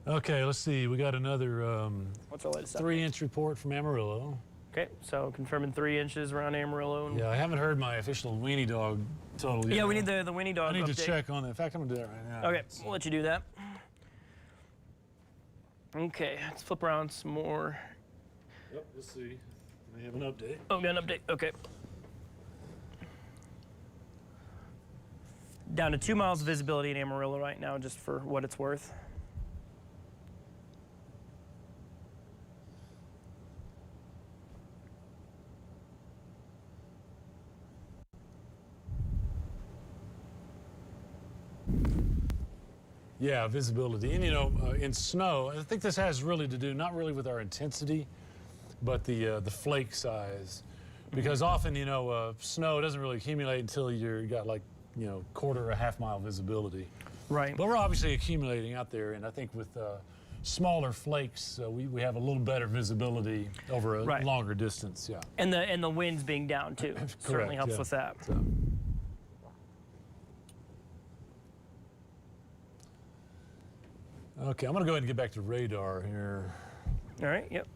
Okay, let's see. We got another What's our latest 3-inch report from Amarillo. Okay, so confirming 3 inches around Amarillo. Yeah, I haven't heard my official weenie dog total yet. Yeah, we need the weenie dog I need update. to check on that. In fact, I'm going to do that right now. Okay, we'll let you do that. Okay, let's flip around some more. Yep, let's see. We have an update. Oh, we got an update. Okay. Down to 2 miles of visibility in Amarillo right now, just for what it's worth. Yeah, visibility. And, you know, in snow, I think this has really to do, not really with our intensity, but the flake size. Because often, you know, snow doesn't really accumulate until you got like, you know, quarter or half-mile visibility. Right. But we're obviously accumulating out there, and I think with smaller flakes, we have a little better visibility over a longer distance, yeah. And the winds being down, too, certainly helps with that. So. Okay, I'm going to go ahead and get back to radar here. All right, yep.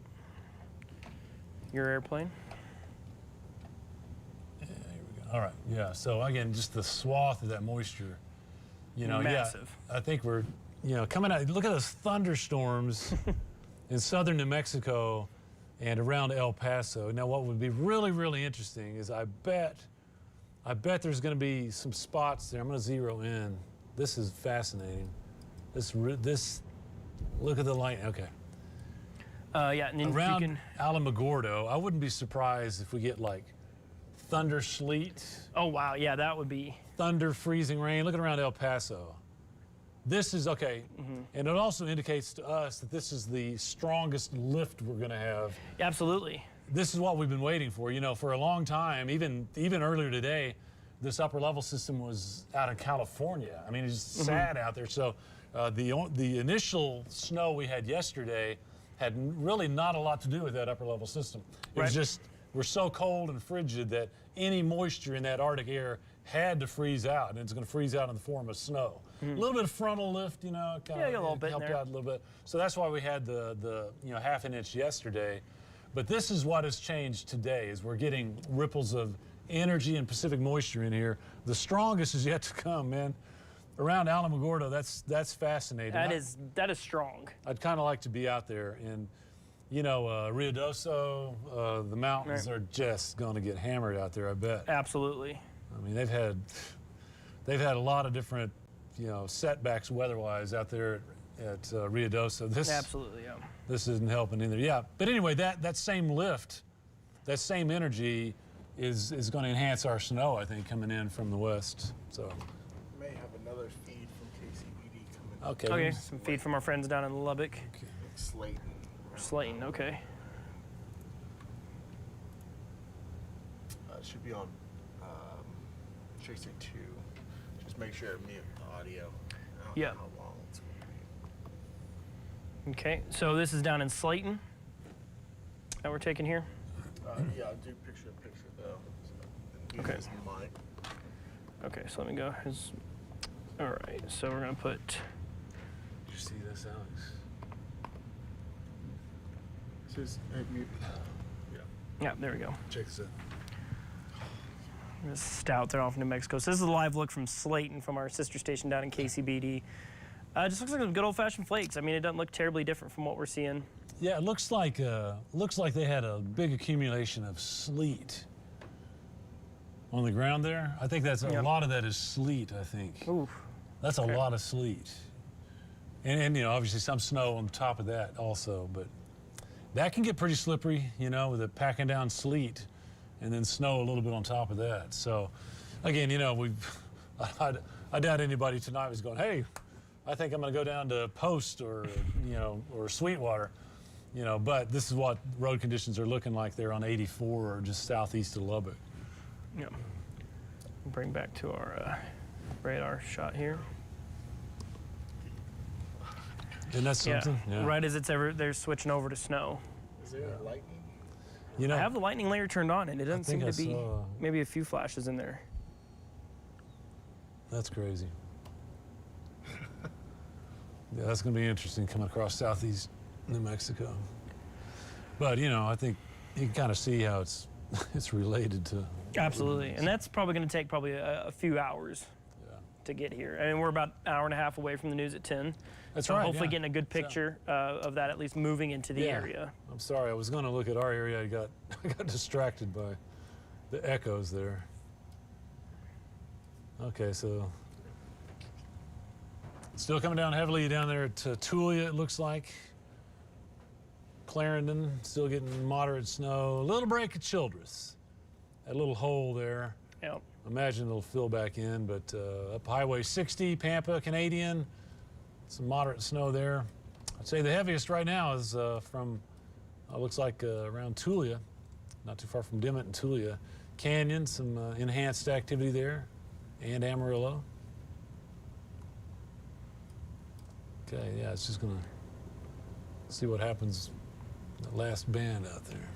Your airplane. Yeah, here we go. All right, yeah. So again, just the swath of that moisture. You know, massive. Yeah, I think we're, you know, coming out. Look at those thunderstorms in southern New Mexico and around El Paso. Now, what would be really, really interesting is I bet there's going to be some spots there. I'm going to zero in. This is fascinating. This, look at the light. Okay. Yeah, and then around you can... Alamogordo, I wouldn't be surprised if we get like thunder sleet. Oh, wow. Yeah, that would be... Thunder, freezing rain. Look at around El Paso. This is, okay, and it also indicates to us that this is the strongest lift we're going to have. Absolutely. This is what we've been waiting for. You know, for a long time, even earlier today, this upper level system was out of California. I mean, it's sad out there. So the initial snow we had yesterday had really not a lot to do with that upper level system. It was just, we're so cold and frigid that any moisture in that Arctic air had to freeze out, and it's going to freeze out in the form of snow. A little bit of frontal lift, you know, kind of a little bit helped there. out a little bit. So that's why we had the you know, half an inch yesterday. But this is what has changed today, is we're getting ripples of energy and Pacific moisture in here. The strongest is yet to come, man. Around Alamogordo, that's fascinating. That is strong. I'd kind of like to be out there, and you know, Ruidoso, the mountains are just going to get hammered out there, I bet. Absolutely. I mean, they've had a lot of different, you know, setbacks weather-wise out there at Ruidoso. Absolutely, yeah. This isn't helping either. Yeah, but anyway, that same lift, that same energy is going to enhance our snow, I think, coming in from the west. So May have another feed from KCBD coming. okay. Okay, some feed from our friends down in Lubbock. Okay. Slayton. Slayton, okay. It should be on Tracy 2. Just make sure it mute the audio. I don't Yeah. know how long it's going to be. Okay, so this is down in Slayton that we're taking here. Yeah, I'll do picture-in-picture though. So, Okay. Mic. Okay, so let me go. All right, so we're gonna put. Did you see this, Alex? Says mute. Yeah, there we go. Check this out. This is Stout, they're off New Mexico. So this is a live look from Slayton, from our sister station down in KCBD. Just looks like some good old-fashioned flakes. I mean, it doesn't look terribly different from what we're seeing. Yeah, it looks like they had a big accumulation of sleet on the ground there. I think that's a lot of that is sleet, I think. Ooh. That's a lot of sleet. And you know, obviously some snow on top of that also, but that can get pretty slippery, you know, with it packing down sleet and then snow a little bit on top of that. So again, you know, I doubt anybody tonight was going, hey, I think I'm going to go down to Post or, you know, or Sweetwater, you know, but this is what road conditions are looking like there on 84 or just southeast of Lubbock. Yeah. Bring back to our radar shot here. Isn't that something? Yeah. Right as they're switching over to snow. Is there lightning? You know, I have the lightning layer turned on, and it doesn't seem think to I be. saw- Maybe a few flashes in there. that's crazy. Yeah, that's going to be interesting coming across southeast New Mexico. But, you know, I think you can kind of see how it's related to. Absolutely, and that's probably going to take a few hours to get here. I mean, we're about an hour and a half away from the news at 10. That's so right. hopefully yeah. getting a good picture of that, at least moving into the area. I'm sorry, I was going to look at our area. I got distracted by the echoes there. Okay, so still coming down heavily down there at Tulia, it looks like. Clarendon, still getting moderate snow. A little break at Childress. That little hole there. Yep. Imagine it'll fill back in, but up Highway 60, Pampa, Canadian, some moderate snow there. I'd say the heaviest right now is from, looks like around Tulia, not too far from Dimmitt and Tulia. Canyon, some enhanced activity there, and Amarillo. Okay, yeah, it's just gonna see what happens in that last band out there.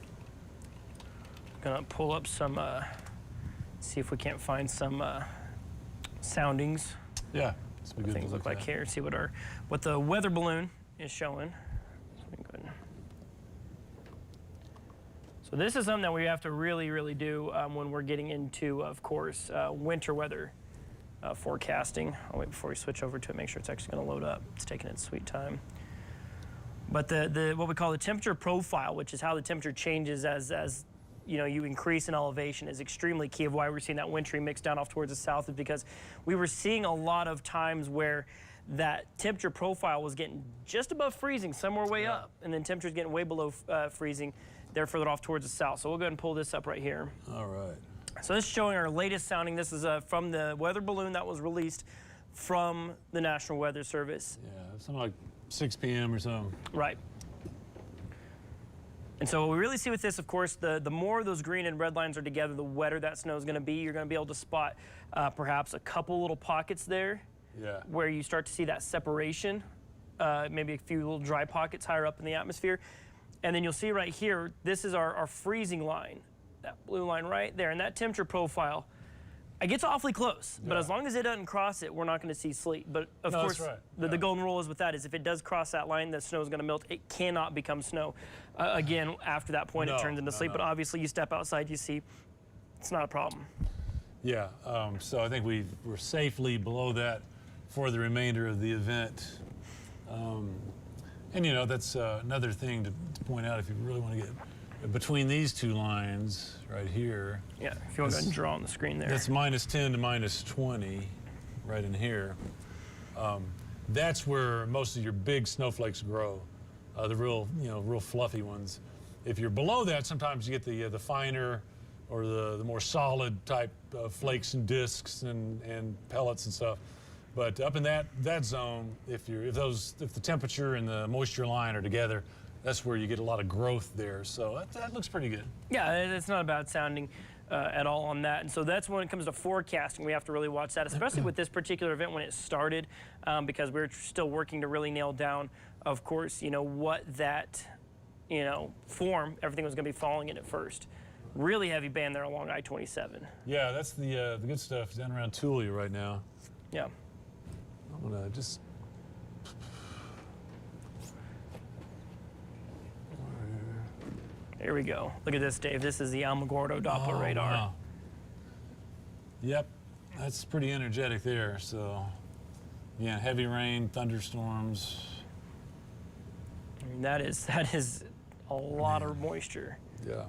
Gonna pull up some, see if we can't find some soundings. Yeah, it's What things look like here. See what the weather balloon is showing. So this is something that we have to really, really do when we're getting into, of course, winter weather forecasting. I'll wait before we switch over to it, make sure it's actually going to load up. It's taking its sweet time. But the what we call the temperature profile, which is how the temperature changes as you know, you increase in elevation, is extremely key of why we're seeing that wintry mix down off towards the south, is because we were seeing a lot of times where that temperature profile was getting just above freezing, somewhere way up, and then temperatures getting way below freezing, there further off towards the south. So we'll go ahead and pull this up right here. All right. So this is showing our latest sounding. This is from the weather balloon that was released from the National Weather Service. Yeah, something like 6 p.m. or so. Right. And so what we really see with this, of course, the more those green and red lines are together, the wetter that snow is going to be. You're going to be able to spot perhaps a couple little pockets there where you start to see that separation, maybe a few little dry pockets higher up in the atmosphere. And then you'll see right here, this is our freezing line, that blue line right there. And that temperature profile It gets awfully close, but Yeah. as long as it doesn't cross it, we're not going to see sleet. But of No, course, that's right. the Yeah. golden rule is with that is if it does cross that line, the snow is going to melt. It cannot become snow. Again, after that point, No, it turns into no, sleet. no. But obviously, you step outside, you see, it's not a problem. Yeah, so I think we're safely below that for the remainder of the event. And you know, that's another thing to point out if you really want to get between these two lines right here. Yeah, if you want to go ahead and draw on the screen there. That's -10 to -20 right in here. That's where most of your big snowflakes grow, the real, real fluffy ones. If you're below that, sometimes you get the finer or the more solid type flakes and discs and pellets and stuff. But up in that zone, if the temperature and the moisture line are together, that's where you get a lot of growth there. So that looks pretty good. Yeah, it's not a bad sounding at all on that. And so that's when it comes to forecasting, we have to really watch that, especially with this particular event when it started, because we're still working to really nail down, of course, what that, form everything was going to be falling in at first. Really heavy band there along I-27. Yeah, that's the good stuff down around Tulia right now. Yeah. I'm gonna just. Here we go. Look at this, Dave. This is the Alamogordo Doppler radar. Wow. Yep, that's pretty energetic there. So, yeah, heavy rain, thunderstorms. I mean, that is a lot of moisture Yeah.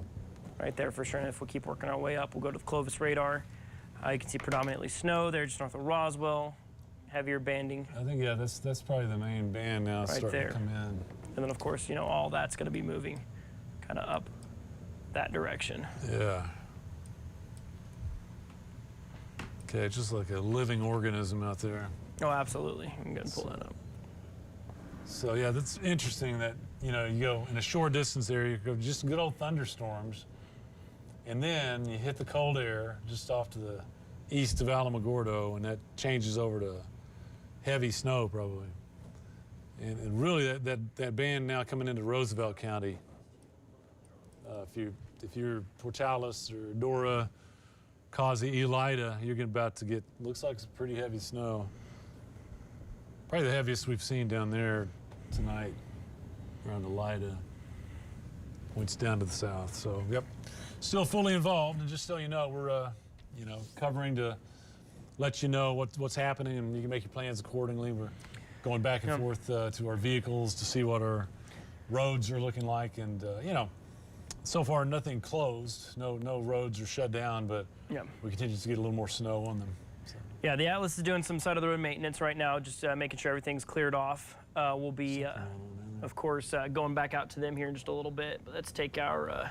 right there for sure. And if we keep working our way up, we'll go to the Clovis radar. You can see predominantly snow there just north of Roswell. Heavier banding. I think, yeah, that's probably the main band now starting there. to come in. And then, of course, all that's going to be moving kind of up that direction. Yeah. Okay, just like a living organism out there. Oh, absolutely. I'm going to pull that up. So, yeah, that's interesting that, you go in a short distance there, you go just good old thunderstorms, and then you hit the cold air just off to the east of Alamogordo, and that changes over to heavy snow probably. And really that band now coming into Roosevelt County, if you're Portales or Dora, Causey, Elida, you're about to get, looks like some pretty heavy snow. Probably the heaviest we've seen down there tonight around Elida. Points down to the south. So, yep, still fully involved. And just so you know, we're covering to let you know what's happening, and you can make your plans accordingly. We're going back and forth to our vehicles to see what our roads are looking like, and so far nothing closed. No roads are shut down, but we continue to get a little more snow on them. So. Yeah, the Atlas is doing some side of the road maintenance right now, just making sure everything's cleared off. We'll be, of course, going back out to them here in just a little bit. But let's take our,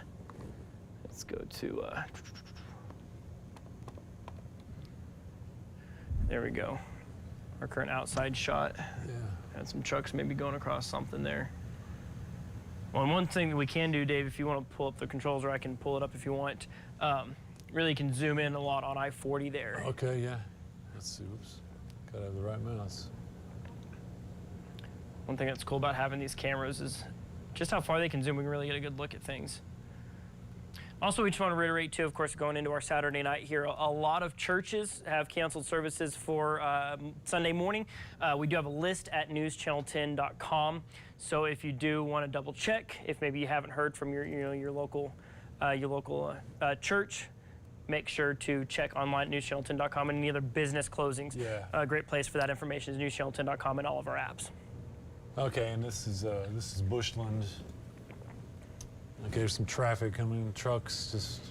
let's go to, there we go. Our current outside shot. Yeah. And some trucks maybe going across something there. Well, and one thing that we can do, Dave, if you want to pull up the controls, or I can pull it up if you want, really can zoom in a lot on I-40 there. Okay, yeah. Let's see. Oops. Gotta have the right mouse. One thing that's cool about having these cameras is just how far they can zoom. We can really get a good look at things. Also, we just want to reiterate, too, of course, going into our Saturday night here, a lot of churches have canceled services for Sunday morning. We do have a list at newschannel10.com. So if you do want to double check, if maybe you haven't heard from your local church, make sure to check online at newschannel10.com and any other business closings. Yeah. A great place for that information is newschannel10.com and all of our apps. Okay, and this is Bushland. Okay, there's some traffic coming, trucks just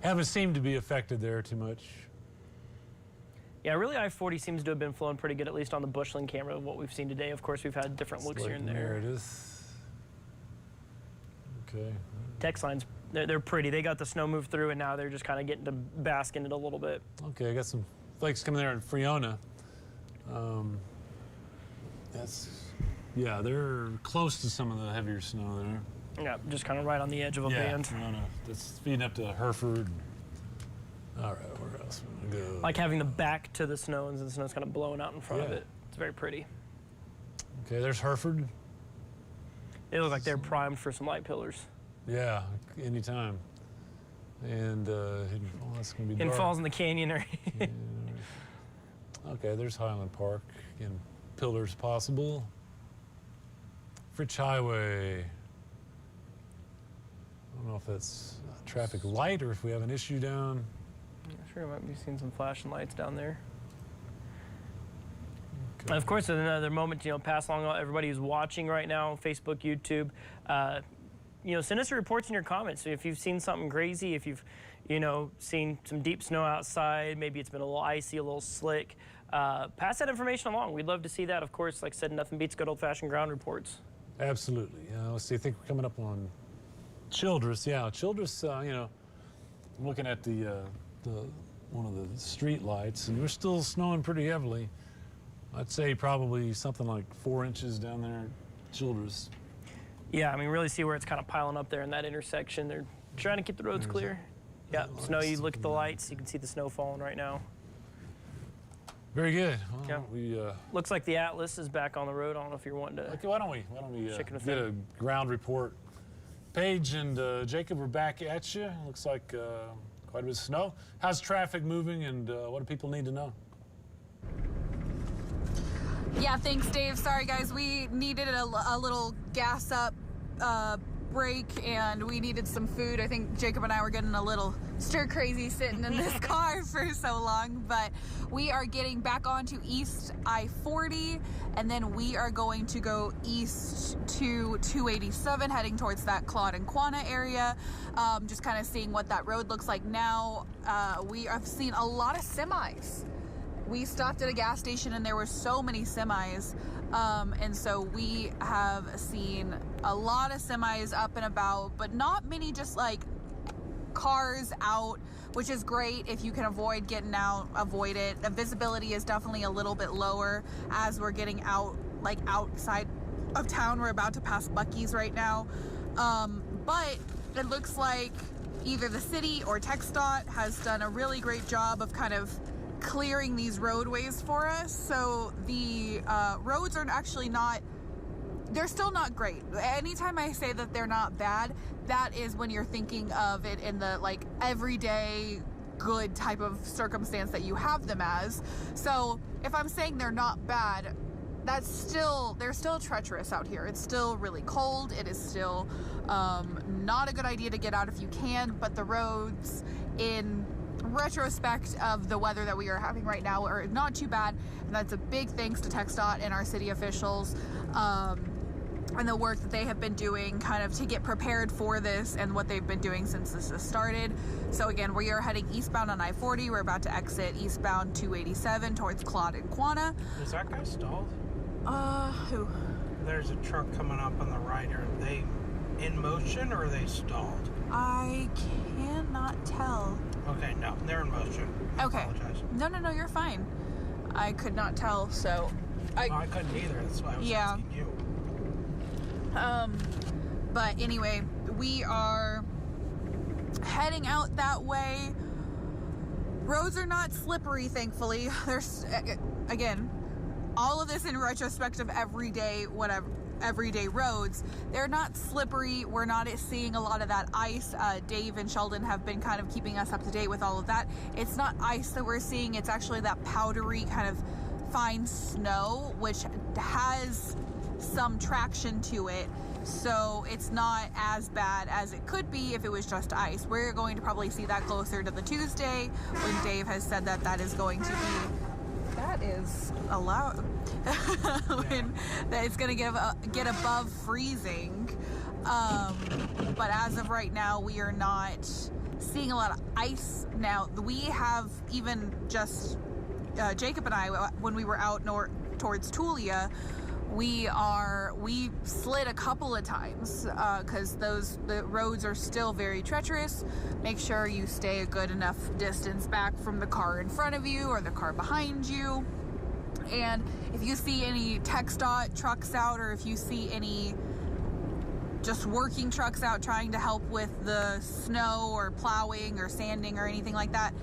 haven't seemed to be affected there too much. Yeah, really I-40 seems to have been flowing pretty good, at least on the Bushland camera, what we've seen today. Of course, we've had different looks here and there. There it is. Okay. Text lines, they're pretty. They got the snow move through, and now they're just kind of getting to bask in it a little bit. Okay, I got some flakes coming there in Friona. Yeah, they're close to some of the heavier snow there. Yeah, just kind of right on the edge of a band. No, that's feeding up to Hereford. All right, where else we go? Like having the back to the snow, and the snow's kind of blowing out in front of it. It's very pretty. Okay, there's Hereford. They look like they're primed for some light pillars. Yeah, anytime. And that's going to be And dark. Falls in the Canyon. Or Okay, there's Highland Park. Again, pillars possible. Fritch Highway. I don't know if that's a traffic light or if we have an issue down. I'm sure I might be seeing some flashing lights down there. And of course, another moment, pass along everybody who's watching right now, Facebook, YouTube. Send us your reports in your comments. So if you've seen something crazy, if you've, seen some deep snow outside, maybe it's been a little icy, a little slick, pass that information along. We'd love to see that. Of course, like I said, nothing beats good old-fashioned ground reports. Absolutely. Let's see, I think we're coming up on Childress. Yeah, Childress, I'm looking at the one of the street lights, and we're still snowing pretty heavily. I'd say probably something like 4 inches down there at Childress. Yeah, I mean, really see where it's kind of piling up there in that intersection. They're trying to keep the roads clear. Yeah, snow, you look at the lights, you can see the snow falling right now. Very good. Well, Yeah. we Looks like the Atlas is back on the road. I don't know if you're wanting to. okay, why don't we Chicken with get a them. ground report. Paige and Jacob, we're back at you. Looks like quite a bit of snow. How's traffic moving, and what do people need to know? Yeah, thanks, Dave. Sorry, guys. We needed a little gas up break, and we needed some food. I think Jacob and I were getting a little stir crazy sitting in this car for so long, but we are getting back onto East I-40, and then we are going to go east to 287, heading towards that Claude and Quanah area. Just kind of seeing what that road looks like now. We have seen a lot of semis. We stopped at a gas station and there were so many semis, and so we have seen a lot of semis up and about, but not many just like cars out, which is great. If you can avoid getting out, avoid it. The visibility is definitely a little bit lower as we're getting out, like outside of town. We're about to pass Buc-ee's right now, but it looks like either the city or TxDOT has done a really great job of kind of clearing these roadways for us. So the roads are actually not, they're still not great. Anytime I say that they're not bad, that is when you're thinking of it in the like everyday good type of circumstance that you have them as. So if I'm saying they're not bad, that's still, they're still treacherous out here. It's still really cold. It is still not a good idea to get out if you can, but the roads in retrospect of the weather that we are having right now are not too bad, and that's a big thanks to TxDOT and our city officials and the work that they have been doing kind of to get prepared for this and what they've been doing since this has started. So again, we are heading eastbound on I-40. We're about to exit eastbound 287 towards Claude and Quanah. Is that guy stalled? Who? There's a truck coming up on the right. Are they in motion or are they stalled? I cannot tell. Okay, no, they're in motion. I Okay. apologize. No, you're fine. I could not tell, so No, I couldn't either. That's why I was asking you. But anyway, we are heading out that way. Roads are not slippery, thankfully. There's, again, all of this in retrospect of everyday roads. They're not slippery. We're not seeing a lot of that ice. Dave and Sheldon have been kind of keeping us up to date with all of that. It's not ice that we're seeing. It's actually that powdery kind of fine snow, which has some traction to it. So it's not as bad as it could be if it was just ice. We're going to probably see that closer to the Tuesday when Dave has said that that is going to be, that is allowed, when that it's going to get above freezing. But as of right now, we are not seeing a lot of ice. Now, we have even just, Jacob and I, when we were out towards Tulia, we slid a couple of times because the roads are still very treacherous. Make sure you stay a good enough distance back from the car in front of you or the car behind you. And if you see any TxDOT trucks out, or if you see any just working trucks out trying to help with the snow or plowing or sanding or anything like that,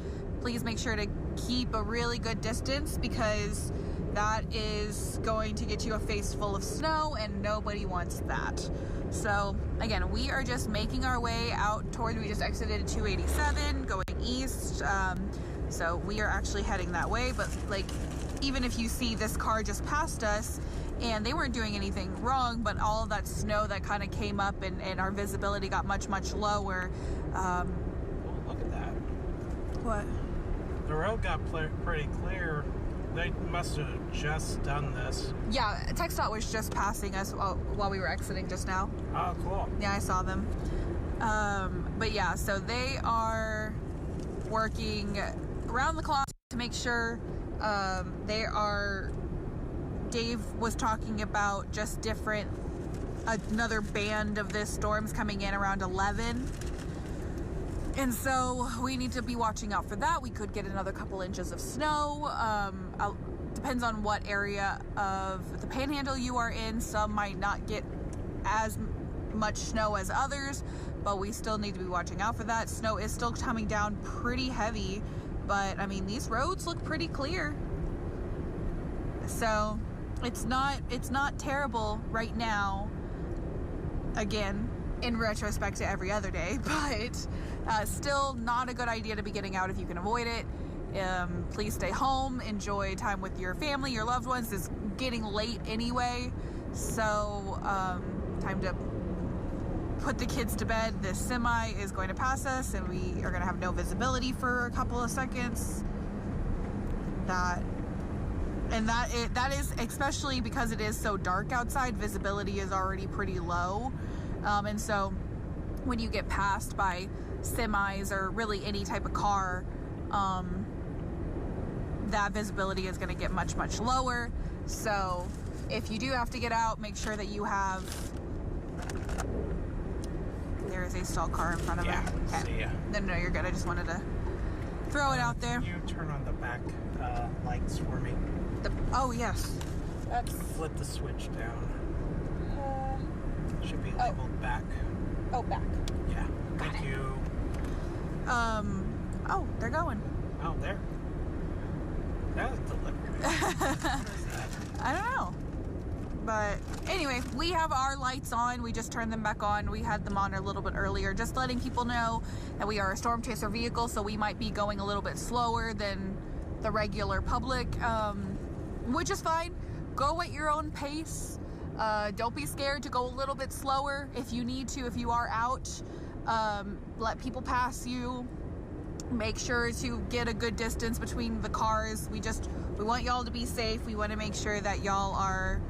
please make sure to keep a really good distance, because that is going to get you a face full of snow, and nobody wants that. So again, we are just making our way out toward, we just exited 287 going east. So we are actually heading that way, but like, even if you see this car just passed us and they weren't doing anything wrong, but all of that snow that kind of came up and our visibility got much lower. Oh, look at that. What? The road got pretty clear. They must have just done this. Yeah, TxDOT was just passing us while we were exiting just now. Oh, cool. Yeah, I saw them. But yeah, so they are working around the clock to make sure Dave was talking about just another band of this storm's coming in around 11. And so we need to be watching out for that. We could get another couple inches of snow. Depends on what area of the panhandle you are in. Some might not get as much snow as others, but we still need to be watching out for that. Snow is still coming down pretty heavy, but I mean, these roads look pretty clear. So it's not terrible right now. Again, in retrospect to every other day, but still not a good idea to be getting out if you can avoid it. Please stay home, enjoy time with your family, your loved ones. It's getting late anyway, so time to put the kids to bed. This semi is going to pass us and we are going to have no visibility for a couple of seconds. That is, especially because it is so dark outside, visibility is already pretty low. And so when you get passed by semis or really any type of car, that visibility is going to get much lower. So if you do have to get out, make sure that you have, there is a stalled car in front of Yeah, it. Okay. see ya. No, you're good. I just wanted to throw it out there. Can you turn on the back lights for me? Oh, yes. That's, Flip the switch down. Should be labeled back. oh, back. Yeah. Thank you. Oh, they're going. Oh, there. That was deliberate. What is that? I don't know. But anyway, we have our lights on. We just turned them back on. We had them on a little bit earlier, just letting people know that we are a storm chaser vehicle, so we might be going a little bit slower than the regular public, which is fine. Go at your own pace. Don't be scared to go a little bit slower if you need to, if you are out. Let people pass you. Make sure to get a good distance between the cars. We want y'all to be safe. We want to make sure that y'all are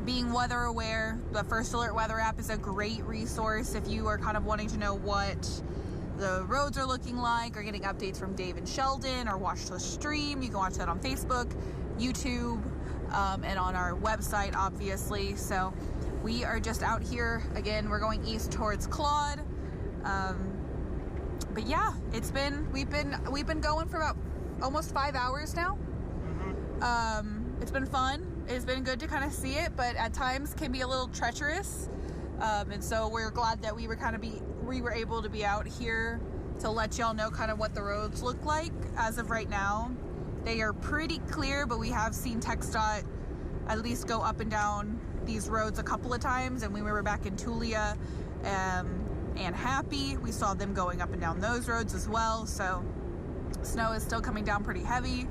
being weather aware. The First Alert Weather app is a great resource if you are kind of wanting to know what the roads are looking like, or getting updates from Dave and Sheldon, or watch the stream. You can watch that on Facebook, YouTube, and on our website, obviously. So we are just out here. Again, we're going east towards Claude. But yeah, we've been going for about almost 5 hours now. It's been fun. It's been good to kind of see it, but at times can be a little treacherous. And so we're glad that we were able to be out here to let y'all know kind of what the roads look like as of right now. They are pretty clear, but we have seen TxDOT at least go up and down these roads a couple of times, and when we were back in Tulia and Happy, we saw them going up and down those roads as well. So snow is still coming down pretty heavy.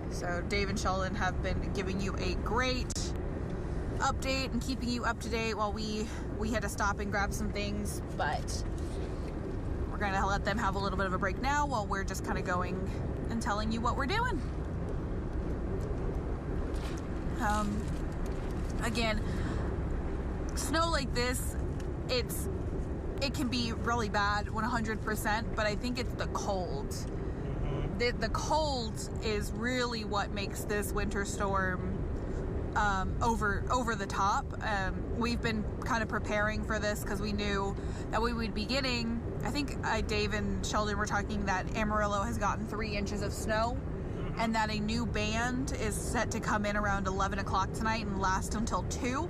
So Dave and Sheldon have been giving you a great update and keeping you up to date while we had to stop and grab some things, but we're gonna let them have a little bit of a break now while we're just kind of going and telling you what we're doing. Again, snow like this, it can be really bad 100%, but I think it's the cold. The cold is really what makes this winter storm over the top. We've been kind of preparing for this because we knew that we would be getting, I think Dave and Sheldon were talking that Amarillo has gotten 3 inches of snow, and that a new band is set to come in around 11 o'clock tonight and last until 2.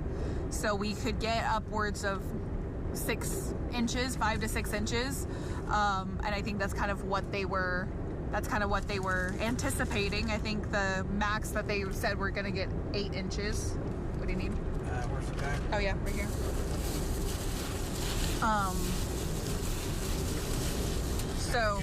So we could get upwards of 6 inches, 5 to 6 inches. And I think that's kind of what they were that's kind of what they were anticipating. I think the max that they said we're going to get 8 inches. What do you need? Where's the guy? Oh yeah, right here. So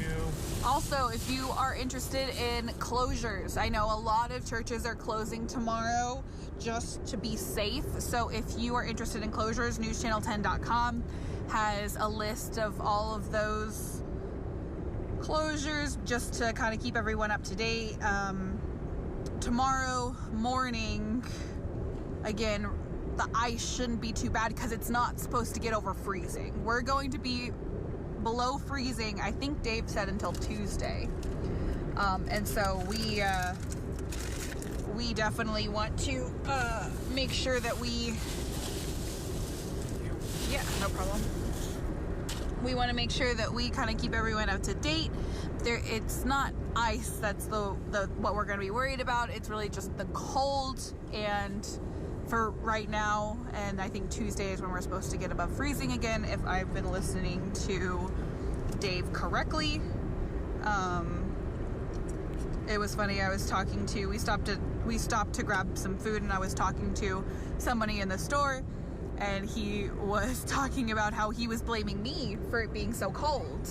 also, if you are interested in closures, I know a lot of churches are closing tomorrow just to be safe. So if you are interested in closures, NewsChannel10.com has a list of all of those closures just to kind of keep everyone up to date. Tomorrow morning, again, the ice shouldn't be too bad because it's not supposed to get over freezing. We're going to be below freezing, I think Dave said, until Tuesday. And so we definitely want to make sure that we... Yeah, no problem. We want to make sure that we kind of keep everyone up to date. It's not ice that's the what we're going to be worried about. It's really just the cold, and for right now, and I think Tuesday is when we're supposed to get above freezing again, if I've been listening to Dave correctly. It was funny, I was talking to, we stopped to grab some food, and I was talking to somebody in the store, and he was talking about how he was blaming me for it being so cold.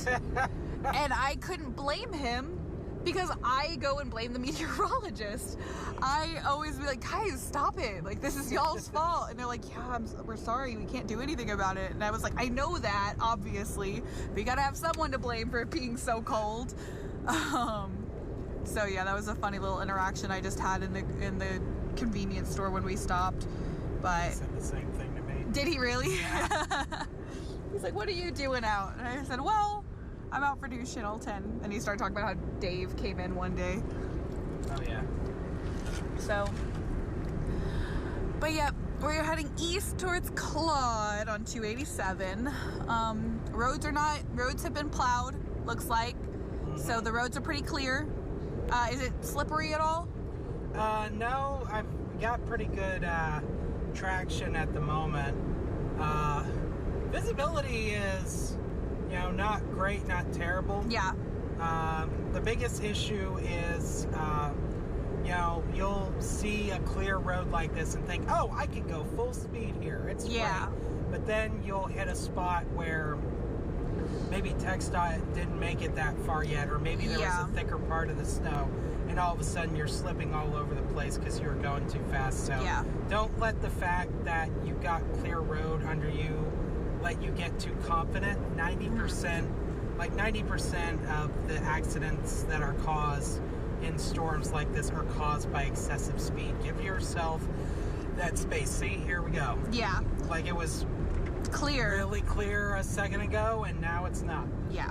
And I couldn't blame him because I go and blame the meteorologist. I always be like, guys, stop it. Like, this is y'all's fault. And they're like, yeah, we're sorry. We can't do anything about it. And I was like, I know that, obviously. But you gotta have someone to blame for it being so cold. So yeah, that was a funny little interaction I just had in the convenience store when we stopped. But He said the same thing to me. did he really? Yeah. He's like, what are you doing out? And I said, well, I'm out for NewsChannel 10. And he started talking about how Dave came in one day. Oh, yeah. So, but yeah, we're heading east towards Claude on 287. Roads have been plowed, looks like. So the roads are pretty clear. Is it slippery at all? No, I've got pretty good traction at the moment. Visibility is, not great, not terrible. Yeah. The biggest issue is, you'll see a clear road like this and think, oh, I can go full speed here. It's great. But then you'll hit a spot where maybe TxDOT didn't make it that far yet, or maybe there was a thicker part of the snow, and all of a sudden you're slipping all over the place because you're going too fast. So don't let the fact that you got clear road under you let you get too confident. 90% of the accidents that are caused in storms like this are caused by excessive speed. Give yourself that space. See, here we go. Yeah. Like it was clear. Really clear a second ago, and now it's not. Yeah.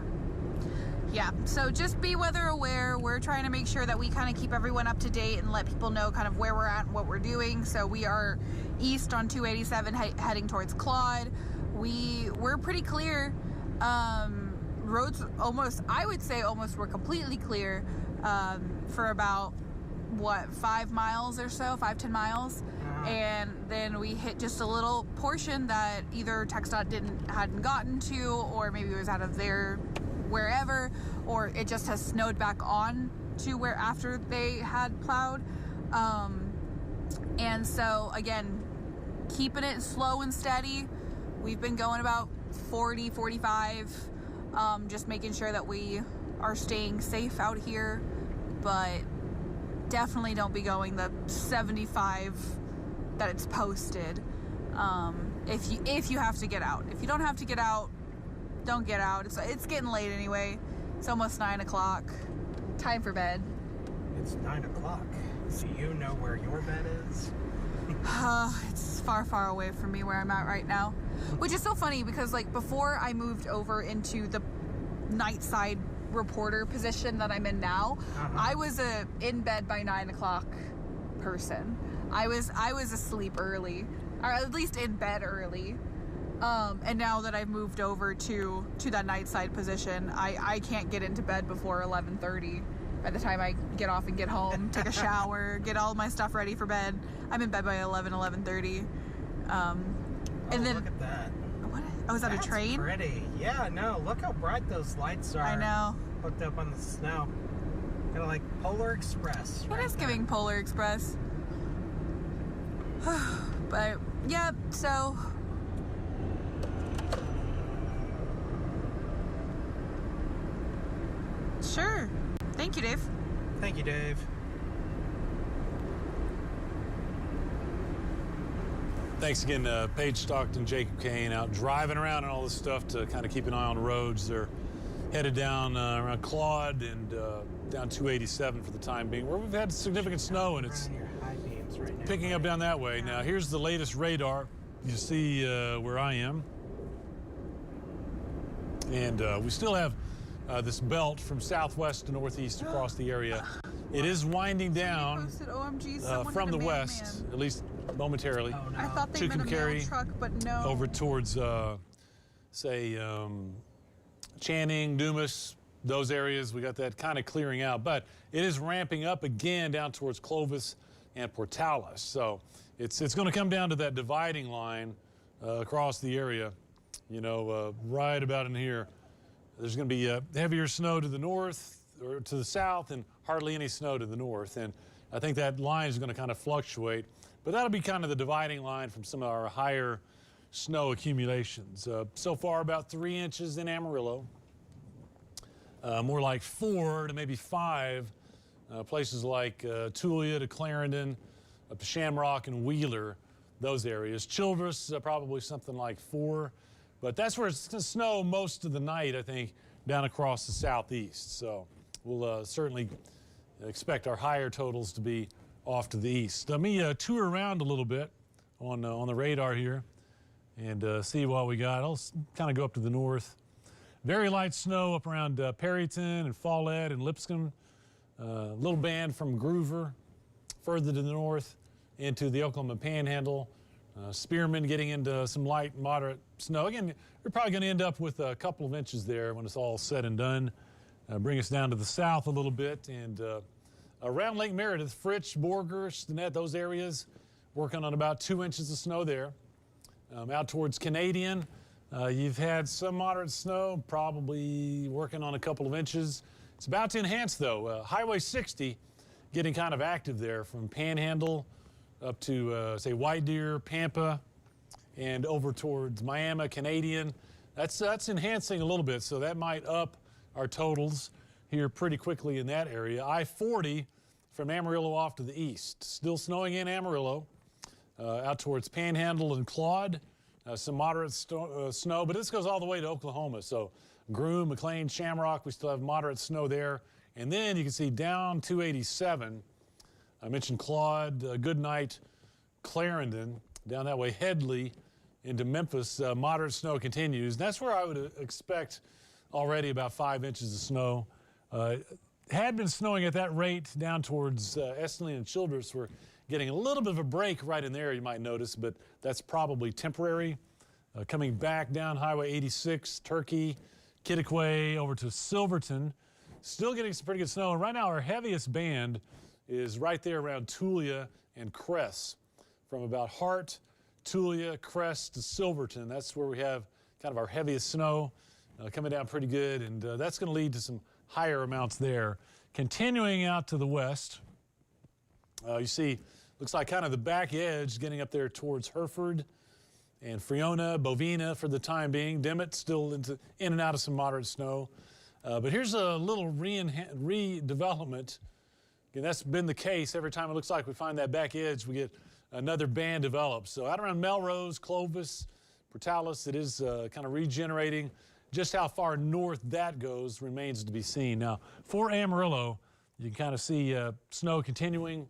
Yeah, so just be weather aware. We're trying to make sure that we kind of keep everyone up to date and let people know kind of where we're at and what we're doing. So we are east on 287 heading towards Claude. We're pretty clear. Roads I would say almost were completely clear for about, 5 miles or so, 5-10 miles. And then we hit just a little portion that either TxDOT hadn't gotten to, or maybe it was out of their wherever, or it just has snowed back on to where after they had plowed. And so again, keeping it slow and steady. We've been going about 40, 45, just making sure that we are staying safe out here, but definitely don't be going the 75 that it's posted. If you have to get out. If you don't have to get out, don't get out. It's getting late anyway. It's almost 9 o'clock. Time for bed. It's 9 o'clock. So you know where your bed is? It's far, far away from me where I'm at right now. Which is so funny because before I moved over into the night side reporter position that I'm in now, I was a in bed by 9 o'clock person. I was asleep early, or at least in bed early. And now that I've moved over to that night side position, I can't get into bed before 11:30. By the time I get off and get home, take a shower, get all my stuff ready for bed, I'm in bed by 11:30. And then look at that. What? Oh, is that That's a train? Pretty. Yeah, no. Look how bright those lights are. I know. Hooked up on the snow. Kind of like Polar Express. It is giving Polar Express. But, yeah, so... Sure. Thank you, Dave. Thank you, Dave. Thanks again, Paige Stockton, Jacob Kane, out driving around and all this stuff to kind of keep an eye on roads. They're headed down around Claude and down 287 for the time being, where we've had significant snow, and it's picking up down that way. Now, here's the latest radar. You see where I am. And we still have this belt from southwest to northeast across the area. It is winding down from the west, at least momentarily. Oh, no. I thought they meant a mail truck, but no. Over towards, say, Channing, Dumas, those areas. We got that kind of clearing out, but it is ramping up again down towards Clovis and Portales. So it's going to come down to that dividing line across the area, you know, right about in here. There's going to be heavier snow to the north or to the south and hardly any snow to the north. And I think that line is going to kind of fluctuate. But that'll be kind of the dividing line from some of our higher snow accumulations. So far, about 3 inches in Amarillo. More like 4 to maybe 5. Places like Tulia to Clarendon, up to Shamrock and Wheeler, those areas. Childress, probably something like 4. But that's where it's going to snow most of the night, I think, down across the southeast. So we'll certainly expect our higher totals to be off to the east. Let me tour around a little bit on the radar here and see what we got. I'll kind of go up to the north. Very light snow up around Perryton and Follett and Lipscomb. Little band from Groover further to the north into the Oklahoma Panhandle. Spearman getting into some light, moderate snow. Again, you're probably going to end up with a couple of inches there when it's all said and done. Bring us down to the south a little bit and around Lake Meredith, Fritch, Borger, Stinnett, those areas, working on about 2 inches of snow there. Out towards Canadian, you've had some moderate snow, probably working on a couple of inches. It's about to enhance, though. Highway 60 getting kind of active there from Panhandle up to, say, White Deer, Pampa, and over towards Miami, Canadian. That's enhancing a little bit, so that might up our totals here pretty quickly in that area. I-40 from Amarillo off to the east. Still snowing in Amarillo. Out towards Panhandle and Claude. Some moderate snow, but this goes all the way to Oklahoma. So Groom, McLean, Shamrock, we still have moderate snow there. And then you can see down 287. I mentioned Claude, Goodnight, Clarendon, down that way, Headley into Memphis. Moderate snow continues. That's where I would expect already about 5 inches of snow. Had been snowing at that rate down towards Estley and Childress. We're getting a little bit of a break right in there, you might notice, but that's probably temporary. Coming back down Highway 86, Turkey, Kittiquay, over to Silverton. Still getting some pretty good snow. And right now our heaviest band is right there around Tulia and Cress. From about Hart, Tulia, Cress to Silverton. That's where we have kind of our heaviest snow coming down pretty good. And that's going to lead to some higher amounts there. Continuing out to the west, you see, looks like kind of the back edge getting up there towards Hereford and Friona, Bovina for the time being. Dimmitt still in and out of some moderate snow. But here's a little redevelopment. Again, that's been the case. Every time it looks like we find that back edge, we get another band developed. So out around Melrose, Clovis, Portales, it is kind of regenerating. Just how far north that goes remains to be seen. Now, for Amarillo, you can kind of see snow continuing.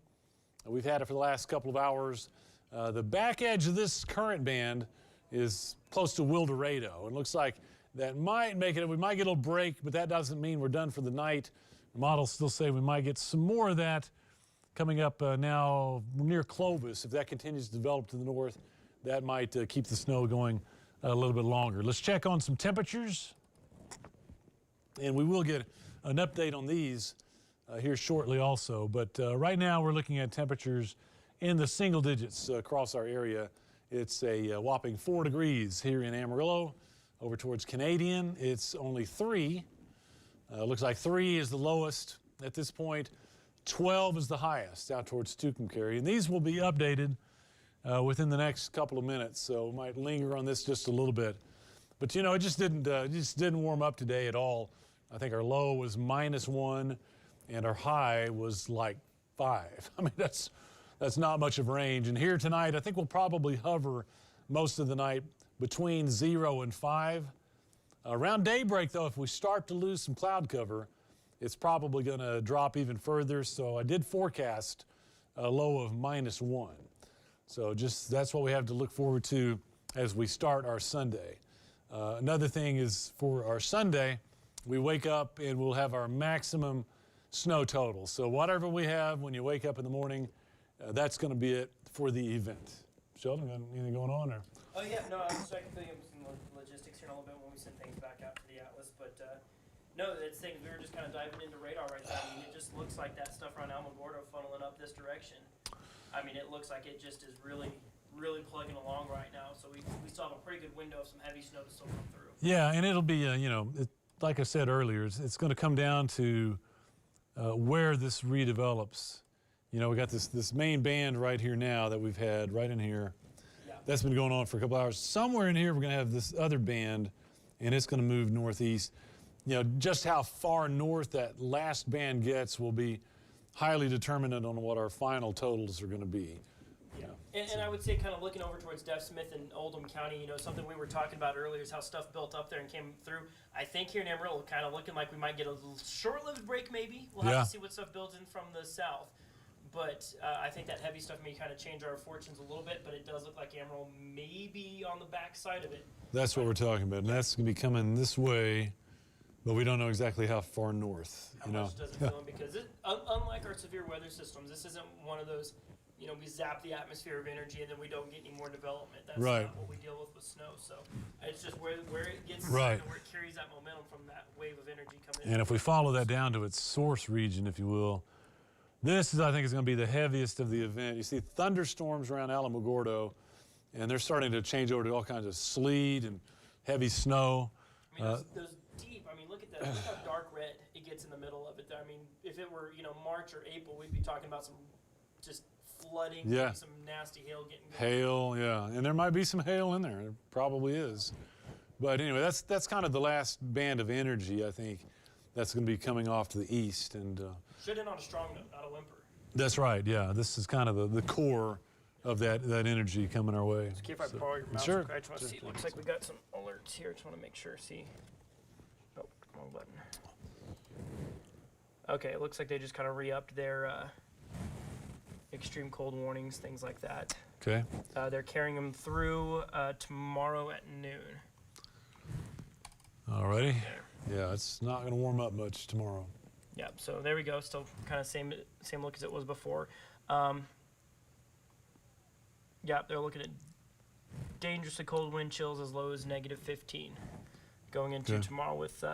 We've had it for the last couple of hours. The back edge of this current band is close to Wildorado. It looks like that might make it. We might get a little break, but that doesn't mean we're done for the night. The models still say we might get some more of that coming up now near Clovis. If that continues to develop to the north, that might keep the snow going a little bit longer. Let's check on some temperatures, and we will get an update on these here shortly also. But right now we're looking at temperatures in the single digits across our area. It's a whopping 4 degrees here in Amarillo. Over towards Canadian, it's only 3. Looks like 3 is the lowest at this point. 12 is the highest out towards Tucumcari, and these will be updated within the next couple of minutes, so we might linger on this just a little bit. But you know, it just didn't warm up today at all. I think our low was -1, and our high was like 5. I mean, that's not much of range. And here tonight, I think we'll probably hover most of the night between 0 and 5. Around daybreak, though, if we start to lose some cloud cover, it's probably going to drop even further. So I did forecast a low of -1. So just that's what we have to look forward to as we start our Sunday. Another thing is for our Sunday, we wake up and we'll have our maximum snow total. So whatever we have when you wake up in the morning, that's going to be it for the event. Sheldon, got anything going on? Or? Oh, yeah, no, I was checking some logistics here in a little bit when we send things back out to the Atlas, but no, it's things we were just kind of diving into radar right now. I mean, it just looks like that stuff around Alamogordo funneling up this direction. I mean, it looks like it just is really plugging along right now. So we still have a pretty good window of some heavy snow to still come through. Yeah, and it'll be, you know, like I said earlier, it's going to come down to where this redevelops. You know, we got this main band right here now that we've had right in here. Yeah. That's been going on for a couple hours. Somewhere in here, we're going to have this other band, and it's going to move northeast. You know, just how far north that last band gets will be highly determinant on what our final totals are going to be. Yeah. And I would say kind of looking over towards Deaf Smith and Oldham County, you know, something we were talking about earlier is how stuff built up there and came through. I think here in Amarillo, kind of looking like we might get a little short-lived break maybe. We'll have to see what stuff builds in from the south. But I think that heavy stuff may kind of change our fortunes a little bit, but it does look like Amarillo may be on the back side of it. That's what we're talking about, and that's going to be coming this way, but we don't know exactly how far north. How much does it fill in? Because unlike our severe weather systems, this isn't one of those, you know, we zap the atmosphere of energy and then we don't get any more development. That's not what we deal with snow. So it's just where it gets right, and where it carries that momentum from that wave of energy coming in. And if we follow that down to its source region, if you will, this is, I think, is going to be the heaviest of the event. You see thunderstorms around Alamogordo, and they're starting to change over to all kinds of sleet and heavy snow. I mean, those deep, I mean, look at that. Look how dark red it gets in the middle of it. I mean, if it were, you know, March or April, we'd be talking about some just flooding, some nasty hail getting going. Hail, yeah. And there might be some hail in there. There probably is. But anyway, that's kind of the last band of energy, I think, that's going to be coming off to the east. And should end on a strong note, not a whimper. That's right, yeah. This is kind of the core of that energy coming our way. Just keep I borrow your mouse. Sure. I just want to see. Looks like we got some alerts here. Just want to make sure. See. Oh, wrong button. Okay, it looks like they just kind of re-upped their extreme cold warnings, things like that. Okay. They're carrying them through tomorrow at noon. Alrighty. Yeah, it's not going to warm up much tomorrow. Yeah, so there we go. Still kind of same look as it was before. Yeah, they're looking at dangerously cold wind chills as low as -15 going into tomorrow with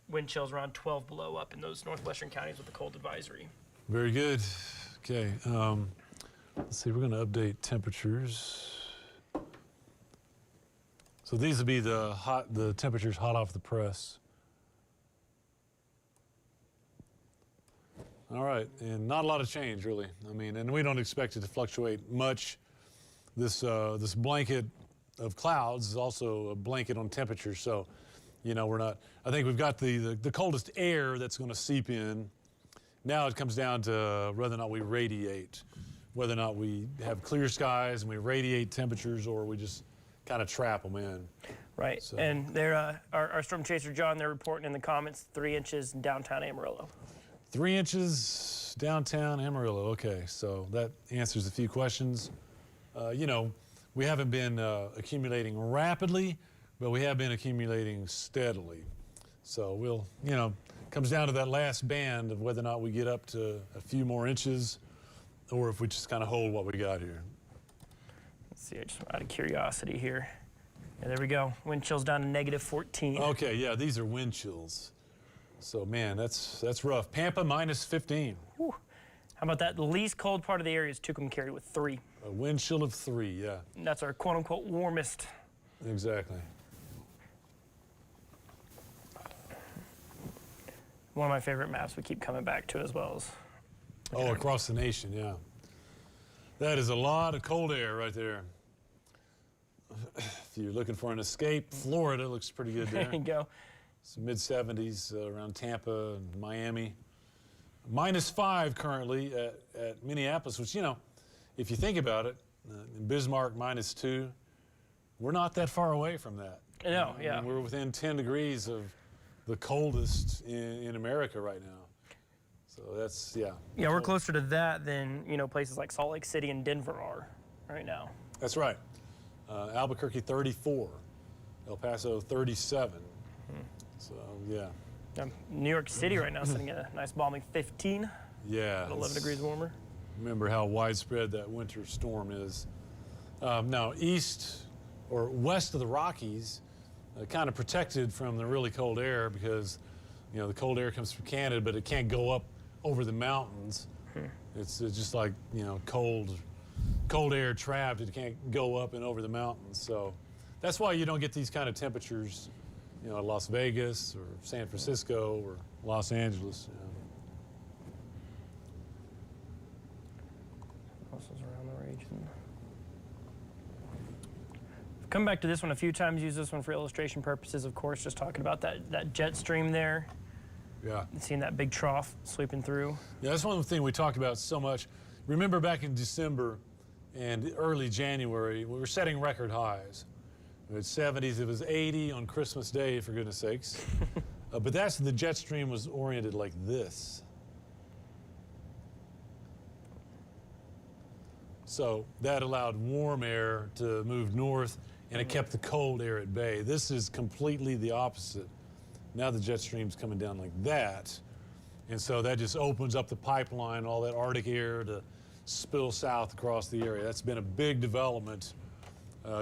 wind chills around 12 below up in those northwestern counties with the cold advisory. Very good. Okay. Let's see. We're going to update temperatures. So these would be the temperatures hot off the press. All right, and not a lot of change, really. I mean, and we don't expect it to fluctuate much. This blanket of clouds is also a blanket on temperature, so, you know, we're not. I think we've got the coldest air that's going to seep in. Now it comes down to whether or not we radiate, whether or not we have clear skies and we radiate temperatures, or we just kind of trap them in. Right, so. And they're our storm chaser John. They're reporting in the comments 3 inches in downtown Amarillo. 3 inches downtown Amarillo. Okay, so that answers a few questions. You know, we haven't been accumulating rapidly, but we have been accumulating steadily. So we'll, you know, comes down to that last band of whether or not we get up to a few more inches, or if we just kind of hold what we got here. Let's see, just out of curiosity here. Yeah, there we go. Wind chills down to -14. Okay, yeah, these are wind chills. So, man, that's rough. Pampa -15. Whew. How about that? The least cold part of the area is Tucumcari with 3. A wind chill of 3, yeah. And that's our quote-unquote warmest. Exactly. One of my favorite maps we keep coming back to as well. Oh, across the nation, yeah. That is a lot of cold air right there. If you're looking for an escape, Florida looks pretty good there. There you go. It's mid-70s around Tampa and Miami. -5 currently at Minneapolis, which, you know, if you think about it, in Bismarck -2, we're not that far away from that. No, yeah. I mean, we're within 10 degrees of the coldest in America right now. So that's, yeah. Yeah, we're closer to that than, you know, places like Salt Lake City and Denver are right now. That's right. Albuquerque 34, El Paso 37. So, yeah. New York City right now sitting at a nice balmy 15, Yeah. 11 degrees warmer. Remember how widespread that winter storm is. Now, east or west of the Rockies, kind of protected from the really cold air because, you know, the cold air comes from Canada, but it can't go up over the mountains. It's just like, you know, cold air trapped. It can't go up and over the mountains. So that's why you don't get these kind of temperatures, you know, at Las Vegas or San Francisco or Los Angeles. You know. What else is around the region? I've come back to this one a few times, use this one for illustration purposes, of course, just talking about that jet stream there. Yeah. And seeing that big trough sweeping through. Yeah, that's one thing we talked about so much. Remember back in December and early January, we were setting record highs. It was 70s, it was 80 on Christmas Day, for goodness sakes. But that's, the jet stream was oriented like this. So that allowed warm air to move north, and it kept the cold air at bay. This is completely the opposite. Now the jet stream's coming down like that, and so that just opens up the pipeline, all that Arctic air to spill south across the area. That's been a big development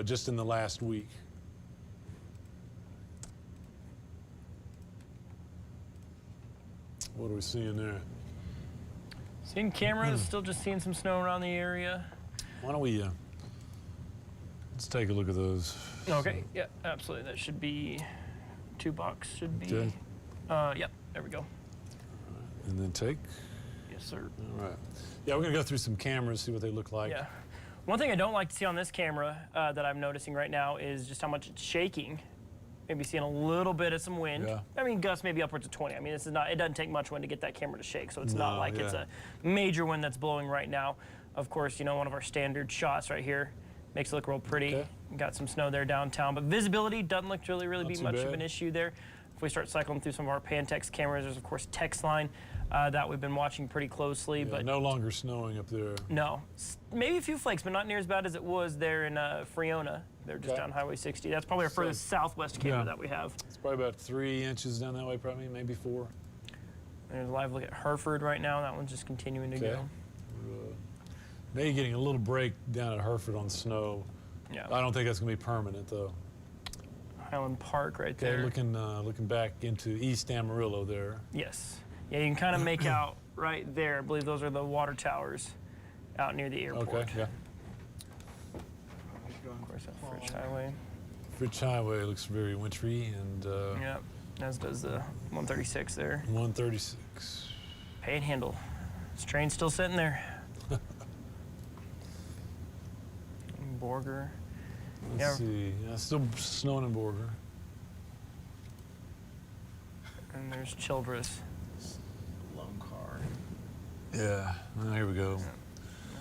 just in the last week. What are we seeing there? Seeing cameras, still just seeing some snow around the area. Why don't we, let's take a look at those. Okay, yeah, absolutely. That should be 2 bucks, should be. Okay. Yep, there we go. And then take. Yes, sir. All right. Yeah, we're gonna go through some cameras, see what they look like. Yeah. One thing I don't like to see on this camera that I'm noticing right now is just how much it's shaking. Maybe seeing a little bit of some wind. Yeah. I mean, gusts maybe upwards of 20. I mean, this is not, it doesn't take much wind to get that camera to shake, so it's not No, like it's yeah. a major wind that's blowing right now. Of course, you know, one of our standard shots right here makes it look real pretty. Okay. Got some snow there downtown, but visibility doesn't look to really Not be too much of bad. an issue there. If we start cycling through some of our Pantex cameras, there's of course text line that we've been watching pretty closely, Yeah, but no longer snowing up there. no, maybe a few flakes, but not near as bad as it was there in Friona. They're just Okay. down Highway 60. That's probably our furthest southwest camera Yeah. that we have. It's probably about 3 inches down that way, probably, maybe 4. There's a live look at Hereford right now. That one's just continuing to Okay. go. Maybe getting a little break down at Hereford on snow. Yeah. I don't think that's gonna be permanent though. Highland Park right Okay, there. looking back into East Amarillo there. Yes. Yeah, you can kind of make out right there. I believe those are the water towers out near the airport. Okay, yeah. Of course, that Fritz Highway. Fritz Highway looks very wintry, and Yep. As does the 136 there. 136. Panhandle. This train's still sitting there. Borger. Let's see. Yeah, still snowing in Borger. And there's Childress. Lone car. Yeah. Here we go.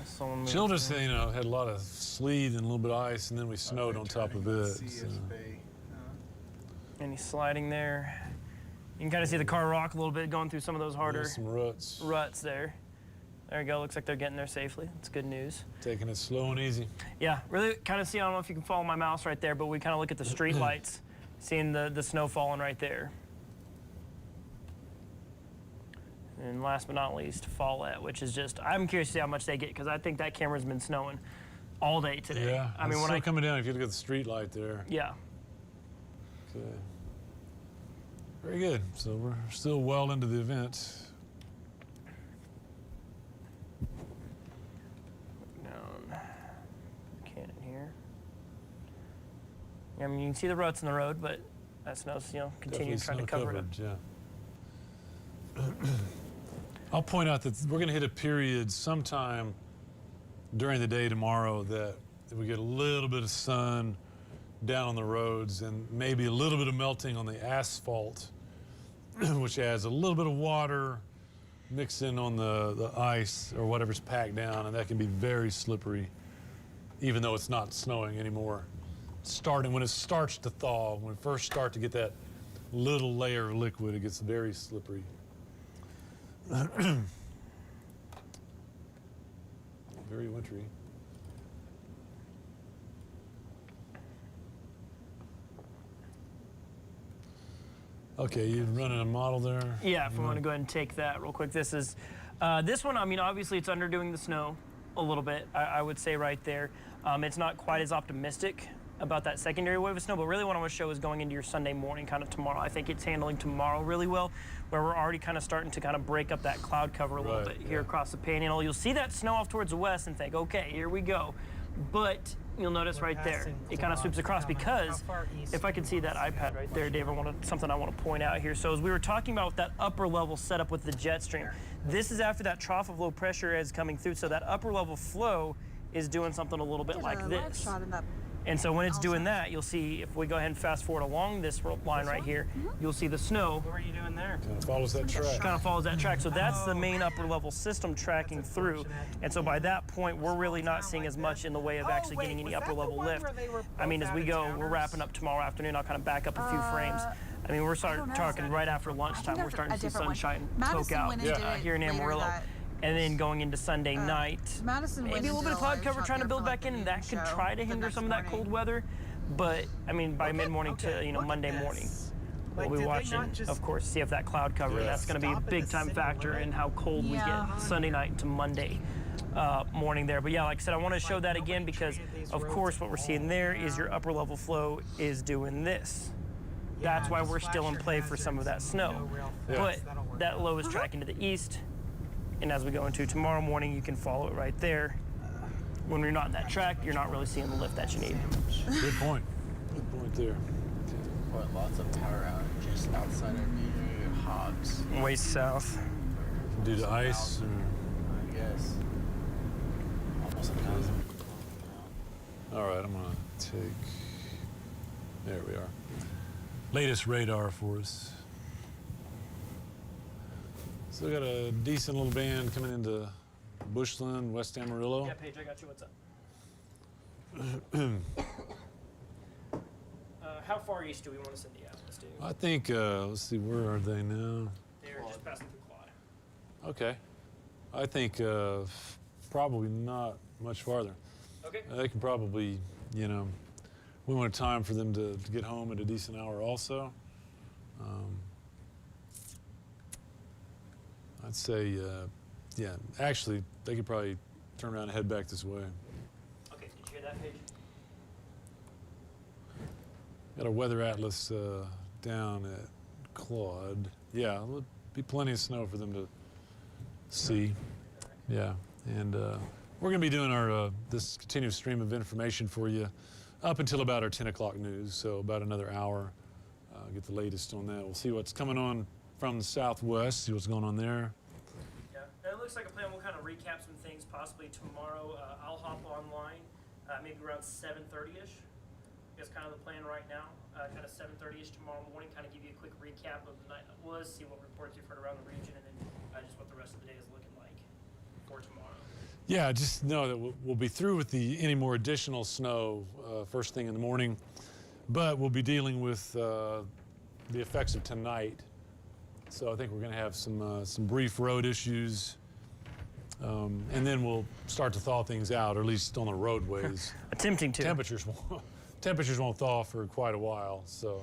Someone moved Childress, through. you know, had a lot of sleet and a little bit of ice, and then we snowed on top of it. CS so. Bay. And he's sliding there. You can kind of see the car rock a little bit going through some of those harder There's some ruts. ruts there. There you go. Looks like they're getting there safely. That's good news. Taking it slow and easy. Yeah, really kind of see, I don't know if you can follow my mouse right there, but we kind of look at the street lights, seeing the snow falling right there. And last but not least, Follett, which is just, I'm curious to see how much they get because I think that camera's been snowing all day today. Yeah. I mean, it's when still I, coming down if you look at the street light there. yeah. Okay. Very good. So we're still well into the event. Down Cannon here. I mean, you can see the ruts in the road, but that snow's, you know, continuing Definitely trying to cover it up. snow-covered, yeah. I'll point out that we're going to hit a period sometime during the day tomorrow that we get a little bit of sun down on the roads and maybe a little bit of melting on the asphalt, which adds a little bit of water mixed in on the ice or whatever's packed down, and that can be very slippery, even though it's not snowing anymore. When it starts to thaw, when it first starts to get that little layer of liquid, it gets very slippery. Very wintry. Okay, you're running a model there? Yeah, if we want to go ahead and take that real quick. This is, this one, I mean, obviously it's underdoing the snow a little bit, I would say right there. It's not quite as optimistic about that secondary wave of snow, but really what I want to show is going into your Sunday morning kind of tomorrow. I think it's handling tomorrow really well, where we're already kind of starting to kind of break up that cloud cover a little bit here across the Panhandle. You'll see that snow off towards the west and think, okay, here we go. But you'll notice right there, it kind of sweeps across because if I can see that iPad right there, Dave, something I want to point out here. So as we were talking about that upper level setup with the jet stream, this is after that trough of low pressure is coming through. So that upper level flow is doing something a little bit like this. And so when it's doing that, you'll see, if we go ahead and fast forward along this line right here, you'll see the snow. What were you doing there? Kind of follows that track. Kind of follows that track. So that's the main upper level system tracking through. And so by that point, we're really not seeing as much in the way of actually getting any upper level lift. I mean, as we go, we're wrapping up tomorrow afternoon. I'll kind of back up a few frames. I mean, we're talking right after lunchtime. We're starting to see sunshine poke out here in Amarillo. And then going into Sunday night, maybe a little bit of cloud cover trying to build back in, and that could try to hinder some of that cold weather. But, I mean, by mid-morning to, Monday morning, we'll be watching, of course, see if that cloud cover, that's going to be a big-time factor in how cold we get Sunday night into Monday morning there. But, yeah, like I said, I want to show that again because, of course, what we're seeing there is your upper-level flow is doing this. That's why we're still in play for some of that snow. But that low is tracking to the east. And as we go into tomorrow morning, you can follow it right there. When you're not in that track, you're not really seeing the lift that you need. Good point. Good point there. What, lots of power outages outside of the Hobbs. Way south. Due to ice? I guess. Almost 1,000. All right, I'm going to take... There we are. Latest radar for us. Still got a decent little band coming into Bushland, West Amarillo. Yeah, Paige, I got you. What's up? How far east do we want to send the Atlas to? I think, let's see, where are they now? They're just passing through Quad. Okay. I think probably not much farther. Okay. They can probably, we want time for them to get home at a decent hour also. I'd say, actually, they could probably turn around and head back this way. Okay, did you hear that, Paige? Got a weather atlas down at Claude. Yeah, there'll be plenty of snow for them to see. Yeah, and we're going to be doing our this continuous stream of information for you up until about our 10 o'clock news, so about another hour. Get the latest on that. We'll see what's coming on from the southwest, see what's going on there. Yeah, and it looks like a plan. We'll kind of recap some things possibly tomorrow. I'll hop online maybe around 7:30ish. That's kind of the plan right now. Kind of 7:30ish tomorrow morning, kind of give you a quick recap of the night that was, see what reports you've heard around the region, and then just what the rest of the day is looking like for tomorrow. Yeah, just know that we'll be through with any more additional snow first thing in the morning, but we'll be dealing with the effects of tonight. So I think we're going to have some brief road issues, and then we'll start to thaw things out, or at least on the roadways. Attempting to. Temperatures won't thaw for quite a while. So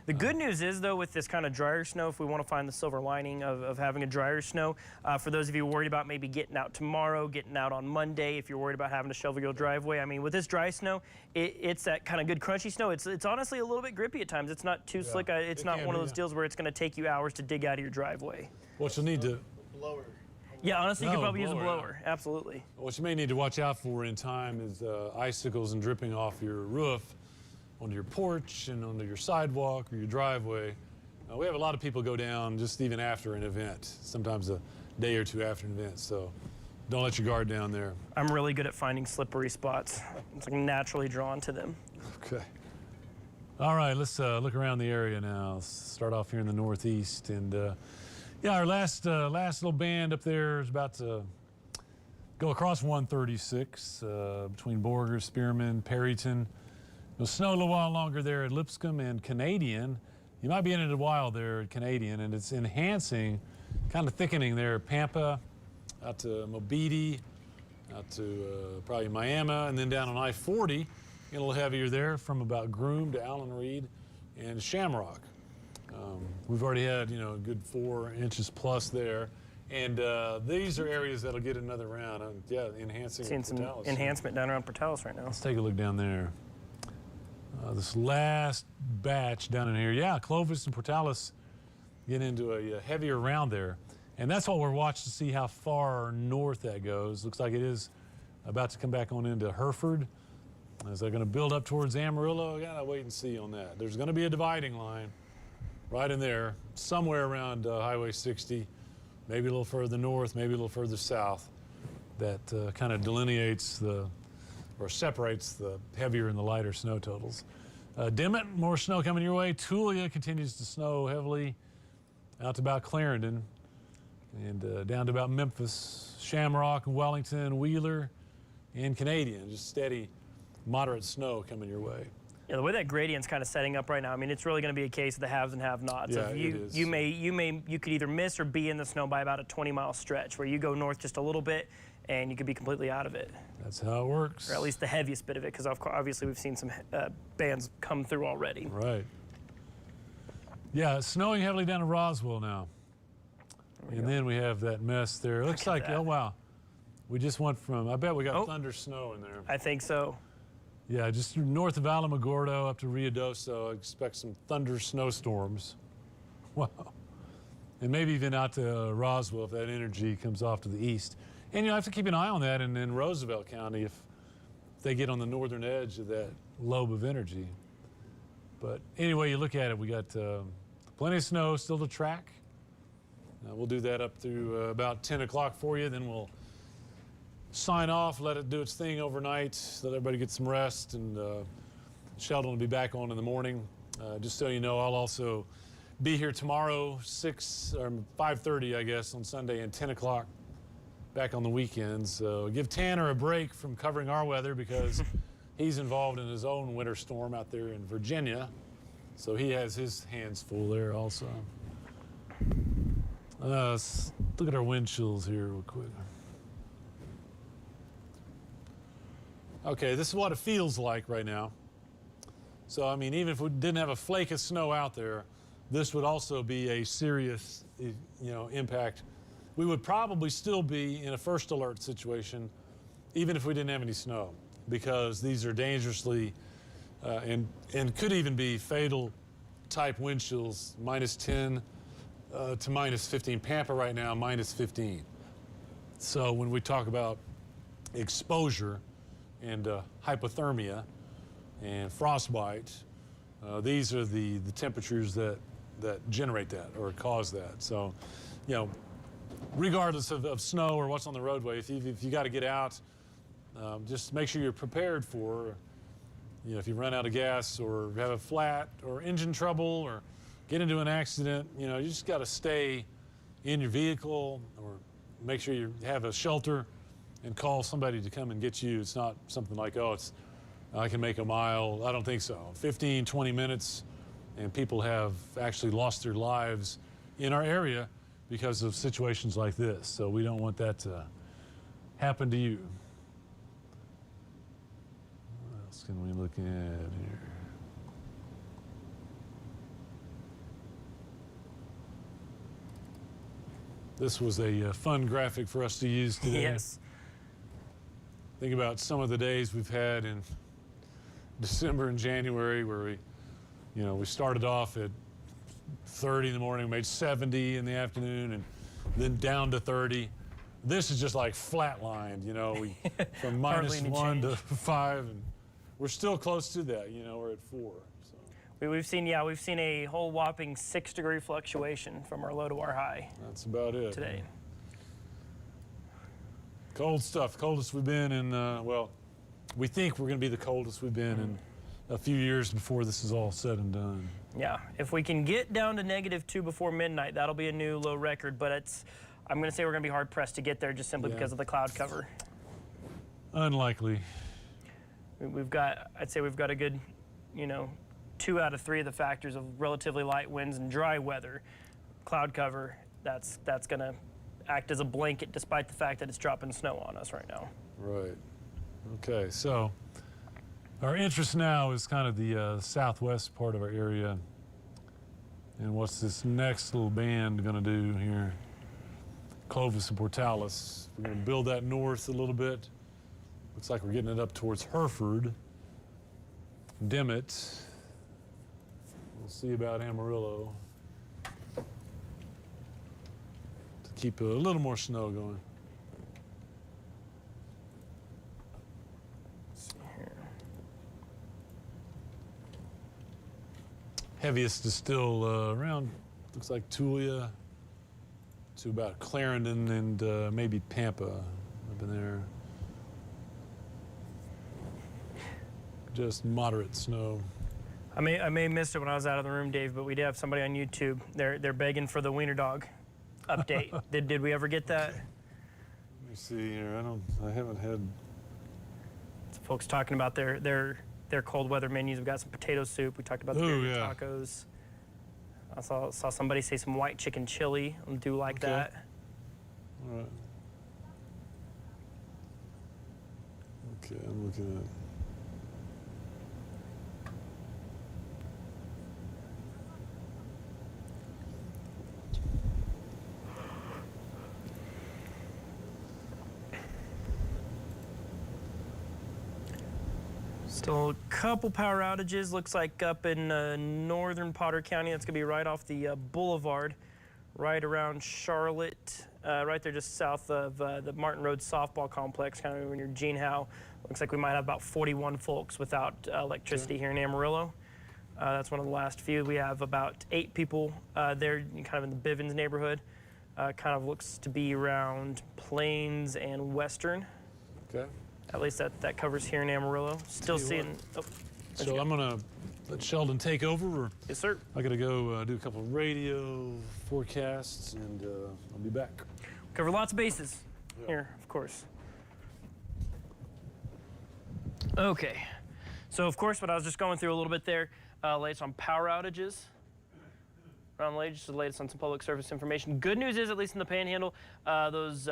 the good news is, though, with this kind of drier snow, if we want to find the silver lining of having a drier snow, for those of you worried about maybe getting out tomorrow, getting out on Monday, if you're worried about having to shovel your driveway, I mean, with this dry snow, it's that kind of good crunchy snow. It's honestly a little bit grippy at times. It's not too slick. It's not one of those deals where it's going to take you hours to dig out of your driveway. What you'll need to... Blower. Yeah, honestly, you could probably use a blower. Absolutely. What you may need to watch out for in time is icicles and dripping off your roof, onto your porch and onto your sidewalk or your driveway. We have a lot of people go down just even after an event, sometimes a day or two after an event, so don't let your guard down there. I'm really good at finding slippery spots. It's like naturally drawn to them. Okay. All right, let's look around the area now. Let's start off here in the northeast. And yeah, our last little band up there is about to go across 136 between Borger, Spearman, Perryton. It'll snow a little while longer there at Lipscomb and Canadian. You might be in it a while there at Canadian, and it's enhancing, kind of thickening there at Pampa, out to Mobeetie, out to probably Miami, and then down on I-40, a little heavier there from about Groom to Allen Reed and Shamrock. We've already had, a good 4 inches plus there. And these are areas that'll get another round. Yeah, enhancing. Seeing some Portales. enhancement down around Portales right now. Let's take a look down there. This last batch down in here, yeah, Clovis and Portales get into a heavier round there. And that's what we're watching to see how far north that goes. Looks like it is about to come back on into Hereford. Is that going to build up towards Amarillo? I gotta wait and see on that. There's going to be a dividing line right in there, somewhere around Highway 60, maybe a little further north, maybe a little further south, that kind of delineates or separates the heavier and the lighter snow totals. Dimmitt, more snow coming your way. Tulia continues to snow heavily out to about Clarendon and down to about Memphis. Shamrock, Wellington, Wheeler, and Canadian. Just steady, moderate snow coming your way. Yeah, the way that gradient's kind of setting up right now, I mean, it's really going to be a case of the haves and have-nots. Yeah, You could either miss or be in the snow by about a 20-mile stretch, where you go north just a little bit, and you could be completely out of it. That's how it works. Or at least the heaviest bit of it, because obviously we've seen some bands come through already. Right. Yeah, it's snowing heavily down in Roswell now. And then we have that mess there. It looks like, that. oh, wow. We just went from, I bet we got thunder snow in there. I think so. Yeah, just north of Alamogordo up to Ruidoso, I expect some thunder snowstorms. Wow. And maybe even out to Roswell if that energy comes off to the east. And you'll have to keep an eye on that in Roosevelt County if they get on the northern edge of that lobe of energy. But anyway, you look at it, we got plenty of snow still to track. We'll do that up through about 10 o'clock for you, then we'll sign off, let it do its thing overnight, let everybody get some rest, and Sheldon will be back on in the morning. Just so you know, I'll also be here tomorrow, 6 or 5:30, I guess, on Sunday, and 10 o'clock back on the weekends. So give Tanner a break from covering our weather because he's involved in his own winter storm out there in Virginia. So he has his hands full there also. Let's look at our wind chills here real quick. Okay, this is what it feels like right now. So, I mean, even if we didn't have a flake of snow out there, this would also be a serious, impact. We would probably still be in a first alert situation, even if we didn't have any snow, because these are dangerously and could even be fatal type wind chills, -10 to -15. Pampa right now, -15. So when we talk about exposure and hypothermia and frostbite, these are the temperatures that generate that or cause that. So, regardless of snow or what's on the roadway, if you got to get out, just make sure you're prepared for, if you run out of gas or have a flat or engine trouble or get into an accident, you just got to stay in your vehicle or make sure you have a shelter and call somebody to come and get you. It's not something like, I can make a mile. I don't think so. 15, 20 minutes, and people have actually lost their lives in our area because of situations like this. So we don't want that to happen to you. What else can we look at here? This was a fun graphic for us to use today. Yes. Think about some of the days we've had in December and January where we started off at 30 in the morning, made 70 in the afternoon, and then down to 30. This is just like flatlined, from Hardly any -1 to change. 5, and we're still close to that. We're at 4. So. We've seen a whole whopping 6-degree fluctuation from our low to our high That's about it. today. Cold stuff. Coldest we've been in, well, we think we're going to be the coldest we've been in a few years before this is all said and done. Yeah, if we can get down to -2 before midnight, that'll be a new low record, but I'm going to say we're going to be hard pressed to get there just simply because of the cloud cover. Unlikely. I'd say we've got a good, 2 out of 3 of the factors of relatively light winds and dry weather. Cloud cover, that's going to act as a blanket despite the fact that it's dropping snow on us right now. Right. Okay, so our interest now is kind of the southwest part of our area. And what's this next little band going to do here? Clovis and Portales. We're going to build that north a little bit. Looks like we're getting it up towards Hereford, Dimmitt. We'll see about Amarillo to keep a little more snow going. Heaviest is still around, looks like Tulia to about Clarendon and maybe Pampa up in there. Just moderate snow. I may have missed it when I was out of the room, Dave, but we did have somebody on YouTube. They're begging for the wiener dog update. Did we ever get that? Let me see here. I haven't had. Some folks talking about their cold weather menus. We've got some potato soup. We talked about the berry tacos. I saw somebody say some white chicken chili. I do like that. All right. Okay, I'm looking at. Still a couple power outages. Looks like up in northern Potter County. That's going to be right off the boulevard, right around Charlotte, right there just south of the Martin Road softball complex, kind of near Gene Howe. Looks like we might have about 41 folks without electricity here in Amarillo. That's one of the last few. We have about 8 people there, kind of in the Bivens neighborhood. Kind of looks to be around Plains and Western. Okay. At least that covers here in Amarillo. Still seeing. Oh, So I'm gonna let Sheldon take over. Or yes, sir. I gotta go do a couple of radio forecasts, and I'll be back. Cover lots of bases here, of course. Okay. So of course, what I was just going through a little bit there, latest on power outages. Around the latest, on some public service information. Good news is, at least in the Panhandle, those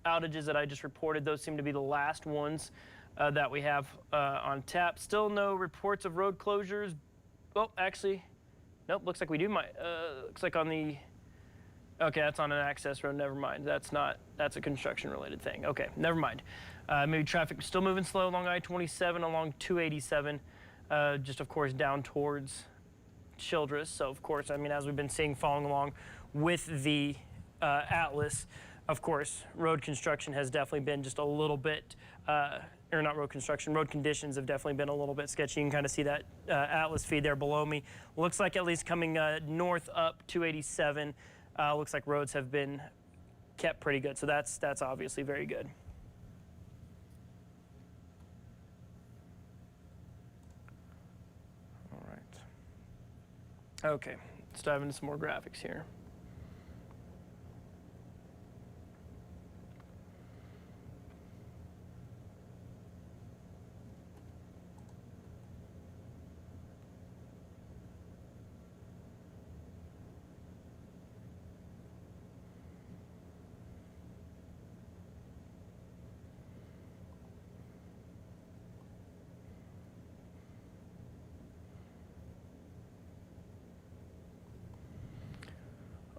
outages that I just reported, those seem to be the last ones that we have on tap. Still no reports of road closures. Oh, actually, nope, looks like we do. Looks like on the, okay, that's on an access road, never mind. That's a construction related thing. Okay, never mind. Maybe traffic still moving slow along I-27, along 287, just of course down towards Childress. So of course, I mean, as we've been seeing following along with the Atlas, of course, road construction has definitely been just a little bit, or not road construction, road conditions have definitely been a little bit sketchy. You can kind of see that Atlas feed there below me. Looks like at least coming north up 287, looks like roads have been kept pretty good. So that's obviously very good. All right. Okay, let's dive into some more graphics here.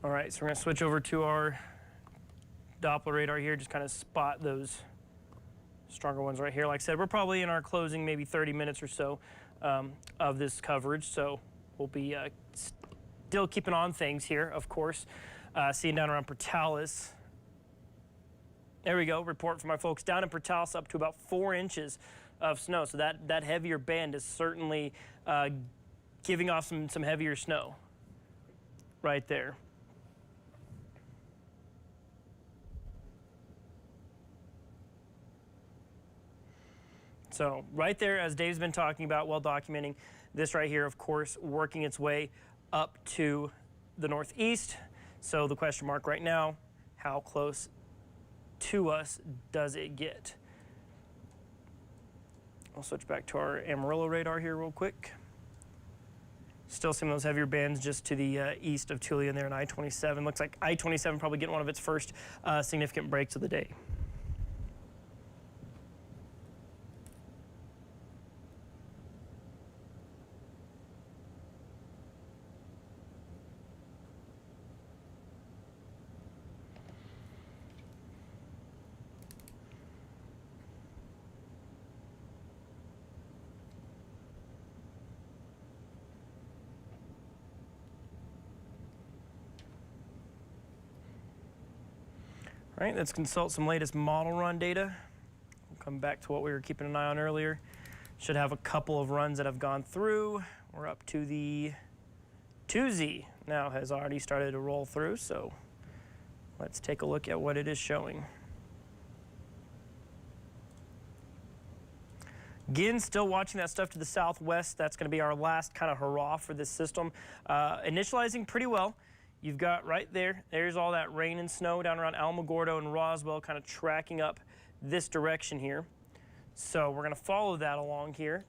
All right, so we're going to switch over to our Doppler radar here, just kind of spot those stronger ones right here. Like I said, we're probably in our closing maybe 30 minutes or so of this coverage, so we'll be still keeping on things here, of course. Seeing down around Portales. There we go, report from my folks down in Portales up to about 4 inches of snow. So that heavier band is certainly giving off some heavier snow right there. So right there, as Dave's been talking about, well documenting, this right here, of course, working its way up to the northeast. So the question mark right now, how close to us does it get? I'll switch back to our Amarillo radar here real quick. Still seeing those heavier bands just to the east of Tulia there in I-27. Looks like I-27 probably getting one of its first significant breaks of the day. All right, let's consult some latest model run data. We'll come back to what we were keeping an eye on earlier. Should have a couple of runs that have gone through. We're up to the 2Z now has already started to roll through, so let's take a look at what it is showing. Again, still watching that stuff to the southwest. That's going to be our last kind of hurrah for this system. Initializing pretty well. You've got right there, there's all that rain and snow down around Alamogordo and Roswell kind of tracking up this direction here. So we're going to follow that along here.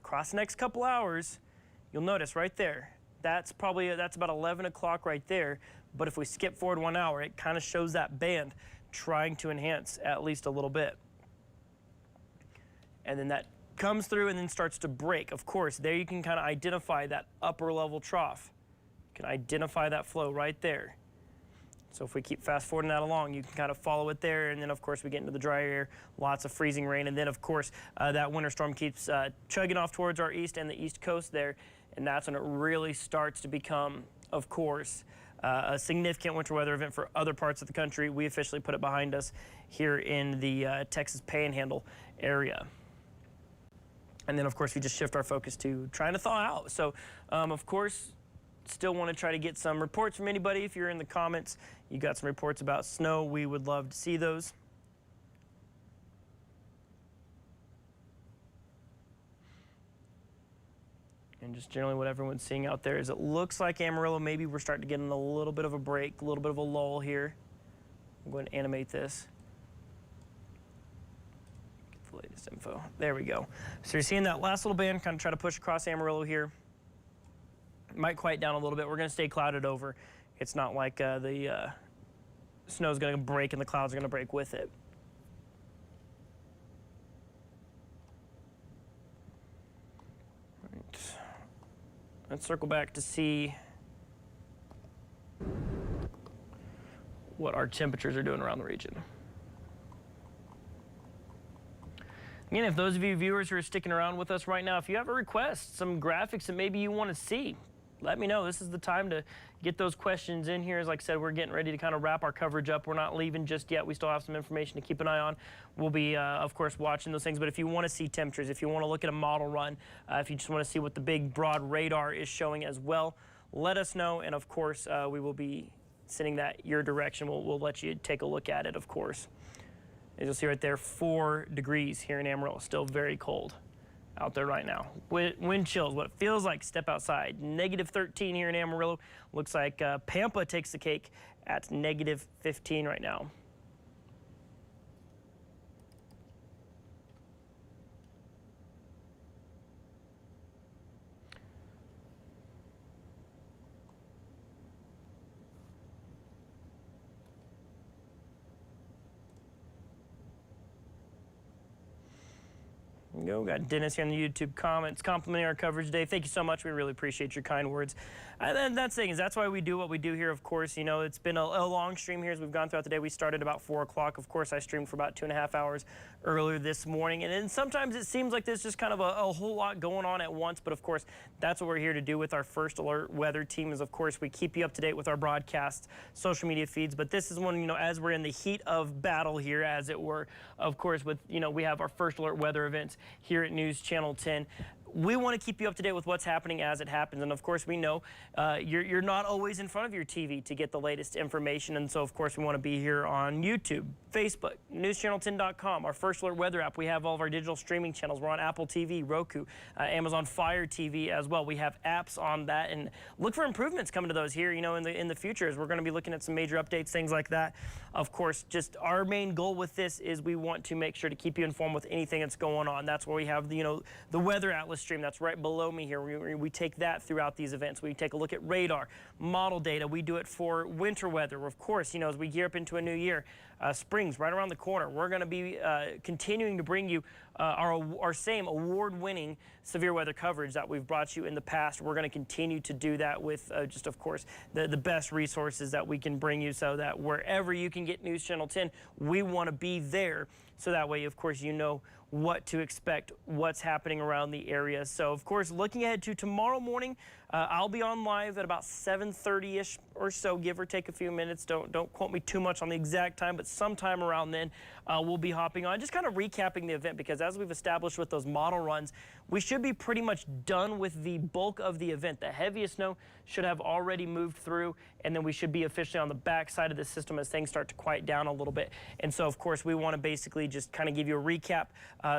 Across the next couple hours, you'll notice right there, that's about 11 o'clock right there. But if we skip forward 1 hour, it kind of shows that band trying to enhance at least a little bit. And then that comes through and then starts to break. Of course, there you can kind of identify that upper level trough. Can identify that flow right there. So if we keep fast forwarding that along, you can kind of follow it there, and then of course we get into the dry air, lots of freezing rain, and then of course that winter storm keeps chugging off towards our east and the east coast there, and that's when it really starts to become, of course, a significant winter weather event for other parts of the country. We officially put it behind us here in the Texas Panhandle area. And then of course we just shift our focus to trying to thaw out. So of course, still want to try to get some reports from anybody. If you're in the comments, you got some reports about snow, we would love to see those. And just generally what everyone's seeing out there is it looks like Amarillo, maybe we're starting to get in a little bit of a break, a little bit of a lull here. I'm going to animate this. Get the latest info. There we go. So you're seeing that last little band kind of try to push across Amarillo here. Might quiet down a little bit. We're going to stay clouded over. It's not like the snow's going to break and the clouds are going to break with it. Right. Let's circle back to see what our temperatures are doing around the region. Again, if those of you viewers who are sticking around with us right now, if you have a request, some graphics that maybe you want to see, let me know. This is the time to get those questions in here. As like I said, we're getting ready to kind of wrap our coverage up. We're not leaving just yet. We still have some information to keep an eye on. We'll be, of course, watching those things. But if you want to see temperatures, if you want to look at a model run, if you just want to see what the big, broad radar is showing as well, let us know. And, of course, we will be sending that your direction. We'll let you take a look at it, of course. As you'll see right there, 4 degrees here in Amarillo. Still very cold out there right now. Wind chills, what it feels like, step outside. -13 here in Amarillo. Looks like Pampa takes the cake at -15 right now. Go. Got Dennis here in the YouTube comments complimenting our coverage today. Thank you so much. We really appreciate your kind words. And that's the thing, is that's why we do what we do here, of course. You know, it's been a long stream here as we've gone throughout the day. We started about 4 o'clock. Of course, I streamed for about 2.5 hours earlier this morning. And then sometimes it seems like there's just kind of a whole lot going on at once. But of course, that's what we're here to do with our First Alert weather team is, of course, we keep you up to date with our broadcasts, social media feeds. But this is one, you know, as we're in the heat of battle here, as it were, of course, with, you know, we have our First Alert weather events here at News Channel 10. we want to keep you up to date with what's happening as it happens. And of course, we know you're not always in front of your TV to get the latest information. And so, of course, we want to be here on YouTube, Facebook, NewsChannel10.com, our First Alert weather app. We have all of our digital streaming channels. We're on Apple TV, Roku, Amazon Fire TV as well. We have apps on that, and look for improvements coming to those here, you know, in the future, as we're going to be looking at some major updates, things like that. Of course, just our main goal with this is we want to make sure to keep you informed with anything that's going on. That's where we have the, you know, the Weather Atlas stream that's right below me here. We take that throughout these events. We take a look at radar, model data. We do it for winter weather. Of course, you know, as we gear up into a new year, spring's right around the corner. We're going to be continuing to bring you our same award-winning severe weather coverage that we've brought you in the past. We're going to continue to do that with just, of course, the best resources that we can bring you, so that wherever you can get News Channel 10, we want to be there. So that way, of course, you know what to expect, what's happening around the area. So, of course, looking ahead to tomorrow morning, I'll be on live at about 7:30-ish or so, give or take a few minutes. Don't quote me too much on the exact time, but sometime around then we'll be hopping on, just kind of recapping the event, because as we've established with those model runs, we should be pretty much done with the bulk of the event. The heaviest snow should have already moved through, and then we should be officially on the back side of the system as things start to quiet down a little bit. And so, of course, we want to basically just kind of give you a recap,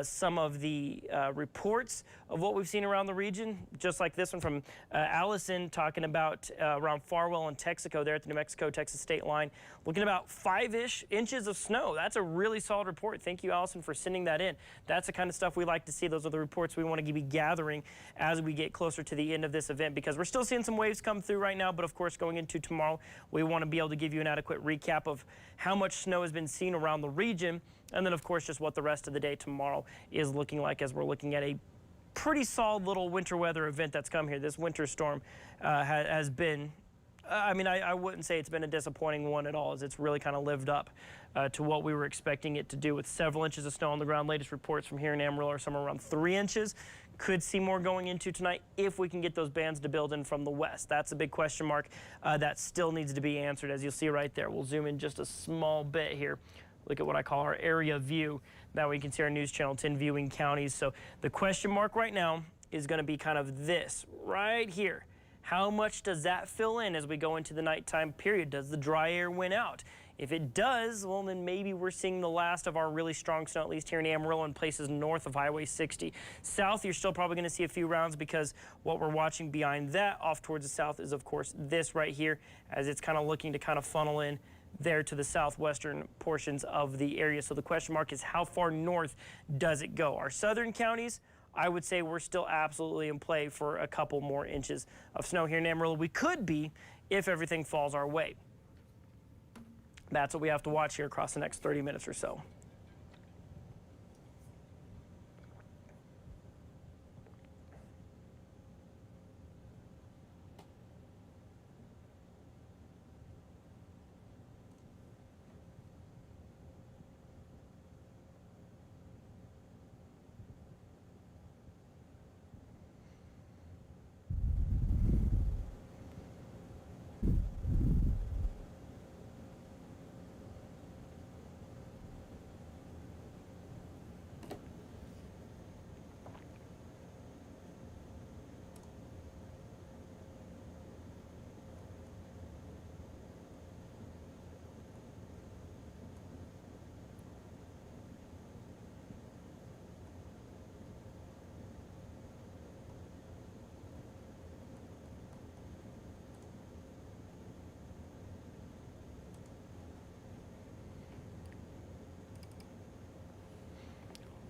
some of the reports of what we've seen around the region, just like this one from Allison, talking about around Farwell and Texaco there at the New Mexico-Texas state line, looking about 5-ish inches of snow. That's a really solid report. Thank you, Allison, for sending that in. That's the kind of stuff we like to see. Those are the reports we want to be gathering as we get closer to the end of this event, because we're still seeing some waves come through right now, but of course, going into tomorrow, we want to be able to give you an adequate recap of how much snow has been seen around the region, and then, of course, just what the rest of the day tomorrow is looking like, as we're looking at a pretty solid little winter weather event that's come here. This winter storm has been, I mean, I wouldn't say it's been a disappointing one at all, as it's really kind of lived up to what we were expecting it to do, with several inches of snow on the ground. Latest reports from here in Amarillo are somewhere around 3 inches. Could see more going into tonight if we can get those bands to build in from the west. That's a big question mark that still needs to be answered, as you'll see right there. We'll zoom in just a small bit here. Look at what I call our area view. Now we can see our News Channel 10 viewing counties. So the question mark right now is going to be kind of this right here. How much does that fill in as we go into the nighttime period? Does the dry air win out? If it does, well, then maybe we're seeing the last of our really strong snow, at least here in Amarillo and places north of Highway 60. South, you're still probably going to see a few rounds, because what we're watching behind that off towards the south is, of course, this right here, as it's kind of looking to kind of funnel in there to the southwestern portions of the area. So the question mark is, how far north does it go? Our southern counties, I would say we're still absolutely in play for a couple more inches of snow here in Amarillo. We could be if everything falls our way. That's what we have to watch here across the next 30 minutes or so.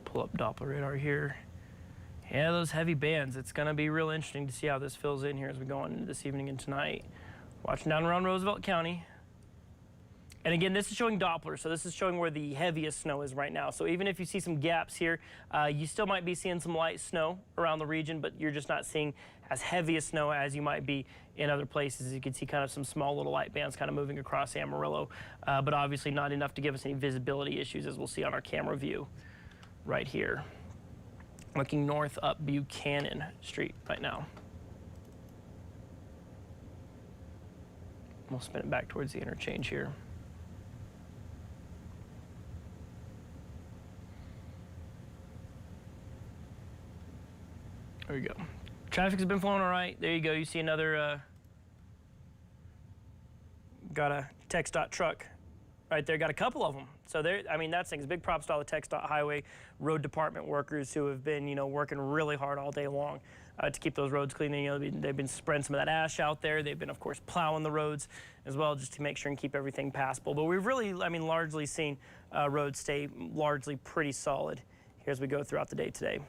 Pull up Doppler radar here. Yeah, those heavy bands. It's going to be real interesting to see how this fills in here as we go on into this evening and tonight. Watching down around Roosevelt County. And again, this is showing Doppler, so this is showing where the heaviest snow is right now. So even if you see some gaps here, you still might be seeing some light snow around the region, but you're just not seeing as heavy a snow as you might be in other places. You can see kind of some small little light bands kind of moving across Amarillo, but obviously not enough to give us any visibility issues, as we'll see on our camera view right here. Looking north up Buchanan Street right now. We'll spin it back towards the interchange here. There you go. Traffic has been flowing all right. There you go. You see another, got a TxDOT truck right there. Got a couple of them. So there, I mean, that's things. Big props to all the TxDOT Highway Road Department workers who have been, you know, working really hard all day long to keep those roads clean. You know, they've been spreading some of that ash out there. They've been, of course, plowing the roads as well, just to make sure and keep everything passable. But we've really, I mean, largely seen roads stay largely pretty solid here as we go throughout the day today.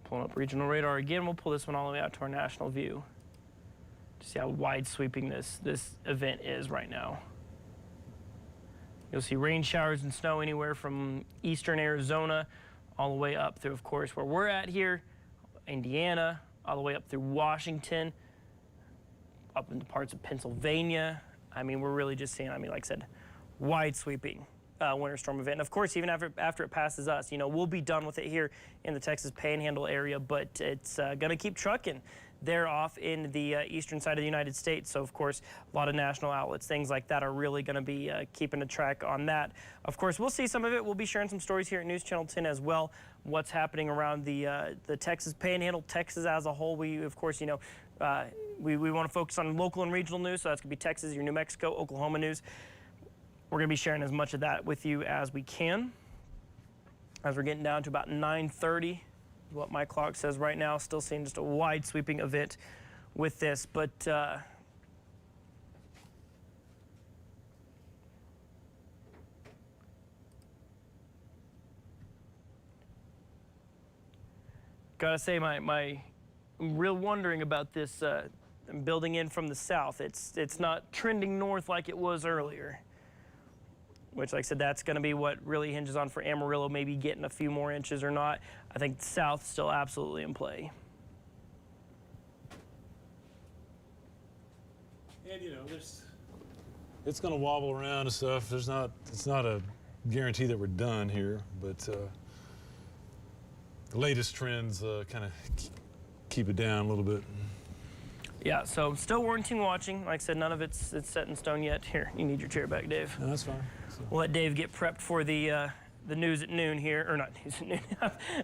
Pulling up regional radar again. We'll pull this one all the way out to our national view to see how wide sweeping this event is right now. You'll see rain showers and snow anywhere from eastern Arizona all the way up through, of course, where we're at here, Indiana, all the way up through Washington, up into parts of Pennsylvania. I mean, we're really just seeing, I mean, like I said, wide sweeping winter storm event. And of course, even after it passes us, you know, we'll be done with it here in the Texas Panhandle area, but it's going to keep trucking there off in the eastern side of the United States. So, of course, a lot of national outlets, things like that, are really going to be keeping a track on that. Of course, we'll see some of it. We'll be sharing some stories here at News Channel 10 as well, what's happening around the Texas Panhandle, Texas as a whole. We, of course, you know, we want to focus on local and regional news, so that's going to be Texas, your New Mexico, Oklahoma news. We're going to be sharing as much of that with you as we can. As we're getting down to about 9:30, is what my clock says right now. Still seeing just a wide sweeping event with this, but gotta say, I'm real wondering about this building in from the south. It's not trending north like it was earlier, which, like I said, that's going to be what really hinges on for Amarillo, maybe getting a few more inches or not. I think the south still absolutely in play. And, you know, it's going to wobble around and stuff. It's not a guarantee that we're done here, but the latest trends kind of keep it down a little bit. Yeah, so still warranting watching. Like I said, none of it's set in stone yet. Here, you need your chair back, Dave. No, that's fine. We'll let Dave get prepped for the news at noon here, or not news at noon.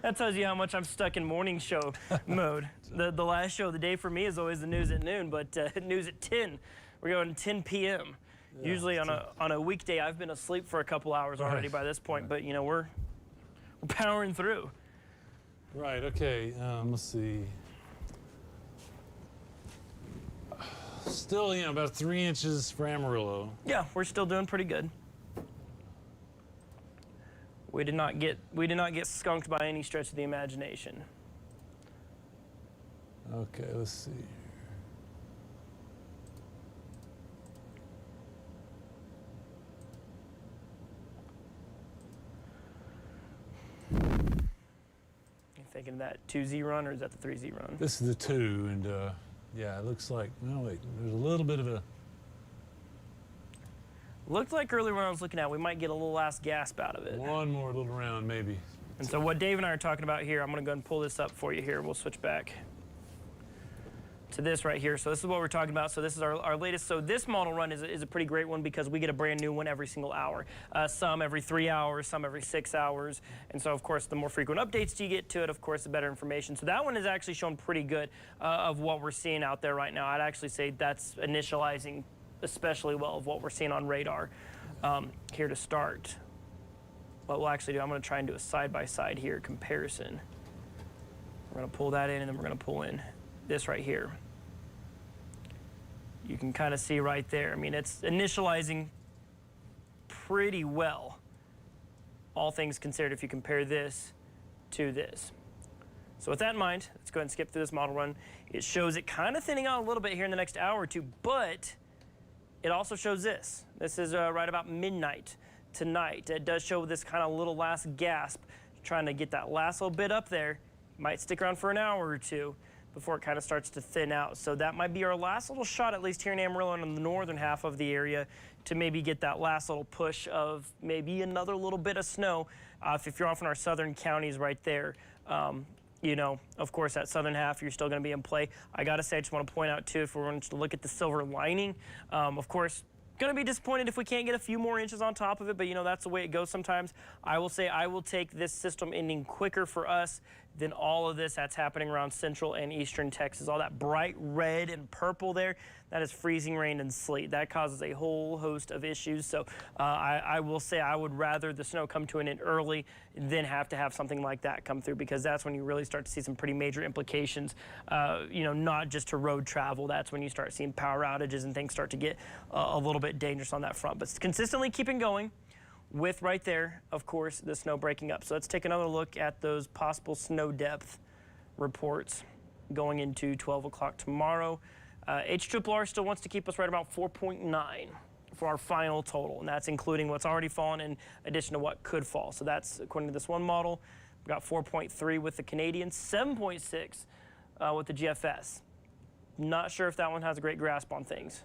That tells you how much I'm stuck in morning show mode. The last show of the day for me is always the news at noon, but news at 10. We're going 10 p.m. Yeah, usually on a weekday, I've been asleep for a couple hours already by this point, but you know we're powering through. Right. Okay. Let's see. Still, you know, about 3 inches for Amarillo. Yeah, we're still doing pretty good. We did not get skunked by any stretch of the imagination. Okay, let's see. You thinking that 2Z run, or is that the 3Z run? This is the 2, and yeah, it looks like, no, wait, there's a little bit of a... Looked like earlier when I was looking at it, we might get a little last gasp out of it. One more little round, maybe. And so what Dave and I are talking about here, I'm going to go ahead and pull this up for you here. We'll switch back to this right here. So this is what we're talking about. So this is our latest. So this model run is a pretty great one because we get a brand new one every single hour. Some every 3 hours, some every 6 hours. And so, of course, the more frequent updates you get to it, of course, the better information. So that one is actually shown pretty good of what we're seeing out there right now. I'd actually say that's initializing especially well of what we're seeing on radar here to start. What we'll actually do, I'm going to try and do a side-by-side here comparison. We're going to pull that in, and then we're going to pull in this right here. You can kind of see right there. I mean, it's initializing pretty well, all things considered, if you compare this to this. So with that in mind, let's go ahead and skip through this model run. It shows it kind of thinning out a little bit here in the next hour or two, but it also shows this. This is right about midnight tonight. It does show this kind of little last gasp, trying to get that last little bit up there. Might stick around for an hour or two before it kind of starts to thin out. So that might be our last little shot, at least here in Amarillo and in the northern half of the area, to maybe get that last little push of maybe another little bit of snow. If you're off in our southern counties right there, you know, of course, that southern half, you're still going to be in play. I got to say, I just want to point out, too, if we're going to look at the silver lining, of course, going to be disappointed if we can't get a few more inches on top of it, but, you know, that's the way it goes sometimes. I will say I will take this system ending quicker for us than all of this that's happening around central and eastern Texas. All that bright red and purple there, that is freezing rain and sleet. That causes a whole host of issues. So I will say I would rather the snow come to an end early than have to have something like that come through, because that's when you really start to see some pretty major implications, you know, not just to road travel. That's when you start seeing power outages and things start to get a little bit dangerous on that front. But consistently keeping going, with right there, of course, the snow breaking up. So let's take another look at those possible snow depth reports going into 12 o'clock tomorrow. HRRR still wants to keep us right about 4.9 for our final total, and that's including what's already fallen in addition to what could fall. So that's according to this one model. We've got 4.3 with the Canadian, 7.6 with the GFS. Not sure if that one has a great grasp on things.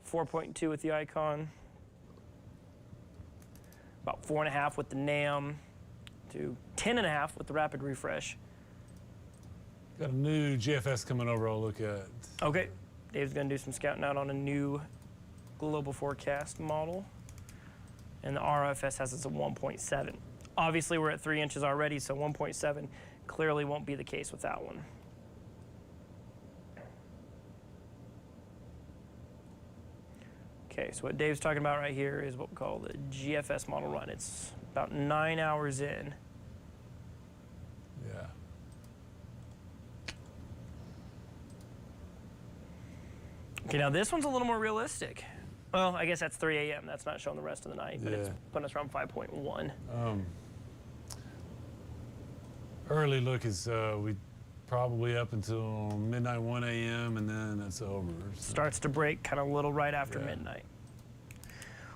4.2 with the Icon. About 4.5 with the NAM, to 10.5 with the Rapid Refresh. Got a new GFS coming over I'll look at. Okay, Dave's gonna do some scouting out on a new global forecast model. And the RFS has us at 1.7. Obviously we're at 3 inches already, so 1.7 clearly won't be the case with that one. Okay, so what Dave's talking about right here is what we call the GFS model run. It's about 9 hours in. Yeah. Okay, now this one's a little more realistic. Well, I guess that's 3 a.m. That's not showing the rest of the night, but it's putting us around 5.1. Early look is we probably up until midnight, 1 a.m., and then it's over. So. Starts to break kind of a little right after midnight.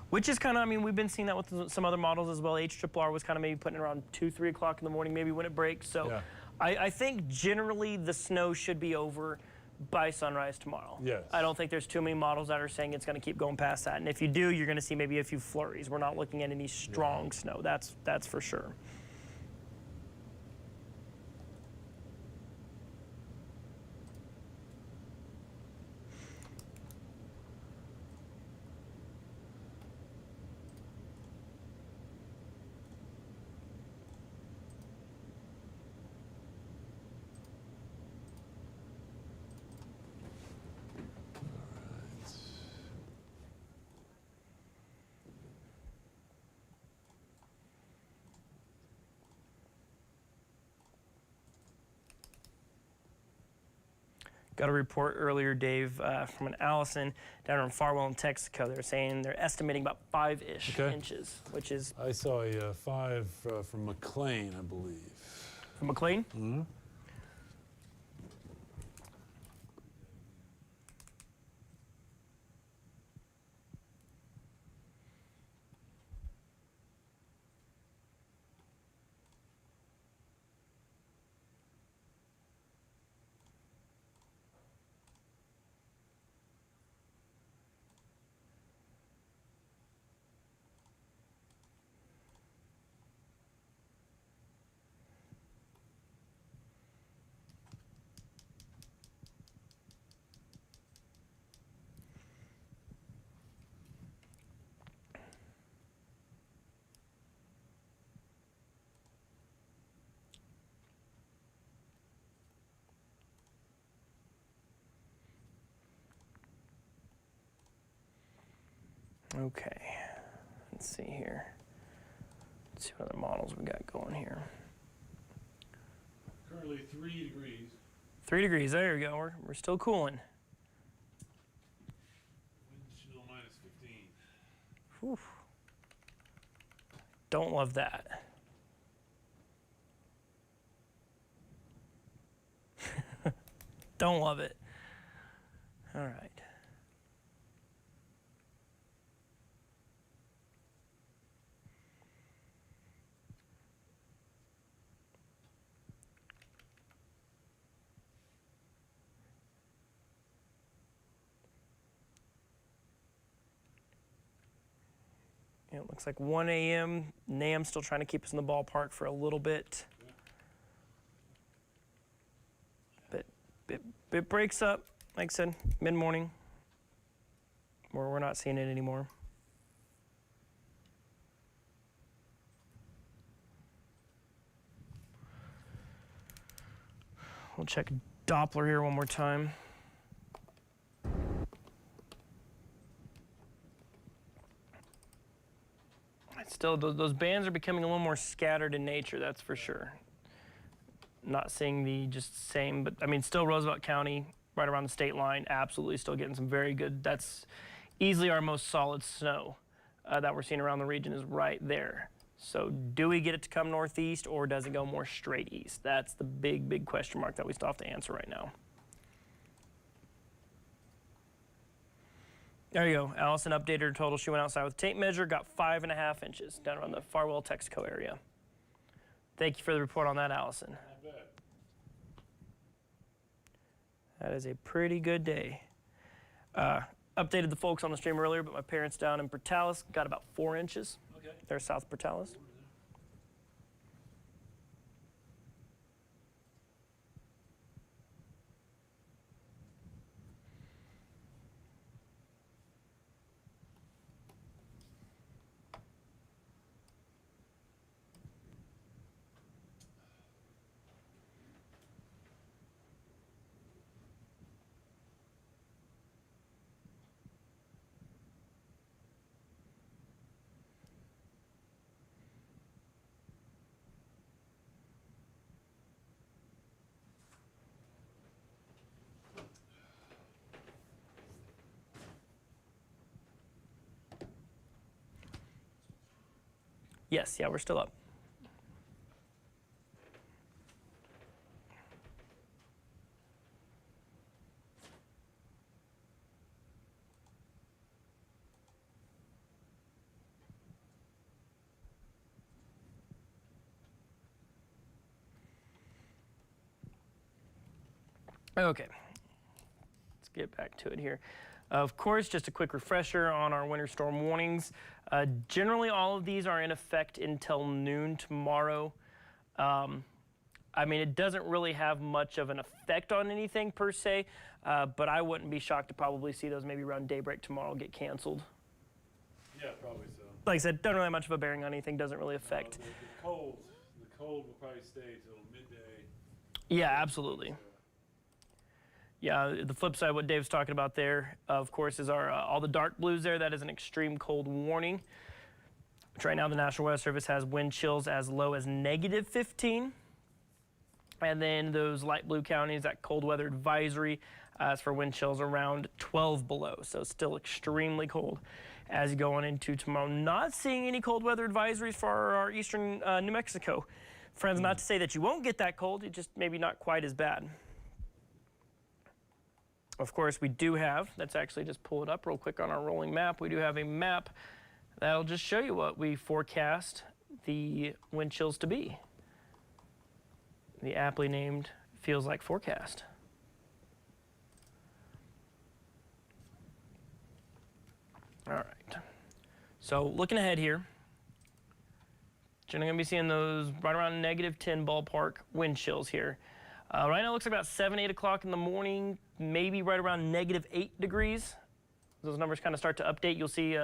Which is kind of, I mean, we've been seeing that with some other models as well. HRRR was kind of maybe putting it around 2, 3 o'clock in the morning, maybe when it breaks. So I think generally the snow should be over by sunrise tomorrow. Yes. I don't think there's too many models that are saying it's going to keep going past that. And if you do, you're going to see maybe a few flurries. We're not looking at any strong snow. That's for sure. Got a report earlier, Dave, from an Allison down in Farwell in Texaco. They're saying they're estimating about 5-ish inches, which is... I saw a 5 from McLean, I believe. From McLean? Mm-hmm. Okay, let's see here. Let's see what other models we got going here. Currently 3 degrees. 3 degrees, there you go. We're still cooling. Wind chill minus 15. Whew. Don't love that. Don't love it. All right. Yeah, it looks like 1 a.m. NAM still trying to keep us in the ballpark for a little bit. It breaks up, like I said, mid-morning, where we're not seeing it anymore. We'll check Doppler here one more time. Still, those bands are becoming a little more scattered in nature, that's for sure. Not seeing the just same, but I mean, still Roosevelt County, right around the state line, absolutely still getting some very good, that's easily our most solid snow that we're seeing around the region is right there. So do we get it to come northeast or does it go more straight east? That's the big, big question mark that we still have to answer right now. There you go. Allison updated her total. She went outside with a tape measure, got 5.5 inches down around the Farwell, Texaco area. Thank you for the report on that, Allison. Not bad. That is a pretty good day. Updated the folks on the stream earlier, but my parents down in Portales got about 4 inches. Okay. They're South Portales. Yes, yeah, we're still up. Okay, let's get back to it here. Of course, just a quick refresher on our winter storm warnings. Generally, all of these are in effect until noon tomorrow. I mean, it doesn't really have much of an effect on anything per se, but I wouldn't be shocked to probably see those maybe around daybreak tomorrow get canceled. Yeah, probably so. Like I said, doesn't really have much of a bearing on anything, doesn't really affect. The cold will probably stay till midday. Yeah, absolutely. Yeah, the flip side, what Dave's talking about there, of course, is our all the dark blues there. That is an extreme cold warning. Which right now, the National Weather Service has wind chills as low as -15. And then those light blue counties, that cold weather advisory is for wind chills around 12 below. So still extremely cold as you go on into tomorrow. Not seeing any cold weather advisories for our eastern New Mexico. Friends, not to say that you won't get that cold, it just maybe not quite as bad. Of course, we do have, let's actually just pull it up real quick on our rolling map. We do have a map that'll just show you what we forecast the wind chills to be. The aptly named Feels Like Forecast. All right. So looking ahead here, generally going to be seeing those right around -10 ballpark wind chills here. Right now it looks like about 7, 8 o'clock in the morning, maybe right around -8 degrees those numbers kind of start to update, you'll see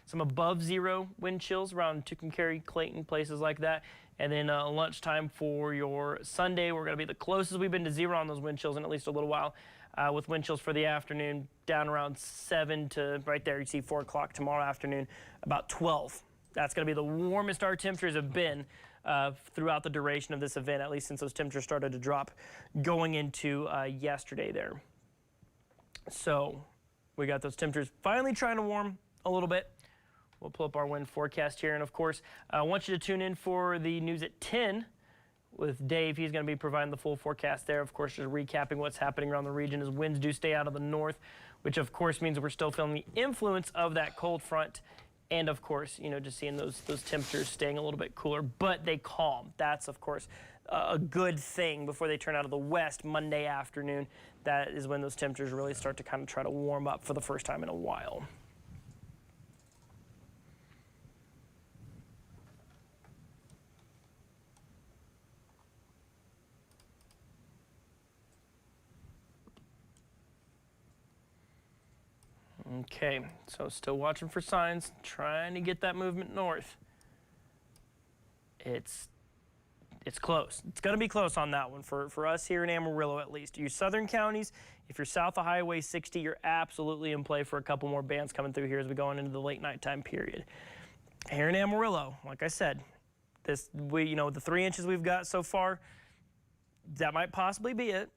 some above zero wind chills around Tucumcari, Clayton, places like that. And then lunchtime for your Sunday, we're going to be the closest we've been to zero on those wind chills in at least a little while, with wind chills for the afternoon down around 7 to right there. You see 4 o'clock tomorrow afternoon, about 12. That's going to be the warmest our temperatures have been throughout the duration of this event, at least since those temperatures started to drop going into yesterday there. So we got those temperatures finally trying to warm a little bit. We'll pull up our wind forecast here. And of course, I want you to tune in for the news at 10 with Dave. He's going to be providing the full forecast there. Of course, just recapping what's happening around the region as winds do stay out of the north, which of course means we're still feeling the influence of that cold front. And of course, you know, just seeing those temperatures staying a little bit cooler, but they calm. That's of course a good thing before they turn out of the west Monday afternoon. That is when those temperatures really start to kind of try to warm up for the first time in a while. Okay, so still watching for signs, trying to get that movement north. It's close. It's going to be close on that one for us here in Amarillo at least. Your southern counties, if you're south of Highway 60, you're absolutely in play for a couple more bands coming through here as we go on into the late nighttime period. Here in Amarillo, like I said, you know, the 3 inches we've got so far, that might possibly be it.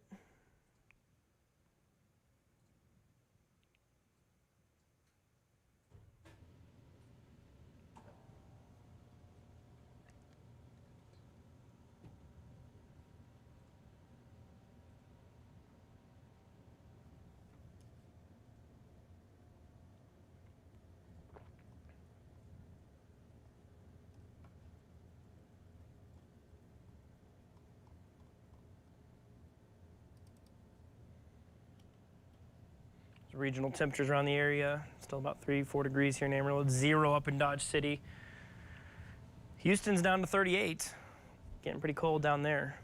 Regional temperatures around the area, still about 3-4 degrees here in Amarillo, 0 up in Dodge City. Houston's down to 38, getting pretty cold down there.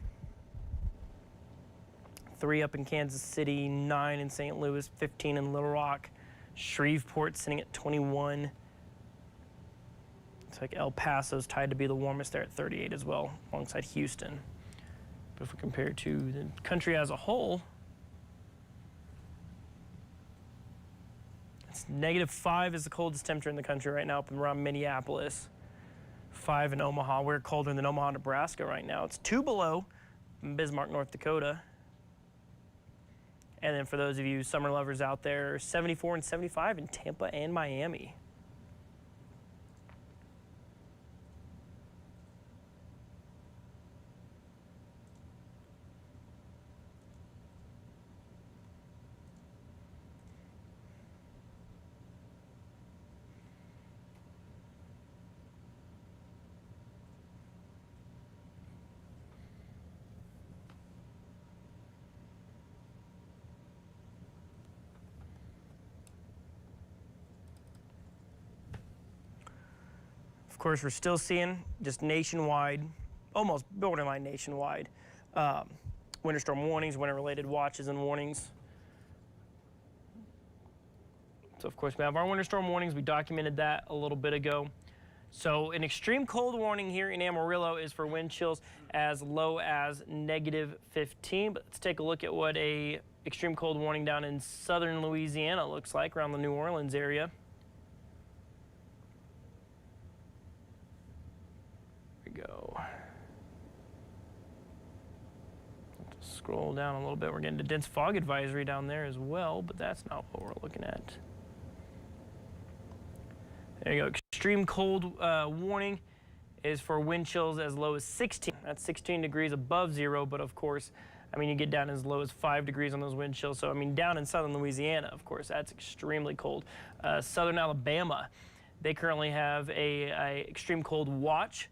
3 up in Kansas City, 9 in St. Louis, 15 in Little Rock. Shreveport sitting at 21. It's like El Paso's tied to be the warmest there at 38 as well, alongside Houston. But if we compare to the country as a whole, it's -5 is the coldest temperature in the country right now up around Minneapolis. 5 in Omaha. We're colder than Omaha, Nebraska right now. It's 2 below Bismarck, North Dakota. And then for those of you summer lovers out there, 74 and 75 in Tampa and Miami. Of course, we're still seeing just nationwide, almost borderline nationwide, winter storm warnings, winter-related watches and warnings. So, of course, we have our winter storm warnings. We documented that a little bit ago. So, an extreme cold warning here in Amarillo is for wind chills as low as -15. But let's take a look at what a extreme cold warning down in southern Louisiana looks like, around the New Orleans area. Go. Scroll down a little bit. We're getting a dense fog advisory down there as well, but that's not what we're looking at. There you go. Extreme cold warning is for wind chills as low as 16. That's 16 degrees above zero, but of course, I mean, you get down as low as 5 degrees on those wind chills. So, I mean, down in southern Louisiana, of course, that's extremely cold. Southern Alabama, they currently have a extreme cold watch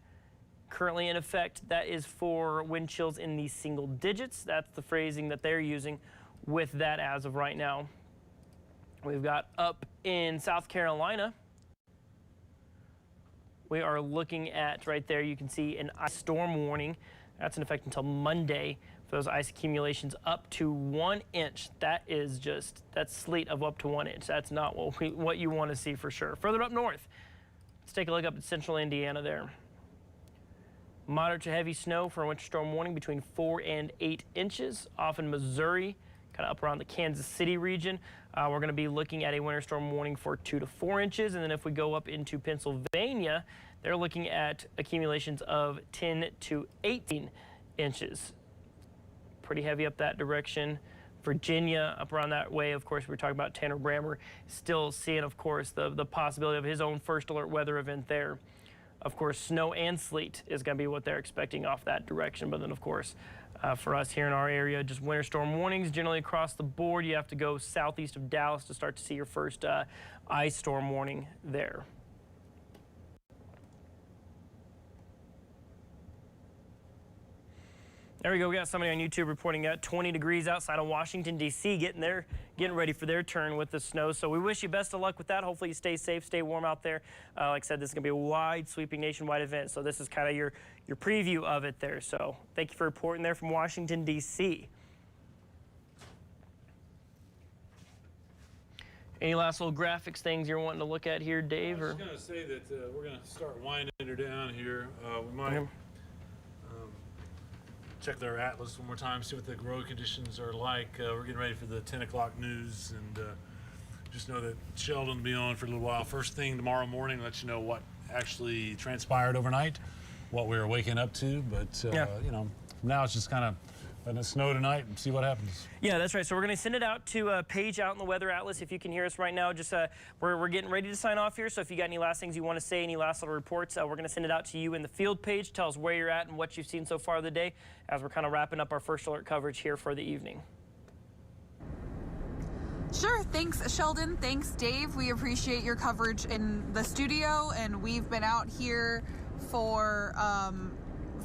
currently in effect. That is for wind chills in the single digits. That's the phrasing that they're using with that as of right now. We've got up in South Carolina, we are looking at right there, you can see an ice storm warning That's in effect until Monday for those ice accumulations up to 1 inch. That is just, that's sleet of up to 1 inch. That's not what you want to see for sure. Further up north, let's take a look up at central Indiana there. Moderate to heavy snow for a winter storm warning between 4 and 8 inches off in Missouri, kind of up around the Kansas City region. We're going to be looking at a winter storm warning for 2 to 4 inches. And then if we go up into Pennsylvania, they're looking at accumulations of 10 to 18 inches. Pretty heavy up that direction. Virginia, up around that way, of course, we were talking about Tanner Brammer, still seeing, of course, the possibility of his own first alert weather event there. Of course, snow and sleet is going to be what they're expecting off that direction. But then, of course, for us here in our area, just winter storm warnings generally across the board. You have to go southeast of Dallas to start to see your first ice storm warning there. There we go. We got somebody on YouTube reporting 20 degrees outside of Washington, D.C. getting ready for their turn with the snow. So we wish you best of luck with that. Hopefully you stay safe, stay warm out there. Like I said, this is going to be a wide, sweeping nationwide event. So this is kind of your preview of it there. So thank you for reporting there from Washington, D.C. Any last little graphics things you're wanting to look at here, Dave? I was going to say that we're going to start winding her down here. We might check their atlas one more time, see what the road conditions are like. We're getting ready for the 10 o'clock news, and just know that Sheldon will be on for a little while. First thing tomorrow morning, let you know what actually transpired overnight, what we were waking up to. But, you know, now it's just kind of letting it snow tonight and see what happens. Yeah, that's right. So we're going to send it out to Paige out in the Weather Atlas. If you can hear us right now, just we're getting ready to sign off here. So if you got any last things you want to say, any last little reports, we're going to send it out to you in the field page. Tell us where you're at and what you've seen so far of the day as we're kind of wrapping up our first alert coverage here for the evening. Sure. Thanks, Sheldon. Thanks, Dave. We appreciate your coverage in the studio, and we've been out here for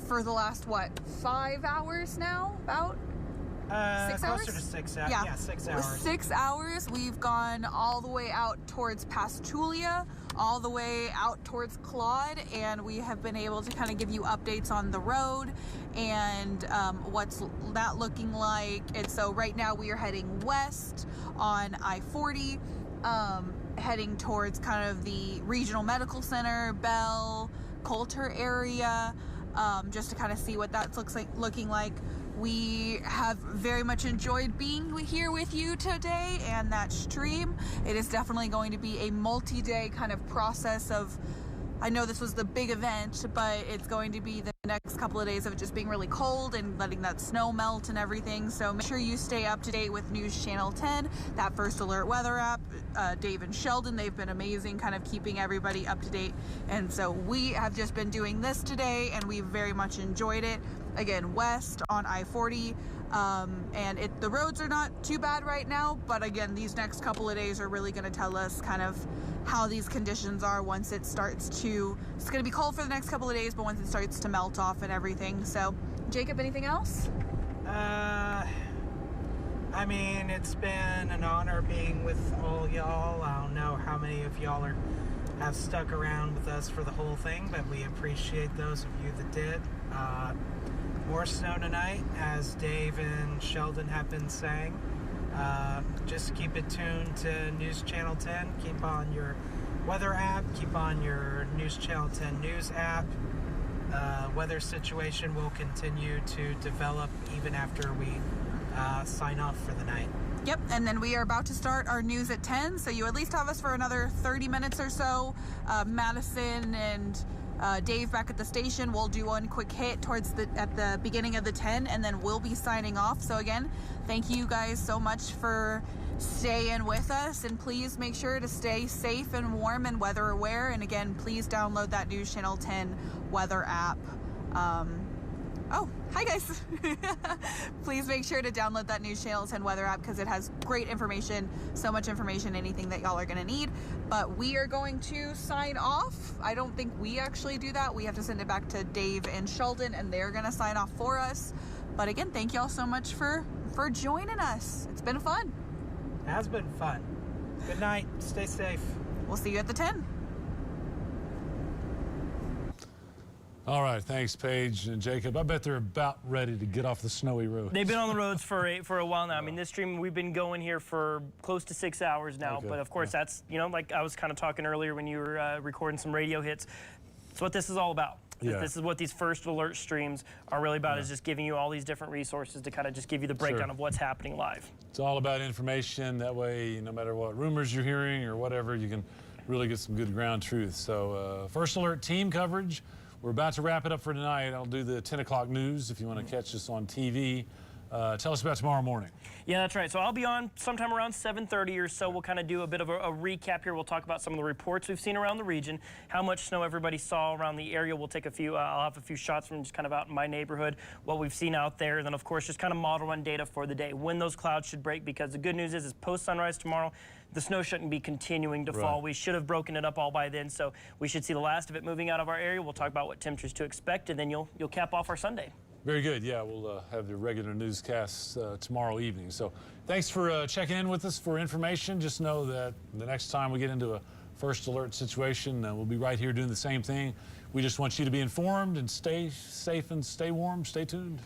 the last, 5 hours now? About 6 hours? Closer to 6 hours. Yeah, 6 hours. 6 hours. We've gone all the way out towards Pastulia, all the way out towards Claude, and we have been able to kind of give you updates on the road and what's that looking like. And so right now we are heading west on I-40, heading towards kind of the Regional Medical Center, Bell, Coulter area, just to kind of see what that looking like. We have very much enjoyed being here with you today and that stream. It is definitely going to be a multi-day kind of process of, I know this was the big event, but it's going to be the next couple of days of it just being really cold and letting that snow melt and everything. So make sure you stay up to date with News Channel 10, that First Alert weather app. Dave and Sheldon, they've been amazing kind of keeping everybody up to date. And so we have just been doing this today and we very much enjoyed it. Again, west on I-40, and the roads are not too bad right now, but again, these next couple of days are really going to tell us kind of how these conditions are once it starts to, it's going to be cold for the next couple of days, but once it starts to melt off and everything. So, Jacob, anything else? I mean, it's been an honor being with all y'all. I don't know how many of y'all have stuck around with us for the whole thing, but we appreciate those of you that did. More snow tonight, as Dave and Sheldon have been saying. Just keep it tuned to News Channel 10. Keep on your weather app. Keep on your News Channel 10 news app. Weather situation will continue to develop even after we sign off for the night. Yep, and then we are about to start our news at 10, so you at least have us for another 30 minutes or so. Madison and Dave back at the station will do one quick hit at the beginning of the 10, and then we'll be signing off. So again, thank you guys so much for staying with us, and please make sure to stay safe and warm and weather aware. And again, please download that News Channel 10 weather app. Oh, hi guys. Please make sure to download that News Channel 10 weather app because it has great information, so much information, anything that y'all are going to need. But we are going to sign off. I don't think we actually do that. We have to send it back to Dave and Sheldon, and they're going to sign off for us. But again, thank y'all so much for joining us. It's been fun. It has been fun. Good night. Stay safe. We'll see you at the 10. All right, thanks, Paige and Jacob. I bet they're about ready to get off the snowy road. They've been on the roads for a while now. I mean, this stream, we've been going here for close to 6 hours now. Okay. But of course, that's, you know, like I was kind of talking earlier when you were recording some radio hits. It's what this is all about. Yeah. This is what these first alert streams are really about, is just giving you all these different resources to kind of just give you the breakdown of what's happening live. It's all about information. That way, no matter what rumors you're hearing or whatever, you can really get some good ground truth. So first alert team coverage. We're about to wrap it up for tonight. I'll do the 10 o'clock news if you want to catch us on TV. Tell us about tomorrow morning. Yeah, that's right. So I'll be on sometime around 7:30 or so. We'll kind of do a bit of a recap here. We'll talk about some of the reports we've seen around the region, how much snow everybody saw around the area. We'll take a few, I'll have a few shots from just kind of out in my neighborhood, what we've seen out there. And then, of course, just kind of model run data for the day, when those clouds should break, because the good news is post sunrise tomorrow, the snow shouldn't be continuing to fall. We should have broken it up all by then, so we should see the last of it moving out of our area. We'll talk about what temperatures to expect, and then you'll cap off our Sunday. Very good. Yeah, we'll have the regular newscasts tomorrow evening. So thanks for checking in with us for information. Just know that the next time we get into a first alert situation, we'll be right here doing the same thing. We just want you to be informed and stay safe and stay warm. Stay tuned.